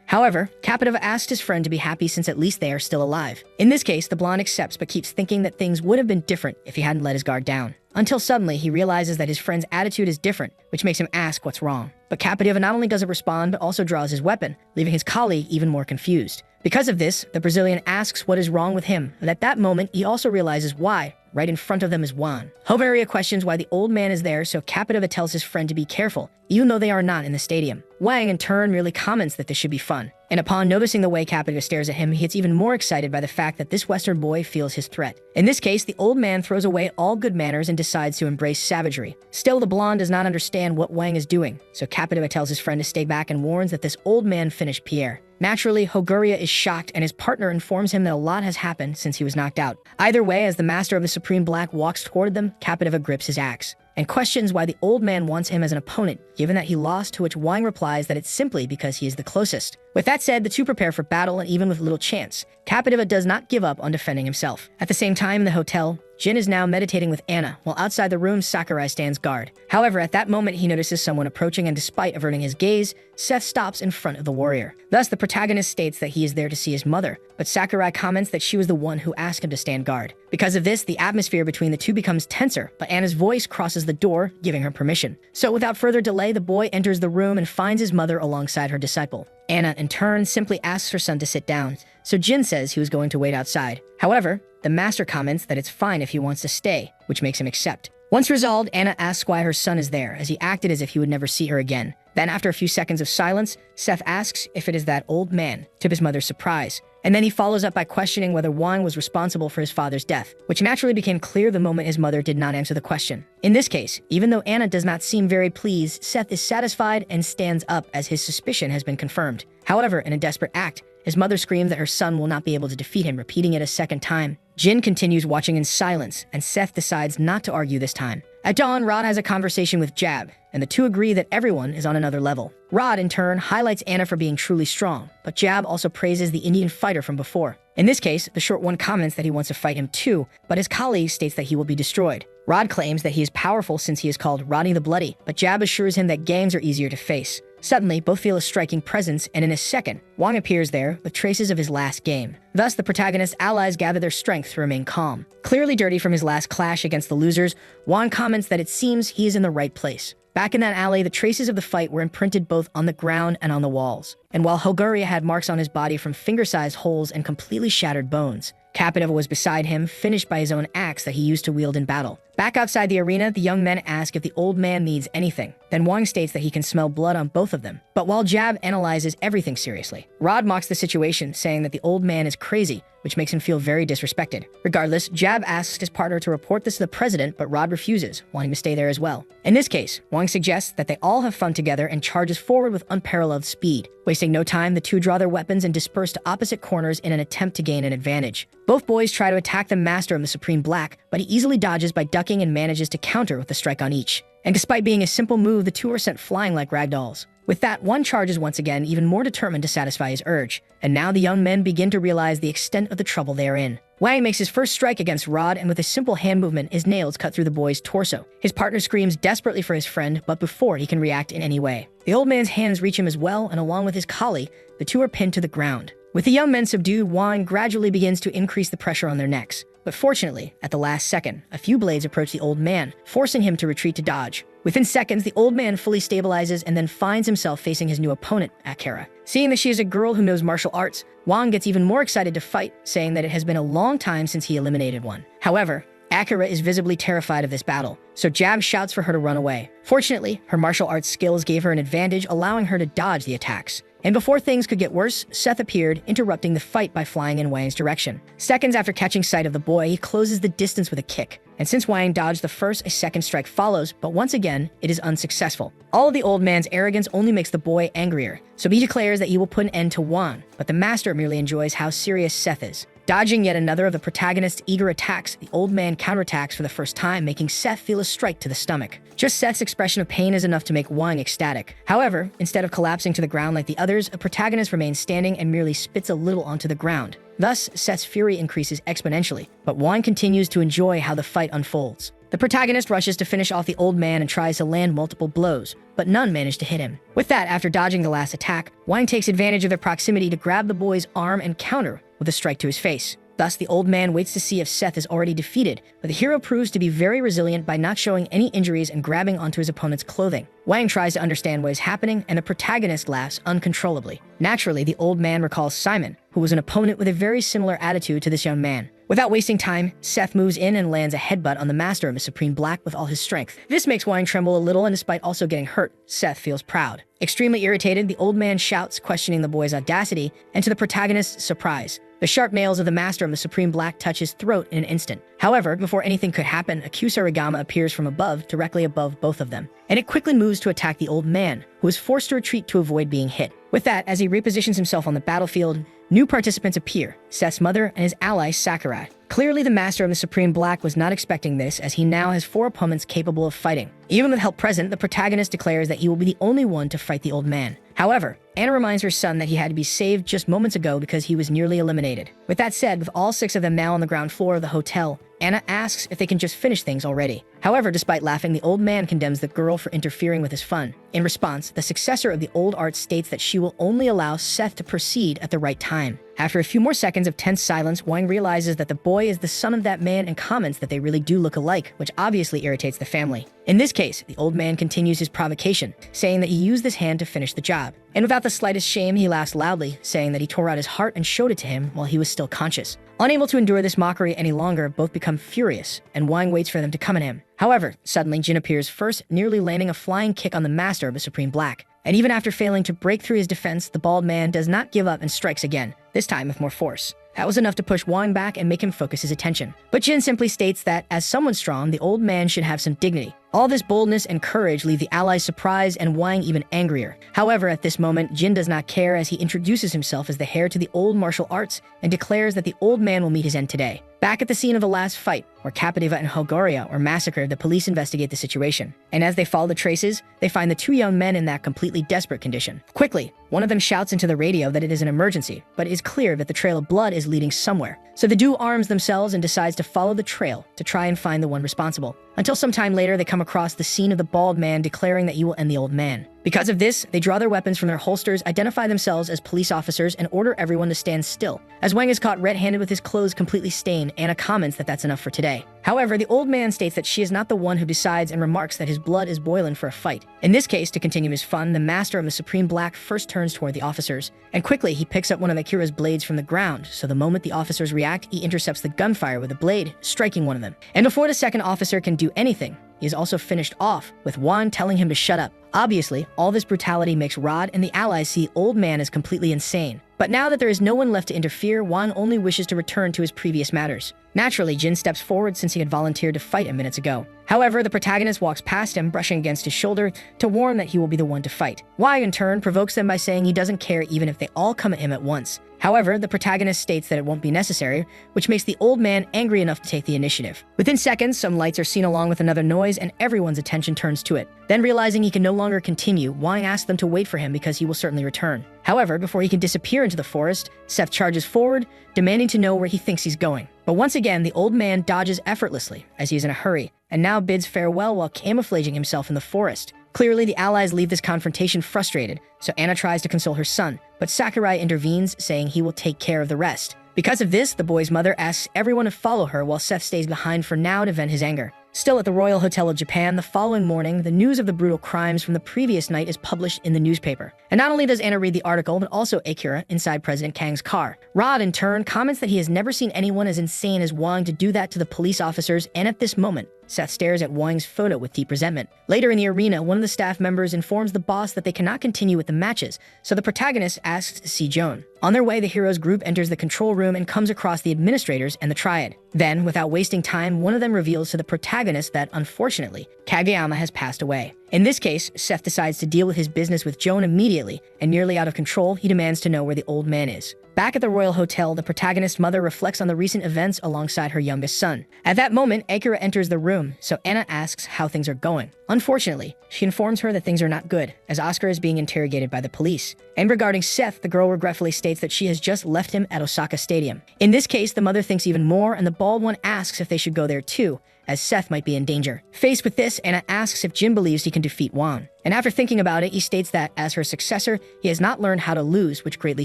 However, Capitava asks his friend to be happy since at least they are still alive. In this case, the blonde accepts but keeps thinking that things would have been different if he hadn't let his guard down. Until suddenly, he realizes that his friend's attitude is different, which makes him ask what's wrong. But Capitava not only doesn't respond, but also draws his weapon, leaving his colleague even more confused. Because of this, the Brazilian asks what is wrong with him, and at that moment, he also realizes why. Right in front of them is Juan. Hogaria questions why the old man is there, so Capitava tells his friend to be careful, even though they are not in the stadium. Wang, in turn, merely comments that this should be fun. And upon noticing the way Capitava stares at him, he gets even more excited by the fact that this Western boy feels his threat. In this case, the old man throws away all good manners and decides to embrace savagery. Still, the blonde does not understand what Wang is doing, so Capitava tells his friend to stay back and warns that this old man finished Pierre. Naturally, Hogaria is shocked and his partner informs him that a lot has happened since he was knocked out. Either way, as the Master of the Supreme Black walks toward them, Capitava grips his axe and questions why the old man wants him as an opponent, given that he lost, to which Wang replies that it's simply because he is the closest. With that said, the two prepare for battle, and even with little chance, Capitava does not give up on defending himself. At the same time, in the hotel, Jin is now meditating with Anna, while outside the room, Sakurai stands guard. However, at that moment, he notices someone approaching, and despite averting his gaze, Seth stops in front of the warrior. Thus, the protagonist states that he is there to see his mother, but Sakurai comments that she was the one who asked him to stand guard. Because of this, the atmosphere between the two becomes tenser, but Anna's voice crosses the door, giving her permission. So without further delay, the boy enters the room and finds his mother alongside her disciple. Anna, in turn, simply asks her son to sit down, so Jin says he was going to wait outside. However, the master comments that it's fine if he wants to stay, which makes him accept. Once resolved, Anna asks why her son is there, as he acted as if he would never see her again. Then, after a few seconds of silence, Seth asks if it is that old man, to his mother's surprise. And then he follows up by questioning whether Wang was responsible for his father's death, which naturally became clear the moment his mother did not answer the question. In this case, even though Anna does not seem very pleased, Seth is satisfied and stands up as his suspicion has been confirmed. However, in a desperate act, his mother screams that her son will not be able to defeat him, repeating it a second time. Jin continues watching in silence, and Seth decides not to argue this time. At dawn, Rod has a conversation with Jab, and the two agree that everyone is on another level. Rod, in turn, highlights Anna for being truly strong, but Jab also praises the Indian fighter from before. In this case, the short one comments that he wants to fight him too, but his colleague states that he will be destroyed. Rod claims that he is powerful since he is called Rodney the Bloody, but Jab assures him that gangs are easier to face. Suddenly, both feel a striking presence, and in a second, Wang appears there with traces of his last game. Thus, the protagonist's allies gather their strength to remain calm. Clearly dirty from his last clash against the losers, Wang comments that it seems he is in the right place. Back in that alley, the traces of the fight were imprinted both on the ground and on the walls. And while Hogaria had marks on his body from finger-sized holes and completely shattered bones, Capita was beside him, finished by his own axe that he used to wield in battle. Back outside the arena, the young men ask if the old man needs anything. Then Wang states that he can smell blood on both of them. But while Jab analyzes everything seriously, Rod mocks the situation, saying that the old man is crazy, which makes him feel very disrespected. Regardless, Jab asks his partner to report this to the president, but Rod refuses, wanting to stay there as well. In this case, Wang suggests that they all have fun together and charges forward with unparalleled speed. Wasting no time, the two draw their weapons and disperse to opposite corners in an attempt to gain an advantage. Both boys try to attack the master of the Supreme Black, but he easily dodges by ducking and manages to counter with a strike on each. And despite being a simple move, the two are sent flying like ragdolls. With that, one charges once again, even more determined to satisfy his urge. And now the young men begin to realize the extent of the trouble they are in. Wang makes his first strike against Rod, and with a simple hand movement, his nails cut through the boy's torso. His partner screams desperately for his friend, but before he can react in any way, the old man's hands reach him as well, and along with his collie, the two are pinned to the ground. With the young men subdued, Wang gradually begins to increase the pressure on their necks. But fortunately, at the last second, a few blades approach the old man, forcing him to retreat to dodge. Within seconds, the old man fully stabilizes and then finds himself facing his new opponent, Akira. Seeing that she is a girl who knows martial arts, Wang gets even more excited to fight, saying that it has been a long time since he eliminated one. However, Akira is visibly terrified of this battle, so Jab shouts for her to run away. Fortunately, her martial arts skills gave her an advantage, allowing her to dodge the attacks. And before things could get worse, Seth appeared, interrupting the fight by flying in Wang's direction. Seconds after catching sight of the boy, he closes the distance with a kick. And since Wang dodged the first, a second strike follows, but once again, it is unsuccessful. All of the old man's arrogance only makes the boy angrier, so he declares that he will put an end to Wang, but the master merely enjoys how serious Seth is. Dodging yet another of the protagonist's eager attacks, the old man counterattacks for the first time, making Seth feel a strike to the stomach. Just Seth's expression of pain is enough to make Wang ecstatic. However, instead of collapsing to the ground like the others, a protagonist remains standing and merely spits a little onto the ground. Thus, Seth's fury increases exponentially, but Wang continues to enjoy how the fight unfolds. The protagonist rushes to finish off the old man and tries to land multiple blows, but none manage to hit him. With that, after dodging the last attack, Wang takes advantage of their proximity to grab the boy's arm and counter with a strike to his face. Thus, the old man waits to see if Seth is already defeated, but the hero proves to be very resilient by not showing any injuries and grabbing onto his opponent's clothing. Wang tries to understand what is happening, and the protagonist laughs uncontrollably. Naturally, the old man recalls Simon, who was an opponent with a very similar attitude to this young man. Without wasting time, Seth moves in and lands a headbutt on the master of the Supreme Black with all his strength. This makes Wang tremble a little, and despite also getting hurt, Seth feels proud. Extremely irritated, the old man shouts, questioning the boy's audacity, and to the protagonist's surprise, the sharp nails of the master of the Supreme Black touch his throat in an instant. However, before anything could happen, a Kusarigama appears from above, directly above both of them, and it quickly moves to attack the old man, who is forced to retreat to avoid being hit. With that, as he repositions himself on the battlefield, new participants appear, Seth's mother and his ally Sakurai. Clearly, the master of the Supreme Black was not expecting this, as he now has 4 opponents capable of fighting. Even with help present, the protagonist declares that he will be the only one to fight the old man. However, Anna reminds her son that he had to be saved just moments ago because he was nearly eliminated. With that said, with all 6 of them now on the ground floor of the hotel, Anna asks if they can just finish things already. However, despite laughing, the old man condemns the girl for interfering with his fun. In response, the successor of the old art states that she will only allow Seth to proceed at the right time. After a few more seconds of tense silence, Wang realizes that the boy is the son of that man and comments that they really do look alike, which obviously irritates the family. In this case, the old man continues his provocation, saying that he used this hand to finish the job. And without the slightest shame, he laughs loudly, saying that he tore out his heart and showed it to him while he was still conscious. Unable to endure this mockery any longer, both become furious, and Wang waits for them to come at him. However, suddenly Jin appears first, nearly landing a flying kick on the master of the Supreme Black. And even after failing to break through his defense, the bald man does not give up and strikes again, this time with more force. That was enough to push Wang back and make him focus his attention. But Jin simply states that, as someone strong, the old man should have some dignity. All this boldness and courage leave the allies surprised and Wang even angrier. However, at this moment, Jin does not care, as he introduces himself as the heir to the old martial arts and declares that the old man will meet his end today. Back at the scene of the last fight, where Captiva and Hogoria were massacred, the police investigate the situation. And as they follow the traces, they find the 2 young men in that completely desperate condition. Quickly, one of them shouts into the radio that it is an emergency, but it is clear that the trail of blood is leading somewhere. So the duo arms themselves and decides to follow the trail to try and find the one responsible. Until some time later, they come across the scene of the bald man declaring that he will end the old man. Because of this, they draw their weapons from their holsters, identify themselves as police officers, and order everyone to stand still. As Wang is caught red-handed with his clothes completely stained, Anna comments that that's enough for today. However, the old man states that she is not the one who decides and remarks that his blood is boiling for a fight. In this case, to continue his fun, the master of the Supreme Black first turns toward the officers, and quickly he picks up one of Akira's blades from the ground, so the moment the officers react, he intercepts the gunfire with the blade, striking one of them. And before the second officer can do anything, he is also finished off, with Juan telling him to shut up. Obviously, all this brutality makes Rod and the allies see Old Man as completely insane. But now that there is no one left to interfere, Juan only wishes to return to his previous matters. Naturally, Jin steps forward since he had volunteered to fight minutes ago. However, the protagonist walks past him, brushing against his shoulder to warn that he will be the one to fight. Wai, in turn, provokes them by saying he doesn't care even if they all come at him at once. However, the protagonist states that it won't be necessary, which makes the old man angry enough to take the initiative. Within seconds, some lights are seen along with another noise, and everyone's attention turns to it. Then realizing he can no longer continue, Wang asks them to wait for him because he will certainly return. However, before he can disappear into the forest, Seth charges forward, demanding to know where he thinks he's going. But once again, the old man dodges effortlessly, as he is in a hurry, and now bids farewell while camouflaging himself in the forest. Clearly, the allies leave this confrontation frustrated, so Anna tries to console her son, but Sakurai intervenes, saying he will take care of the rest. Because of this, the boy's mother asks everyone to follow her while Seth stays behind for now to vent his anger. Still at the Royal Hotel of Japan, the following morning, the news of the brutal crimes from the previous night is published in the newspaper. And not only does Anna read the article, but also Akira inside President Kang's car. Rod, in turn, comments that he has never seen anyone as insane as Wang to do that to the police officers, and at this moment, Seth stares at Wang's photo with deep resentment. Later in the arena, one of the staff members informs the boss that they cannot continue with the matches, so the protagonist asks to see Joan. On their way, the heroes group enters the control room and comes across the administrators and the triad. Then, without wasting time, one of them reveals to the protagonist that, unfortunately, Kageyama has passed away. In this case, Seth decides to deal with his business with Joan immediately, and nearly out of control, he demands to know where the old man is. Back at the Royal Hotel, the protagonist's mother reflects on the recent events alongside her youngest son. At that moment, Akira enters the room, so Anna asks how things are going. Unfortunately, she informs her that things are not good, as Oscar is being interrogated by the police. And regarding Seth, the girl regretfully states that she has just left him at Osaka Stadium. In this case, the mother thinks even more, and the bald one asks if they should go there too, as Seth might be in danger. Faced with this, Anna asks if Jin believes he can defeat Wang. And after thinking about it, he states that, as her successor, he has not learned how to lose, which greatly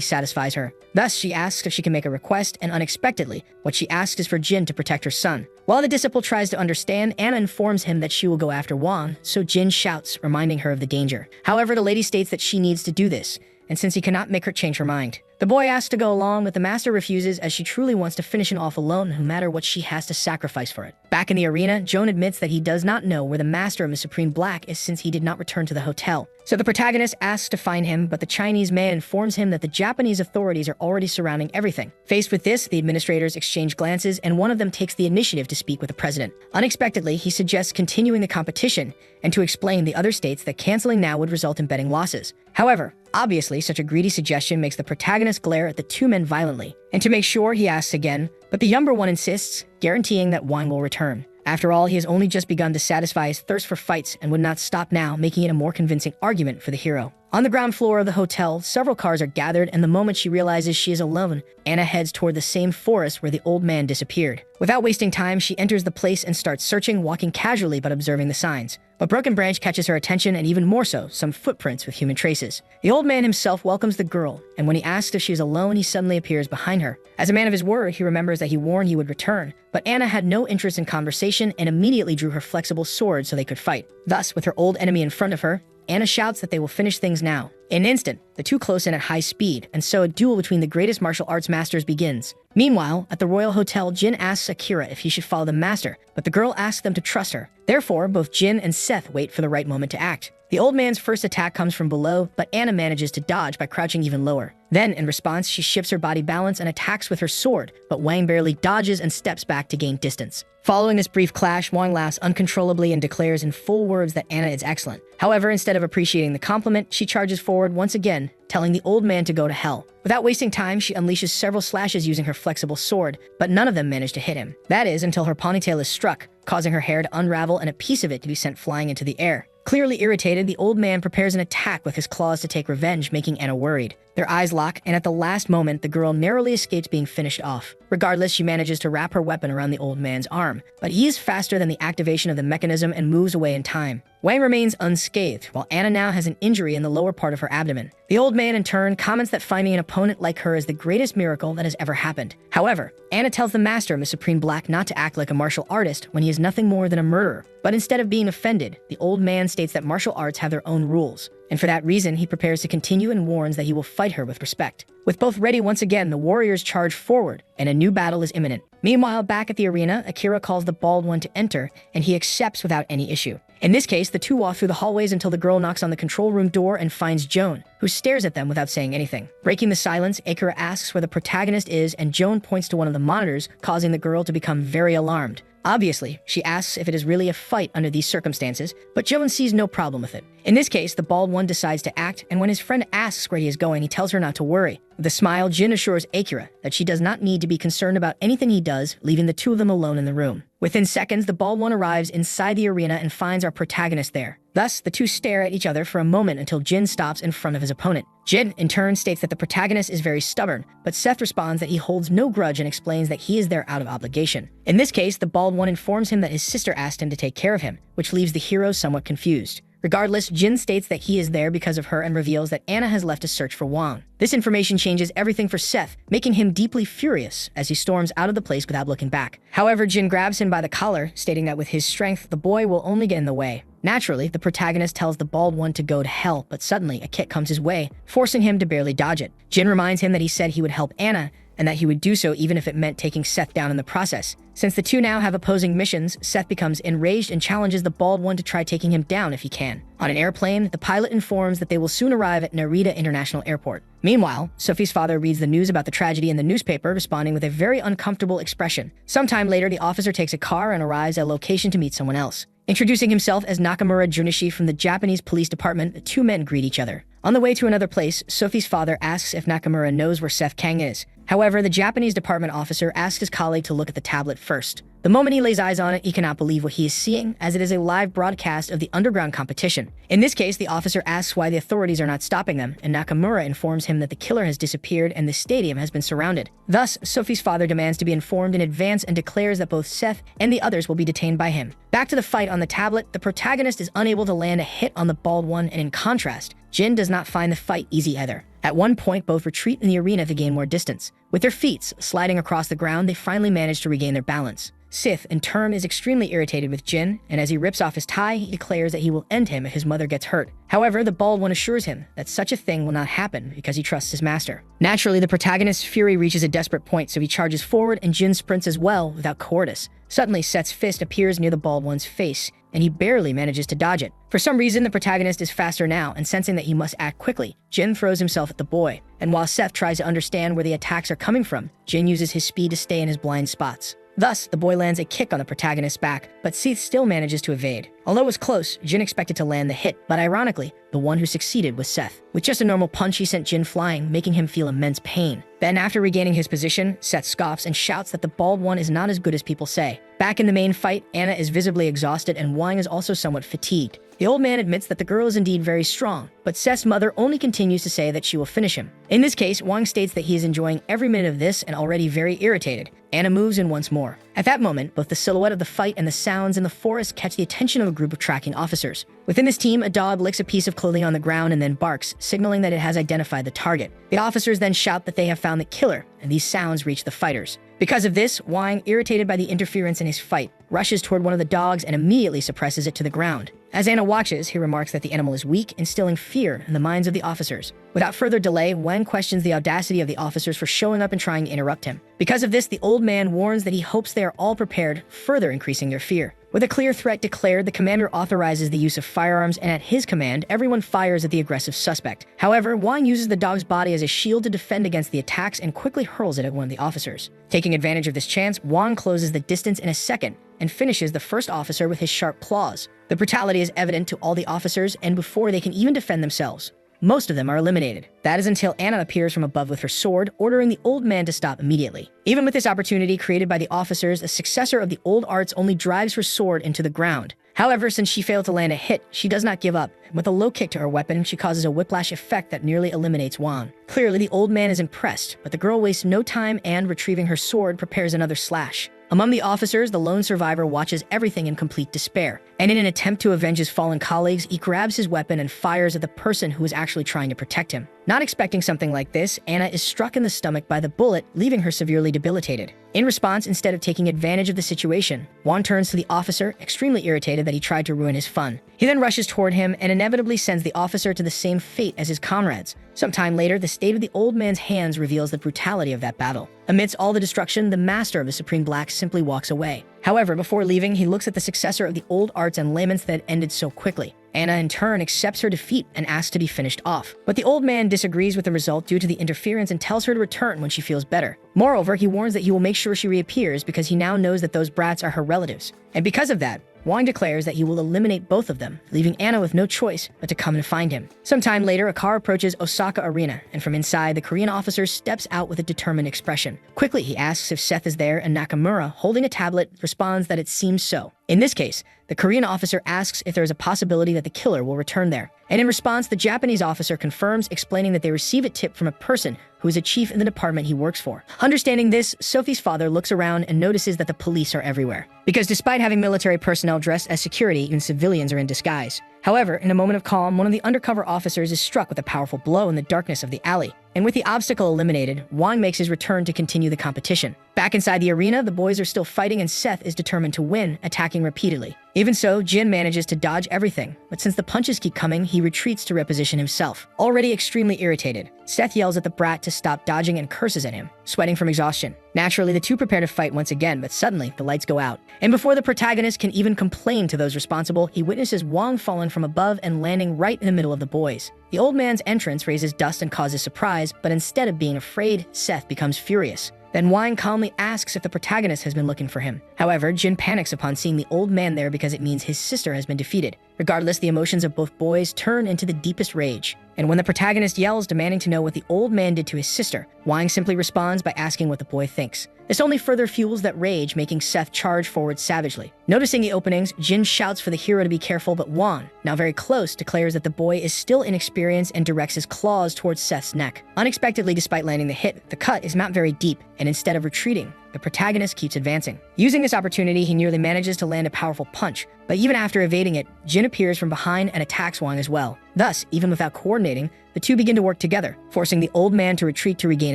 satisfies her. Thus, she asks if she can make a request, and unexpectedly, what she asks is for Jin to protect her son. While the disciple tries to understand, Anna informs him that she will go after Wang, so Jin shouts, reminding her of the danger. However, the lady states that she needs to do this, and since he cannot make her change her mind. The boy asks to go along, but the master refuses as she truly wants to finish him off alone, no matter what she has to sacrifice for it. Back in the arena, Joan admits that he does not know where the master of the Supreme Black is since he did not return to the hotel. So the protagonist asks to find him, but the Chinese man informs him that the Japanese authorities are already surrounding everything. Faced with this, the administrators exchange glances, and one of them takes the initiative to speak with the president. Unexpectedly, he suggests continuing the competition, and to explain, the other states that canceling now would result in betting losses. However, obviously, such a greedy suggestion makes the protagonist glare at the two men violently. And to make sure, he asks again, but the younger one insists, guaranteeing that Wang will return. After all, he has only just begun to satisfy his thirst for fights and would not stop now, making it a more convincing argument for the hero. On the ground floor of the hotel, several cars are gathered, and the moment she realizes she is alone, Anna heads toward the same forest where the old man disappeared. Without wasting time, she enters the place and starts searching, walking casually but observing the signs. But Broken Branch catches her attention, and even more so, some footprints with human traces. The old man himself welcomes the girl, and when he asks if she is alone, he suddenly appears behind her. As a man of his word, he remembers that he warned he would return, but Anna had no interest in conversation and immediately drew her flexible sword so they could fight. Thus, with her old enemy in front of her, Anna shouts that they will finish things now. In an instant, the two close in at high speed, and so a duel between the greatest martial arts masters begins. Meanwhile, at the Royal Hotel, Jin asks Akira if he should follow the master, but the girl asks them to trust her. Therefore, both Jin and Seth wait for the right moment to act. The old man's first attack comes from below, but Anna manages to dodge by crouching even lower. Then, in response, she shifts her body balance and attacks with her sword, but Wang barely dodges and steps back to gain distance. Following this brief clash, Wang laughs uncontrollably and declares in full words that Anna is excellent. However, instead of appreciating the compliment, she charges forward once again, telling the old man to go to hell. Without wasting time, she unleashes several slashes using her flexible sword, but none of them manage to hit him. That is, until her ponytail is struck, causing her hair to unravel and a piece of it to be sent flying into the air. Clearly irritated, the old man prepares an attack with his claws to take revenge, making Anna worried. Their eyes lock, and at the last moment, the girl narrowly escapes being finished off. Regardless, she manages to wrap her weapon around the old man's arm, but he is faster than the activation of the mechanism and moves away in time. Wang remains unscathed, while Anna now has an injury in the lower part of her abdomen. The old man, in turn, comments that finding an opponent like her is the greatest miracle that has ever happened. However, Anna tells the master of the Supreme Black not to act like a martial artist when he is nothing more than a murderer. But instead of being offended, the old man states that martial arts have their own rules, and for that reason, he prepares to continue and warns that he will fight her with respect. With both ready once again, the warriors charge forward, and a new battle is imminent. Meanwhile, back at the arena, Akira calls the bald one to enter, and he accepts without any issue. In this case, the two walk through the hallways until the girl knocks on the control room door and finds Joan, who stares at them without saying anything. Breaking the silence, Akira asks where the protagonist is, and Joan points to one of the monitors, causing the girl to become very alarmed. Obviously, she asks if it is really a fight under these circumstances, but Joan sees no problem with it. In this case, the bald one decides to act, and when his friend asks where he is going, he tells her not to worry. With a smile, Jin assures Akira that she does not need to be concerned about anything he does, leaving the two of them alone in the room. Within seconds, the bald one arrives inside the arena and finds our protagonist there. Thus, the two stare at each other for a moment until Jin stops in front of his opponent. Jin, in turn, states that the protagonist is very stubborn, but Seth responds that he holds no grudge and explains that he is there out of obligation. In this case, the bald one informs him that his sister asked him to take care of him, which leaves the hero somewhat confused. Regardless, Jin states that he is there because of her and reveals that Anna has left to search for Wang. This information changes everything for Seth, making him deeply furious as he storms out of the place without looking back. However, Jin grabs him by the collar, stating that with his strength, the boy will only get in the way. Naturally, the protagonist tells the bald one to go to hell, but suddenly a kick comes his way, forcing him to barely dodge it. Jin reminds him that he said he would help Anna, and that he would do so even if it meant taking Seth down in the process. Since the two now have opposing missions, Seth becomes enraged and challenges the bald one to try taking him down if he can. On an airplane, the pilot informs that they will soon arrive at Narita International Airport. Meanwhile, Sophie's father reads the news about the tragedy in the newspaper, responding with a very uncomfortable expression. Sometime later, the officer takes a car and arrives at a location to meet someone else. Introducing himself as Nakamura Junichi from the Japanese police department, the two men greet each other. On the way to another place, Sophie's father asks if Nakamura knows where Seth Kang is. However, the Japanese department officer asks his colleague to look at the tablet first. The moment he lays eyes on it, he cannot believe what he is seeing, as it is a live broadcast of the underground competition. In this case, the officer asks why the authorities are not stopping them, and Nakamura informs him that the killer has disappeared and the stadium has been surrounded. Thus, Sophie's father demands to be informed in advance and declares that both Seth and the others will be detained by him. Back to the fight on the tablet, the protagonist is unable to land a hit on the bald one, and in contrast, Jin does not find the fight easy either. At one point, both retreat in the arena to gain more distance. With their feet sliding across the ground, they finally manage to regain their balance. Seth, in turn, is extremely irritated with Jin, and as he rips off his tie, he declares that he will end him if his mother gets hurt. However, the bald one assures him that such a thing will not happen because he trusts his master. Naturally, the protagonist's fury reaches a desperate point, so he charges forward and Jin sprints as well without cowardice. Suddenly, Seth's fist appears near the bald one's face, and he barely manages to dodge it. For some reason, the protagonist is faster now, and sensing that he must act quickly, Jin throws himself at the boy. And while Seth tries to understand where the attacks are coming from, Jin uses his speed to stay in his blind spots. Thus, the boy lands a kick on the protagonist's back, but Seth still manages to evade. Although it was close, Jin expected to land the hit, but ironically, the one who succeeded was Seth. With just a normal punch, he sent Jin flying, making him feel immense pain. Then, after regaining his position, Seth scoffs and shouts that the bald one is not as good as people say. Back in the main fight, Anna is visibly exhausted and Wang is also somewhat fatigued. The old man admits that the girl is indeed very strong, but Seth's mother only continues to say that she will finish him. In this case, Wang states that he is enjoying every minute of this and already very irritated. Anna moves in once more. At that moment, both the silhouette of the fight and the sounds in the forest catch the attention of a group of tracking officers. Within this team, a dog licks a piece of clothing on the ground and then barks, signaling that it has identified the target. The officers then shout that they have found the killer, and these sounds reach the fighters. Because of this, Wang, irritated by the interference in his fight, rushes toward one of the dogs and immediately suppresses it to the ground. As Anna watches, he remarks that the animal is weak, instilling fear in the minds of the officers. Without further delay, Wang questions the audacity of the officers for showing up and trying to interrupt him. Because of this, the old man warns that he hopes they are all prepared, further increasing their fear. With a clear threat declared, the commander authorizes the use of firearms, and at his command, everyone fires at the aggressive suspect. However, Wang uses the dog's body as a shield to defend against the attacks and quickly hurls it at one of the officers. Taking advantage of this chance, Wang closes the distance in a second and finishes the first officer with his sharp claws. The brutality is evident to all the officers, and before they can even defend themselves, most of them are eliminated. That is until Anna appears from above with her sword, ordering the old man to stop immediately. Even with this opportunity created by the officers, the successor of the old arts only drives her sword into the ground. However, since she failed to land a hit, she does not give up. With a low kick to her weapon, she causes a whiplash effect that nearly eliminates Wang. Clearly, the old man is impressed, but the girl wastes no time and, retrieving her sword, prepares another slash. Among the officers, the lone survivor watches everything in complete despair. and in an attempt to avenge his fallen colleagues, he grabs his weapon and fires at the person who is actually trying to protect him. Not expecting something like this, Anna is struck in the stomach by the bullet, leaving her severely debilitated. In response, instead of taking advantage of the situation, Wang turns to the officer, extremely irritated that he tried to ruin his fun. He then rushes toward him and inevitably sends the officer to the same fate as his comrades. Sometime later, the state of the old man's hands reveals the brutality of that battle. Amidst all the destruction, the master of the Supreme Black simply walks away. However, before leaving, he looks at the successor of the old arts and laments that had ended so quickly. Anna, in turn, accepts her defeat and asks to be finished off. But the old man disagrees with the result due to the interference and tells her to return when she feels better. Moreover, he warns that he will make sure she reappears because he now knows that those brats are her relatives. And because of that, Wang declares that he will eliminate both of them, leaving Anna with no choice but to come and find him. Sometime later, a car approaches Osaka Arena, and from inside, the Korean officer steps out with a determined expression. Quickly, he asks if Seth is there, and Nakamura, holding a tablet, responds that it seems so. In this case, the Korean officer asks if there is a possibility that the killer will return there. And in response, the Japanese officer confirms, explaining that they receive a tip from a person who is a chief in the department he works for. Understanding this, Sophie's father looks around and notices that the police are everywhere. Because despite having military personnel dressed as security, even civilians are in disguise. However, in a moment of calm, one of the undercover officers is struck with a powerful blow in the darkness of the alley. And with the obstacle eliminated, Wang makes his return to continue the competition. Back inside the arena, the boys are still fighting and Seth is determined to win, attacking repeatedly. Even so, Jin manages to dodge everything, but since the punches keep coming, he retreats to reposition himself. Already extremely irritated, Seth yells at the brat to stop dodging and curses at him, sweating from exhaustion. Naturally, the two prepare to fight once again, but suddenly, the lights go out. And before the protagonist can even complain to those responsible, he witnesses Wang falling from above and landing right in the middle of the boys. The old man's entrance raises dust and causes surprise, but instead of being afraid, Seth becomes furious. Then Wang calmly asks if the protagonist has been looking for him. However, Jin panics upon seeing the old man there because it means his sister has been defeated. Regardless, the emotions of both boys turn into the deepest rage. And when the protagonist yells, demanding to know what the old man did to his sister, Wang simply responds by asking what the boy thinks. This only further fuels that rage, making Seth charge forward savagely. Noticing the openings, Jin shouts for the hero to be careful, but Wang, now very close, declares that the boy is still inexperienced and directs his claws towards Seth's neck. Unexpectedly, despite landing the hit, the cut is not very deep, and instead of retreating, the protagonist keeps advancing. Using this opportunity, he nearly manages to land a powerful punch, but even after evading it, Jin appears from behind and attacks Wang as well. Thus, even without coordinating, the two begin to work together, forcing the old man to retreat to regain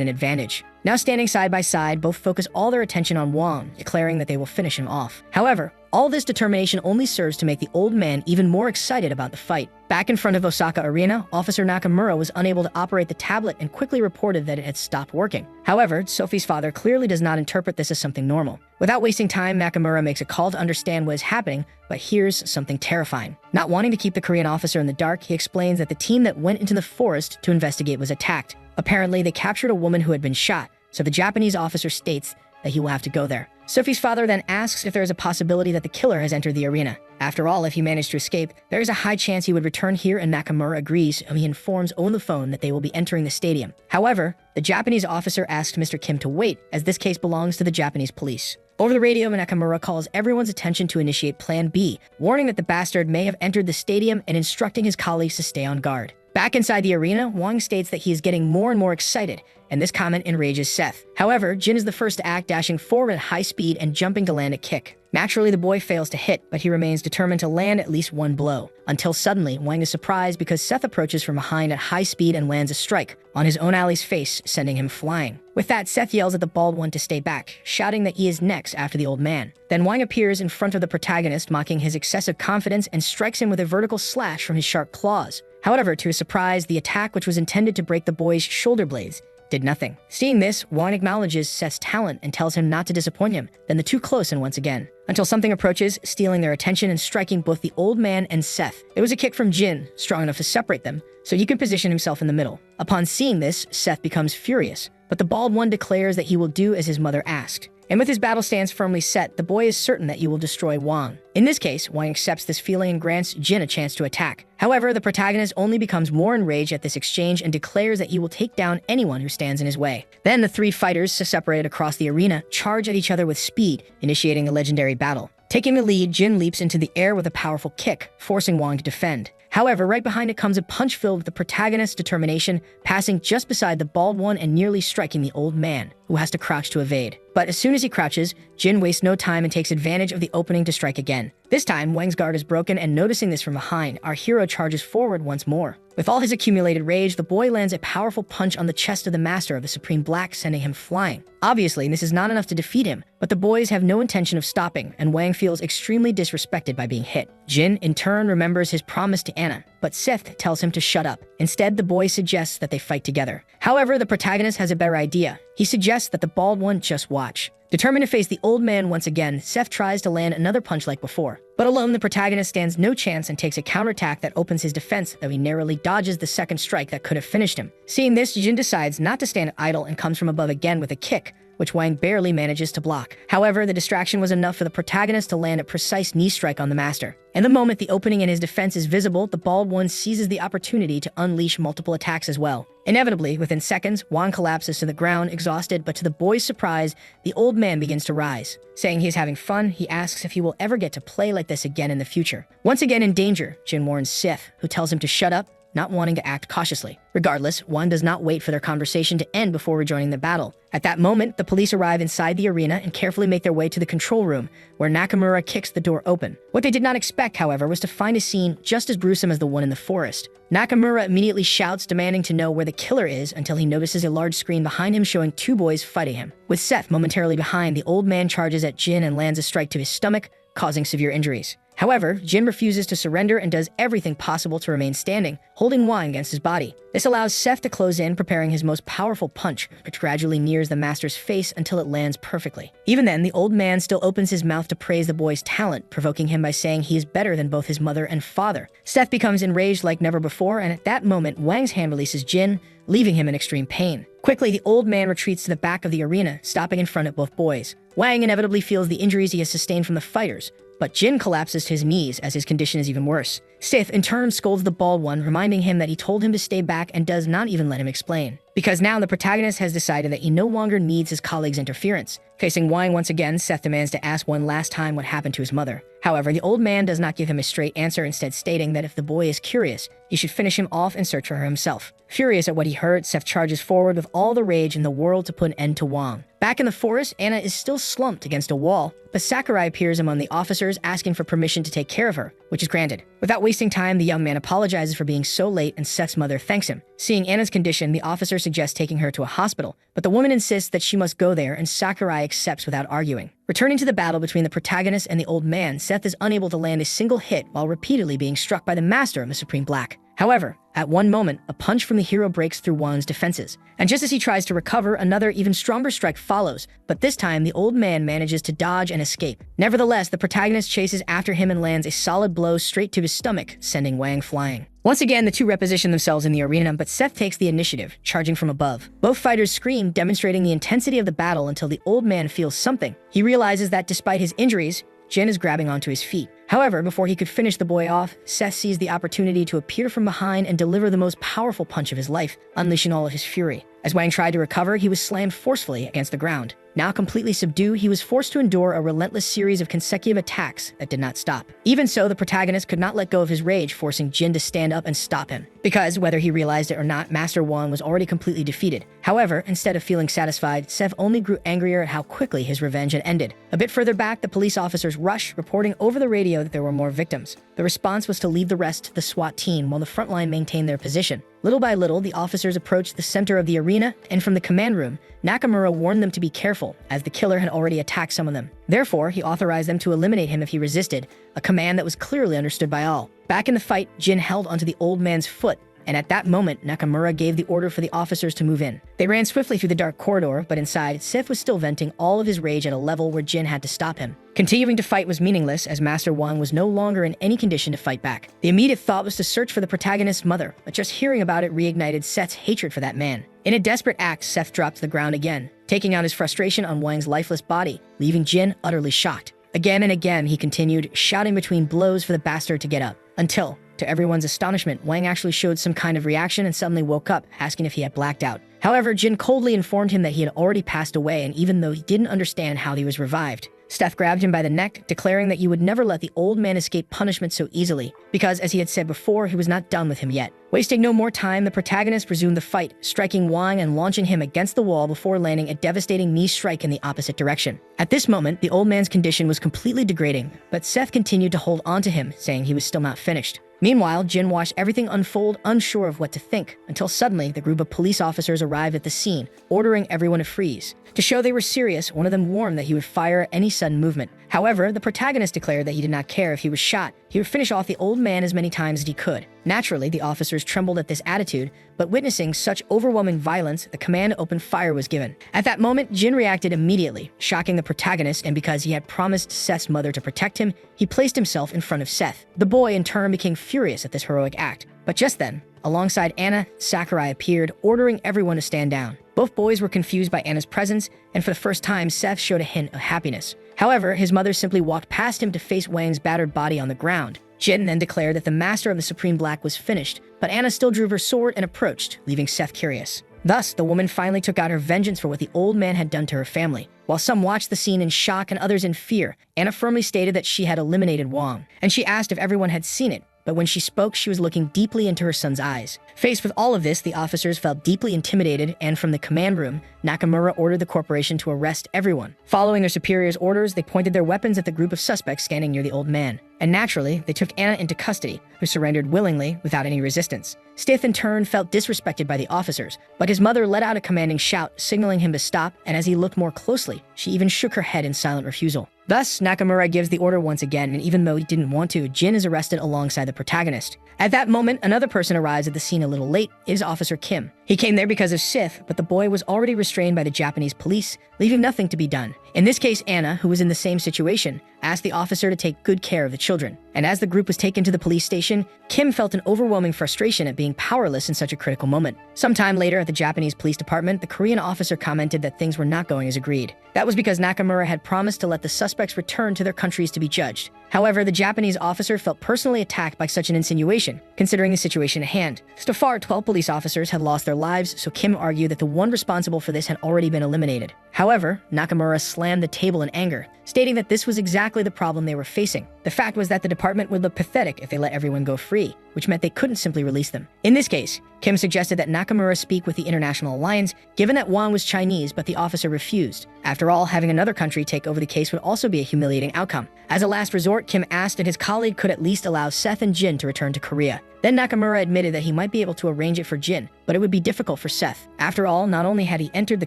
an advantage. Now standing side by side, both focus all their attention on Wang, declaring that they will finish him off. However, all this determination only serves to make the old man even more excited about the fight. Back in front of Osaka Arena, Officer Nakamura was unable to operate the tablet and quickly reported that it had stopped working. However, Sophie's father clearly does not interpret this as something normal. Without wasting time, Nakamura makes a call to understand what is happening, but hears something terrifying. Not wanting to keep the Korean officer in the dark, he explains that the team that went into the forest to investigate was attacked. Apparently, they captured a woman who had been shot, so the Japanese officer states that he will have to go there. Sophie's father then asks if there is a possibility that the killer has entered the arena. After all, if he managed to escape, there is a high chance he would return here, and Nakamura agrees, and he informs on the phone that they will be entering the stadium. However, the Japanese officer asks Mr. Kim to wait, as this case belongs to the Japanese police. Over the radio, Nakamura calls everyone's attention to initiate Plan B, warning that the bastard may have entered the stadium and instructing his colleagues to stay on guard. Back inside the arena, Wang states that he is getting more and more excited, and this comment enrages Seth. However, Jin is the first to act, dashing forward at high speed and jumping to land a kick. Naturally, the boy fails to hit, but he remains determined to land at least one blow. Until suddenly, Wang is surprised because Seth approaches from behind at high speed and lands a strike on his own ally's face, sending him flying. With that, Seth yells at the bald one to stay back, shouting that he is next after the old man. Then Wang appears in front of the protagonist, mocking his excessive confidence, and strikes him with a vertical slash from his sharp claws. However, to his surprise, the attack, which was intended to break the boy's shoulder blades, did nothing. Seeing this, Wang acknowledges Seth's talent and tells him not to disappoint him. Then the two close in once again, until something approaches, stealing their attention and striking both the old man and Seth. It was a kick from Jin, strong enough to separate them, so he can position himself in the middle. Upon seeing this, Seth becomes furious, but the bald one declares that he will do as his mother asked. And with his battle stance firmly set, the boy is certain that he will destroy Wang. In this case, Wang accepts this feeling and grants Jin a chance to attack. However, the protagonist only becomes more enraged at this exchange and declares that he will take down anyone who stands in his way. Then the three fighters, separated across the arena, charge at each other with speed, initiating a legendary battle. Taking the lead, Jin leaps into the air with a powerful kick, forcing Wang to defend. However, right behind it comes a punch filled with the protagonist's determination, passing just beside the bald one and nearly striking the old man. who has to crouch to evade. But as soon as he crouches, Jin wastes no time and takes advantage of the opening to strike again. This time, Wang's guard is broken, and noticing this from behind, our hero charges forward once more. With all his accumulated rage, the boy lands a powerful punch on the chest of the master of the Supreme Black, sending him flying. Obviously, this is not enough to defeat him, but the boys have no intention of stopping, and Wang feels extremely disrespected by being hit. Jin, in turn, remembers his promise to Anna, but Seth tells him to shut up. Instead, the boy suggests that they fight together. However, the protagonist has a better idea. He suggests that the bald one just watch. Determined to face the old man once again, Seth tries to land another punch like before. But alone, the protagonist stands no chance and takes a counterattack that opens his defense, though he narrowly dodges the second strike that could have finished him. Seeing this, Jin decides not to stand idle and comes from above again with a kick, which Wang barely manages to block. However, the distraction was enough for the protagonist to land a precise knee strike on the master. And the moment the opening in his defense is visible, the bald one seizes the opportunity to unleash multiple attacks as well. Inevitably, within seconds, Wang collapses to the ground, exhausted, but to the boy's surprise, the old man begins to rise. Saying he's having fun, he asks if he will ever get to play like this again in the future. Once again in danger, Jin warns Seth, who tells him to shut up, not wanting to act cautiously. Regardless, Wang does not wait for their conversation to end before rejoining the battle. At that moment, the police arrive inside the arena and carefully make their way to the control room, where Nakamura kicks the door open. What they did not expect, however, was to find a scene just as gruesome as the one in the forest. Nakamura immediately shouts, demanding to know where the killer is, until he notices a large screen behind him showing two boys fighting him. With Seth momentarily behind, the old man charges at Jin and lands a strike to his stomach, causing severe injuries. However, Jin refuses to surrender and does everything possible to remain standing, holding Wang against his body. This allows Seth to close in, preparing his most powerful punch, which gradually nears the master's face until it lands perfectly. Even then, the old man still opens his mouth to praise the boy's talent, provoking him by saying he is better than both his mother and father. Seth becomes enraged like never before, and at that moment, Wang's hand releases Jin, leaving him in extreme pain. Quickly, the old man retreats to the back of the arena, stopping in front of both boys. Wang inevitably feels the injuries he has sustained from the fighters, but Jin collapses to his knees as his condition is even worse. Seth in turn scolds the bald one, reminding him that he told him to stay back and does not even let him explain. Because now the protagonist has decided that he no longer needs his colleague's interference. Facing Wang once again, Seth demands to ask one last time what happened to his mother. However, the old man does not give him a straight answer, instead stating that if the boy is curious, he should finish him off and search for her himself. Furious at what he heard, Seth charges forward with all the rage in the world to put an end to Wang. Back in the forest, Anna is still slumped against a wall, but Sakurai appears among the officers, asking for permission to take care of her, which is granted. Without wasting time, the young man apologizes for being so late, and Seth's mother thanks him. Seeing Anna's condition, the officer suggests taking her to a hospital, but the woman insists that she must go there, and Sakurai accepts without arguing. Returning to the battle between the protagonist and the old man, Seth is unable to land a single hit while repeatedly being struck by the master of the Supreme Black. However, at one moment, a punch from the hero breaks through Wang's defenses, and just as he tries to recover, another even stronger strike follows, but this time the old man manages to dodge and escape. Nevertheless, the protagonist chases after him and lands a solid blow straight to his stomach, sending Wang flying. Once again, the two reposition themselves in the arena, but Seth takes the initiative, charging from above. Both fighters scream, demonstrating the intensity of the battle until the old man feels something. He realizes that despite his injuries, Jin is grabbing onto his feet. However, before he could finish the boy off, Seth sees the opportunity to appear from behind and deliver the most powerful punch of his life, unleashing all of his fury. As Wang tried to recover, he was slammed forcefully against the ground. Now completely subdued, he was forced to endure a relentless series of consecutive attacks that did not stop. Even so, the protagonist could not let go of his rage, forcing Jin to stand up and stop him. Because, whether he realized it or not, Master Wang was already completely defeated. However, instead of feeling satisfied, Seth only grew angrier at how quickly his revenge had ended. A bit further back, the police officers rush, reporting over the radio that there were more victims. The response was to leave the rest to the SWAT team while the front line maintained their position. Little by little, the officers approached the center of the arena, and from the command room, Nakamura warned them to be careful, as the killer had already attacked some of them. Therefore, he authorized them to eliminate him if he resisted, a command that was clearly understood by all. Back in the fight, Jin held onto the old man's foot, and at that moment, Nakamura gave the order for the officers to move in. They ran swiftly through the dark corridor, but inside, Seth was still venting all of his rage at a level where Jin had to stop him. Continuing to fight was meaningless, as Master Wang was no longer in any condition to fight back. The immediate thought was to search for the protagonist's mother, but just hearing about it reignited Seth's hatred for that man. In a desperate act, Seth dropped to the ground again, taking out his frustration on Wang's lifeless body, leaving Jin utterly shocked. Again and again, he continued, shouting between blows for the bastard to get up, until, to everyone's astonishment, Wang actually showed some kind of reaction and suddenly woke up, asking if he had blacked out. However, Jin coldly informed him that he had already passed away, and even though he didn't understand how he was revived, Seth grabbed him by the neck, declaring that he would never let the old man escape punishment so easily, because, as he had said before, he was not done with him yet. Wasting no more time, the protagonist resumed the fight, striking Wang and launching him against the wall before landing a devastating knee strike in the opposite direction. At this moment, the old man's condition was completely degrading, but Seth continued to hold on to him, saying he was still not finished. Meanwhile, Jin watched everything unfold, unsure of what to think, until suddenly the group of police officers arrived at the scene, ordering everyone to freeze. To show they were serious, one of them warned that he would fire at any sudden movement. However, the protagonist declared that he did not care if he was shot. He would finish off the old man as many times as he could. Naturally, the officers trembled at this attitude, but witnessing such overwhelming violence, the command to open fire was given. At that moment, Jin reacted immediately, shocking the protagonist, and because he had promised Seth's mother to protect him, he placed himself in front of Seth. The boy, in turn, became furious at this heroic act. But just then, alongside Anna, Sakurai appeared, ordering everyone to stand down. Both boys were confused by Anna's presence, and for the first time, Seth showed a hint of happiness. However, his mother simply walked past him to face Wang's battered body on the ground. Jin then declared that the master of the Supreme Black was finished, but Anna still drew her sword and approached, leaving Seth curious. Thus, the woman finally took out her vengeance for what the old man had done to her family. While some watched the scene in shock and others in fear, Anna firmly stated that she had eliminated Wang, and she asked if everyone had seen it. But when she spoke, she was looking deeply into her son's eyes. Faced with all of this, the officers felt deeply intimidated, and from the command room, Nakamura ordered the corporation to arrest everyone. Following their superior's orders, they pointed their weapons at the group of suspects standing near the old man. And naturally, they took Anna into custody, who surrendered willingly without any resistance. Seth, in turn, felt disrespected by the officers, but his mother let out a commanding shout, signaling him to stop, and as he looked more closely, she even shook her head in silent refusal. Thus, Nakamura gives the order once again, and even though he didn't want to, Jin is arrested alongside the protagonist. At that moment, another person arrives at the scene a little late. It is Officer Kim. He came there because of Seth, but the boy was already restrained by the Japanese police, leaving nothing to be done. In this case, Anna, who was in the same situation, asked the officer to take good care of the children. And as the group was taken to the police station, Kim felt an overwhelming frustration at being powerless in such a critical moment. Sometime later at the Japanese police department, the Korean officer commented that things were not going as agreed. That was because Nakamura had promised to let the suspects return to their countries to be judged. However, the Japanese officer felt personally attacked by such an insinuation, considering the situation at hand. So far, 12 police officers had lost their lives, so Kim argued that the one responsible for this had already been eliminated. However, Nakamura slammed the table in anger, stating that this was exactly the problem they were facing. The fact was that the department would look pathetic if they let everyone go free, which meant they couldn't simply release them. In this case, Kim suggested that Nakamura speak with the International Alliance, given that Wang was Chinese, but the officer refused. After all, having another country take over the case would also be a humiliating outcome. As a last resort, Kim asked that his colleague could at least allow Seth and Jin to return to Korea. Then Nakamura admitted that he might be able to arrange it for Jin, but it would be difficult for Seth. After all, not only had he entered the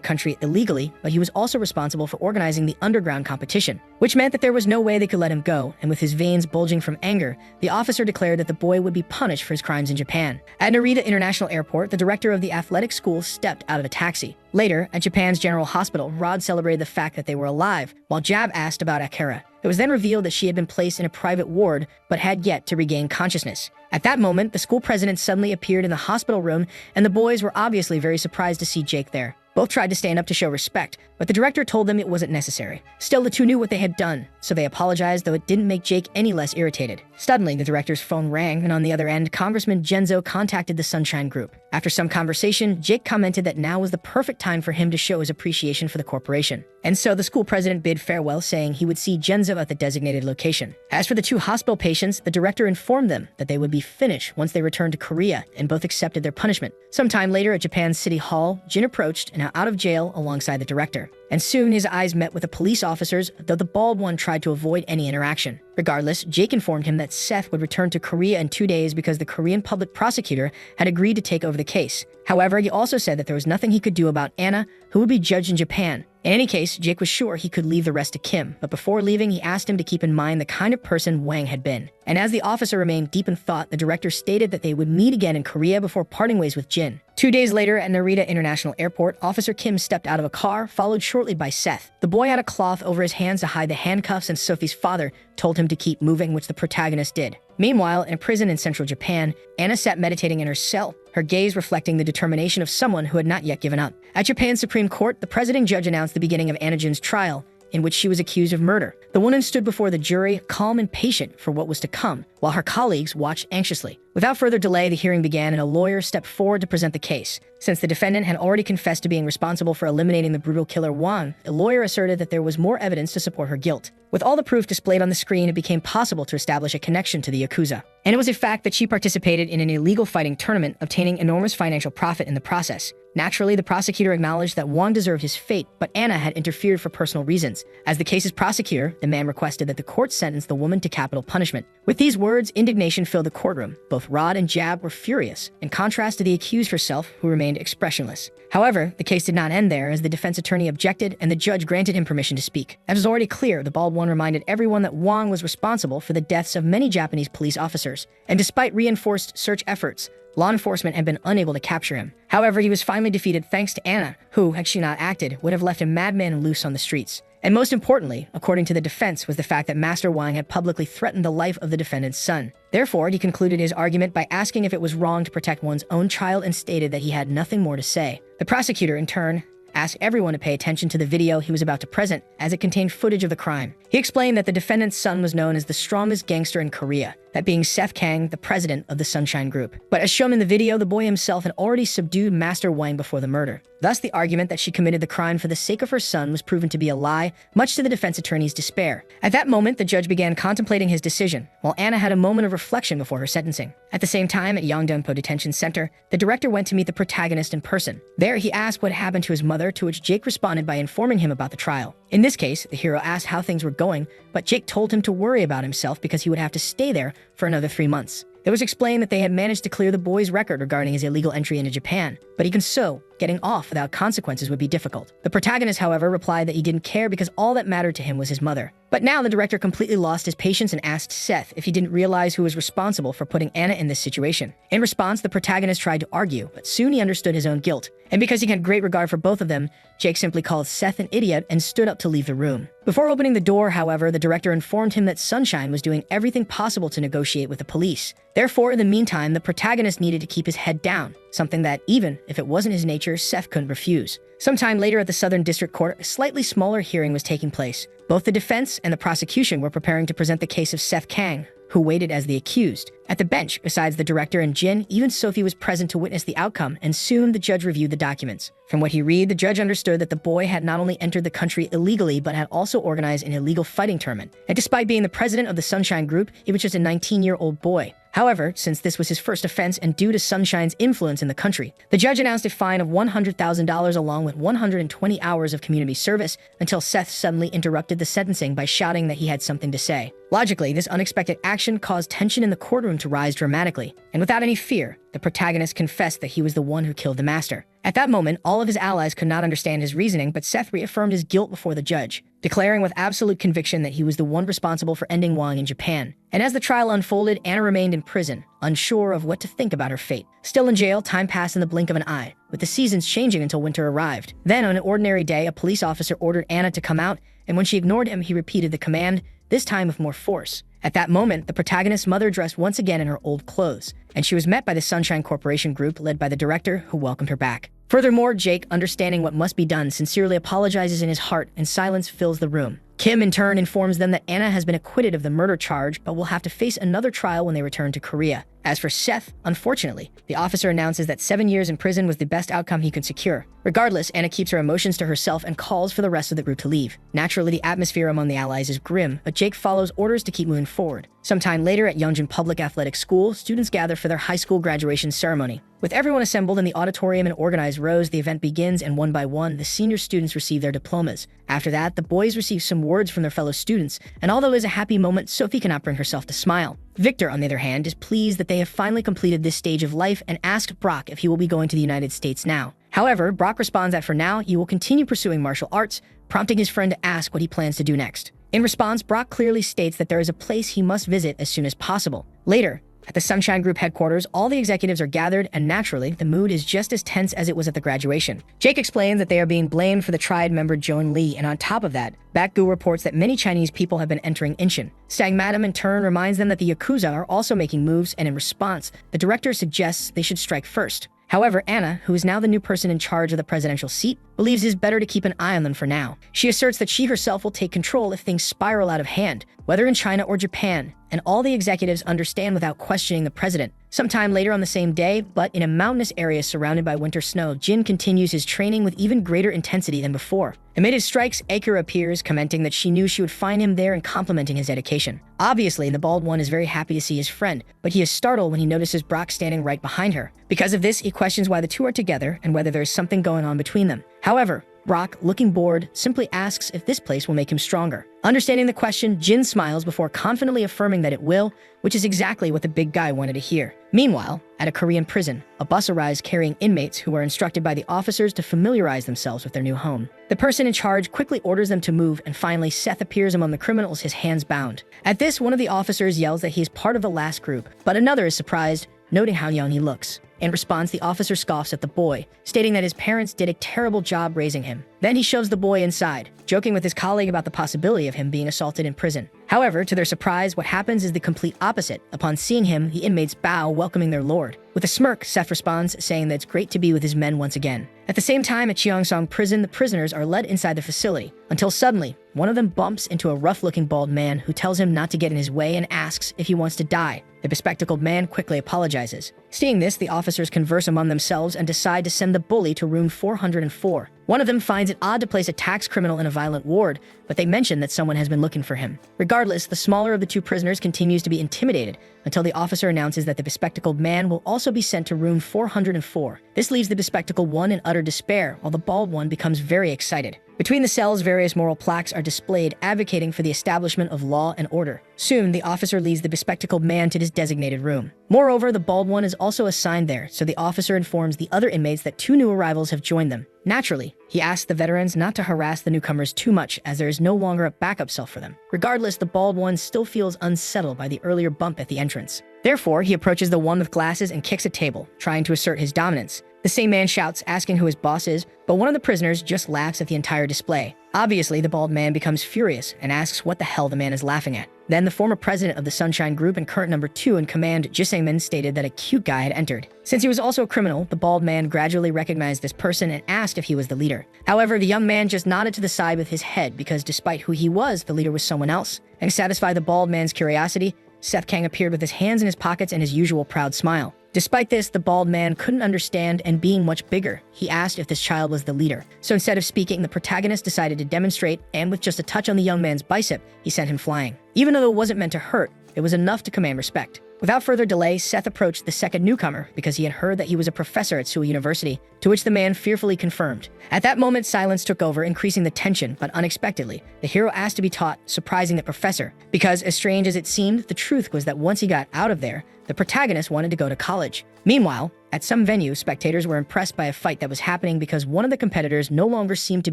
country illegally, but he was also responsible for organizing the underground competition, which meant that there was no way they could let him go, and with his veins bulging from anger, the officer declared that the boy would be punished for his crimes in Japan. At Narita International Airport, the director of the athletic school stepped out of a taxi. Later, at Japan's General Hospital, Rod celebrated the fact that they were alive, while Jab asked about Akira. It was then revealed that she had been placed in a private ward, but had yet to regain consciousness. At that moment, the school president suddenly appeared in the hospital room, and the boys were obviously very surprised to see Jake there. Both tried to stand up to show respect, but the director told them it wasn't necessary. Still, the two knew what they had done, so they apologized, though it didn't make Jake any less irritated. Suddenly, the director's phone rang, and on the other end, Congressman Genzo contacted the Sunshine Group. After some conversation, Jake commented that now was the perfect time for him to show his appreciation for the corporation. And so the school president bid farewell, saying he would see Genzo at the designated location. As for the two hospital patients, the director informed them that they would be finished once they returned to Korea, and both accepted their punishment. Sometime later at Japan's City Hall, Jin approached, now out of jail, alongside the director. And soon his eyes met with the police officers, though the bald one tried to avoid any interaction. Regardless, Jake informed him that Seth would return to Korea in 2 days because the Korean public prosecutor had agreed to take over the case. However, he also said that there was nothing he could do about Anna, who would be judged in Japan. In any case, Jake was sure he could leave the rest to Kim, but before leaving, he asked him to keep in mind the kind of person Wang had been. And as the officer remained deep in thought, the director stated that they would meet again in Korea before parting ways with Jin. 2 days later, at Narita International Airport, Officer Kim stepped out of a car, followed shortly by Seth. The boy had a cloth over his hands to hide the handcuffs, and Sophie's father told him to keep moving, which the protagonist did. Meanwhile, in a prison in central Japan, Anna sat meditating in her cell, her gaze reflecting the determination of someone who had not yet given up. At Japan's Supreme Court, the presiding judge announced the beginning of Anna Jin's trial, in which she was accused of murder. The woman stood before the jury, calm and patient for what was to come, while her colleagues watched anxiously. With Without further delay, the hearing began and a lawyer stepped forward to present the case. Since the defendant had already confessed to being responsible for eliminating the brutal killer Wang, the lawyer asserted that there was more evidence to support her guilt. With all the proof displayed on the screen, it became possible to establish a connection to the Yakuza. And it was a fact that she participated in an illegal fighting tournament, obtaining enormous financial profit in the process. Naturally, the prosecutor acknowledged that Wang deserved his fate, but Anna had interfered for personal reasons. As the case's prosecutor, the man requested that the court sentence the woman to capital punishment. With these words, indignation filled the courtroom. Both Rod and Jab were furious, in contrast to the accused herself, who remained expressionless. However, the case did not end there, as the defense attorney objected and the judge granted him permission to speak. As was already clear, the bald one reminded everyone that Wang was responsible for the deaths of many Japanese police officers, and despite reinforced search efforts, law enforcement had been unable to capture him. However, he was finally defeated thanks to Anna, who, had she not acted, would have left a madman loose on the streets. And most importantly, according to the defense, was the fact that Master Wang had publicly threatened the life of the defendant's son. Therefore, he concluded his argument by asking if it was wrong to protect one's own child and stated that he had nothing more to say. The prosecutor, in turn, asked everyone to pay attention to the video he was about to present, as it contained footage of the crime. He explained that the defendant's son was known as the strongest gangster in Korea, that being Seth Kang, the president of the Sunshine Group. But as shown in the video, the boy himself had already subdued Master Wang before the murder. Thus, the argument that she committed the crime for the sake of her son was proven to be a lie, much to the defense attorney's despair. At that moment, the judge began contemplating his decision, while Anna had a moment of reflection before her sentencing. At the same time, at Yongdongpo Detention Center, the director went to meet the protagonist in person. There, he asked what happened to his mother, to which Jake responded by informing him about the trial. In this case, the hero asked how things were going, but Jake told him to worry about himself because he would have to stay there for another 3 months. It was explained that they had managed to clear the boy's record regarding his illegal entry into Japan, but even so, getting off without consequences would be difficult. The protagonist, however, replied that he didn't care because all that mattered to him was his mother. But now the director completely lost his patience and asked Seth if he didn't realize who was responsible for putting Anna in this situation. In response, the protagonist tried to argue, but soon he understood his own guilt. And because he had great regard for both of them, Jake simply called Seth an idiot and stood up to leave the room. Before opening the door, however, the director informed him that Sunshine was doing everything possible to negotiate with the police. Therefore, in the meantime, the protagonist needed to keep his head down, something that, even if it wasn't his nature, Seth couldn't refuse. Sometime later at the Southern District Court, a slightly smaller hearing was taking place. Both the defense and the prosecution were preparing to present the case of Seth Kang, who waited as the accused. At the bench, besides the director and Jin, even Sophie was present to witness the outcome, and soon the judge reviewed the documents. From what he read, the judge understood that the boy had not only entered the country illegally, but had also organized an illegal fighting tournament. And despite being the president of the Sunshine Group, he was just a 19-year-old boy. However, since this was his first offense and due to Sunshine's influence in the country, the judge announced a fine of $100,000 along with 120 hours of community service until Seth suddenly interrupted the sentencing by shouting that he had something to say. Logically, this unexpected action caused tension in the courtroom to rise dramatically, and without any fear, the protagonist confessed that he was the one who killed the master. At that moment, all of his allies could not understand his reasoning, but Seth reaffirmed his guilt before the judge, declaring with absolute conviction that he was the one responsible for ending Wang in Japan. And as the trial unfolded, Anna remained in prison, unsure of what to think about her fate. Still in jail, time passed in the blink of an eye, with the seasons changing until winter arrived. Then, on an ordinary day, a police officer ordered Anna to come out, and when she ignored him, he repeated the command, this time with more force. At that moment, the protagonist's mother dressed once again in her old clothes, and she was met by the Sunshine Corporation group led by the director, who welcomed her back. Furthermore, Jake, understanding what must be done, sincerely apologizes in his heart, and silence fills the room. Kim, in turn, informs them that Anna has been acquitted of the murder charge, but will have to face another trial when they return to Korea. As for Seth, unfortunately, the officer announces that 7 years in prison was the best outcome he could secure. Regardless, Anna keeps her emotions to herself and calls for the rest of the group to leave. Naturally, the atmosphere among the allies is grim, but Jake follows orders to keep moving forward. Sometime later at Yeongjin Public Athletic School, students gather for their high school graduation ceremony. With everyone assembled in the auditorium in organized rows, the event begins, and one by one, the senior students receive their diplomas. After that, the boys receive some words from their fellow students, and although it is a happy moment, Sophie cannot bring herself to smile. Victor, on the other hand, is pleased that they have finally completed this stage of life and asked Brock if he will be going to the United States now. However, Brock responds that for now, he will continue pursuing martial arts, prompting his friend to ask what he plans to do next. In response, Brock clearly states that there is a place he must visit as soon as possible. Later, at the Sunshine Group headquarters, all the executives are gathered, and naturally, the mood is just as tense as it was at the graduation. Jake explains that they are being blamed for the triad member Joan Lee, and on top of that, Bakgu reports that many Chinese people have been entering Incheon. Stag Madam, in turn, reminds them that the Yakuza are also making moves, and in response, the director suggests they should strike first. However, Anna, who is now the new person in charge of the presidential seat, believes it is better to keep an eye on them for now. She asserts that she herself will take control if things spiral out of hand, whether in China or Japan, and all the executives understand without questioning the president. Sometime later on the same day, but in a mountainous area surrounded by winter snow, Jin continues his training with even greater intensity than before. Amid his strikes, Akira appears, commenting that she knew she would find him there and complimenting his dedication. Obviously, the bald one is very happy to see his friend, but he is startled when he notices Brock standing right behind her. Because of this, he questions why the two are together and whether there is something going on between them. However, Brock, looking bored, simply asks if this place will make him stronger. Understanding the question, Jin smiles before confidently affirming that it will, which is exactly what the big guy wanted to hear. Meanwhile, at a Korean prison, a bus arrives carrying inmates who are instructed by the officers to familiarize themselves with their new home. The person in charge quickly orders them to move, and finally Seth appears among the criminals, his hands bound. At this, one of the officers yells that he is part of the last group, but another is surprised, noting how young he looks. In response, the officer scoffs at the boy, stating that his parents did a terrible job raising him. Then he shoves the boy inside, joking with his colleague about the possibility of him being assaulted in prison. However, to their surprise, what happens is the complete opposite. Upon seeing him, the inmates bow, welcoming their lord. With a smirk, Seth responds, saying that it's great to be with his men once again. At the same time, at Cheongsong prison, the prisoners are led inside the facility, until suddenly, one of them bumps into a rough-looking bald man who tells him not to get in his way and asks if he wants to die. The bespectacled man quickly apologizes. Seeing this, the officers converse among themselves and decide to send the bully to room 404. One of them finds it odd to place a tax criminal in a violent ward, but they mention that someone has been looking for him. Regardless, the smaller of the two prisoners continues to be intimidated until the officer announces that the bespectacled man will also be sent to room 404. This leaves the bespectacled one in utter despair, while the bald one becomes very excited. Between the cells, various moral plaques are displayed advocating for the establishment of law and order. Soon, the officer leads the bespectacled man to his designated room. Moreover, the bald one is also assigned there, so the officer informs the other inmates that two new arrivals have joined them. Naturally, he asks the veterans not to harass the newcomers too much, as there is no longer a backup cell for them. Regardless, the bald one still feels unsettled by the earlier bump at the entrance. Therefore, he approaches the one with glasses and kicks a table, trying to assert his dominance. The same man shouts, asking who his boss is, but one of the prisoners just laughs at the entire display. Obviously, the bald man becomes furious and asks what the hell the man is laughing at. Then the former president of the Sunshine Group and current number 2 in command, Jisengmin, stated that a cute guy had entered. Since he was also a criminal, the bald man gradually recognized this person and asked if he was the leader. However, the young man just nodded to the side with his head because despite who he was, the leader was someone else. And to satisfy the bald man's curiosity, Seth Kang appeared with his hands in his pockets and his usual proud smile. Despite this, the bald man couldn't understand, and being much bigger, he asked if this child was the leader. So instead of speaking, the protagonist decided to demonstrate, and with just a touch on the young man's bicep, he sent him flying. Even though it wasn't meant to hurt, it was enough to command respect. Without further delay, Seth approached the second newcomer because he had heard that he was a professor at Seoul University, to which the man fearfully confirmed. At that moment, silence took over, increasing the tension, but unexpectedly, the hero asked to be taught, surprising the professor. Because, as strange as it seemed, the truth was that once he got out of there, the protagonist wanted to go to college. Meanwhile, at some venue, spectators were impressed by a fight that was happening because one of the competitors no longer seemed to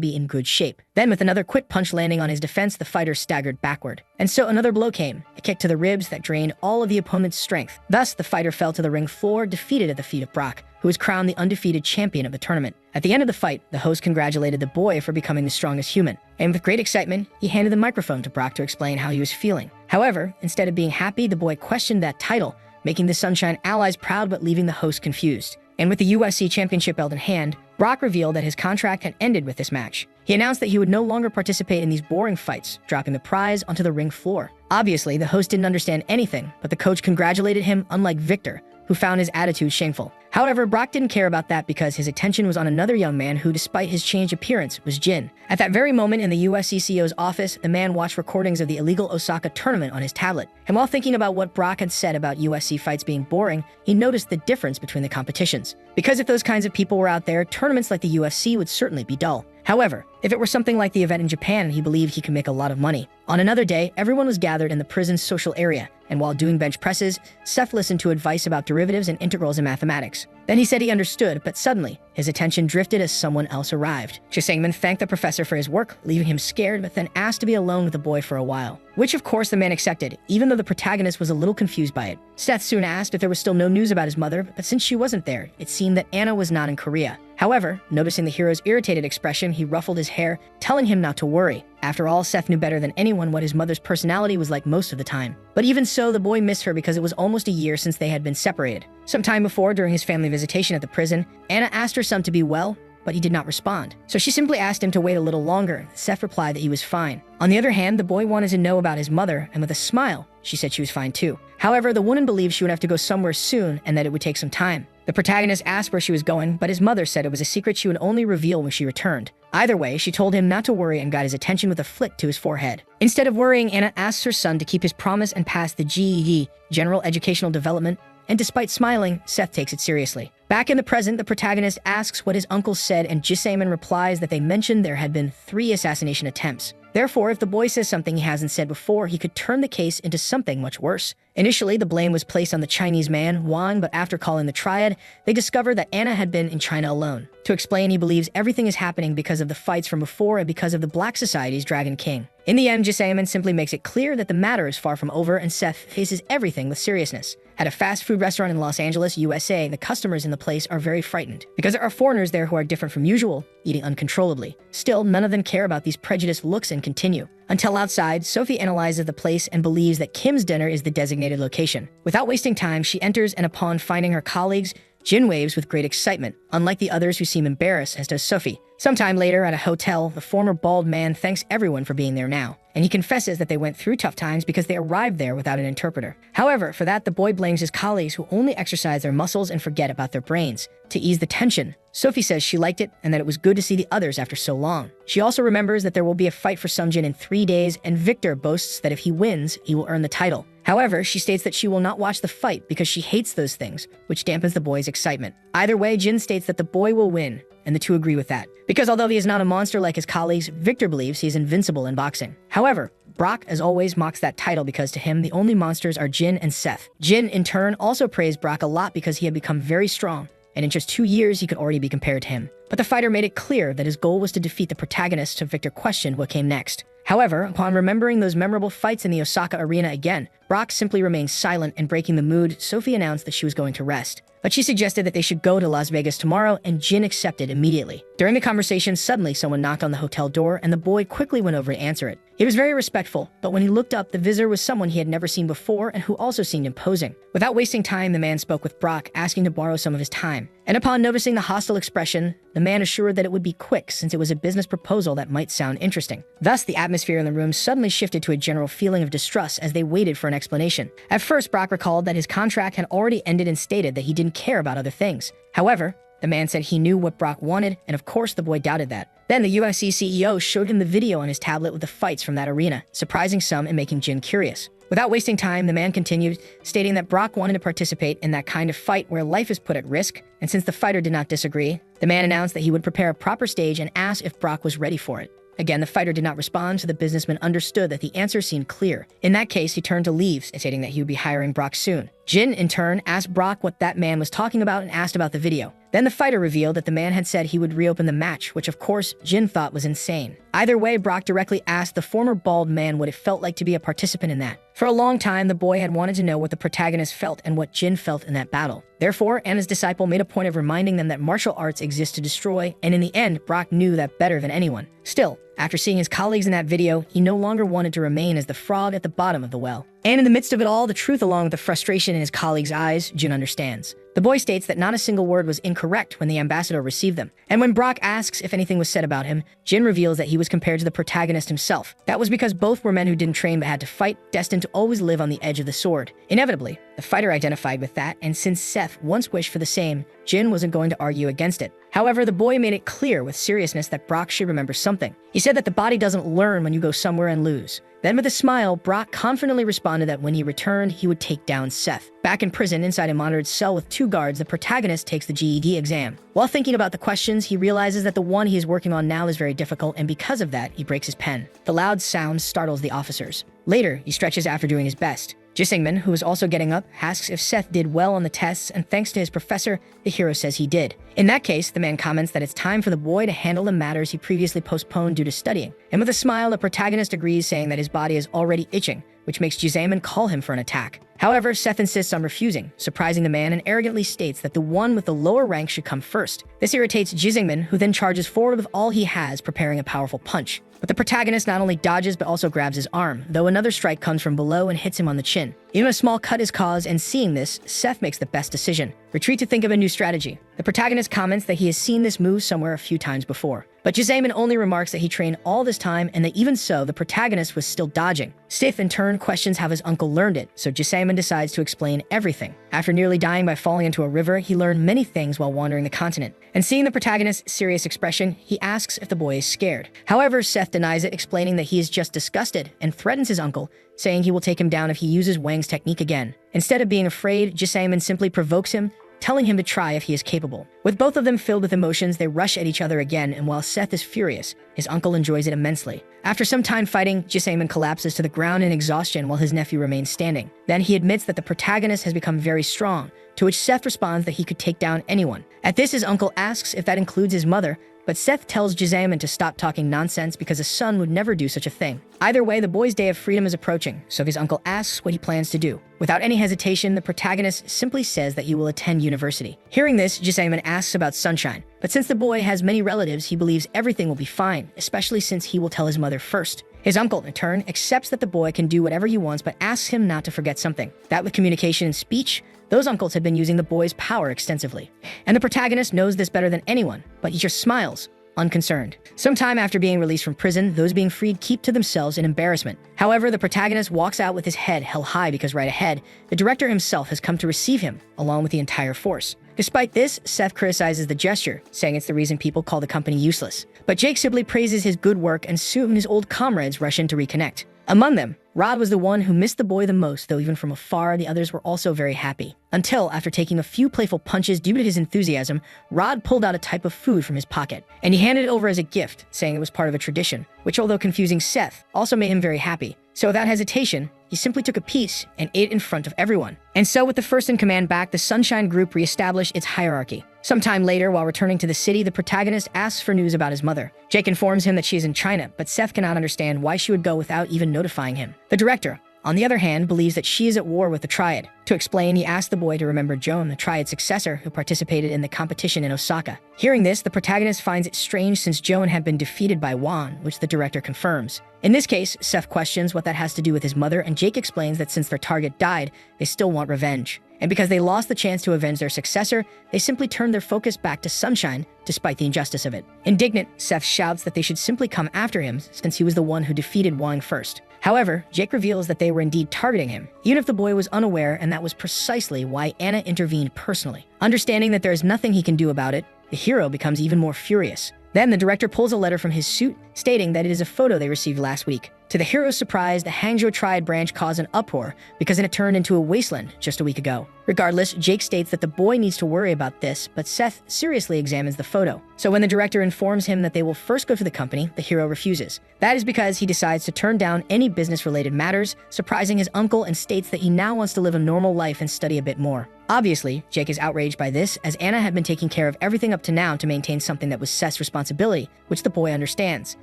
be in good shape. Then, with another quick punch landing on his defense, the fighter staggered backward. And so another blow came, a kick to the ribs that drained all of the opponent's strength. Thus, the fighter fell to the ring floor, defeated at the feet of Brock, who was crowned the undefeated champion of the tournament. At the end of the fight, the host congratulated the boy for becoming the strongest human. And with great excitement, he handed the microphone to Brock to explain how he was feeling. However, instead of being happy, the boy questioned that title, making the Sunshine allies proud but leaving the host confused. And with the UFC championship belt in hand, Brock revealed that his contract had ended with this match. He announced that he would no longer participate in these boring fights, dropping the prize onto the ring floor. Obviously, the host didn't understand anything, but the coach congratulated him, unlike Victor, who found his attitude shameful. However, Brock didn't care about that because his attention was on another young man who, despite his changed appearance, was Jin. At that very moment in the USC CEO's office, the man watched recordings of the illegal Osaka tournament on his tablet. And while thinking about what Brock had said about USC fights being boring, he noticed the difference between the competitions. Because if those kinds of people were out there, tournaments like the UFC would certainly be dull. However, if it were something like the event in Japan, he believed he could make a lot of money. On another day, everyone was gathered in the prison's social area, and while doing bench presses, Seth listened to advice about derivatives and integrals in mathematics. Then he said he understood, but suddenly, his attention drifted as someone else arrived. Jisengmin thanked the professor for his work, leaving him scared, but then asked to be alone with the boy for a while. Which of course the man accepted, even though the protagonist was a little confused by it. Seth soon asked if there was still no news about his mother, but since she wasn't there, it seemed that Anna was not in Korea. However, noticing the hero's irritated expression, he ruffled his hair, telling him not to worry. After all, Seth knew better than anyone what his mother's personality was like most of the time. But even so, the boy missed her because it was almost a year since they had been separated. Some time before, during his family visitation at the prison, Anna asked her son to be well, but he did not respond. So she simply asked him to wait a little longer. Seth replied that he was fine. On the other hand, the boy wanted to know about his mother, and with a smile, she said she was fine too. However, the woman believed she would have to go somewhere soon and that it would take some time. The protagonist asked where she was going, but his mother said it was a secret she would only reveal when she returned. Either way, she told him not to worry and got his attention with a flick to his forehead. Instead of worrying, Anna asks her son to keep his promise and pass the GED, General Educational Development, and despite smiling, Seth takes it seriously. Back in the present, the protagonist asks what his uncle said, and Jisaemin replies that they mentioned there had been 3 assassination attempts. Therefore, if the boy says something he hasn't said before, he could turn the case into something much worse. Initially, the blame was placed on the Chinese man, Wang, but after calling the triad, they discovered that Anna had been in China alone. To explain, he believes everything is happening because of the fights from before and because of the Black Society's Dragon King. In the end, Jisaemin simply makes it clear that the matter is far from over, and Seth faces everything with seriousness. At a fast food restaurant in Los Angeles, USA, the customers in the place are very frightened because there are foreigners there who are different from usual, eating uncontrollably. Still, none of them care about these prejudiced looks and continue. Until outside, Sophie analyzes the place and believes that Kim's dinner is the designated location. Without wasting time, she enters, and upon finding her colleagues, Jin waves with great excitement, unlike the others who seem embarrassed, as does Sophie. Sometime later, at a hotel, the former bald man thanks everyone for being there now, and he confesses that they went through tough times because they arrived there without an interpreter. However, for that, the boy blames his colleagues who only exercise their muscles and forget about their brains. To ease the tension, Sophie says she liked it and that it was good to see the others after so long. She also remembers that there will be a fight for Sungjin in 3 days, and Victor boasts that if he wins, he will earn the title. However, she states that she will not watch the fight because she hates those things, which dampens the boy's excitement. Either way, Jin states that the boy will win, and the two agree with that. Because although he is not a monster like his colleagues, Victor believes he is invincible in boxing. However, Brock, as always, mocks that title because to him, the only monsters are Jin and Seth. Jin, in turn, also praised Brock a lot because he had become very strong, and in just 2 years, he could already be compared to him. But the fighter made it clear that his goal was to defeat the protagonist, so Victor questioned what came next. However, upon remembering those memorable fights in the Osaka arena again, Brock simply remained silent, and breaking the mood, Sophie announced that she was going to rest. But she suggested that they should go to Las Vegas tomorrow, and Jin accepted immediately. During the conversation, suddenly someone knocked on the hotel door, and the boy quickly went over to answer it. He was very respectful, but when he looked up, the visitor was someone he had never seen before and who also seemed imposing. Without wasting time, the man spoke with Brock, asking to borrow some of his time. And upon noticing the hostile expression, the man assured that it would be quick since it was a business proposal that might sound interesting. Thus, the atmosphere in the room suddenly shifted to a general feeling of distrust as they waited for an explanation. At first, Brock recalled that his contract had already ended and stated that he didn't care about other things. However, the man said he knew what Brock wanted, and of course the boy doubted that. Then the UFC CEO showed him the video on his tablet with the fights from that arena, surprising some and making Jin curious. Without wasting time, the man continued, stating that Brock wanted to participate in that kind of fight where life is put at risk, and since the fighter did not disagree, the man announced that he would prepare a proper stage and asked if Brock was ready for it. Again, the fighter did not respond, so the businessman understood that the answer seemed clear. In that case, he turned to leave, stating that he would be hiring Brock soon. Jin, in turn, asked Brock what that man was talking about and asked about the video. Then the fighter revealed that the man had said he would reopen the match, which of course, Jin thought was insane. Either way, Brock directly asked the former bald man what it felt like to be a participant in that. For a long time, the boy had wanted to know what the protagonist felt and what Jin felt in that battle. Therefore, Anna's disciple made a point of reminding them that martial arts exist to destroy, and in the end, Brock knew that better than anyone. Still, after seeing his colleagues in that video, he no longer wanted to remain as the frog at the bottom of the well. And in the midst of it all, the truth along with the frustration in his colleagues' eyes, Jin understands. The boy states that not a single word was incorrect when the ambassador received them. And when Brock asks if anything was said about him, Jin reveals that he was compared to the protagonist himself. That was because both were men who didn't train but had to fight, destined to always live on the edge of the sword. Inevitably, the fighter identified with that, and since Seth once wished for the same, Jin wasn't going to argue against it. However, the boy made it clear with seriousness that Brock should remember something. He said that the body doesn't learn when you go somewhere and lose. Then with a smile, Brock confidently responded that when he returned, he would take down Seth. Back in prison, inside a monitored cell with 2 guards, the protagonist takes the GED exam. While thinking about the questions, he realizes that the one he is working on now is very difficult, and because of that, he breaks his pen. The loud sound startles the officers. Later, he stretches after doing his best. Jisaemin, who is also getting up, asks if Seth did well on the tests, and thanks to his professor, the hero says he did. In that case, the man comments that it's time for the boy to handle the matters he previously postponed due to studying. And with a smile, the protagonist agrees, saying that his body is already itching, which makes Jizaemin call him for an attack. However, Seth insists on refusing, surprising the man and arrogantly states that the one with the lower rank should come first. This irritates Jizaemin, who then charges forward with all he has, preparing a powerful punch. But the protagonist not only dodges but also grabs his arm, though another strike comes from below and hits him on the chin. Even a small cut is caused, and seeing this, Seth makes the best decision. Retreat to think of a new strategy. The protagonist comments that he has seen this move somewhere a few times before. But Jizaemin only remarks that he trained all this time and that even so, the protagonist was still dodging. Seth in turn questions how his uncle learned it, so Jizaemin decides to explain everything. After nearly dying by falling into a river, he learned many things while wandering the continent. And seeing the protagonist's serious expression, he asks if the boy is scared. However, Seth denies it, explaining that he is just disgusted and threatens his uncle, saying he will take him down if he uses Wang's technique again. Instead of being afraid, Jizaemin simply provokes him, telling him to try if he is capable. With both of them filled with emotions, they rush at each other again, and while Seth is furious, his uncle enjoys it immensely. After some time fighting, Jizaemin collapses to the ground in exhaustion while his nephew remains standing. Then he admits that the protagonist has become very strong, to which Seth responds that he could take down anyone. At this, his uncle asks if that includes his mother, but Seth tells Jizaemin to stop talking nonsense because a son would never do such a thing. Either way, the boy's day of freedom is approaching, so his uncle asks what he plans to do. Without any hesitation, the protagonist simply says that he will attend university. Hearing this, Jizaemin asks about Sunshine, but since the boy has many relatives, he believes everything will be fine, especially since he will tell his mother first. His uncle, in turn, accepts that the boy can do whatever he wants but asks him not to forget something. That with communication and speech, those uncles had been using the boy's power extensively. And the protagonist knows this better than anyone, but he just smiles, unconcerned. Sometime after being released from prison, those being freed keep to themselves in embarrassment. However, the protagonist walks out with his head held high because right ahead, the director himself has come to receive him, along with the entire force. Despite this, Seth criticizes the gesture, saying it's the reason people call the company useless. But Jake simply praises his good work, and soon his old comrades rush in to reconnect. Among them, Rod was the one who missed the boy the most, though even from afar, the others were also very happy. Until, after taking a few playful punches due to his enthusiasm, Rod pulled out a type of food from his pocket, and he handed it over as a gift, saying it was part of a tradition, which, although confusing Seth, also made him very happy. So without hesitation, he simply took a piece and ate it in front of everyone. And so with the first in command back, the Sunshine Group reestablished its hierarchy. Sometime later, while returning to the city, the protagonist asks for news about his mother. Jake informs him that she is in China, but Seth cannot understand why she would go without even notifying him. The director, on the other hand, believes that she is at war with the Triad. To explain, he asks the boy to remember Joan, the Triad's successor, who participated in the competition in Osaka. Hearing this, the protagonist finds it strange since Joan had been defeated by Juan, which the director confirms. In this case, Seth questions what that has to do with his mother, and Jake explains that since their target died, they still want revenge. And because they lost the chance to avenge their successor, they simply turned their focus back to Sunshine, despite the injustice of it. Indignant, Seth shouts that they should simply come after him, since he was the one who defeated Wang first. However, Jake reveals that they were indeed targeting him, even if the boy was unaware, and that was precisely why Anna intervened personally. Understanding that there is nothing he can do about it, the hero becomes even more furious. Then the director pulls a letter from his suit, stating that it is a photo they received last week. To the hero's surprise, the Hangzhou Triad branch caused an uproar because it had turned into a wasteland just a week ago. Regardless, Jake states that the boy needs to worry about this, but Seth seriously examines the photo. So when the director informs him that they will first go to the company, the hero refuses. That is because he decides to turn down any business-related matters, surprising his uncle, and states that he now wants to live a normal life and study a bit more. Obviously, Jake is outraged by this, as Anna had been taking care of everything up to now to maintain something that was Seth's responsibility, which the boy understands.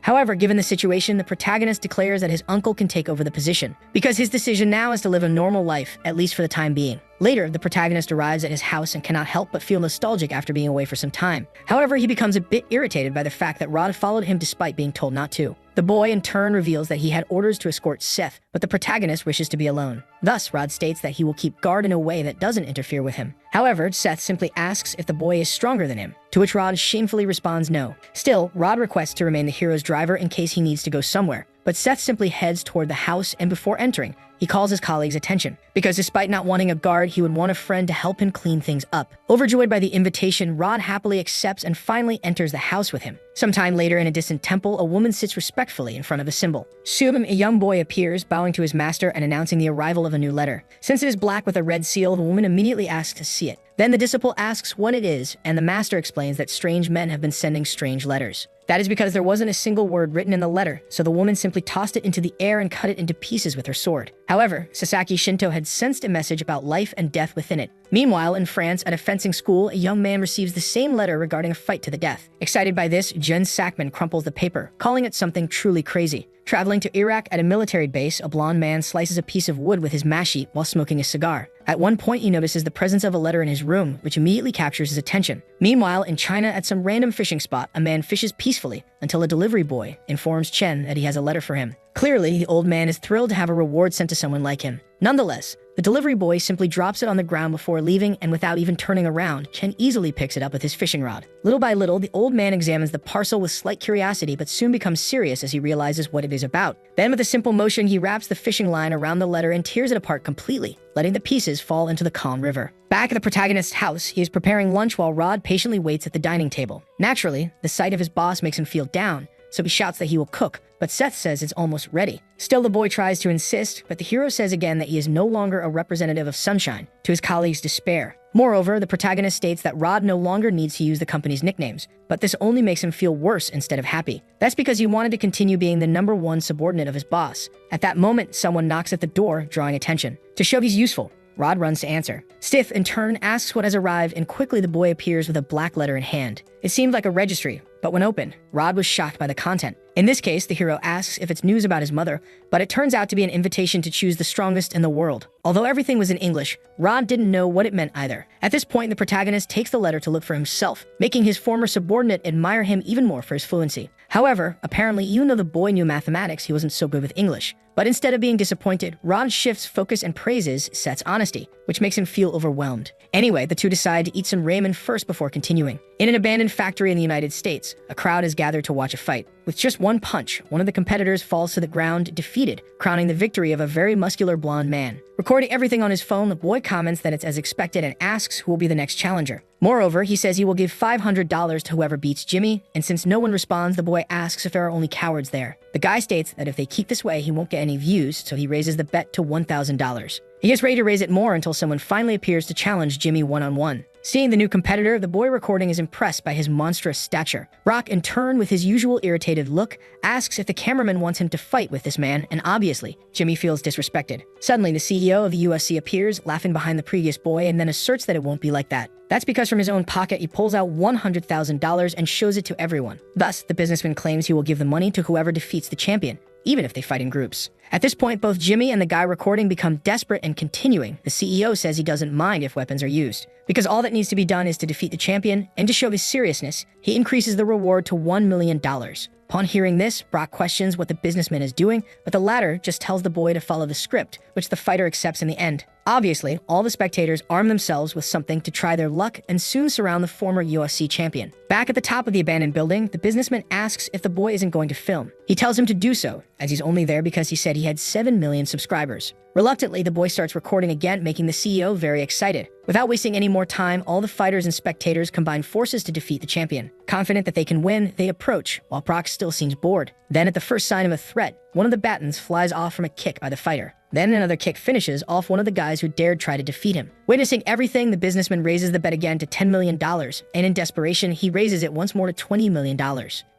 However, given the situation, the protagonist declares that his uncle can take over the position, because his decision now is to live a normal life, at least for the time being. Later, the protagonist arrives at his house and cannot help but feel nostalgic after being away for some time. However, he becomes a bit irritated by the fact that Rod followed him despite being told not to. The boy in turn reveals that he had orders to escort Seth, but the protagonist wishes to be alone. Thus, Rod states that he will keep guard in a way that doesn't interfere with him. However, Seth simply asks if the boy is stronger than him, to which Rod shamefully responds no. Still, Rod requests to remain the hero's driver in case he needs to go somewhere, but Seth simply heads toward the house, and before entering, he calls his colleague's attention, because despite not wanting a guard, he would want a friend to help him clean things up. Overjoyed by the invitation, Rod happily accepts and finally enters the house with him. Sometime later, in a distant temple, a woman sits respectfully in front of a symbol. Soon, a young boy appears, bowing to his master and announcing the arrival of a new letter. Since it is black with a red seal, the woman immediately asks to see it. Then the disciple asks what it is, and the master explains that strange men have been sending strange letters. That is because there wasn't a single word written in the letter, so the woman simply tossed it into the air and cut it into pieces with her sword. However, Sasaki Shinto had sensed a message about life and death within it. Meanwhile, in France, at a fencing school, a young man receives the same letter regarding a fight to the death. Excited by this, Jen Sackman crumples the paper, calling it something truly crazy. Traveling to Iraq at a military base, a blonde man slices a piece of wood with his mashie while smoking a cigar. At one point, he notices the presence of a letter in his room, which immediately captures his attention. Meanwhile, in China, at some random fishing spot, a man fishes peacefully until a delivery boy informs Chen that he has a letter for him. Clearly, the old man is thrilled to have a reward sent to someone like him. Nonetheless, the delivery boy simply drops it on the ground before leaving, and without even turning around, Chen easily picks it up with his fishing rod. Little by little, the old man examines the parcel with slight curiosity, but soon becomes serious as he realizes what it is about. Then, with a simple motion, he wraps the fishing line around the letter and tears it apart completely, letting the pieces fall into the calm river. Back at the protagonist's house, he is preparing lunch while Rod patiently waits at the dining table. Naturally, the sight of his boss makes him feel down, so he shouts that he will cook, but Seth says it's almost ready. Still, the boy tries to insist, but the hero says again that he is no longer a representative of sunshine, to his colleagues' despair. Moreover, the protagonist states that Rod no longer needs to use the company's nicknames, but this only makes him feel worse instead of happy. That's because he wanted to continue being the #1 subordinate of his boss. At that moment, someone knocks at the door, drawing attention. To show he's useful, Rod runs to answer. Seth, in turn, asks what has arrived, and quickly the boy appears with a black letter in hand. It seemed like a registry, but when opened, Rod was shocked by the content. In this case, the hero asks if it's news about his mother, but it turns out to be an invitation to choose the strongest in the world. Although everything was in English, Rod didn't know what it meant either. At this point, the protagonist takes the letter to look for himself, making his former subordinate admire him even more for his fluency. However, apparently, even though the boy knew mathematics, he wasn't so good with English. But instead of being disappointed, Rod shifts focus and praises Seth's honesty, which makes him feel overwhelmed. Anyway, the two decide to eat some ramen first before continuing. In an abandoned factory in the United States, a crowd is gathered to watch a fight. With just one punch, one of the competitors falls to the ground, defeated, crowning the victory of a very muscular blonde man. Recording everything on his phone, the boy comments that it's as expected and asks who will be the next challenger. Moreover, he says he will give $500 to whoever beats Jimmy, and since no one responds, the boy asks if there are only cowards there. The guy states that if they keep this way, he won't get any views, so he raises the bet to $1,000. He gets ready to raise it more until someone finally appears to challenge Jimmy one-on-one. Seeing the new competitor, the boy recording is impressed by his monstrous stature. Rock, in turn, with his usual irritated look, asks if the cameraman wants him to fight with this man, and obviously, Jimmy feels disrespected. Suddenly, the CEO of the USC appears, laughing behind the previous boy, and then asserts that it won't be like that. That's because from his own pocket, he pulls out $100,000 and shows it to everyone. Thus, the businessman claims he will give the money to whoever defeats the champion, even if they fight in groups. At this point, both Jimmy and the guy recording become desperate and continuing. The CEO says he doesn't mind if weapons are used, because all that needs to be done is to defeat the champion, and to show his seriousness, he increases the reward to $1 million. Upon hearing this, Brock questions what the businessman is doing, but the latter just tells the boy to follow the script, which the fighter accepts in the end. Obviously, all the spectators arm themselves with something to try their luck and soon surround the former USC champion. Back at the top of the abandoned building, the businessman asks if the boy isn't going to film. He tells him to do so, as he's only there because he said he had 7 million subscribers. Reluctantly, the boy starts recording again, making the CEO very excited. Without wasting any more time, all the fighters and spectators combine forces to defeat the champion. Confident that they can win, they approach, while Brock still seems bored. Then, at the first sign of a threat, one of the batons flies off from a kick by the fighter. Then another kick finishes off one of the guys who dared try to defeat him. Witnessing everything, the businessman raises the bet again to $10 million, and in desperation, he raises it once more to $20 million.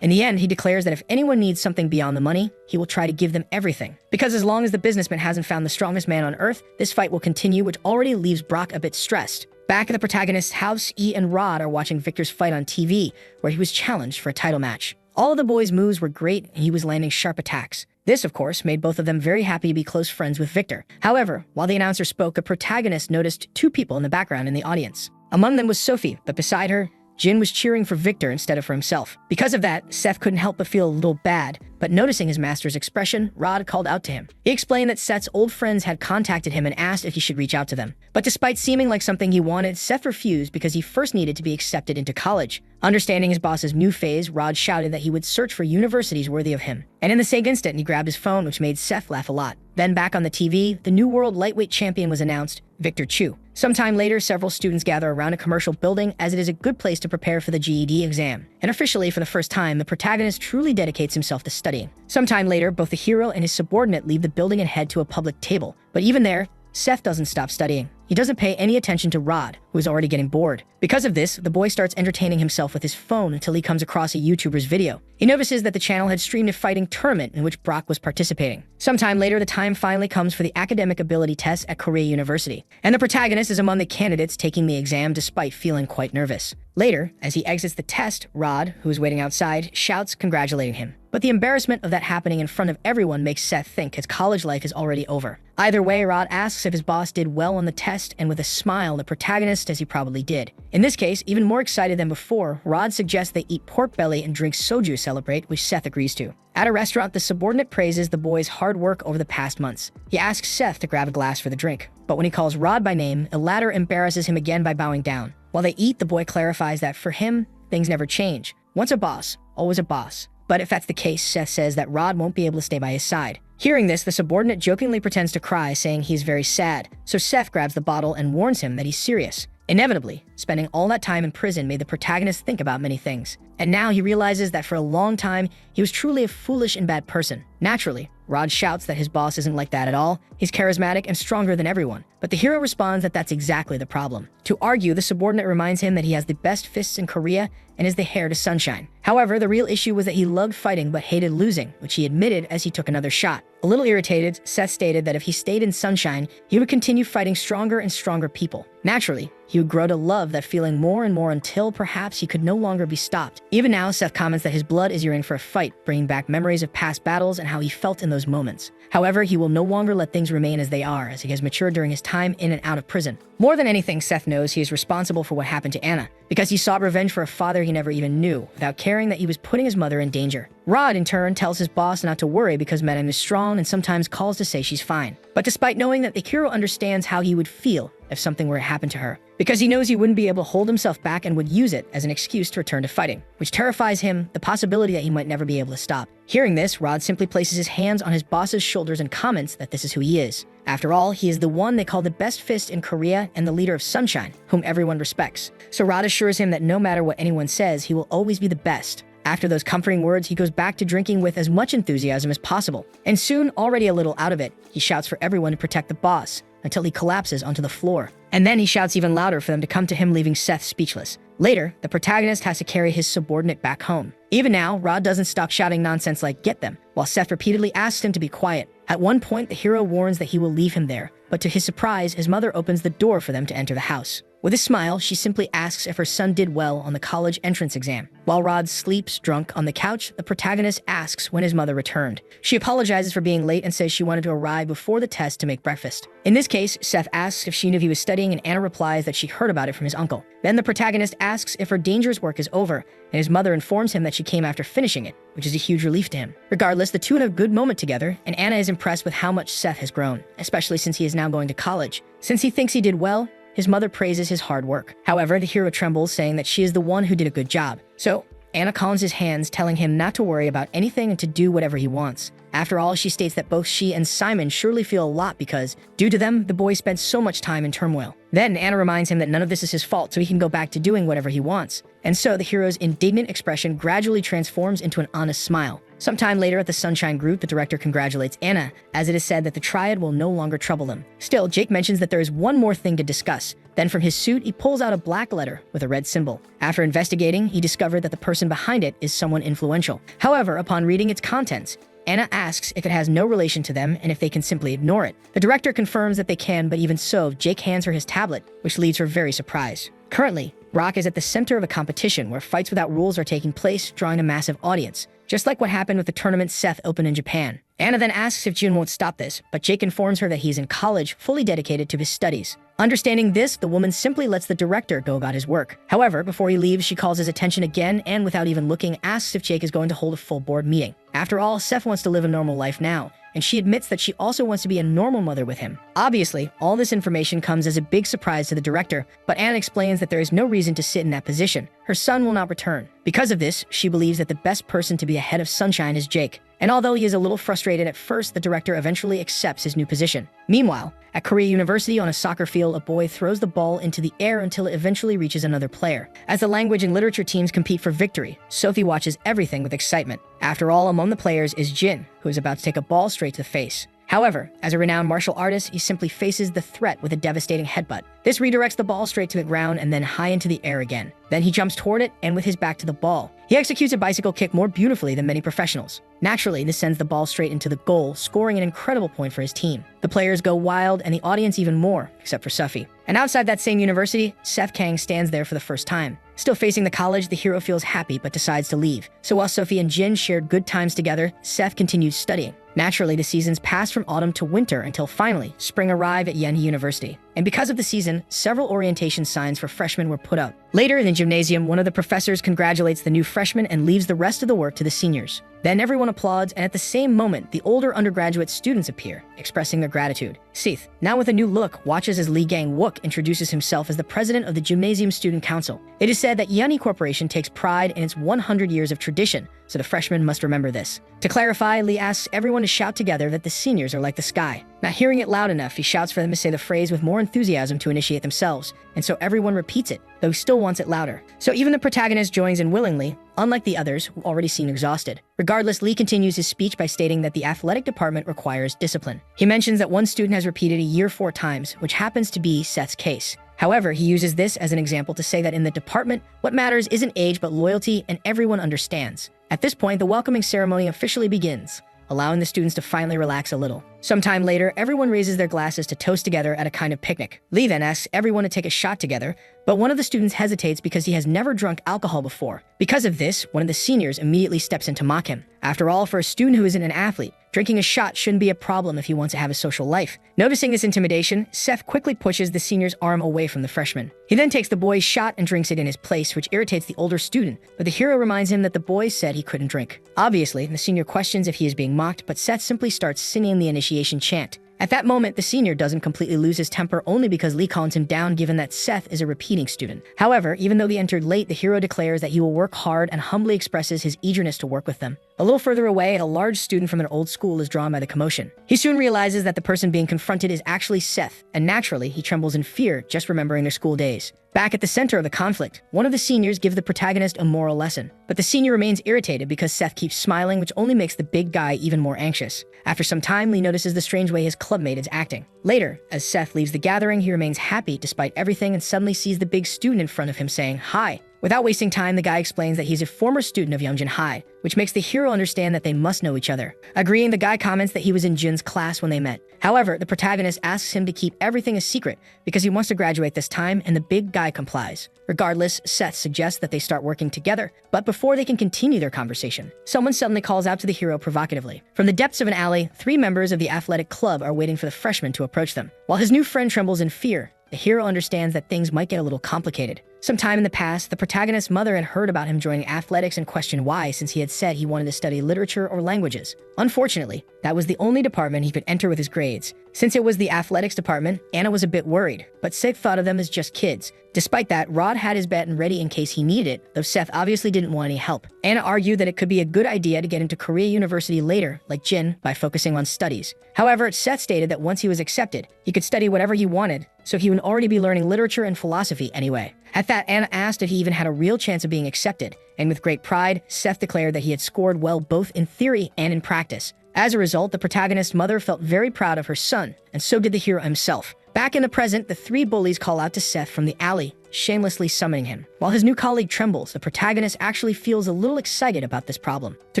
In the end, he declares that if anyone needs something beyond the money, he will try to give them everything. Because as long as the businessman hasn't found the strongest man on Earth, this fight will continue, which already leaves Brock a bit stressed. Back at the protagonist's house, E and Rod are watching Victor's fight on TV, where he was challenged for a title match. All of the boys' moves were great, and he was landing sharp attacks. This, of course, made both of them very happy to be close friends with Victor. However, while the announcer spoke, the protagonist noticed 2 people in the background in the audience. Among them was Sophie, but beside her, Jin was cheering for Victor instead of for himself. Because of that, Seth couldn't help but feel a little bad, but noticing his master's expression, Rod called out to him. He explained that Seth's old friends had contacted him and asked if he should reach out to them. But despite seeming like something he wanted, Seth refused because he first needed to be accepted into college. Understanding his boss's new phase, Rod shouted that he would search for universities worthy of him. And in the same instant, he grabbed his phone, which made Seth laugh a lot. Then back on the TV, the new world lightweight champion was announced, Victor Chu. Sometime later, several students gather around a commercial building as it is a good place to prepare for the GED exam. And officially, for the first time, the protagonist truly dedicates himself to studying. Sometime later, both the hero and his subordinate leave the building and head to a public table. But even there, Seth doesn't stop studying. He doesn't pay any attention to Rod, who is already getting bored. Because of this, the boy starts entertaining himself with his phone until he comes across a YouTuber's video. He notices that the channel had streamed a fighting tournament in which Brock was participating. Sometime later, the time finally comes for the academic ability test at Korea University, and the protagonist is among the candidates taking the exam despite feeling quite nervous. Later, as he exits the test, Rod, who is waiting outside, shouts congratulating him. But the embarrassment of that happening in front of everyone makes Seth think his college life is already over. Either way, Rod asks if his boss did well on the test, and with a smile, the protagonist says he probably did. In this case, even more excited than before, Rod suggests they eat pork belly and drink soju to celebrate, which Seth agrees to. At a restaurant, the subordinate praises the boy's hard work over the past months. He asks Seth to grab a glass for the drink, but when he calls Rod by name, the latter embarrasses him again by bowing down. While they eat, the boy clarifies that for him, things never change. Once a boss, always a boss. But if that's the case, Seth says that Rod won't be able to stay by his side. Hearing this, the subordinate jokingly pretends to cry, saying he's very sad, so Seth grabs the bottle and warns him that he's serious. Inevitably, spending all that time in prison made the protagonist think about many things. And now he realizes that for a long time, he was truly a foolish and bad person. Naturally, Rod shouts that his boss isn't like that at all. He's charismatic and stronger than everyone. But the hero responds that that's exactly the problem. To argue, the subordinate reminds him that he has the best fists in Korea and is the heir to sunshine. However, the real issue was that he loved fighting but hated losing, which he admitted as he took another shot. A little irritated, Seth stated that if he stayed in sunshine, he would continue fighting stronger and stronger people. Naturally, he would grow to love that feeling more and more until perhaps he could no longer be stopped. Even now, Seth comments that his blood is yearning for a fight, bringing back memories of past battles and how he felt in those moments. However, he will no longer let things remain as they are, as he has matured during his time in and out of prison. More than anything, Seth knows he is responsible for what happened to Anna, because he sought revenge for a father he never even knew, without caring that he was putting his mother in danger. Rod, in turn, tells his boss not to worry because Madame is strong and sometimes calls to say she's fine. But despite knowing that the hero understands how he would feel if something were to happen to her, because he knows he wouldn't be able to hold himself back and would use it as an excuse to return to fighting, which terrifies him, the possibility that he might never be able to stop. Hearing this, Rod simply places his hands on his boss's shoulders and comments that this is who he is. After all, he is the one they call the best fist in Korea and the leader of Sunshine, whom everyone respects. So Rod assures him that no matter what anyone says, he will always be the best. After those comforting words, he goes back to drinking with as much enthusiasm as possible. And soon, already a little out of it, he shouts for everyone to protect the boss, until he collapses onto the floor. And then he shouts even louder for them to come to him, leaving Seth speechless. Later, the protagonist has to carry his subordinate back home. Even now, Rod doesn't stop shouting nonsense like "get them," while Seth repeatedly asks him to be quiet. At one point, the hero warns that he will leave him there, but to his surprise, his mother opens the door for them to enter the house. With a smile, she simply asks if her son did well on the college entrance exam. While Rod sleeps drunk on the couch, the protagonist asks when his mother returned. She apologizes for being late and says she wanted to arrive before the test to make breakfast. In this case, Seth asks if she knew he was studying, and Anna replies that she heard about it from his uncle. Then the protagonist asks if her dangerous work is over, and his mother informs him that she came after finishing it, which is a huge relief to him. Regardless, the two have a good moment together, and Anna is impressed with how much Seth has grown, especially since he is now going to college. Since he thinks he did well, his mother praises his hard work. However, the hero trembles, saying that she is the one who did a good job. So, Anna calms his hands, telling him not to worry about anything and to do whatever he wants. After all, she states that both she and Simon surely feel a lot because, due to them, the boy spent so much time in turmoil. Then Anna reminds him that none of this is his fault, so he can go back to doing whatever he wants. And so the hero's indignant expression gradually transforms into an honest smile. Sometime later at the Sunshine group, the director congratulates Anna, as it is said that the triad will no longer trouble them. Still, Jake mentions that there is one more thing to discuss. Then from his suit, he pulls out a black letter with a red symbol. After investigating, he discovered that the person behind it is someone influential. However, upon reading its contents, Anna asks if it has no relation to them and if they can simply ignore it. The director confirms that they can, but even so, Jake hands her his tablet, which leaves her very surprised. Currently, Brock is at the center of a competition where fights without rules are taking place, drawing a massive audience, just like what happened with the tournament Seth opened in Japan. Anna then asks if Jun won't stop this, but Jake informs her that he's in college, fully dedicated to his studies. Understanding this, the woman simply lets the director go about his work. However, before he leaves, she calls his attention again and, without even looking, asks if Jake is going to hold a full board meeting. After all, Seth wants to live a normal life now, and she admits that she also wants to be a normal mother with him. Obviously, all this information comes as a big surprise to the director, but Anna explains that there is no reason to sit in that position. Her son will not return. Because of this, she believes that the best person to be ahead of Sunshine is Jake. And although he is a little frustrated at first, the director eventually accepts his new position. Meanwhile, at Korea University on a soccer field, a boy throws the ball into the air until it eventually reaches another player. As the language and literature teams compete for victory, Sophie watches everything with excitement. After all, among the players is Jin, who is about to take a ball straight to the face. However, as a renowned martial artist, he simply faces the threat with a devastating headbutt. This redirects the ball straight to the ground and then high into the air again. Then he jumps toward it, and with his back to the ball, he executes a bicycle kick more beautifully than many professionals. Naturally, this sends the ball straight into the goal, scoring an incredible point for his team. The players go wild, and the audience even more, except for Suffy. And outside that same university, Seth Kang stands there for the first time. Still facing the college, the hero feels happy but decides to leave. So while Sophie and Jin shared good times together, Seth continues studying. Naturally, the seasons pass from autumn to winter until finally, spring arrived at Yenhi University. And because of the season, several orientation signs for freshmen were put up. Later in the gymnasium, one of the professors congratulates the new freshmen and leaves the rest of the work to the seniors. Then everyone applauds, and at the same moment, the older undergraduate students appear, expressing their gratitude. Seth, now with a new look, watches as Lee Gang-wook introduces himself as the president of the Gymnasium Student Council. It is said that Yenhi Corporation takes pride in its 100 years of tradition, so the freshmen must remember this. To clarify, Lee asks everyone to shout together that the seniors are like the sky. Not hearing it loud enough, he shouts for them to say the phrase with more enthusiasm to initiate themselves, and so everyone repeats it, though he still wants it louder. So even the protagonist joins in willingly, unlike the others who already seem exhausted. Regardless, Lee continues his speech by stating that the athletic department requires discipline. He mentions that one student has repeated a year 4 times, which happens to be Seth's case. However, he uses this as an example to say that in the department, what matters isn't age but loyalty, and everyone understands. At this point, the welcoming ceremony officially begins, allowing the students to finally relax a little. Sometime later, everyone raises their glasses to toast together at a kind of picnic. Lee then asks everyone to take a shot together, but one of the students hesitates because he has never drunk alcohol before. Because of this, one of the seniors immediately steps in to mock him. After all, for a student who isn't an athlete, drinking a shot shouldn't be a problem if he wants to have a social life. Noticing this intimidation, Seth quickly pushes the senior's arm away from the freshman. He then takes the boy's shot and drinks it in his place, which irritates the older student, but the hero reminds him that the boy said he couldn't drink. Obviously, the senior questions if he is being mocked, but Seth simply starts singing the initiation chant. At that moment, the senior doesn't completely lose his temper only because Lee calms him down given that Seth is a repeating student. However, even though they entered late, the hero declares that he will work hard and humbly expresses his eagerness to work with them. A little further away, a large student from an old school is drawn by the commotion. He soon realizes that the person being confronted is actually Seth, and naturally, he trembles in fear just remembering their school days. Back at the center of the conflict, one of the seniors gives the protagonist a moral lesson, but the senior remains irritated because Seth keeps smiling, which only makes the big guy even more anxious. After some time, Lee notices the strange way his clubmate is acting. Later, as Seth leaves the gathering, he remains happy despite everything and suddenly sees the big student in front of him saying, "Hi." Without wasting time, the guy explains that he's a former student of Youngjin High, which makes the hero understand that they must know each other. Agreeing, the guy comments that he was in Jin's class when they met. However, the protagonist asks him to keep everything a secret because he wants to graduate this time, and the big guy complies. Regardless, Seth suggests that they start working together, but before they can continue their conversation, someone suddenly calls out to the hero provocatively. From the depths of an alley, 3 members of the athletic club are waiting for the freshman to approach them. While his new friend trembles in fear, the hero understands that things might get a little complicated. Sometime in the past, the protagonist's mother had heard about him joining athletics and questioned why, since he had said he wanted to study literature or languages. Unfortunately, that was the only department he could enter with his grades. Since it was the athletics department, Anna was a bit worried, but Seth thought of them as just kids. Despite that, Rod had his baton ready in case he needed it, though Seth obviously didn't want any help. Anna argued that it could be a good idea to get into Korea University later, like Jin, by focusing on studies. However, Seth stated that once he was accepted, he could study whatever he wanted, so he would already be learning literature and philosophy anyway. At that, Anna asked if he even had a real chance of being accepted, and with great pride, Seth declared that he had scored well both in theory and in practice. As a result, the protagonist's mother felt very proud of her son, and so did the hero himself. Back in the present, the 3 bullies call out to Seth from the alley, shamelessly summoning him. While his new colleague trembles, the protagonist actually feels a little excited about this problem. To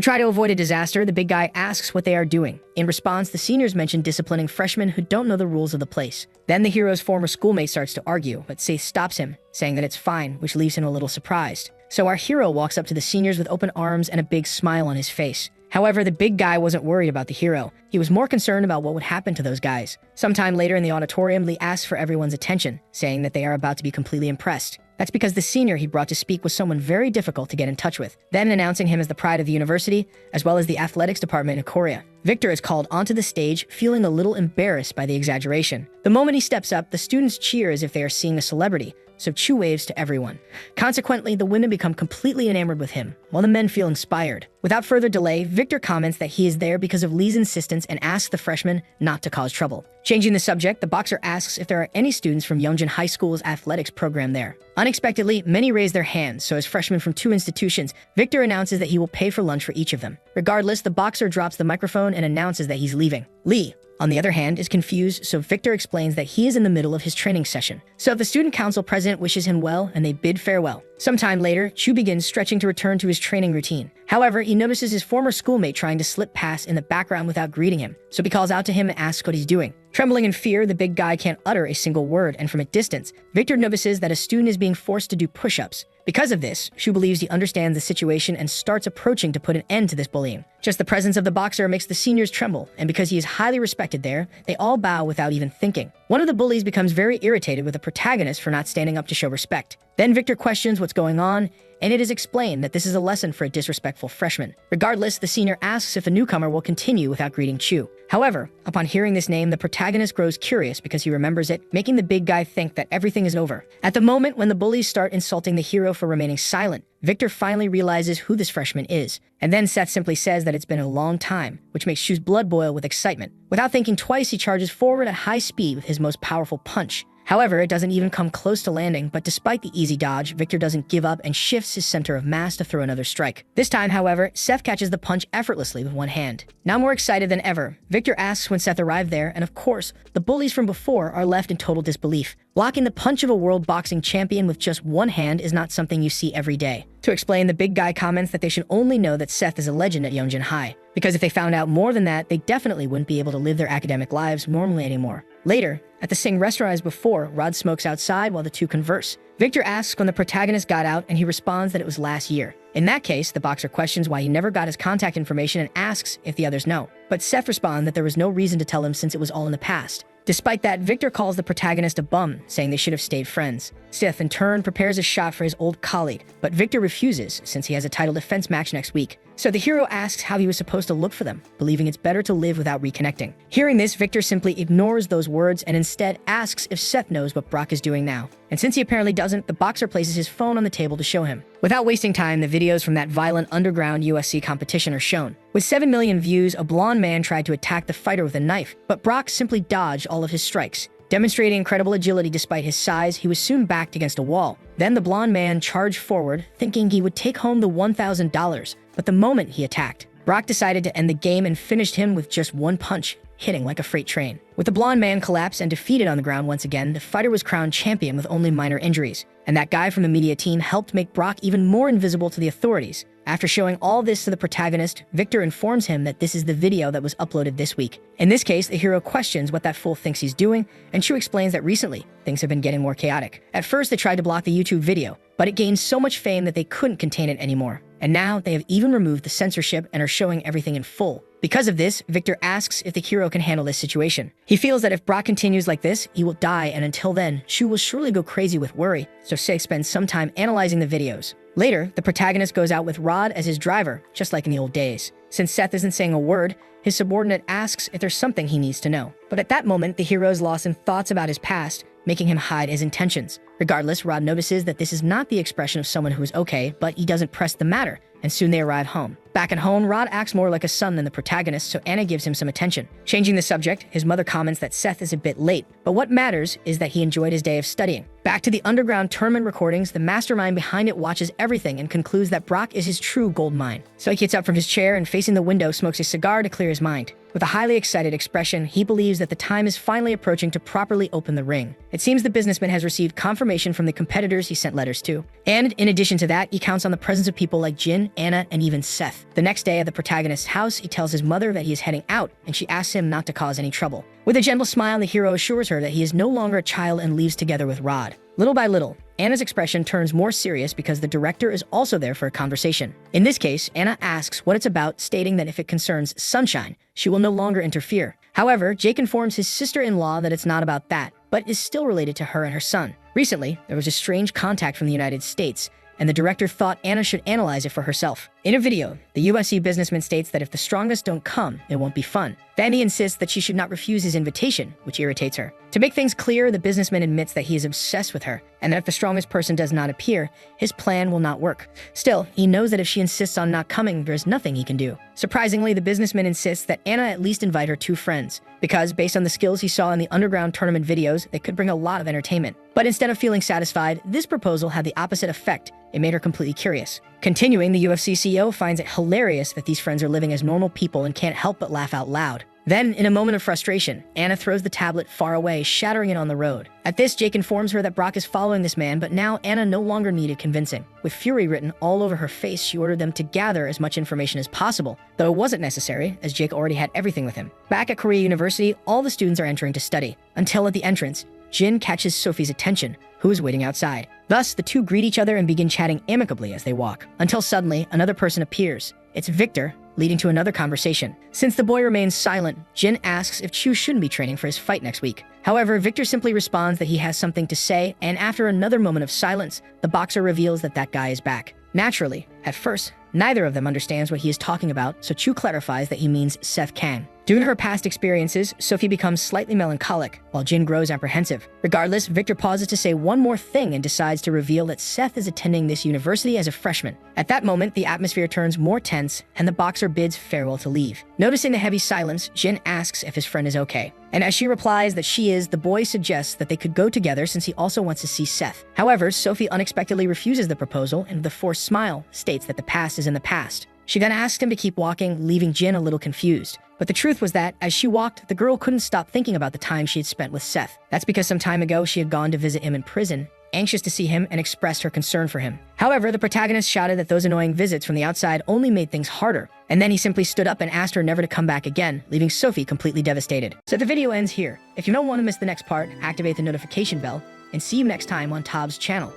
try to avoid a disaster, the big guy asks what they are doing. In response, the seniors mention disciplining freshmen who don't know the rules of the place. Then the hero's former schoolmate starts to argue, but Seth stops him, saying that it's fine, which leaves him a little surprised. So our hero walks up to the seniors with open arms and a big smile on his face. However, the big guy wasn't worried about the hero. He was more concerned about what would happen to those guys. Sometime later in the auditorium, Lee asks for everyone's attention, saying that they are about to be completely impressed. That's because the senior he brought to speak was someone very difficult to get in touch with, then announcing him as the pride of the university, as well as the athletics department in Korea. Victor is called onto the stage, feeling a little embarrassed by the exaggeration. The moment he steps up, the students cheer as if they are seeing a celebrity, so Chu waves to everyone. Consequently, the women become completely enamored with him, while the men feel inspired. Without further delay, Victor comments that he is there because of Lee's insistence and asks the freshman not to cause trouble. Changing the subject, the boxer asks if there are any students from Youngjin High School's athletics program there. Unexpectedly, many raise their hands, so as freshmen from 2 institutions, Victor announces that he will pay for lunch for each of them. Regardless, the boxer drops the microphone and announces that he's leaving. Lee, on the other hand, is confused, so Victor explains that he is in the middle of his training session. So the student council president wishes him well, and they bid farewell. Sometime later, Chu begins stretching to return to his training routine. However, he notices his former schoolmate trying to slip past in the background without greeting him, so he calls out to him and asks what he's doing. Trembling in fear, the big guy can't utter a single word, and from a distance, Victor notices that a student is being forced to do push-ups. Because of this, Shu believes he understands the situation and starts approaching to put an end to this bullying. Just the presence of the boxer makes the seniors tremble, and because he is highly respected there, they all bow without even thinking. One of the bullies becomes very irritated with the protagonist for not standing up to show respect. Then Victor questions what's going on, and it is explained that this is a lesson for a disrespectful freshman. Regardless, the senior asks if a newcomer will continue without greeting Chu. However, upon hearing this name, the protagonist grows curious because he remembers it, making the big guy think that everything is over. At the moment when the bullies start insulting the hero for remaining silent, Victor finally realizes who this freshman is. And then Seth simply says that it's been a long time, which makes Shu's blood boil with excitement. Without thinking twice, he charges forward at high speed with his most powerful punch. However, it doesn't even come close to landing, but despite the easy dodge, Victor doesn't give up and shifts his center of mass to throw another strike. This time, however, Seth catches the punch effortlessly with one hand. Now more excited than ever, Victor asks when Seth arrived there, and of course, the bullies from before are left in total disbelief. Blocking the punch of a world boxing champion with just one hand is not something you see every day. To explain, the big guy comments that they should only know that Seth is a legend at Yongjin High, because if they found out more than that, they definitely wouldn't be able to live their academic lives normally anymore. Later, at the same restaurant as before, Rod smokes outside while the two converse. Victor asks when the protagonist got out, and he responds that it was last year. In that case, the boxer questions why he never got his contact information and asks if the others know. But Seth responds that there was no reason to tell him since it was all in the past. Despite that, Victor calls the protagonist a bum, saying they should have stayed friends. Seth, in turn, prepares a shot for his old colleague, but Victor refuses since he has a title defense match next week. So the hero asks how he was supposed to look for them, believing it's better to live without reconnecting. Hearing this, Victor simply ignores those words and instead asks if Seth knows what Brock is doing now. And since he apparently doesn't, the boxer places his phone on the table to show him. Without wasting time, the videos from that violent underground USC competition are shown. With 7 million views, a blonde man tried to attack the fighter with a knife, but Brock simply dodged all of his strikes. Demonstrating incredible agility despite his size, he was soon backed against a wall. Then the blonde man charged forward, thinking he would take home the $1,000, but the moment he attacked, Brock decided to end the game and finished him with just one punch, hitting like a freight train. With the blonde man collapsed and defeated on the ground once again, the fighter was crowned champion with only minor injuries. And that guy from the media team helped make Brock even more invisible to the authorities. After showing all this to the protagonist, Victor informs him that this is the video that was uploaded this week. In this case, the hero questions what that fool thinks he's doing, and Chu explains that recently, things have been getting more chaotic. At first, they tried to block the YouTube video, but it gained so much fame that they couldn't contain it anymore. And now, they have even removed the censorship and are showing everything in full. Because of this, Victor asks if the hero can handle this situation. He feels that if Brock continues like this, he will die, and until then, Shu will surely go crazy with worry, so Seth spends some time analyzing the videos. Later, the protagonist goes out with Rod as his driver, just like in the old days. Since Seth isn't saying a word, his subordinate asks if there's something he needs to know. But at that moment, the hero is lost in thoughts about his past, making him hide his intentions. Regardless, Rod notices that this is not the expression of someone who is okay, but he doesn't press the matter, and soon they arrive home. Back at home, Rod acts more like a son than the protagonist, so Anna gives him some attention. Changing the subject, his mother comments that Seth is a bit late, but what matters is that he enjoyed his day of studying. Back to the underground tournament recordings, the mastermind behind it watches everything and concludes that Brock is his true gold mine. So he gets up from his chair and facing the window smokes a cigar to clear his mind. With a highly excited expression, he believes that the time is finally approaching to properly open the ring. It seems the businessman has received confirmation from the competitors he sent letters to. And in addition to that, he counts on the presence of people like Jin, Anna, and even Seth. The next day at the protagonist's house, he tells his mother that he is heading out, and she asks him not to cause any trouble. With a gentle smile, the hero assures her that he is no longer a child and leaves together with Rod. Little by little, Anna's expression turns more serious because the director is also there for a conversation. In this case, Anna asks what it's about, stating that if it concerns Sunshine, she will no longer interfere. However, Jake informs his sister-in-law that it's not about that, but is still related to her and her son. Recently, there was a strange contact from the United States, and the director thought Anna should analyze it for herself. In a video, the USC businessman states that if the strongest don't come, it won't be fun. Vandy insists that she should not refuse his invitation, which irritates her. To make things clear, the businessman admits that he is obsessed with her, and that if the strongest person does not appear, his plan will not work. Still, he knows that if she insists on not coming, there's nothing he can do. Surprisingly, the businessman insists that Anna at least invite her 2 friends. because based on the skills he saw in the underground tournament videos, they could bring a lot of entertainment. But instead of feeling satisfied, this proposal had the opposite effect. It made her completely curious. Continuing, the UFC CEO finds it hilarious that these friends are living as normal people and can't help but laugh out loud. Then, in a moment of frustration, Anna throws the tablet far away, shattering it on the road. At this, Jake informs her that Brock is following this man, but now Anna no longer needed convincing. With fury written all over her face, she ordered them to gather as much information as possible, though it wasn't necessary, as Jake already had everything with him. Back at Korea University, all the students are entering to study, until at the entrance, Jin catches Sophie's attention, who is waiting outside. Thus, the two greet each other and begin chatting amicably as they walk, until suddenly, another person appears. It's Victor, leading to another conversation. Since the boy remains silent, Jin asks if Chu shouldn't be training for his fight next week. However, Victor simply responds that he has something to say, and after another moment of silence, the boxer reveals that that guy is back. Naturally, at first, neither of them understands what he is talking about, so Chu clarifies that he means Seth Kang. Due to her past experiences, Sophie becomes slightly melancholic, while Jin grows apprehensive. Regardless, Victor pauses to say one more thing and decides to reveal that Seth is attending this university as a freshman. At that moment, the atmosphere turns more tense, and the boxer bids farewell to leave. Noticing the heavy silence, Jin asks if his friend is okay. And as she replies that she is, the boy suggests that they could go together since he also wants to see Seth. However, Sophie unexpectedly refuses the proposal and with a forced smile states that the past is in the past. She then asks him to keep walking, leaving Jin a little confused. But the truth was that, as she walked, the girl couldn't stop thinking about the time she had spent with Seth. That's because some time ago she had gone to visit him in prison, anxious to see him and expressed her concern for him. However, the protagonist shouted that those annoying visits from the outside only made things harder, and then he simply stood up and asked her never to come back again, leaving Sophie completely devastated. So the video ends here. If you don't want to miss the next part, activate the notification bell, and see you next time on Tob's channel.